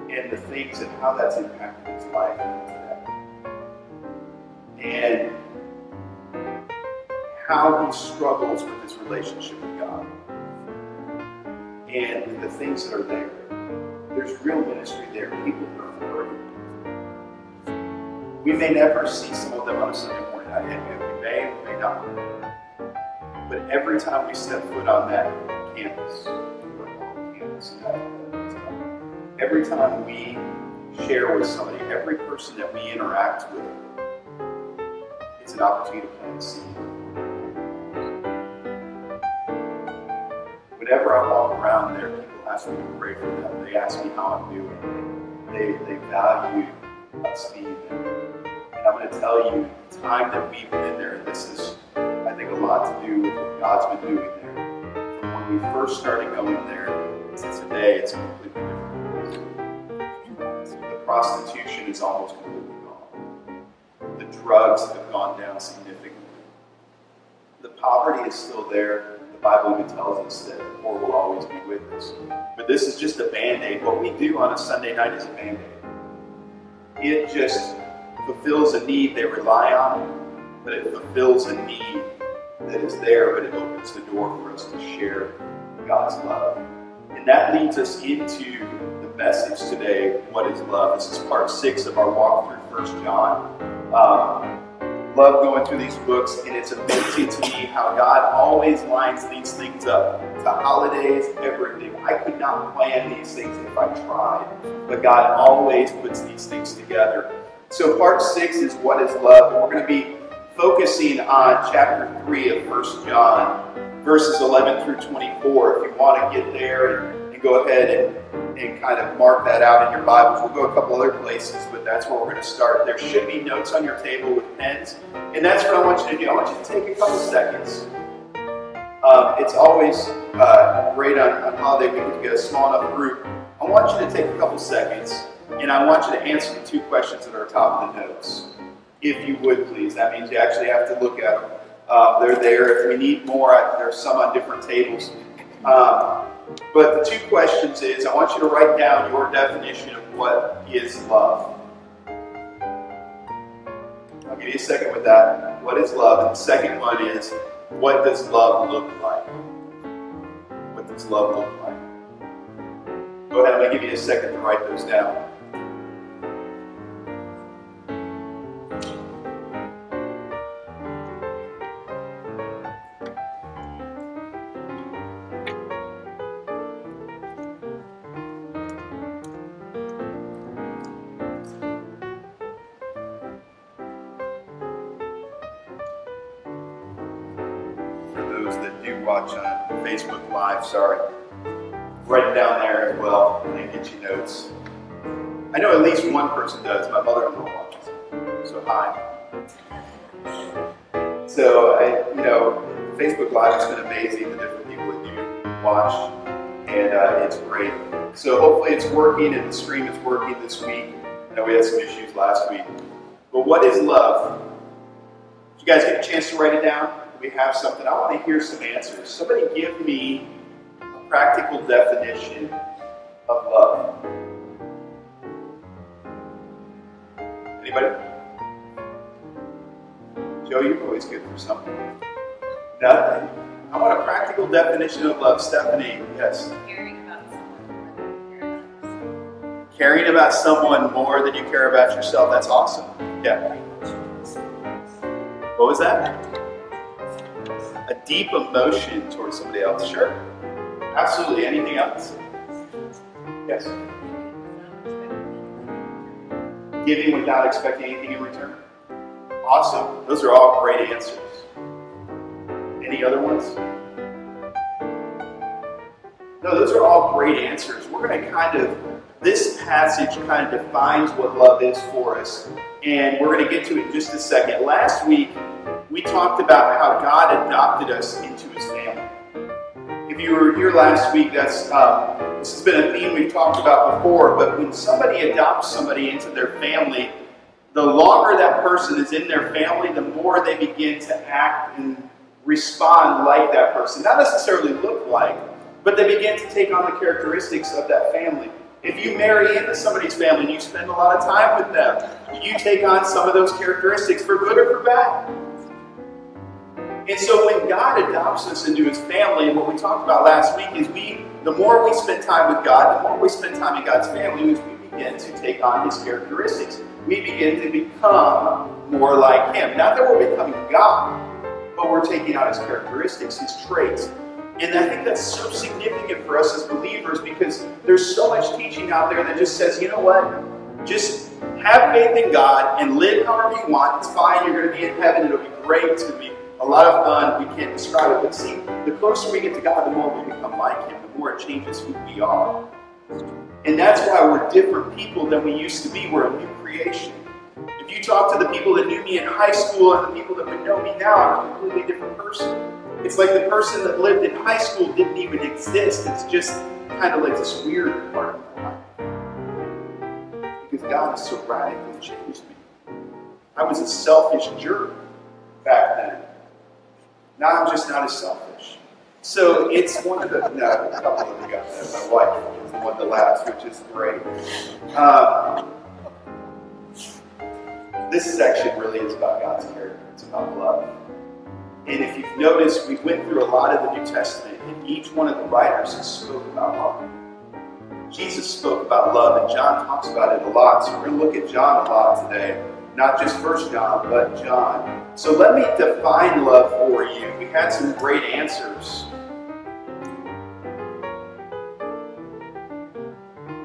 And the things and how that's impacted his life today. And how he struggles with his relationship with God. And the things that are there. There's real ministry there. People that are hurting. We may never see some of them on a Sunday morning. We may not. But every time we step foot on that campus, every time we share with somebody, every person that we interact with, it's an opportunity to plant a seed. Whenever I walk around there, people ask me to pray for them. They ask me how I'm doing. They value us being there. And I'm going to tell you, the time that we've been in there, and this is, I think, a lot to do with what God's been doing there. when we first started going there to today, it's completely different. The prostitution is almost completely gone. The drugs have gone down significantly. The poverty is still there. The Bible even tells us that the poor will always be with us. But this is just a Band-Aid. What we do on a Sunday night is a Band-Aid. It just fulfills a need they rely on, but it fulfills a need that is there, but it opens the door for us to share God's love. And that leads us into the message today, what is love? This is part 6 of our walk through 1 John. Love going through these books, and it's amazing to me how God always lines these things up. The holidays, everything. I could not plan these things if I tried, but God always puts these things together. So part 6 is what is love, and we're going to be focusing on chapter 3 of 1 John, verses 11 through 24. If you want to get there and go ahead and kind of mark that out in your Bibles. We'll go a couple other places, but that's where we're going to start. There should be notes on your table with pens, and that's what I want you to do. I want you to take a couple seconds. It's always great on holiday week to get a small enough group. I want you to take a couple seconds, and I want you to answer the 2 questions that are top of the notes. If you would, please. That means you actually have to look at them. They're there. If we need more, there's some on different tables. But the 2 questions is, I want you to write down your definition of what is love. I'll give you a second with that. What is love? And the second one is, what does love look like? What does love look like? Go ahead, I'm going to give you a second to write those down. Watch on Facebook Live, sorry. Write it down there as well and get you notes. I know at least one person does. My mother-in-law watches. So hi. So Facebook Live has been amazing, the different people that you watch, and it's great. So hopefully it's working and the stream is working this week. I know we had some issues last week. But what is love? Did you guys get a chance to write it down? We have something. I want to hear some answers. Somebody give me a practical definition of love. Anybody? Joe, you're always good for something. Nothing? I want a practical definition of love. Stephanie, yes? Caring about someone more than you care about yourself. That's awesome. Yeah. What was that? A deep emotion towards somebody else. Sure. Absolutely. Anything else? Yes. Giving without expecting anything in return. Awesome. Those are all great answers. Any other ones? No, those are all great answers. We're going to this passage kind of defines what love is for us. And we're going to get to it in just a second. Last week, we talked about how God adopted us into His family. If you were here last week, this has been a theme we've talked about before, but when somebody adopts somebody into their family, the longer that person is in their family, the more they begin to act and respond like that person. Not necessarily look like, but they begin to take on the characteristics of that family. If you marry into somebody's family and you spend a lot of time with them, you take on some of those characteristics for good or for bad. And so when God adopts us into His family, and what we talked about last week is the more we spend time with God, the more we spend time in God's family, is we begin to take on His characteristics. We begin to become more like Him. Not that we're becoming God, but we're taking on His characteristics, His traits. And I think that's so significant for us as believers because there's so much teaching out there that just says, you know what? Just have faith in God and live however you want. It's fine. You're going to be in heaven. It'll be great. It's going to be a lot of fun. We can't describe it. But see, the closer we get to God, the more we become like Him, the more it changes who we are. And that's why we're different people than we used to be. We're a new creation. If you talk to the people that knew me in high school and the people that would know me now, I'm a completely different person. It's like the person that lived in high school didn't even exist. It's just kind of like this weird part of my life. Because God has so radically changed me. I was a selfish jerk back then. Now I'm just not as selfish. So it's one of the, no, a couple of them got that. My wife is the one that laughs, which is great. This section really is about God's character. It's about love. And if you've noticed, we went through a lot of the New Testament, and each one of the writers spoke about love. Jesus spoke about love, and John talks about it a lot. So we're going to look at John a lot today. Not just 1 John, but John. So let me define love for you. We had some great answers.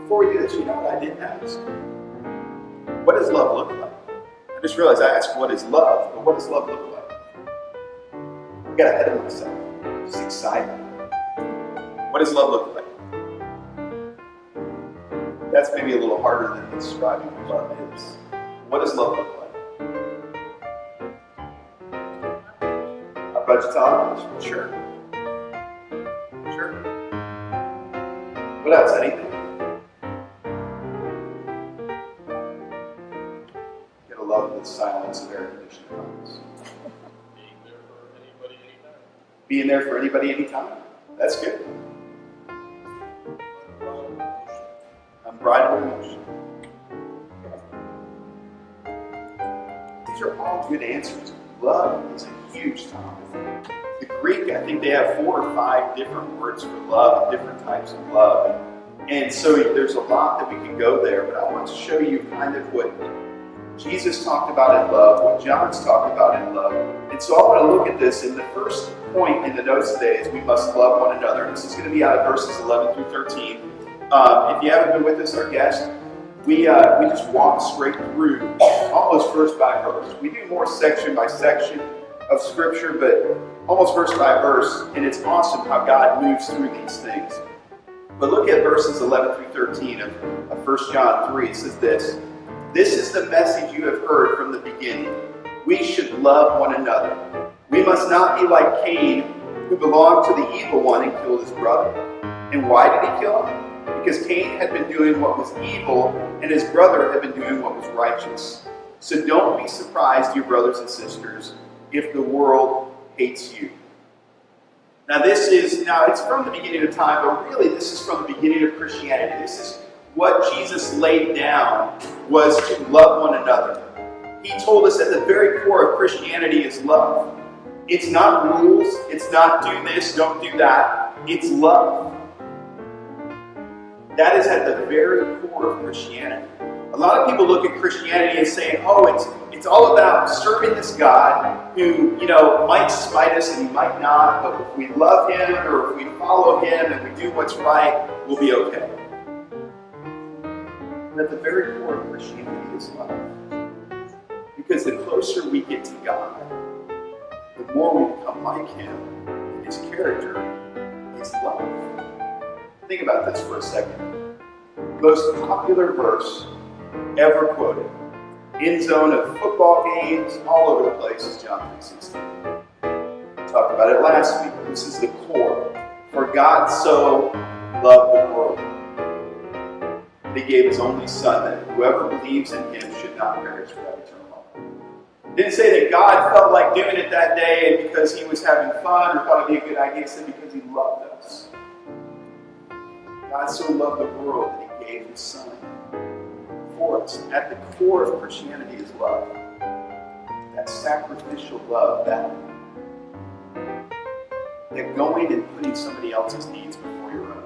Before we do this, you know what I didn't ask? What does love look like? I just realized I asked what is love, but what does love look like? I got ahead of myself. Just excited. What does love look like? That's maybe a little harder than describing what love is. What does love look like? Our budget's on? Sure. Sure. What else? Anything? Gotta love the silence of air conditioning homes. Being there for anybody, anytime. That's good. Unbridled emotion. These are all good answers. Love is a huge topic. The Greek, I think they have 4 or 5 different words for love and different types of love. And so there's a lot that we can go there, but I want to show you kind of what Jesus talked about in love, what John's talked about in love. And so I want to look at this, and the first point in the notes today is we must love one another. This is going to be out of verses 11 through 13. If you haven't been with us, our guest, we just walk straight through almost verse by verse. We do more section by section of Scripture, but almost verse by verse, and it's awesome how God moves through these things. But look at verses 11 through 13 of 1 John 3. It says this: "This is the message you have heard from the beginning. We should love one another. We must not be like Cain, who belonged to the evil one and killed his brother. And why did he kill him? Because Cain had been doing what was evil, and his brother had been doing what was righteous. So don't be surprised, dear brothers and sisters, if the world hates you." Now it's from the beginning of time, but really this is from the beginning of Christianity. This is what Jesus laid down, was to love one another. He told us that the very core of Christianity is love. It's not rules, it's not do this, don't do that. It's love. That is at the very core of Christianity. A lot of people look at Christianity and say, oh, it's all about serving this God who, might smite us and he might not, but if we love him or if we follow him and we do what's right, we'll be okay. But at the very core of Christianity is love. Because the closer we get to God, the more we become like him, and his character is love. Think about this for a second. The most popular verse ever quoted, end zone of football games, all over the place, is John 3:16. We talked about it last week. This is the core. For God so loved the world that he gave his only Son, that whoever believes in him should not perish but have eternal life. It didn't say that God felt like doing it that day and because he was having fun or thought it'd be a good idea. It said because he loved us. God so loved the world that he gave his Son for us. At the core of Christianity is love. That sacrificial love, that going and putting somebody else's needs before your own.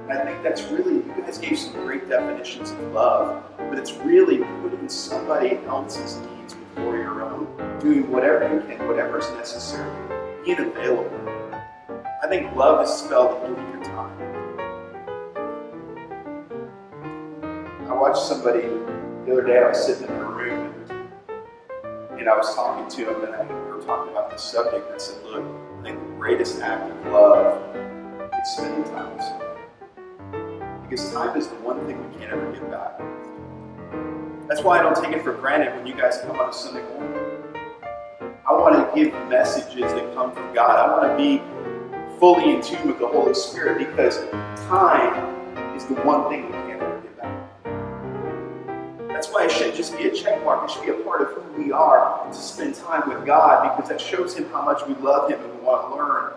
And I think that's really, you guys gave some great definitions of love, but it's really putting somebody else's needs before your own, doing whatever you can, whatever is necessary, being available. I think love is spelled in giving your time. I watched somebody the other day. I was sitting in a room and I was talking to him, and we were talking about this subject, and I said, look, I think the greatest act of love is spending time with someone. Because time is the one thing we can't ever get back. That's why I don't take it for granted when you guys come on a Sunday morning. I want to give messages that come from God. I want to be fully in tune with the Holy Spirit, because time is the one thing we can't ever get back. That's why it shouldn't just be a check mark. It should be a part of who we are, to spend time with God, because that shows Him how much we love Him and we want to learn.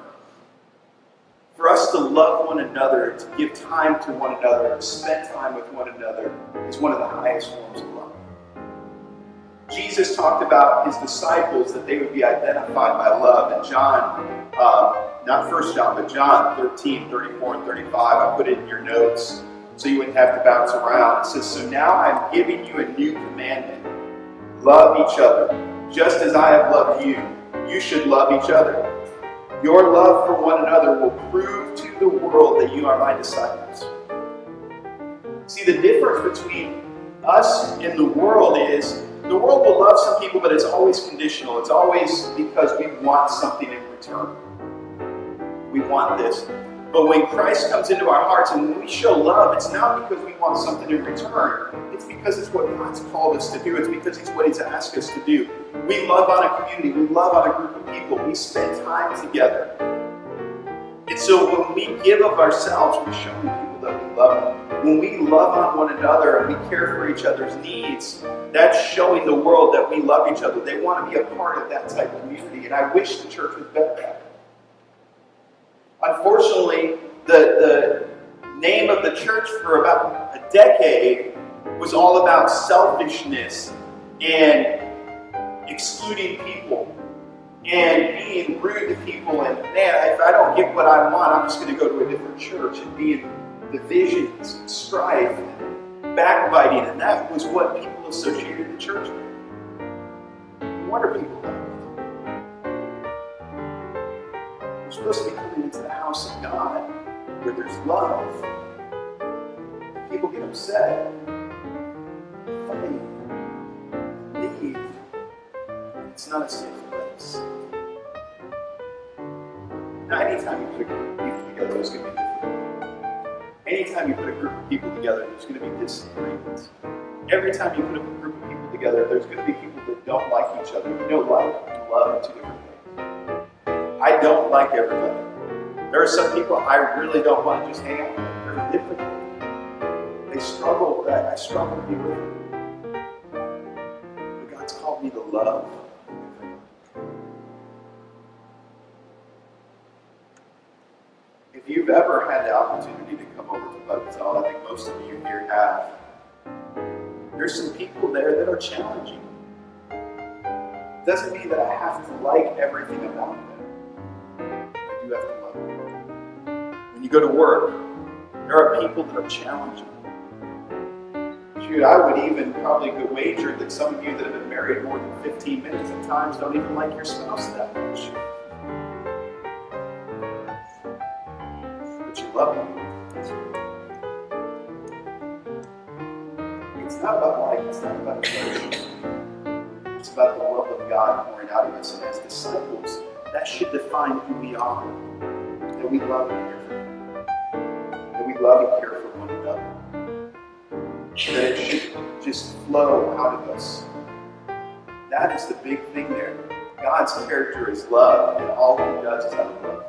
For us to love one another, to give time to one another, to spend time with one another, is one of the highest forms of love. Jesus talked about His disciples, that they would be identified by love. In John, not 1 John, but John 13, 34, and 35, I put it in your notes so you wouldn't have to bounce around. It says, "So now I'm giving you a new commandment. Love each other. Just as I have loved you, you should love each other. Your love for one another will prove to the world that you are my disciples." See, the difference between us and the world is, the world will love some people, but it's always conditional. It's always because we want something in return. We want this. But when Christ comes into our hearts and when we show love, it's not because we want something in return. It's because it's what God's called us to do. It's because it's what He's asked us to do. We love on a community. We love on a group of people. We spend time together. And so when we give of ourselves, we're showing people that we love them. When we love on one another and we care for each other's needs, that's showing the world that we love each other. They want to be a part of that type of community. And I wish the church was better at it. Unfortunately, the name of the church for about a decade was all about selfishness and excluding people and being rude to people, and man, if I don't get what I want, I'm just going to go to a different church, and being divisions and strife and backbiting, and that was what people associated the church with. No wonder people left. We're supposed to be coming into the house of God where there's love. People get upset, fight, leave. It's not a safe place. Now, anytime you put a group of people together, there's going to be different. Anytime you put a group of people together, there's going to be disagreements. Every time you put a group of people together, there's going to be people that don't like each other. You know, like and love are two different things. I don't like everybody. There are some people I really don't want to just hang out with. They're different. They struggle with that. I struggle to be with them. But God's called me to love. If you've ever had the opportunity to come over to Cubicle, I think most of you here have, there's some people there that are challenging. It doesn't mean that I have to like everything about them. I do have to love them. When you go to work, there are people that are challenging. Shoot, I would even probably go wager that some of you that have been married more than 15 minutes at times don't even like your spouse that much. But you love them. It's not about like, it's not about emotion. It's about the love of God pouring out of us. And as disciples, that should define who we are. That we love and care for them. That we love and care for one another. That it should just flow out of us. That is the big thing there. God's character is love, and all He does is out of love.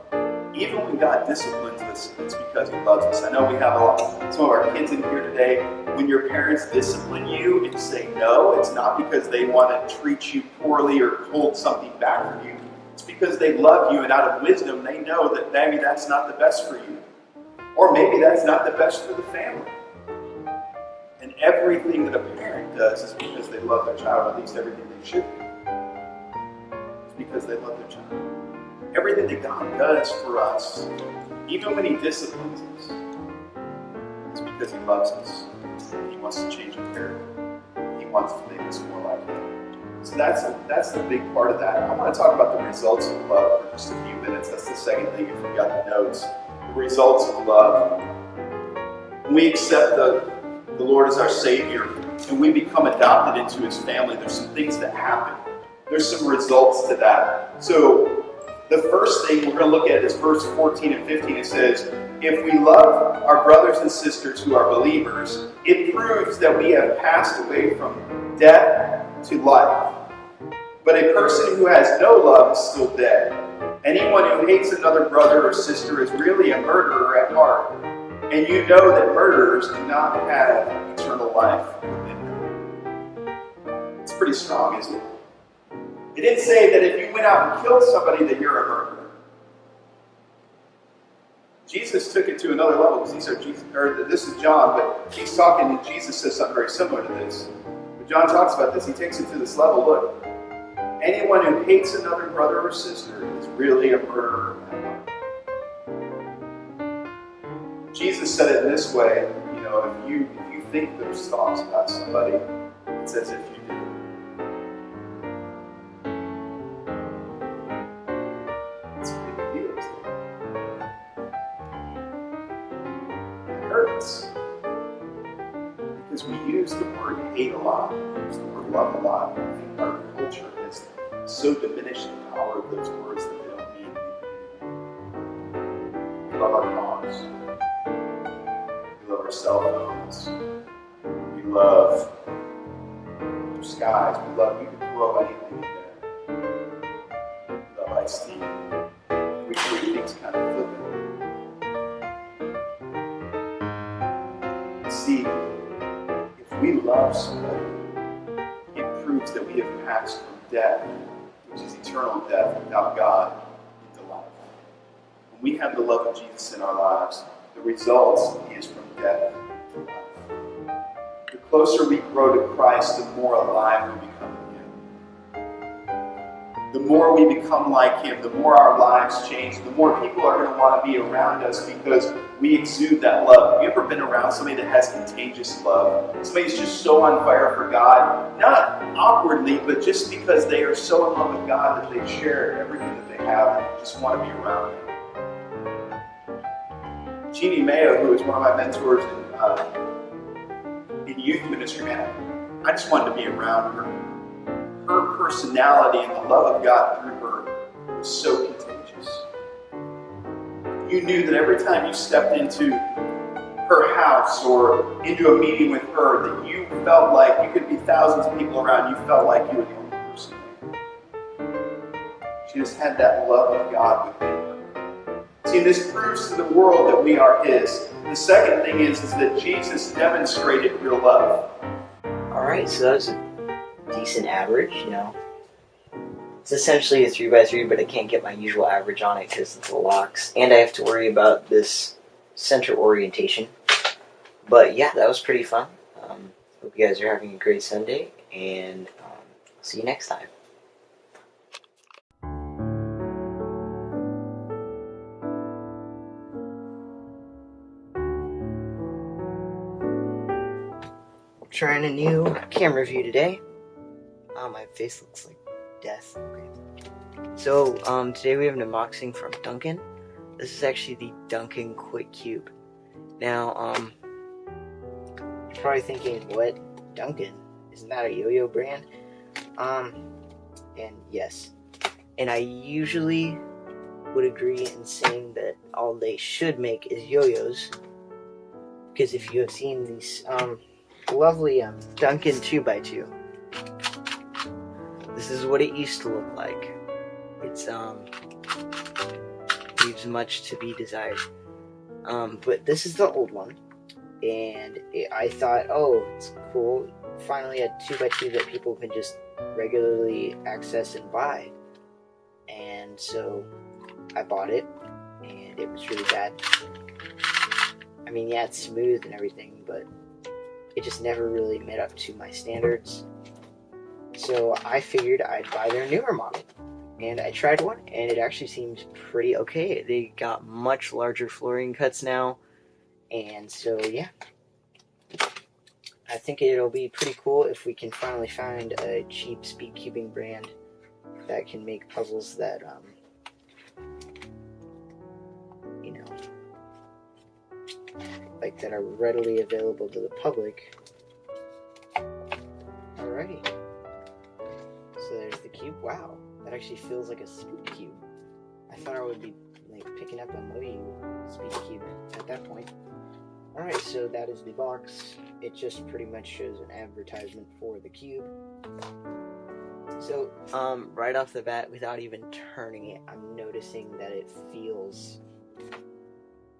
Even when God disciplines us, it's because He loves us. I know we have some of our kids in here today. When your parents discipline you and say no, it's not because they want to treat you poorly or hold something back from you. It's because they love you, and out of wisdom, they know that maybe that's not the best for you. Or maybe that's not the best for the family. And everything that a parent does is because they love their child, or at least everything they should do. It's because they love their child. Everything that God does for us, even when He disciplines us, is because He loves us. He wants to change our character. He wants to make us more like Him. So that's the big part of that. I want to talk about the results of love for just a few minutes. That's the second thing if you've got the notes. The results of love. When we accept the Lord as our Savior and we become adopted into His family, there's some things that happen. There's some results to that. So the first thing we're going to look at is verse 14 and 15. It says, if we love our brothers and sisters who are believers, it proves that we have passed away from death to life. But a person who has no love is still dead. Anyone who hates another brother or sister is really a murderer at heart. And you know that murderers do not have eternal life within them. It's pretty strong, isn't it? It didn't say that if you went out and killed somebody that you're a murderer. Jesus took it to another level because this is John, but he's talking and Jesus says something very similar to this. But John talks about this. He takes it to this level. Look, anyone who hates another brother or sister is really a murderer. Jesus said it in this way, you know, if you think those thoughts about somebody, it's as if you do. It's a big deal, isn't it? It hurts. Because we use the word hate a lot, we use the word love a lot, and I think our culture has so diminished the power of those words that they don't mean anything. We love our cars. We love our cell phones. We love blue skies. We love, you can throw anything in there. We love iced tea. We treat things kind of flippant. See, if we love somebody, it proves that we have passed from death, which is eternal death without God, into life. When we have the love of Jesus in our lives, the result is from death to life. The closer we grow to Christ, the more alive we become in Him. The more we become like Him, the more our lives change, the more people are going to want to be around us because we exude that love. Have you ever been around somebody that has contagious love? Somebody who's just so on fire for God, not awkwardly, but just because they are so in love with God that they share everything that they have and just want to be around Him. Jeannie Mayo, who is one of my mentors in youth ministry, man, I just wanted to be around her. Her personality and the love of God through her was so contagious. You knew that every time you stepped into her house or into a meeting with her, that you felt like you could be thousands of people around, you felt like you were the only person there. She just had that love of God within her. See, this proves to the world that we are His. The second thing is that Jesus demonstrated real love. Alright, so that was a decent average, you know. It's essentially a 3x3, but I can't get my usual average on it because of the locks. And I have to worry about this center orientation. But yeah, that was pretty fun. Hope you guys are having a great Sunday, and see you next time. Trying a new camera view today. Oh, my face looks like death. Okay. So, today we have an unboxing from Duncan. This is actually the Duncan Quick Cube. Now, you're probably thinking, what? Duncan? Isn't that a yo-yo brand? And yes. And I usually would agree in saying that all they should make is yo-yos. Because if you have seen these, lovely Duncan 2x2. This is what it used to look like. It's leaves much to be desired. But this is the old one, and I thought, oh, it's cool. Finally, a 2x2 that people can just regularly access and buy. And so I bought it, and it was really bad. I mean, yeah, it's smooth and everything, but it just never really met up to my standards. So I figured I'd buy their newer model. And I tried one, and it actually seems pretty okay. They got much larger flooring cuts now. And so, yeah. I think it'll be pretty cool if we can finally find a cheap speed cubing brand that can make puzzles that, you know, like that are readily available to the public. Alrighty. So there's the cube. Wow, that actually feels like a speed cube. I thought I would be like picking up a Moyu speed cube at that point. Alright, so that is the box. It just pretty much shows an advertisement for the cube. So, right off the bat, without even turning it, I'm noticing that it feels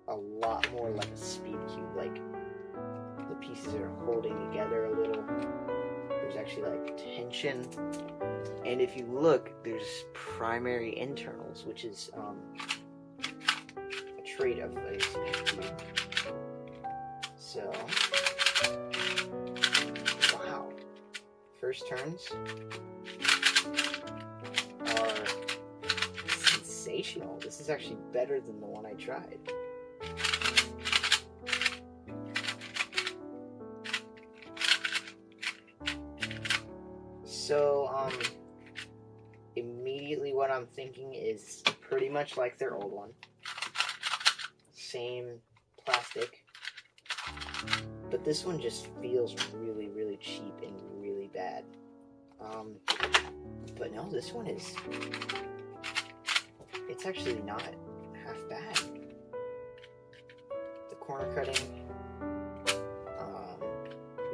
a lot more like a SpeedCube. Like, the pieces are holding together a little. There's actually, like, tension. And if you look, there's primary internals, which is, a trait of a SpeedCube. So, wow. First turns are sensational. This is actually better than the one I tried. So, immediately what I'm thinking is pretty much like their old one. Same plastic. But this one just feels really, really cheap and really bad. But no, this one is... It's actually not half bad. The corner cutting...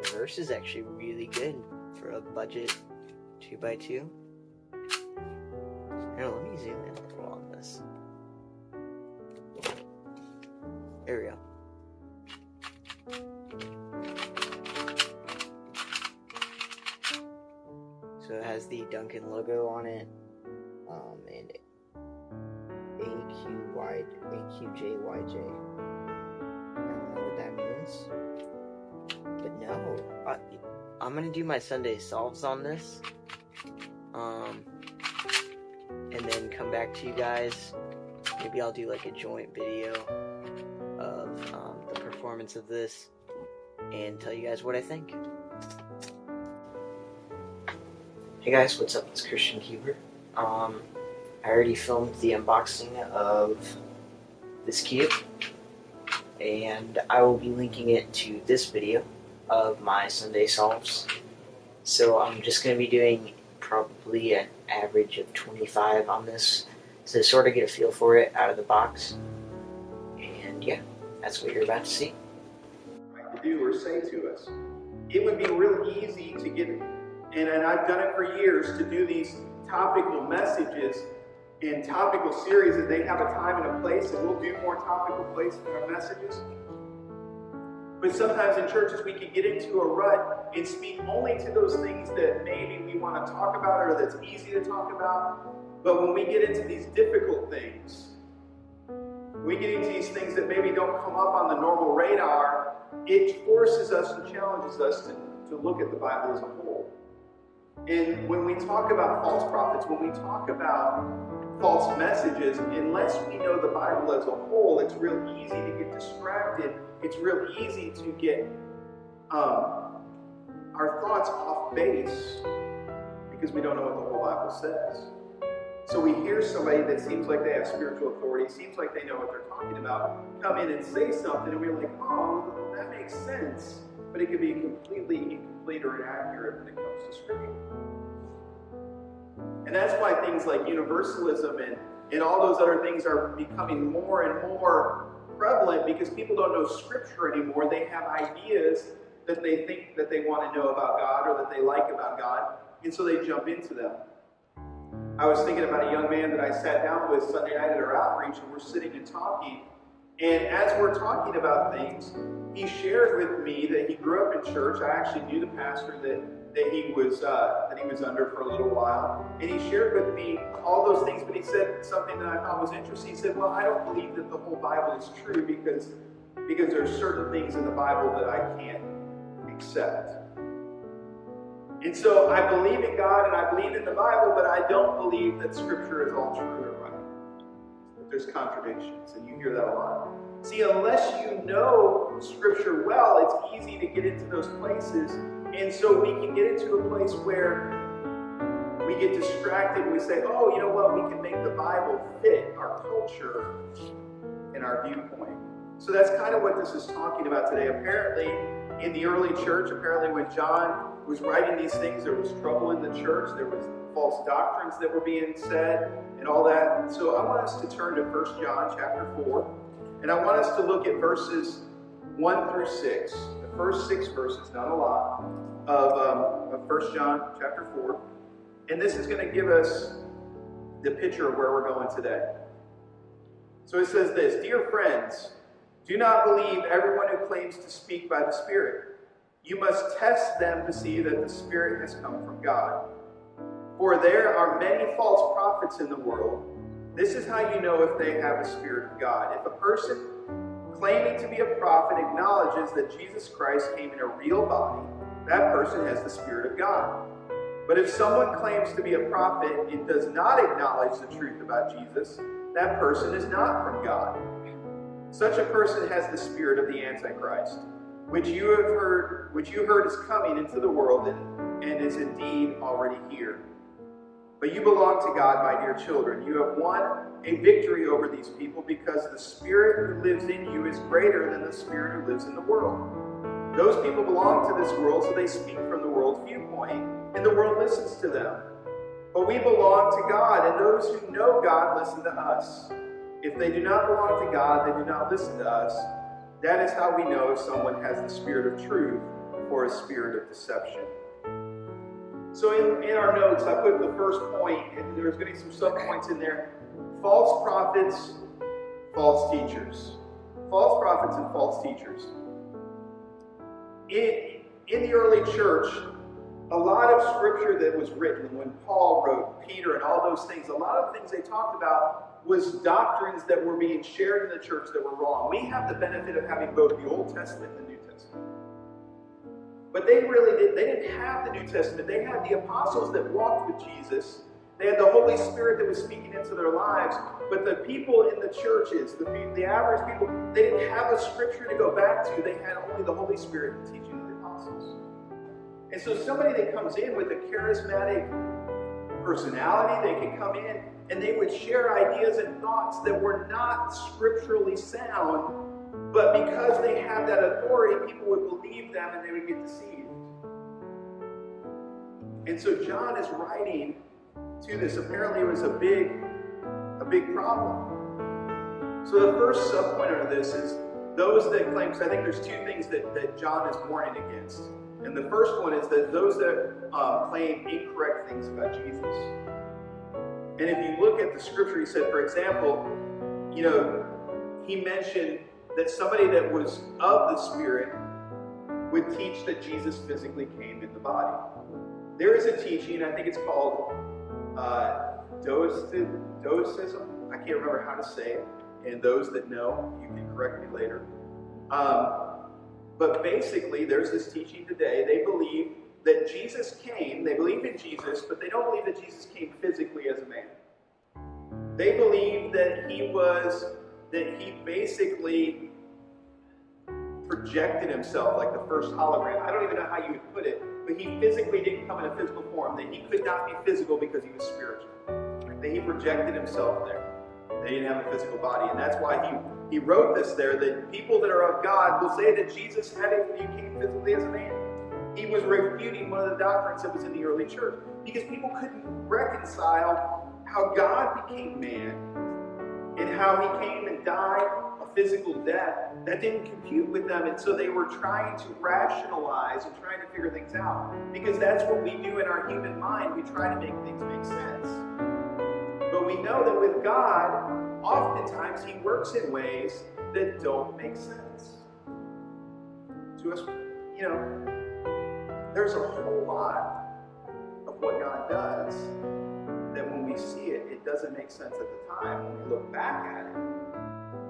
reverse is actually really good for a budget 2x2. Here, let me zoom in a little on this. There we go. So it has the Duncan logo on it, and AQJYJ. I don't know what that means. But no, I'm gonna do my Sunday solves on this, and then come back to you guys. Maybe I'll do like a joint video of the performance of this and tell you guys what I think. Hey guys, what's up? It's QuBer. I already filmed the unboxing of this cube, and I will be linking it to this video of my Sunday solves. So I'm just going to be doing probably an average of 25 on this to sort of get a feel for it out of the box. And yeah, that's what you're about to see. To do or say to us. It would be real easy to get, and I've done it for years, to do these topical messages and topical series, and they have a time and a place, and we'll do more topical places in our messages. But sometimes in churches we can get into a rut and speak only to those things that maybe we want to talk about or that's easy to talk about. But when we get into these difficult things, we get into these things that maybe don't come up on the normal radar, it forces us and challenges us to look at the Bible as a whole. And when we talk about false prophets, when we talk about false messages, unless we know the Bible as a whole, it's real easy to get distracted. It's real easy to get our thoughts off base because we don't know what the whole Bible says. So we hear somebody that seems like they have spiritual authority, seems like they know what they're talking about, come in and say something, and we're like, oh, that makes sense. But it can be completely incomplete or inaccurate when it comes to Scripture. And that's why things like universalism and all those other things are becoming more and more prevalent, because people don't know Scripture anymore. They have ideas that they think that they want to know about God or that they like about God, and so they jump into them. I was thinking about a young man that I sat down with Sunday night at our outreach, and we're sitting and talking, and as we're talking about things, he shared with me that he grew up in church. I actually knew the pastor that he was under for a little while, and he shared with me all those things, but he said something that I thought was interesting. He said, well, I don't believe that the whole Bible is true because there's certain things in the Bible that I can't accept. And so I believe in God and I believe in the Bible, but I don't believe that Scripture is all true or right. That there's contradictions, and you hear that a lot. See, unless you know Scripture well, it's easy to get into those places. And so we can get into a place where we get distracted and we say, oh, you know what, we can make the Bible fit our culture and our viewpoint. So that's kind of what this is talking about today. Apparently, in the early church, apparently when John was writing these things, there was trouble in the church, there was false doctrines that were being said, and all that. And so I want us to turn to 1 John chapter 4, and I want us to look at verses 1 through 6, the first 6 verses, not a lot, of 1 John chapter 4. And this is going to give us the picture of where we're going today. So it says this, "Dear friends, do not believe everyone who claims to speak by the Spirit. You must test them to see that the Spirit has come from God. For there are many false prophets in the world. This is how you know if they have the Spirit of God. If a person claiming to be a prophet acknowledges that Jesus Christ came in a real body, that person has the Spirit of God. But if someone claims to be a prophet and does not acknowledge the truth about Jesus, that person is not from God. Such a person has the spirit of the Antichrist, which you heard is coming into the world and is indeed already here. But you belong to God, my dear children. You have won a victory over these people because the Spirit who lives in you is greater than the Spirit who lives in the world. Those people belong to this world, so they speak from the world's viewpoint, and the world listens to them. But we belong to God, and those who know God listen to us. If they do not belong to God, they do not listen to us. That is how we know if someone has the spirit of truth or a spirit of deception." So in our notes, I put the first point, and there's going to be some sub-points in there. False prophets, false teachers. False prophets and false teachers. In the early church, a lot of scripture that was written when Paul wrote, Peter and all those things, a lot of the things they talked about was doctrines that were being shared in the church that were wrong. We have the benefit of having both the Old Testament and the New Testament. But they didn't have the New Testament. They had the apostles that walked with Jesus. They had the Holy Spirit that was speaking into their lives. But the people in the churches, the average people, they didn't have a scripture to go back to. They had only the Holy Spirit and the teaching of the apostles. And so somebody that comes in with a charismatic personality, they can come in and they would share ideas and thoughts that were not scripturally sound, but because they had that authority, people would believe them and they would get deceived. And so John is writing to this. Apparently it was a big problem. So the first sub-point under this is those that claim, because I think there's two things that John is warning against. And the first one is that those that claim incorrect things about Jesus. And if you look at the scripture, he said, for example, he mentioned that somebody that was of the Spirit would teach that Jesus physically came in the body. There is a teaching, I think it's called Docetism. I can't remember how to say it. And those that know, you can correct me later. But basically, there's this teaching today. They believe that Jesus came. They believe in Jesus, but they don't believe that Jesus came physically as a man. They believe that he basically projected himself like the first hologram. I don't even know how you would put it, but he physically didn't come in a physical form. That he could not be physical because he was spiritual. That he projected himself there. They didn't have a physical body, and that's why he wrote this there, that people that are of God will say that Jesus he came physically as a man. He was refuting one of the doctrines that was in the early church, because people couldn't reconcile how God became man and how he came and died a physical death. That didn't compute with them, and so they were trying to rationalize and trying to figure things out, because that's what we do in our human mind. We try to make things make sense. But we know that with God, oftentimes he works in ways that don't make sense to us. There's a whole lot of what God does that when we see it, it doesn't make sense at the time. When we look back at it,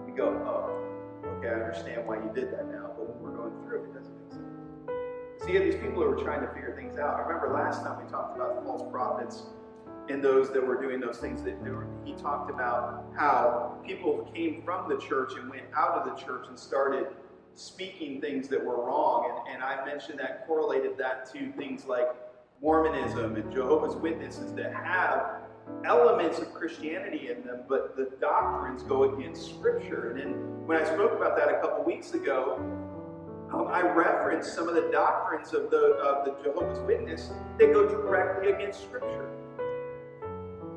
we go, oh, okay, I understand why you did that now, but when we're going through it, it doesn't make sense. See, these people who were trying to figure things out. I remember last time we talked about the false prophets and those that were doing those things he talked about how people came from the church and went out of the church and started speaking things that were wrong. And I mentioned that, correlated that to things like Mormonism and Jehovah's Witnesses that have elements of Christianity in them, but the doctrines go against Scripture. And then when I spoke about that a couple weeks ago, I referenced some of the doctrines of the Jehovah's Witness that go directly against Scripture.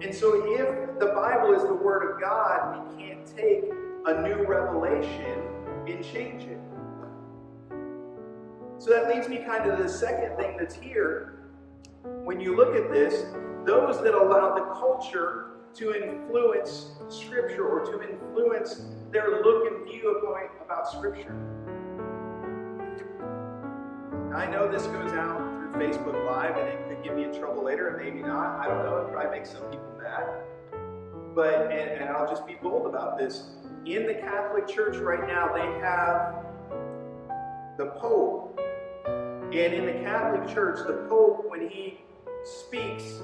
And so if the Bible is the Word of God, we can't take a new revelation and change it. So that leads me kind of to the second thing that's here. When you look at this, those that allow the culture to influence Scripture or to influence their look and view about Scripture. I know this goes out through Facebook Live and it could get me in trouble later, and maybe not. I don't know. It probably makes some people mad. But, and I'll just be bold about this. In the Catholic Church right now, they have the Pope. And in the Catholic Church, the Pope, when he speaks,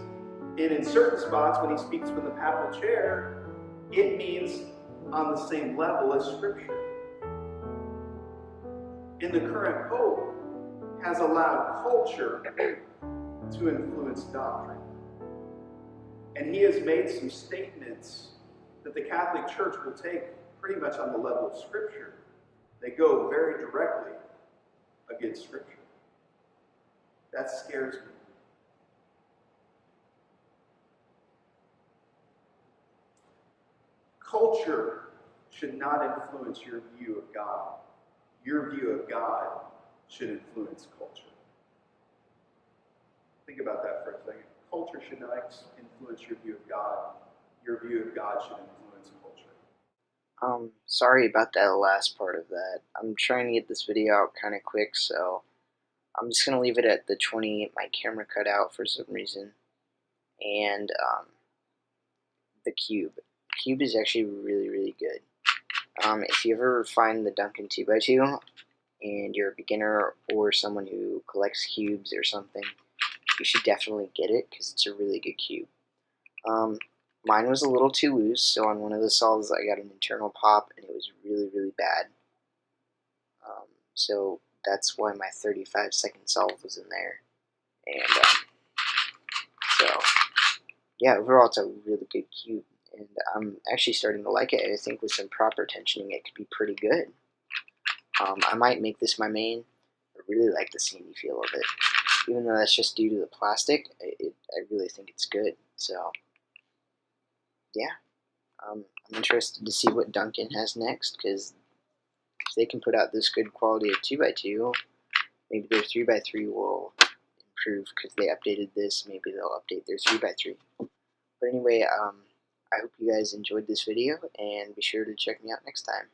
and in certain spots, when he speaks from the papal chair, it means on the same level as Scripture. And the current Pope has allowed culture to influence doctrine. And he has made some statements that the Catholic Church will take pretty much on the level of Scripture. They go very directly against Scripture. That scares me. Culture should not influence your view of God. Your view of God should influence culture. Think about that for a second. Culture should not influence your view of God. Your view of God should influence culture. Sorry about that last part of that. I'm trying to get this video out kind of quick, so I'm just going to leave it at the 20. My camera cut out for some reason. And the Cube. Cube is actually really, really good. If you ever find the Duncan 2x2 and you're a beginner or someone who collects cubes or something, you should definitely get it because it's a really good cube. Mine was a little too loose, so on one of the solves I got an internal pop and it was really, really bad. So that's why my 35-second solve was in there. And so, yeah, overall it's a really good cube. And I'm actually starting to like it. I think with some proper tensioning it could be pretty good. I might make this my main. I really like the sandy feel of it. Even though that's just due to the plastic, I really think it's good. So, yeah. I'm interested to see what Duncan has next, because if they can put out this good quality of 2x2, maybe their 3x3 will improve because they updated this. Maybe they'll update their 3x3. But anyway, I hope you guys enjoyed this video, and be sure to check me out next time.